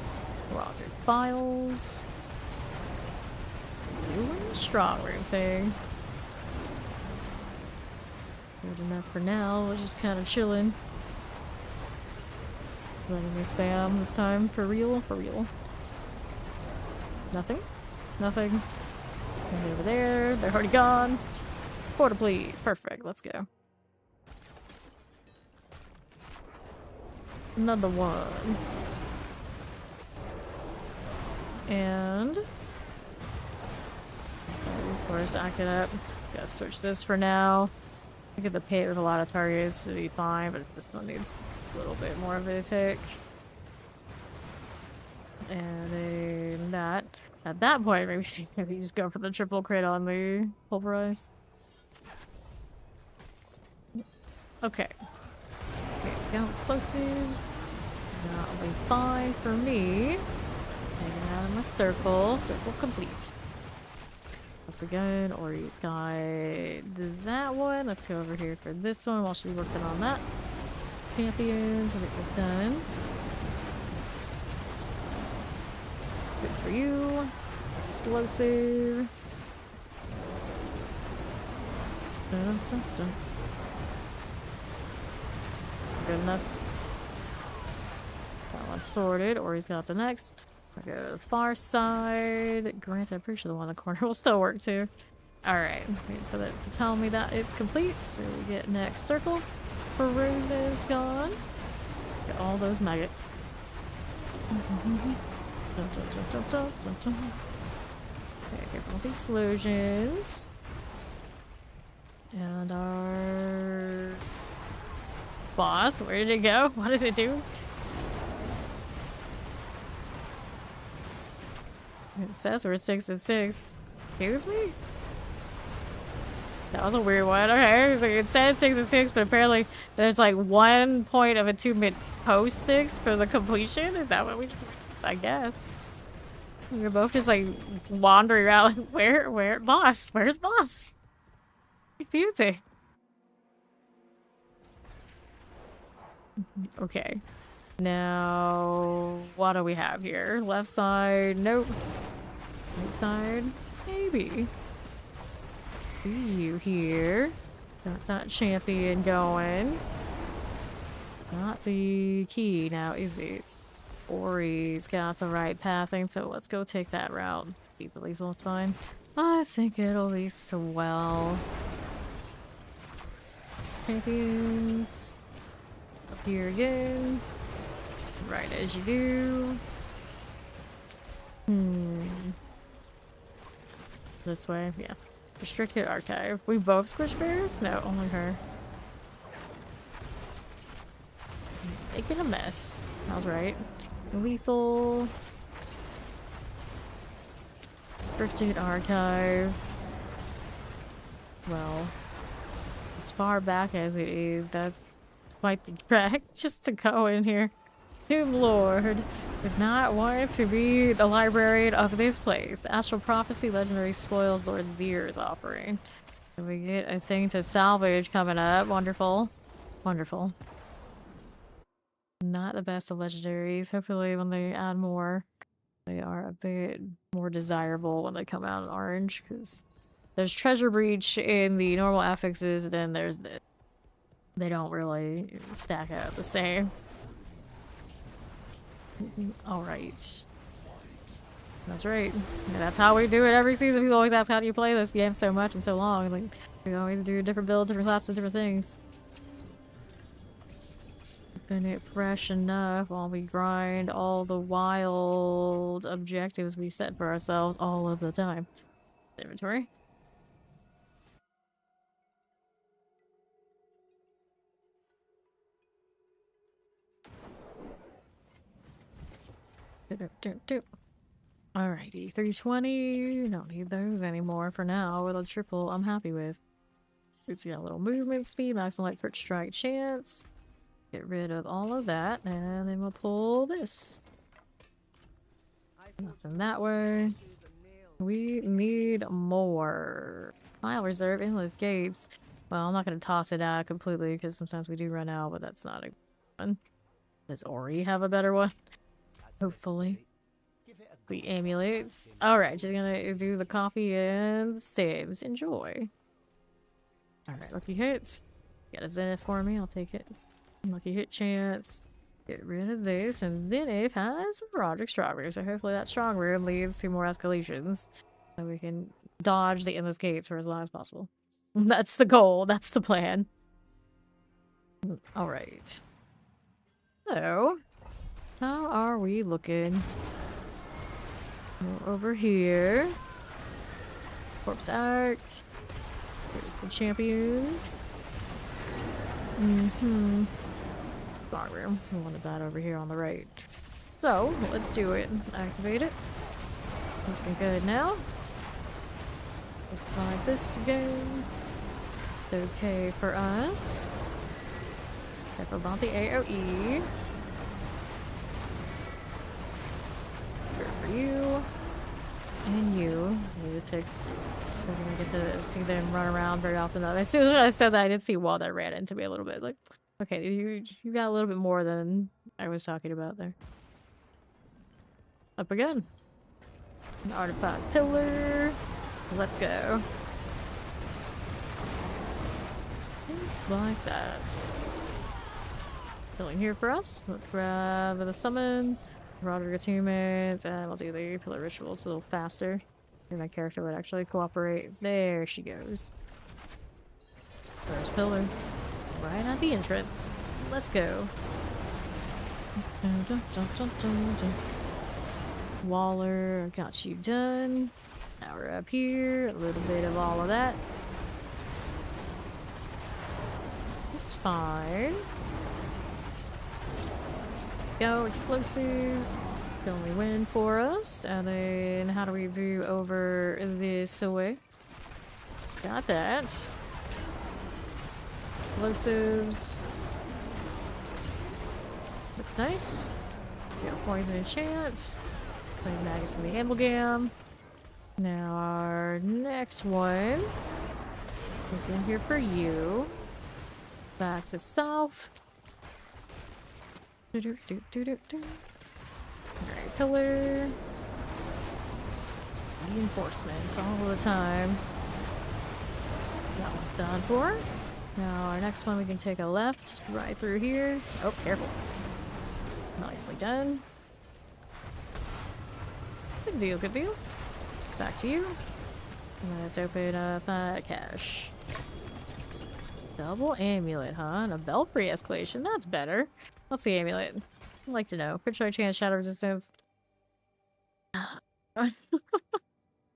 Roger files. Doing the strong room thing. Good enough for now. We're just kind of chilling. Letting me spam this time. For real? For real. Nothing? Nothing. And over there. They're already gone. Quarter, please. Perfect. Let's go. Another one. And... sorry, resource acted up. Gotta switch this for now. I get the pit with a lot of targets to be fine, but this one needs a little bit more of a tick. And then that. At that point, maybe you just go for the triple crit on the Pulverize. Okay. Okay, go explosives. That'll be fine for me. Hanging out in my circle. Circle complete. Up again, Ori's got that one. Let's go over here for this one while she's working on that. Champions, we'll get this done. Good for you. Explosive. Dun, dun, dun. Good enough. That one's sorted. Ori's got the next. I'll go to the far side. Granted, I'm pretty sure the one in the corner will still work too. Alright, wait for that to tell me that it's complete. So we get next circle. For roses gone. Get all those maggots. Dun, dun, dun, dun, dun, dun, dun. Okay, careful with the explosions. And our boss, where did it go? What does it do? It says we're 6 and 6. Excuse me? That was a weird one. Okay, so it said 6 and 6, but apparently there's like 1 point of attunement post 6 for the completion. Is that what we just? I guess. We're both just like wandering around. Like, where, boss? Where's boss? Confusing. Okay. Now, what do we have here? Left side, nope. Right side, maybe. See you here. Got that champion going. Not the key now, is it? Ori's got the right pathing, so let's go take that route. Keep it lethal, it's fine. I think it'll be swell. Champions. Up here again. Right as you do. This way, yeah. Restricted archive. We both squish bears? No, only her. Making a mess. I was right. Lethal. Restricted archive. Well, as far back as it is, that's quite the trek just to go in here. Tomb Lord did not want to be the librarian of this place. Astral Prophecy Legendary Spoils Lord Zier's offering. And we get a thing to salvage coming up. Wonderful. Wonderful. Not the best of legendaries. Hopefully when they add more, they are a bit more desirable when they come out in orange, because there's Treasure Breach in the normal affixes, and then there's this. They don't really stack up the same. Alright. That's right. Yeah, that's how we do it every season. People always ask, how do you play this game so much and so long? Like, we always do a different build, different classes, different things. Keeping it fresh enough while we grind all the wild objectives we set for ourselves all of the time. Inventory. Alrighty, 320. Don't need those anymore for now. With a triple, I'm happy with. It's got a little movement speed, maximum light crit strike chance. Get rid of all of that, and then we'll pull this. Nothing that way. We need more. File reserve, endless gates. Well, I'm not going to toss it out completely because sometimes we do run out, but that's not a good one. Does Ori have a better one? Hopefully. The amulets. Alright, just gonna do the coffee and saves. Enjoy. Alright, lucky hits. Got a zenith for me, I'll take it. Lucky hit chance. Get rid of this, and then it has Roderick Strawberry. So hopefully that strong room leads to more escalations. So we can dodge the endless gates for as long as possible. That's the goal, that's the plan. Alright. So, how are we looking? Over here. Corpse Axe. Here's the champion. Bar room. We wanted that over here on the right. So, let's do it. Activate it. Looking good now. Just like this again. Okay for us. Careful about the AoE. Good for you. And you. Maybe it takes. We're gonna get to see them run around very often though. As soon as I said that, I did see Wall that ran into me a little bit. Like, okay, you got a little bit more than I was talking about there. Up again. An artifact pillar. Let's go. Just like that. Filling here for us. Let's grab the summon, Roderick attunement, and we'll do the pillar rituals a little faster. And my character would actually cooperate. There she goes. First pillar. Right at the entrance. Let's go. Dun, dun, dun, dun, dun, dun. Waller, got you done. Now we're up here. A little bit of all of that. It's fine. Go, explosives. The only win for us. And then how do we do over this way? Got that. Explosives. Looks nice. Got poison and chance. Playing Magus in the Amalgam. Now our next one. Look in here for you. Back to south. Alright, pillar. Reinforcements all the time. That one's done for. Now our next one we can take a left right through here. Oh, careful. Nicely done. Good deal, good deal. Back to you. And let's open up that cache. Double amulet, huh? And a belfry escalation. That's better. What's the amulet? I'd like to know. Crit strike chance, shadow resistance.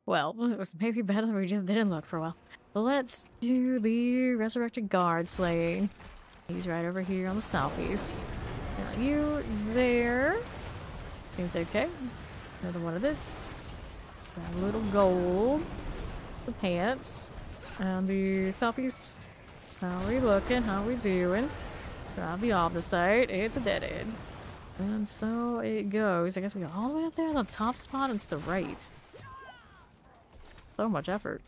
Well, it was maybe better than we just didn't look for a while. But let's do the resurrected guard slaying. He's right over here on the southeast. Now you there. Seems okay. Another one of this. Got a little gold. It's the pants. And the southeast. How are we looking? How are we doing? Grab the opposite. It's a dead end. And so it goes. I guess we go all the way up there on the top spot and to the right. So much effort.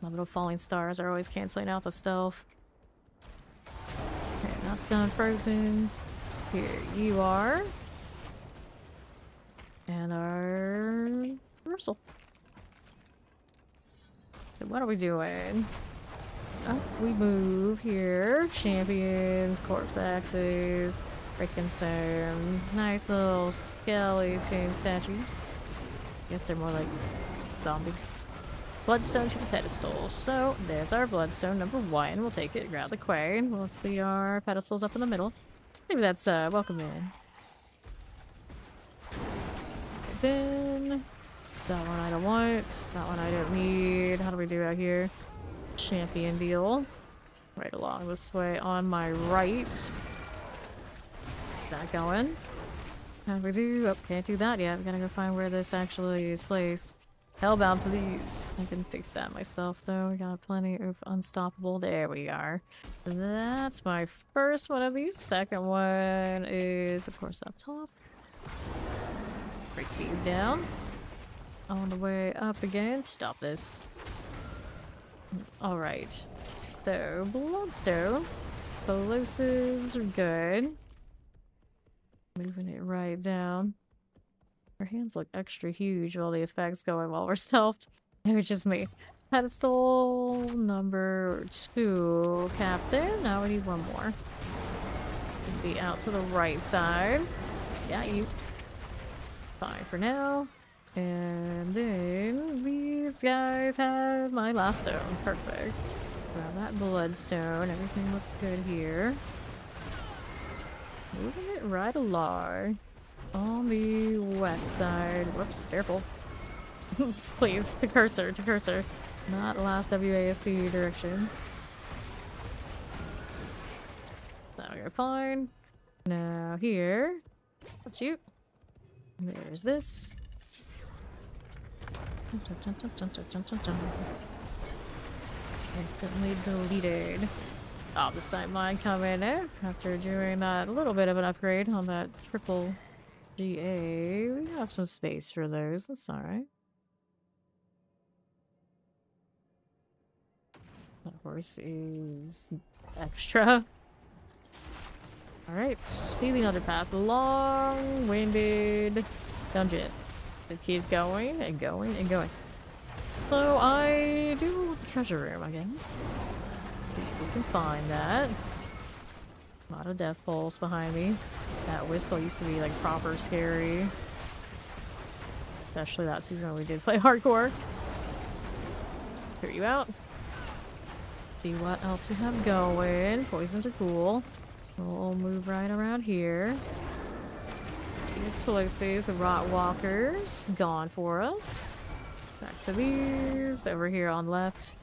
My little falling stars are always canceling out the stealth. Okay, not stone frozens. Here you are. And our reversal. So what are we doing? Up we move here. Champions, corpse axes, freaking some nice little skeleton statues. Guess they're more like zombies. Bloodstone to the pedestal. So there's our bloodstone number 1. We'll take it, grab the quay. Let's see our pedestals up in the middle. Maybe that's welcome in. Then that one I don't want. That one I don't need. How do we do out here? Champion deal. Right along this way on my right. Is that going? How do we do? Oh, can't do that yet. We gotta go find where this actually is placed. Hellbound, please. I can fix that myself, though. We got plenty of unstoppable. There we are. That's my first one of these. Second one is, of course, up top. Break these down. On the way up again. Stop this. Alright. So, Bloodstone. Explosives are good. Moving it right down. Our hands look extra huge while the effect's going while we're stealthed. Maybe it's just me. Pedestal number 2, Captain. Now we need one more. Be out to the right side. Yeah, you. Fine for now. And then these guys have my last stone. Perfect. Grab that bloodstone. Everything looks good here. Moving it right along. On the west side. Whoops, careful. Please, to cursor, to cursor. Not last WASD direction. Now we're fine. Now here. Let's shoot. There's this. Instantly deleted. Oh, the sight mine coming in after doing that little bit of an upgrade on that triple GA. We have some space for those. That's alright. That horse is extra. Alright, stealing underpass. Long-winded dungeon. It keeps going and going and going. So I do the treasure room, I guess. If we can find that. A lot of death pulse behind me. That whistle used to be like proper scary. Especially that season when we did play hardcore. Clear you out. See what else we have going. Poisons are cool. We'll move right around here. See explosives, the rot walkers, gone for us. Back to these, over here on left.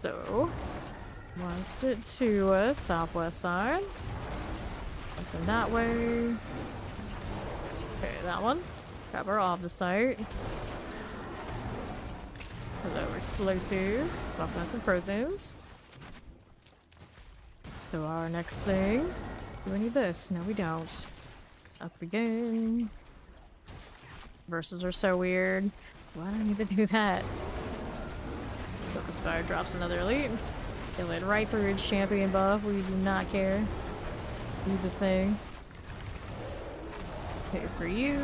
So, wants it to us, southwest side. Something that way. Okay, that one. Grab her off the site. Hello, explosives. Offensive frozen. So our next thing. Do we need this? No, we don't. Up again. Verses are so weird. Why do I need to do that? But the Spire drops another elite. Kill it right through its champion buff. We do not care. Do the thing. Okay, for you.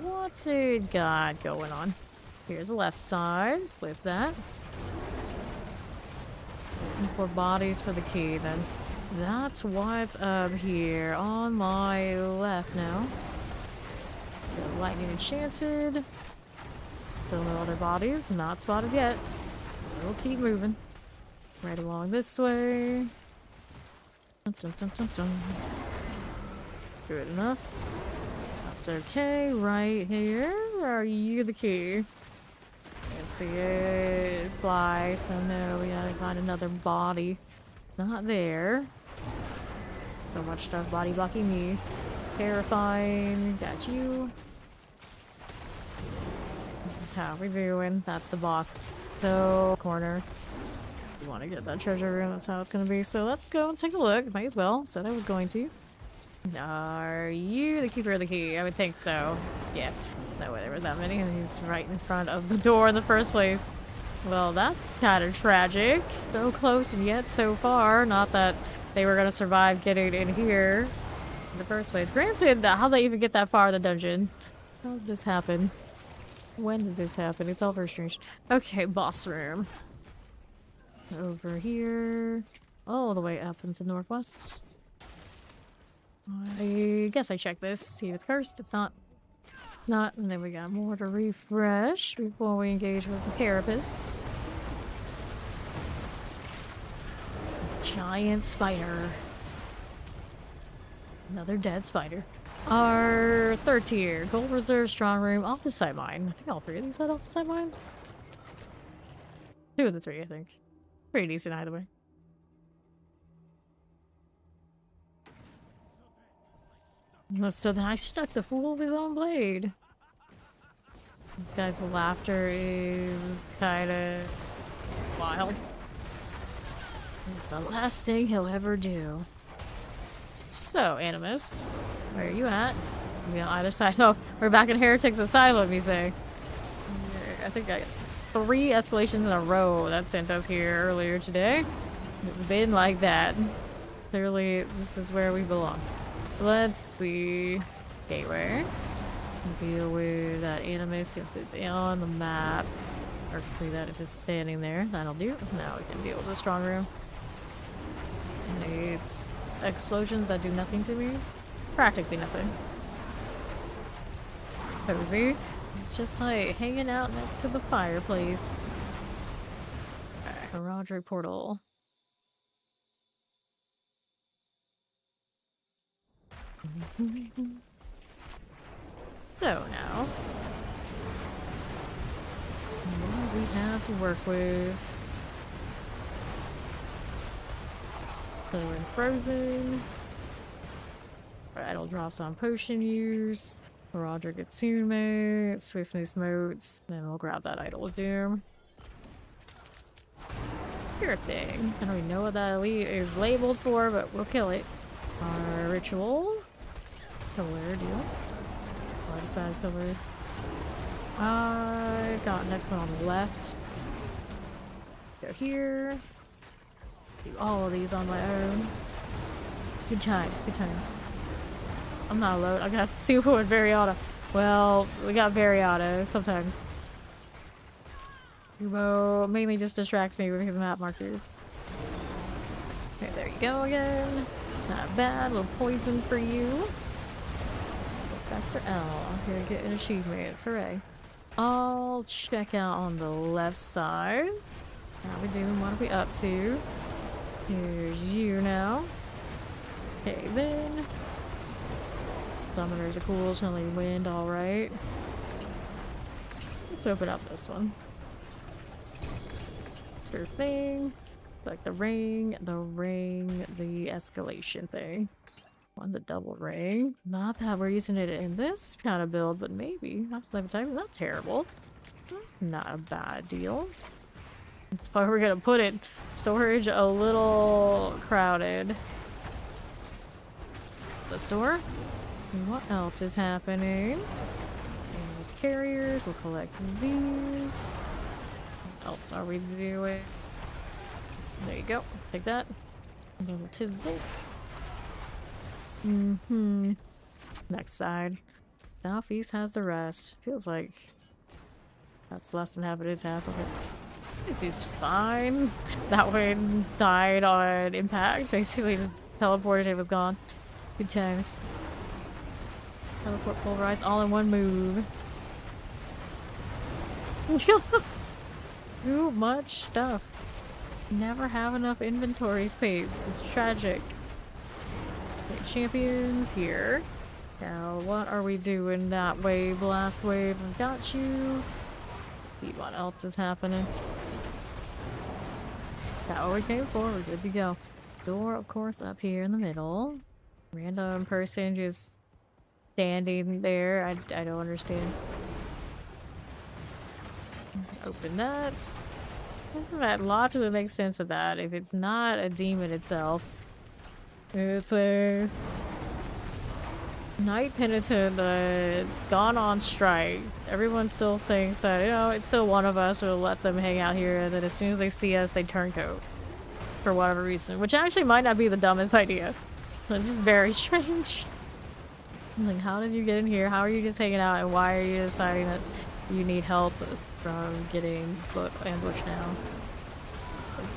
What's it got going on? Here's the left side. Flip that. Looking for bodies for the key then. That's what's up here on my left now. Lightning enchanted. Still no other bodies. Not spotted yet. We'll keep moving. Right along this way. Dun, dun, dun, dun, dun. Good enough. That's okay. Right here. Are you the key? Can't see it. Fly. So no, we gotta find another body. Not there. So much stuff body blocking me. Terrifying. Got you. How we doing? That's the boss. So, corner. You want to get that treasure room, that's how it's going to be. So let's go and take a look. Might as well. Said I was going to. Are you the keeper of the key? I would think so. Yeah. No way there were that many, and he's right in front of the door in the first place. Well, that's kind of tragic. So close and yet so far. Not that they were going to survive getting in here in the first place. Granted, how'd they even get that far in the dungeon? How did this happen? When did this happen? It's all very strange. Okay, boss room. Over here. All the way up into northwest. I guess I checked this. See if it's cursed. It's not. Not. And then we got more to refresh before we engage with the carapace. Giant spider. Another dead spider. Our third tier. Gold reserve, strong room, opposite mine. I think all three of these had opposite mine. 2 of the 3, I think. Pretty decent either way. So then I stuck the fool with his own blade. This guy's laughter is kinda wild. It's the last thing he'll ever do. So, Animus, where are you at? Maybe on either side. Oh, we're back in Heretics Asylum, you say. I think I got 3 escalations in a row that sent us here earlier today. It's been like that. Clearly, this is where we belong. Let's see. Gateway. Deal with that anime since it's on the map. Or see that it's just standing there. That'll do. Now we can deal with the strong room. It's explosions that do nothing to me. Practically nothing. Cozy. It's just like hanging out next to the fireplace. Alright, Heraldry portal. So now, what do we have to work with? So we're in Frozen. Idle drops on potion use. Roger Gatsune, Swiftness motes. Then we'll grab that Idol of Doom. Sure thing. I don't even know what that elite is labeled for, but we'll kill it. Our ritual. Killer deal. Artifact killer. I got next one on the left. Go here. Do all of these on my own. Good times, good times. I'm not alone. I got Super and Variata. Well, we got Variata sometimes. Kubo mainly just distracts me with his map markers. Okay, there you go again. Not bad. A little poison for you. Faster L. Here to get an achievement. Hooray. I'll check out on the left side. How we doing? What are we up to? Here's you now. Okay, then. Summoners are cool. Channeling wind, alright. Let's open up this one. Sure thing. Like the ring, the escalation thing. One, the double ring. Not that we're using it in this kind of build, but maybe. That's not terrible. That's not a bad deal. That's why we're gonna put it. Storage a little crowded. The store? What else is happening? These carriers, we'll collect these. What else are we doing? There you go, let's take that. Go to Zinc. Next side. Southeast has the rest. Feels like that's less than half, it is half of it. This is fine. That one died on impact. Basically just teleported, it was gone. Good times. Teleport, pulverize, all in one move. Too much stuff. Never have enough inventory space. It's tragic. Okay, champions here. Now, what are we doing that wave? Last wave, I've got you. See what else is happening. Got what we came for, we're good to go. Door, of course, up here in the middle. Random person just standing there. I don't understand. Open that. That logically makes sense of that. If it's not a demon itself, it's a Knight Penitent that's gone on strike. Everyone still thinks that, you know, it's still one of us, we'll let them hang out here, and then as soon as they see us, they turncoat. For whatever reason. Which actually might not be the dumbest idea. It's just very strange. Like, how did you get in here? How are you just hanging out? And why are you deciding that you need help from getting ambushed now?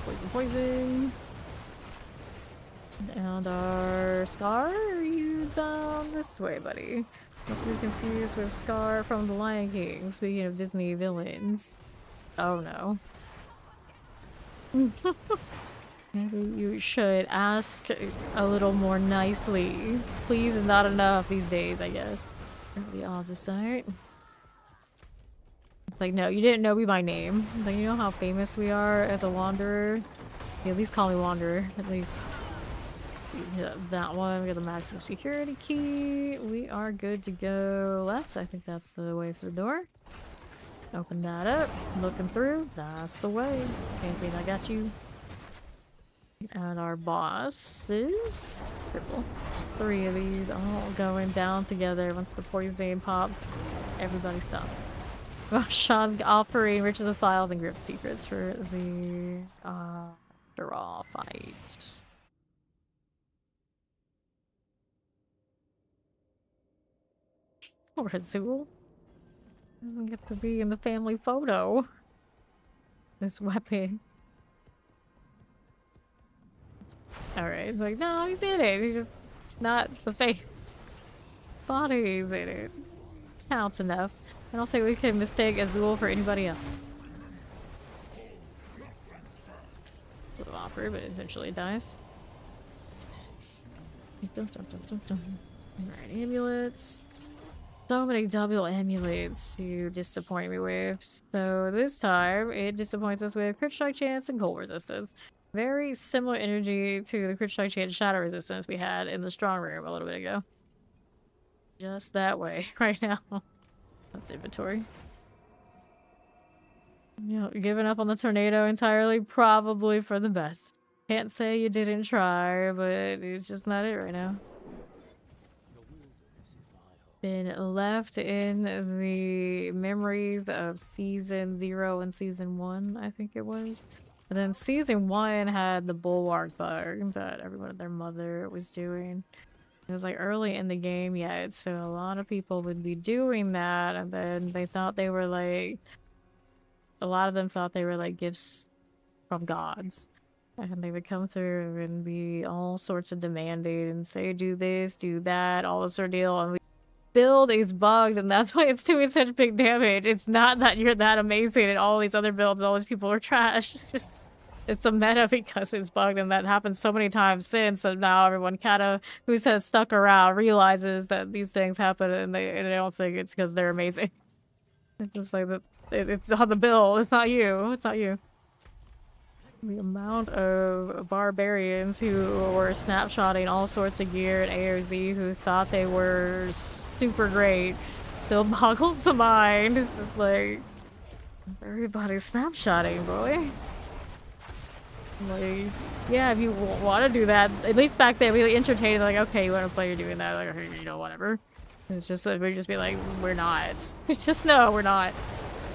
Poison, poison. And our Scar, are you down this way, buddy? Don't be confused with Scar from the Lion King. Speaking of Disney villains. Oh no. Maybe you should ask a little more nicely. Please is not enough these days, I guess. The opposite side. It's like, no, you didn't know me by name. Like, you know how famous we are as a wanderer? You at least call me wanderer, at least. Yeah, that one, we got the maximum security key. We are good to go left. I think that's the way for the door. Open that up. Looking through. That's the way. Champion, I got you. And our boss is triple. 3 of these all going down together. Once the poison pops, everybody stops. Well, Sean's offering riches of files and grip secrets for the Draw fight. Poor Azul. Doesn't get to be in the family photo. This weapon. Alright, like, no, he's in it. He's just not the face. Body's in it. Counts enough. I don't think we can mistake Azul for anybody else. Little offer, but eventually dies. Alright, amulets. So many double amulets to disappoint me with. So this time, it disappoints us with crit strike chance and cold resistance. Very similar energy to the crit strike chance shadow resistance we had in the strong room a little bit ago. Just that way right now. That's inventory. You know, giving up on the tornado entirely, probably for the best. Can't say you didn't try, but it's just not it right now. Been left in the memories of season 0 and season 1, I think it was. And then season 1 had the bulwark bug that everyone and their mother was doing. It was like early in the game yet, so a lot of people would be doing that, and then they thought they were like... A lot of them thought they were like gifts from gods. And they would come through and be all sorts of demanding and say, do this, do that, all this ordeal, and we build is bugged, and that's why it's doing such big damage. It's not that you're that amazing and all these other builds, all these people are trash. It's just, it's a meta because it's bugged, and that happened so many times since, and now everyone kind of who has stuck around realizes that these things happen, and they don't think it's because they're amazing. It's just like that. It's on the bill. It's not you. It's not you. The amount of barbarians who were snapshotting all sorts of gear in AOZ who thought they were super great still boggles the mind. It's just like, everybody's snapshotting, boy. Like, yeah, if you want to do that, at least back then we entertained, like, okay, you want to play, you're doing that, like, okay, you know, whatever. It's just, we'd just be like, we're not. It's just, no, we're not.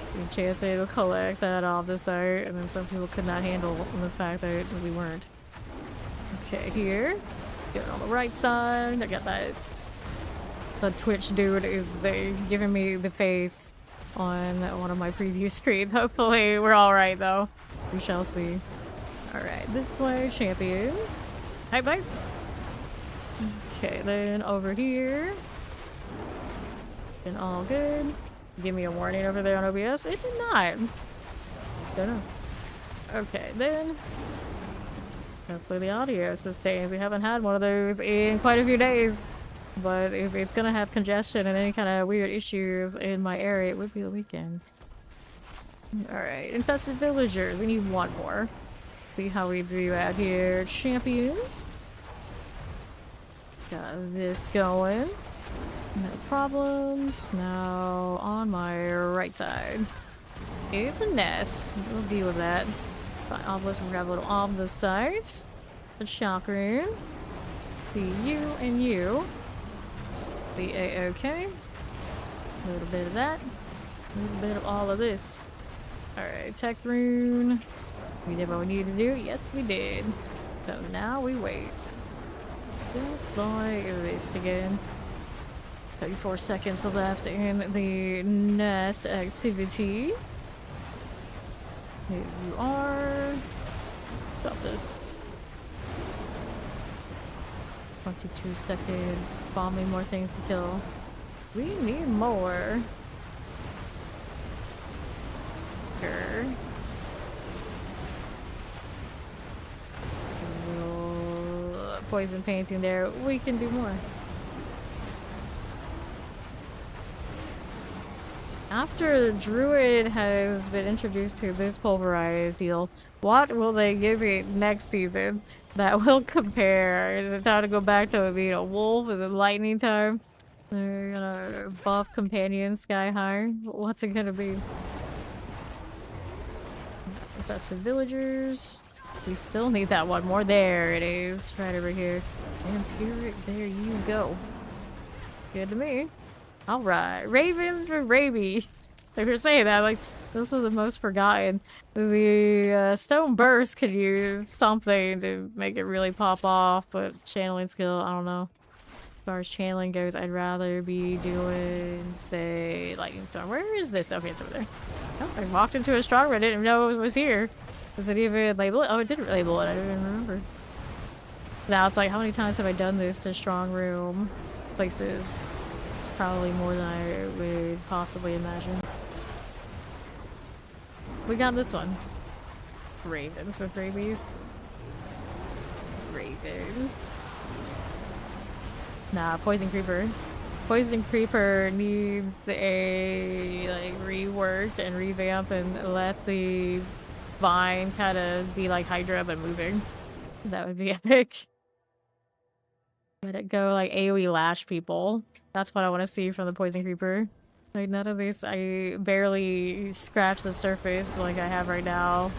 A chance to collect that off the site, and then some people could not handle the fact that we weren't. Okay, here. Get it on the right side. I got that. The Twitch dude is giving me the face on one of my preview screens. Hopefully, we're alright though. We shall see. Alright, this way, champions. Hi, bye. Okay, then over here. Been all good. Give me a warning over there on OBS. It did not. Don't know. Okay, then. Hopefully the audio sustains. We haven't had one of those in quite a few days. But if it's gonna have congestion and any kind of weird issues in my area, it would be the weekends. Alright, infested villagers. We need one more. See how we do out here. Champions. Got this going. No problems. Now on my right side. It's a nest. We'll deal with that. Fine, obelisk and grab a little off the side. The chakra. The you and you. The A-OK. A little bit of that. A little bit of all of this. Alright, tech rune. We did what we needed to do. Yes, we did. So now we wait. Just like this again. 34 seconds left in the nest activity. Here you are. Got this. 22 seconds. Bombing more things to kill. We need more. Sure. Poison painting there. We can do more. After Druid has been introduced to this Pulverize deal, what will they give me next season that will compare? Is it time to go back to being a wolf? Is it lightning time? They're gonna buff companion sky high? What's it gonna be? Infested villagers. We still need that one more. There it is. Right over here. Vampiric, there you go. Good to me. Alright, Ravens or Rabies. They were saying that, like, Those are the most forgotten. The Stone Burst could use something to make it really pop off, but channeling skill, I don't know. As far as channeling goes, I'd rather be doing, say, Lightning Storm. Where is this? Okay, it's over there. Oh, I walked into a strong room. I didn't even know it was here. Does it even label it? Oh, it didn't label it. I didn't even remember. Now it's like, how many times have I done this to strong room places? Probably more than I would possibly imagine. We got this one. Ravens with rabies. Ravens. Nah, Poison Creeper. Poison Creeper needs a like rework and revamp and let the vine kind of be like Hydra but moving. That would be epic. Let it go like AoE lash people. That's what I want to see from the Poison Creeper. Like none of these, I barely scratch the surface like I have right now,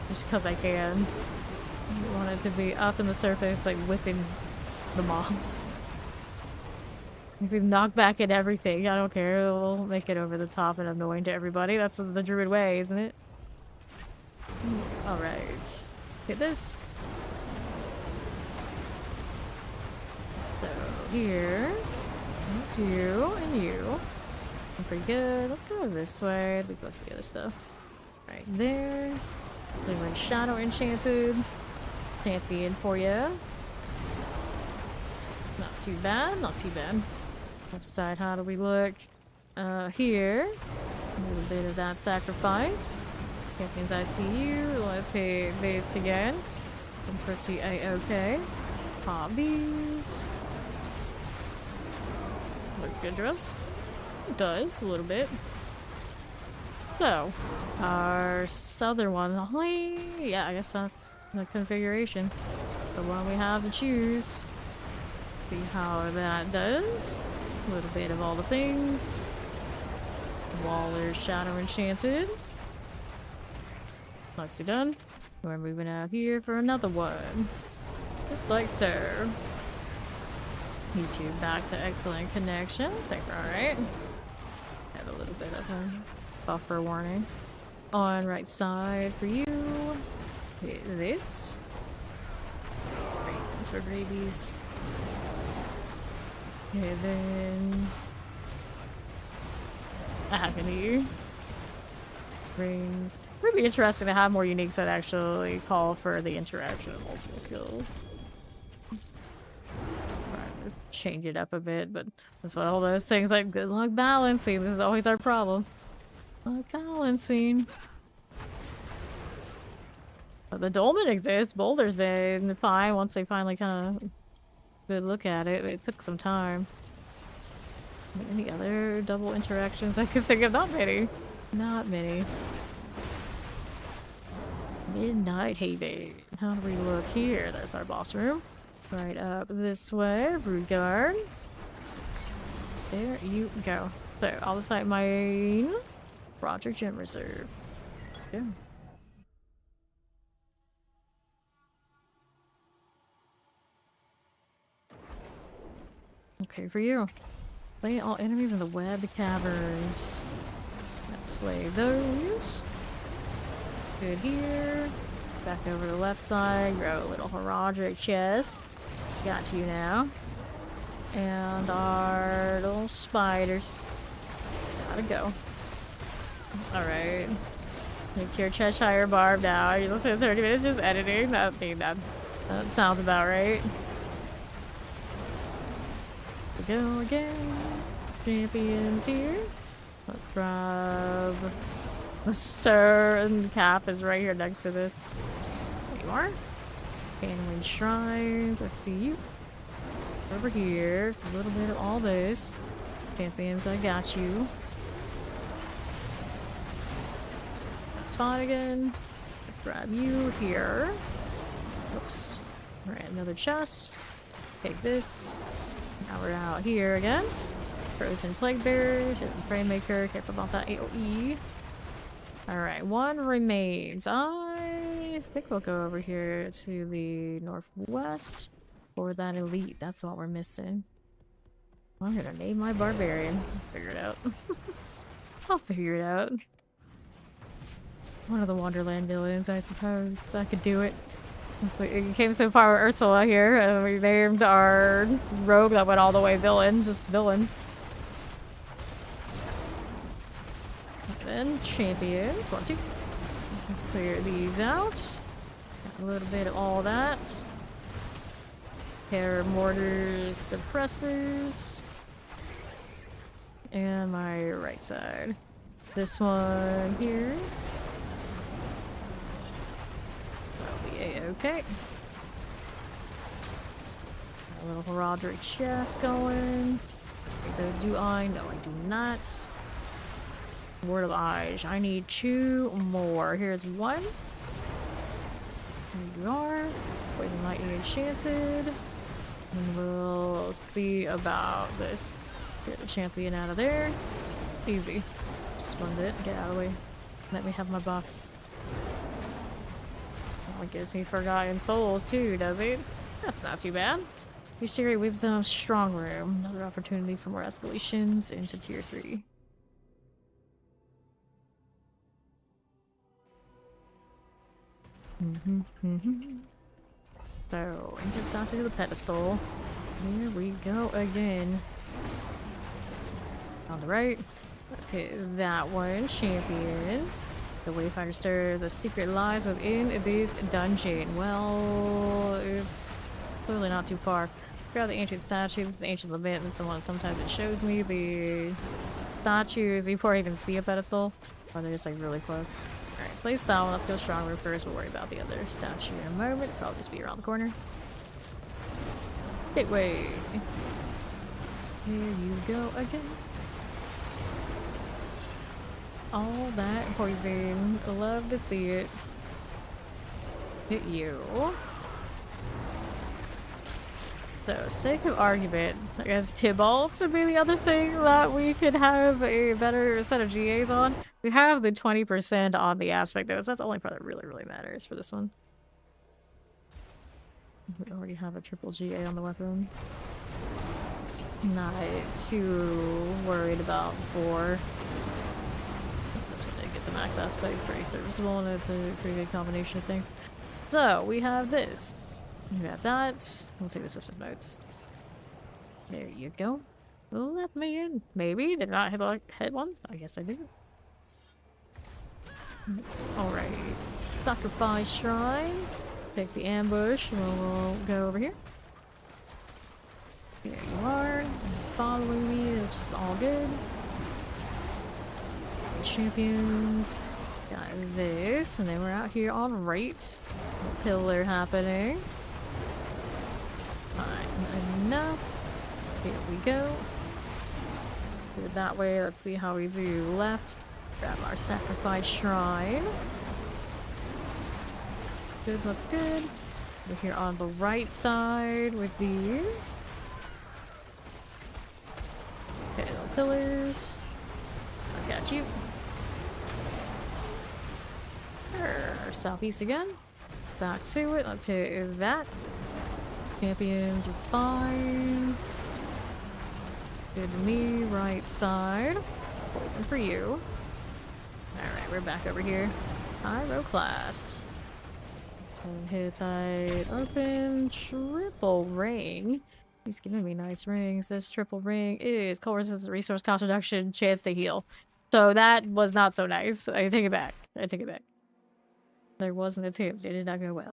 just because I can. I want it to be up in the surface, like whipping the mobs. If we knock back at everything, I don't care. We'll make it over the top and annoying to everybody. That's the Druid way, isn't it? Alright. Get this. So, here. There's you and you. I'm pretty good. Let's go this way. We go to the other stuff. Right there. Glimmering Shadow Enchanted. Champion for you. Not too bad. Not too bad. Left side, how do we look? Here. A little bit of that sacrifice. Champions, I see you. Let's hit this again. I'm pretty A-okay. Hobbies. Looks good to us. It does, a little bit. So, our southern one. Yeah, I guess that's the configuration. The one we have to choose. See how that does. A little bit of all the things. Waller's Shadow Enchanted. Nicely done. We're moving out here for another one. Just like so. YouTube back to excellent connection. I think we're alright. Had a little bit of a buffer warning. On right side for you. Hit this. Ravens for gravies. And then Agony. Rings. It would be interesting to have more uniques that actually call for the interaction of multiple skills. Change it up a bit, but that's what all those things like good luck balancing. This is always our problem. Balancing. But the dolmen exists. Boulder's been fine once they finally kind of good look at it. It took some time. Any other double interactions I could think of? Not many. Not many. Midnight Haven. How do we look here? There's our boss room. Right up this way. Broodguard. There you go. So, all the site mine. Project Gem Reserve. Yeah. Okay, for you. Play all enemies in the webbed caverns. Let's slay those. Good here. Back over to the left side. Grow a little Heraldric chest. Got you now. And our little spiders. Gotta go. Alright. Make your Cheshire Barb now. You're listening to 30 minutes just editing? That sounds about right. We go again. Champions here. Let's grab the stir, and cap is right here next to this. There you are. Fanwin Shrines. I see you. Over here. There's a little bit of all this. Champions, I got you. That's fine again. Let's grab you here. Oops. Alright, another chest. Take this. Now we're out here again. Frozen Plague Bearers, Frame Maker, careful about that AoE. Alright, one remains. I think we'll go over here to the northwest for that elite. That's what we're missing. I'm gonna name my barbarian. I'll figure it out. I'll figure it out. One of the Wonderland villains, I suppose. I could do it. It came so far with Ursula here, and we named our rogue that went all the way villain, just villain. And then champions, 1, 2. Clear these out. Got a little bit of all that. Pair of mortars, suppressors. And my right side. This one here. That'll be a-okay. A little Roderick chest going. Take those, do I? No, I do not. Word of Eyes. I need 2 more. Here's 1. There you are. Poison Lightning Enchanted. And we'll see about this. Get the champion out of there. Easy. Spun it. Get out of the way. Let me have my box. Oh, it gives me Forgotten Souls too, does it? That's not too bad. Missionary Wisdom Strong Room. Another opportunity for more escalations into tier 3. So, and just onto the pedestal. Here we go again. On the right, let's hit that one. Champion. The Wayfinder stirs a secret lies within this dungeon. Well, it's clearly not too far. Grab the ancient statue. This is ancient lament. This is the one sometimes it shows me the statues before I even see a pedestal. Or they're just like really close. Alright, place that one. Let's go stronger first. We'll worry about the other statue in a moment. It'll probably just be around the corner. Gateway. Here you go again. All that poison. Love to see it. Hit you. So, sake of argument, I guess Tybalt's would be the other thing that we could have a better set of GAs on. We have the 20% on the aspect though, so that's the only part that really, really matters for this one. We already have a triple GA on the weapon. Not too worried about 4. This one did get the max aspect, pretty serviceable, and it's a pretty good combination of things. So, we have this. We got that. We'll take this with some notes. There you go. Let me in. Maybe. Did not hit one? I guess I did. Alright. Sacrifice Shrine. Take the ambush. We'll go over here. There you are. Following me, which is all good. Champions. Got this. And then we're out here on right. Pillar happening. Fine enough. Here we go. Do it that way. Let's see how we do left. Grab our Sacrifice Shrine. Good, looks good. We're here on the right side with these. Okay, little pillars. I got you. Southeast again. Back to it. Let's hit that. Champions are fine. Good to me. Right side. Open for you. Alright, we're back over here. Pyroclast. Hittite open. Triple ring. He's giving me nice rings. This triple ring is cold resistance, resource cost reduction, chance to heal. So that was not so nice. I take it back. I take it back. There was an attempt. It did not go well.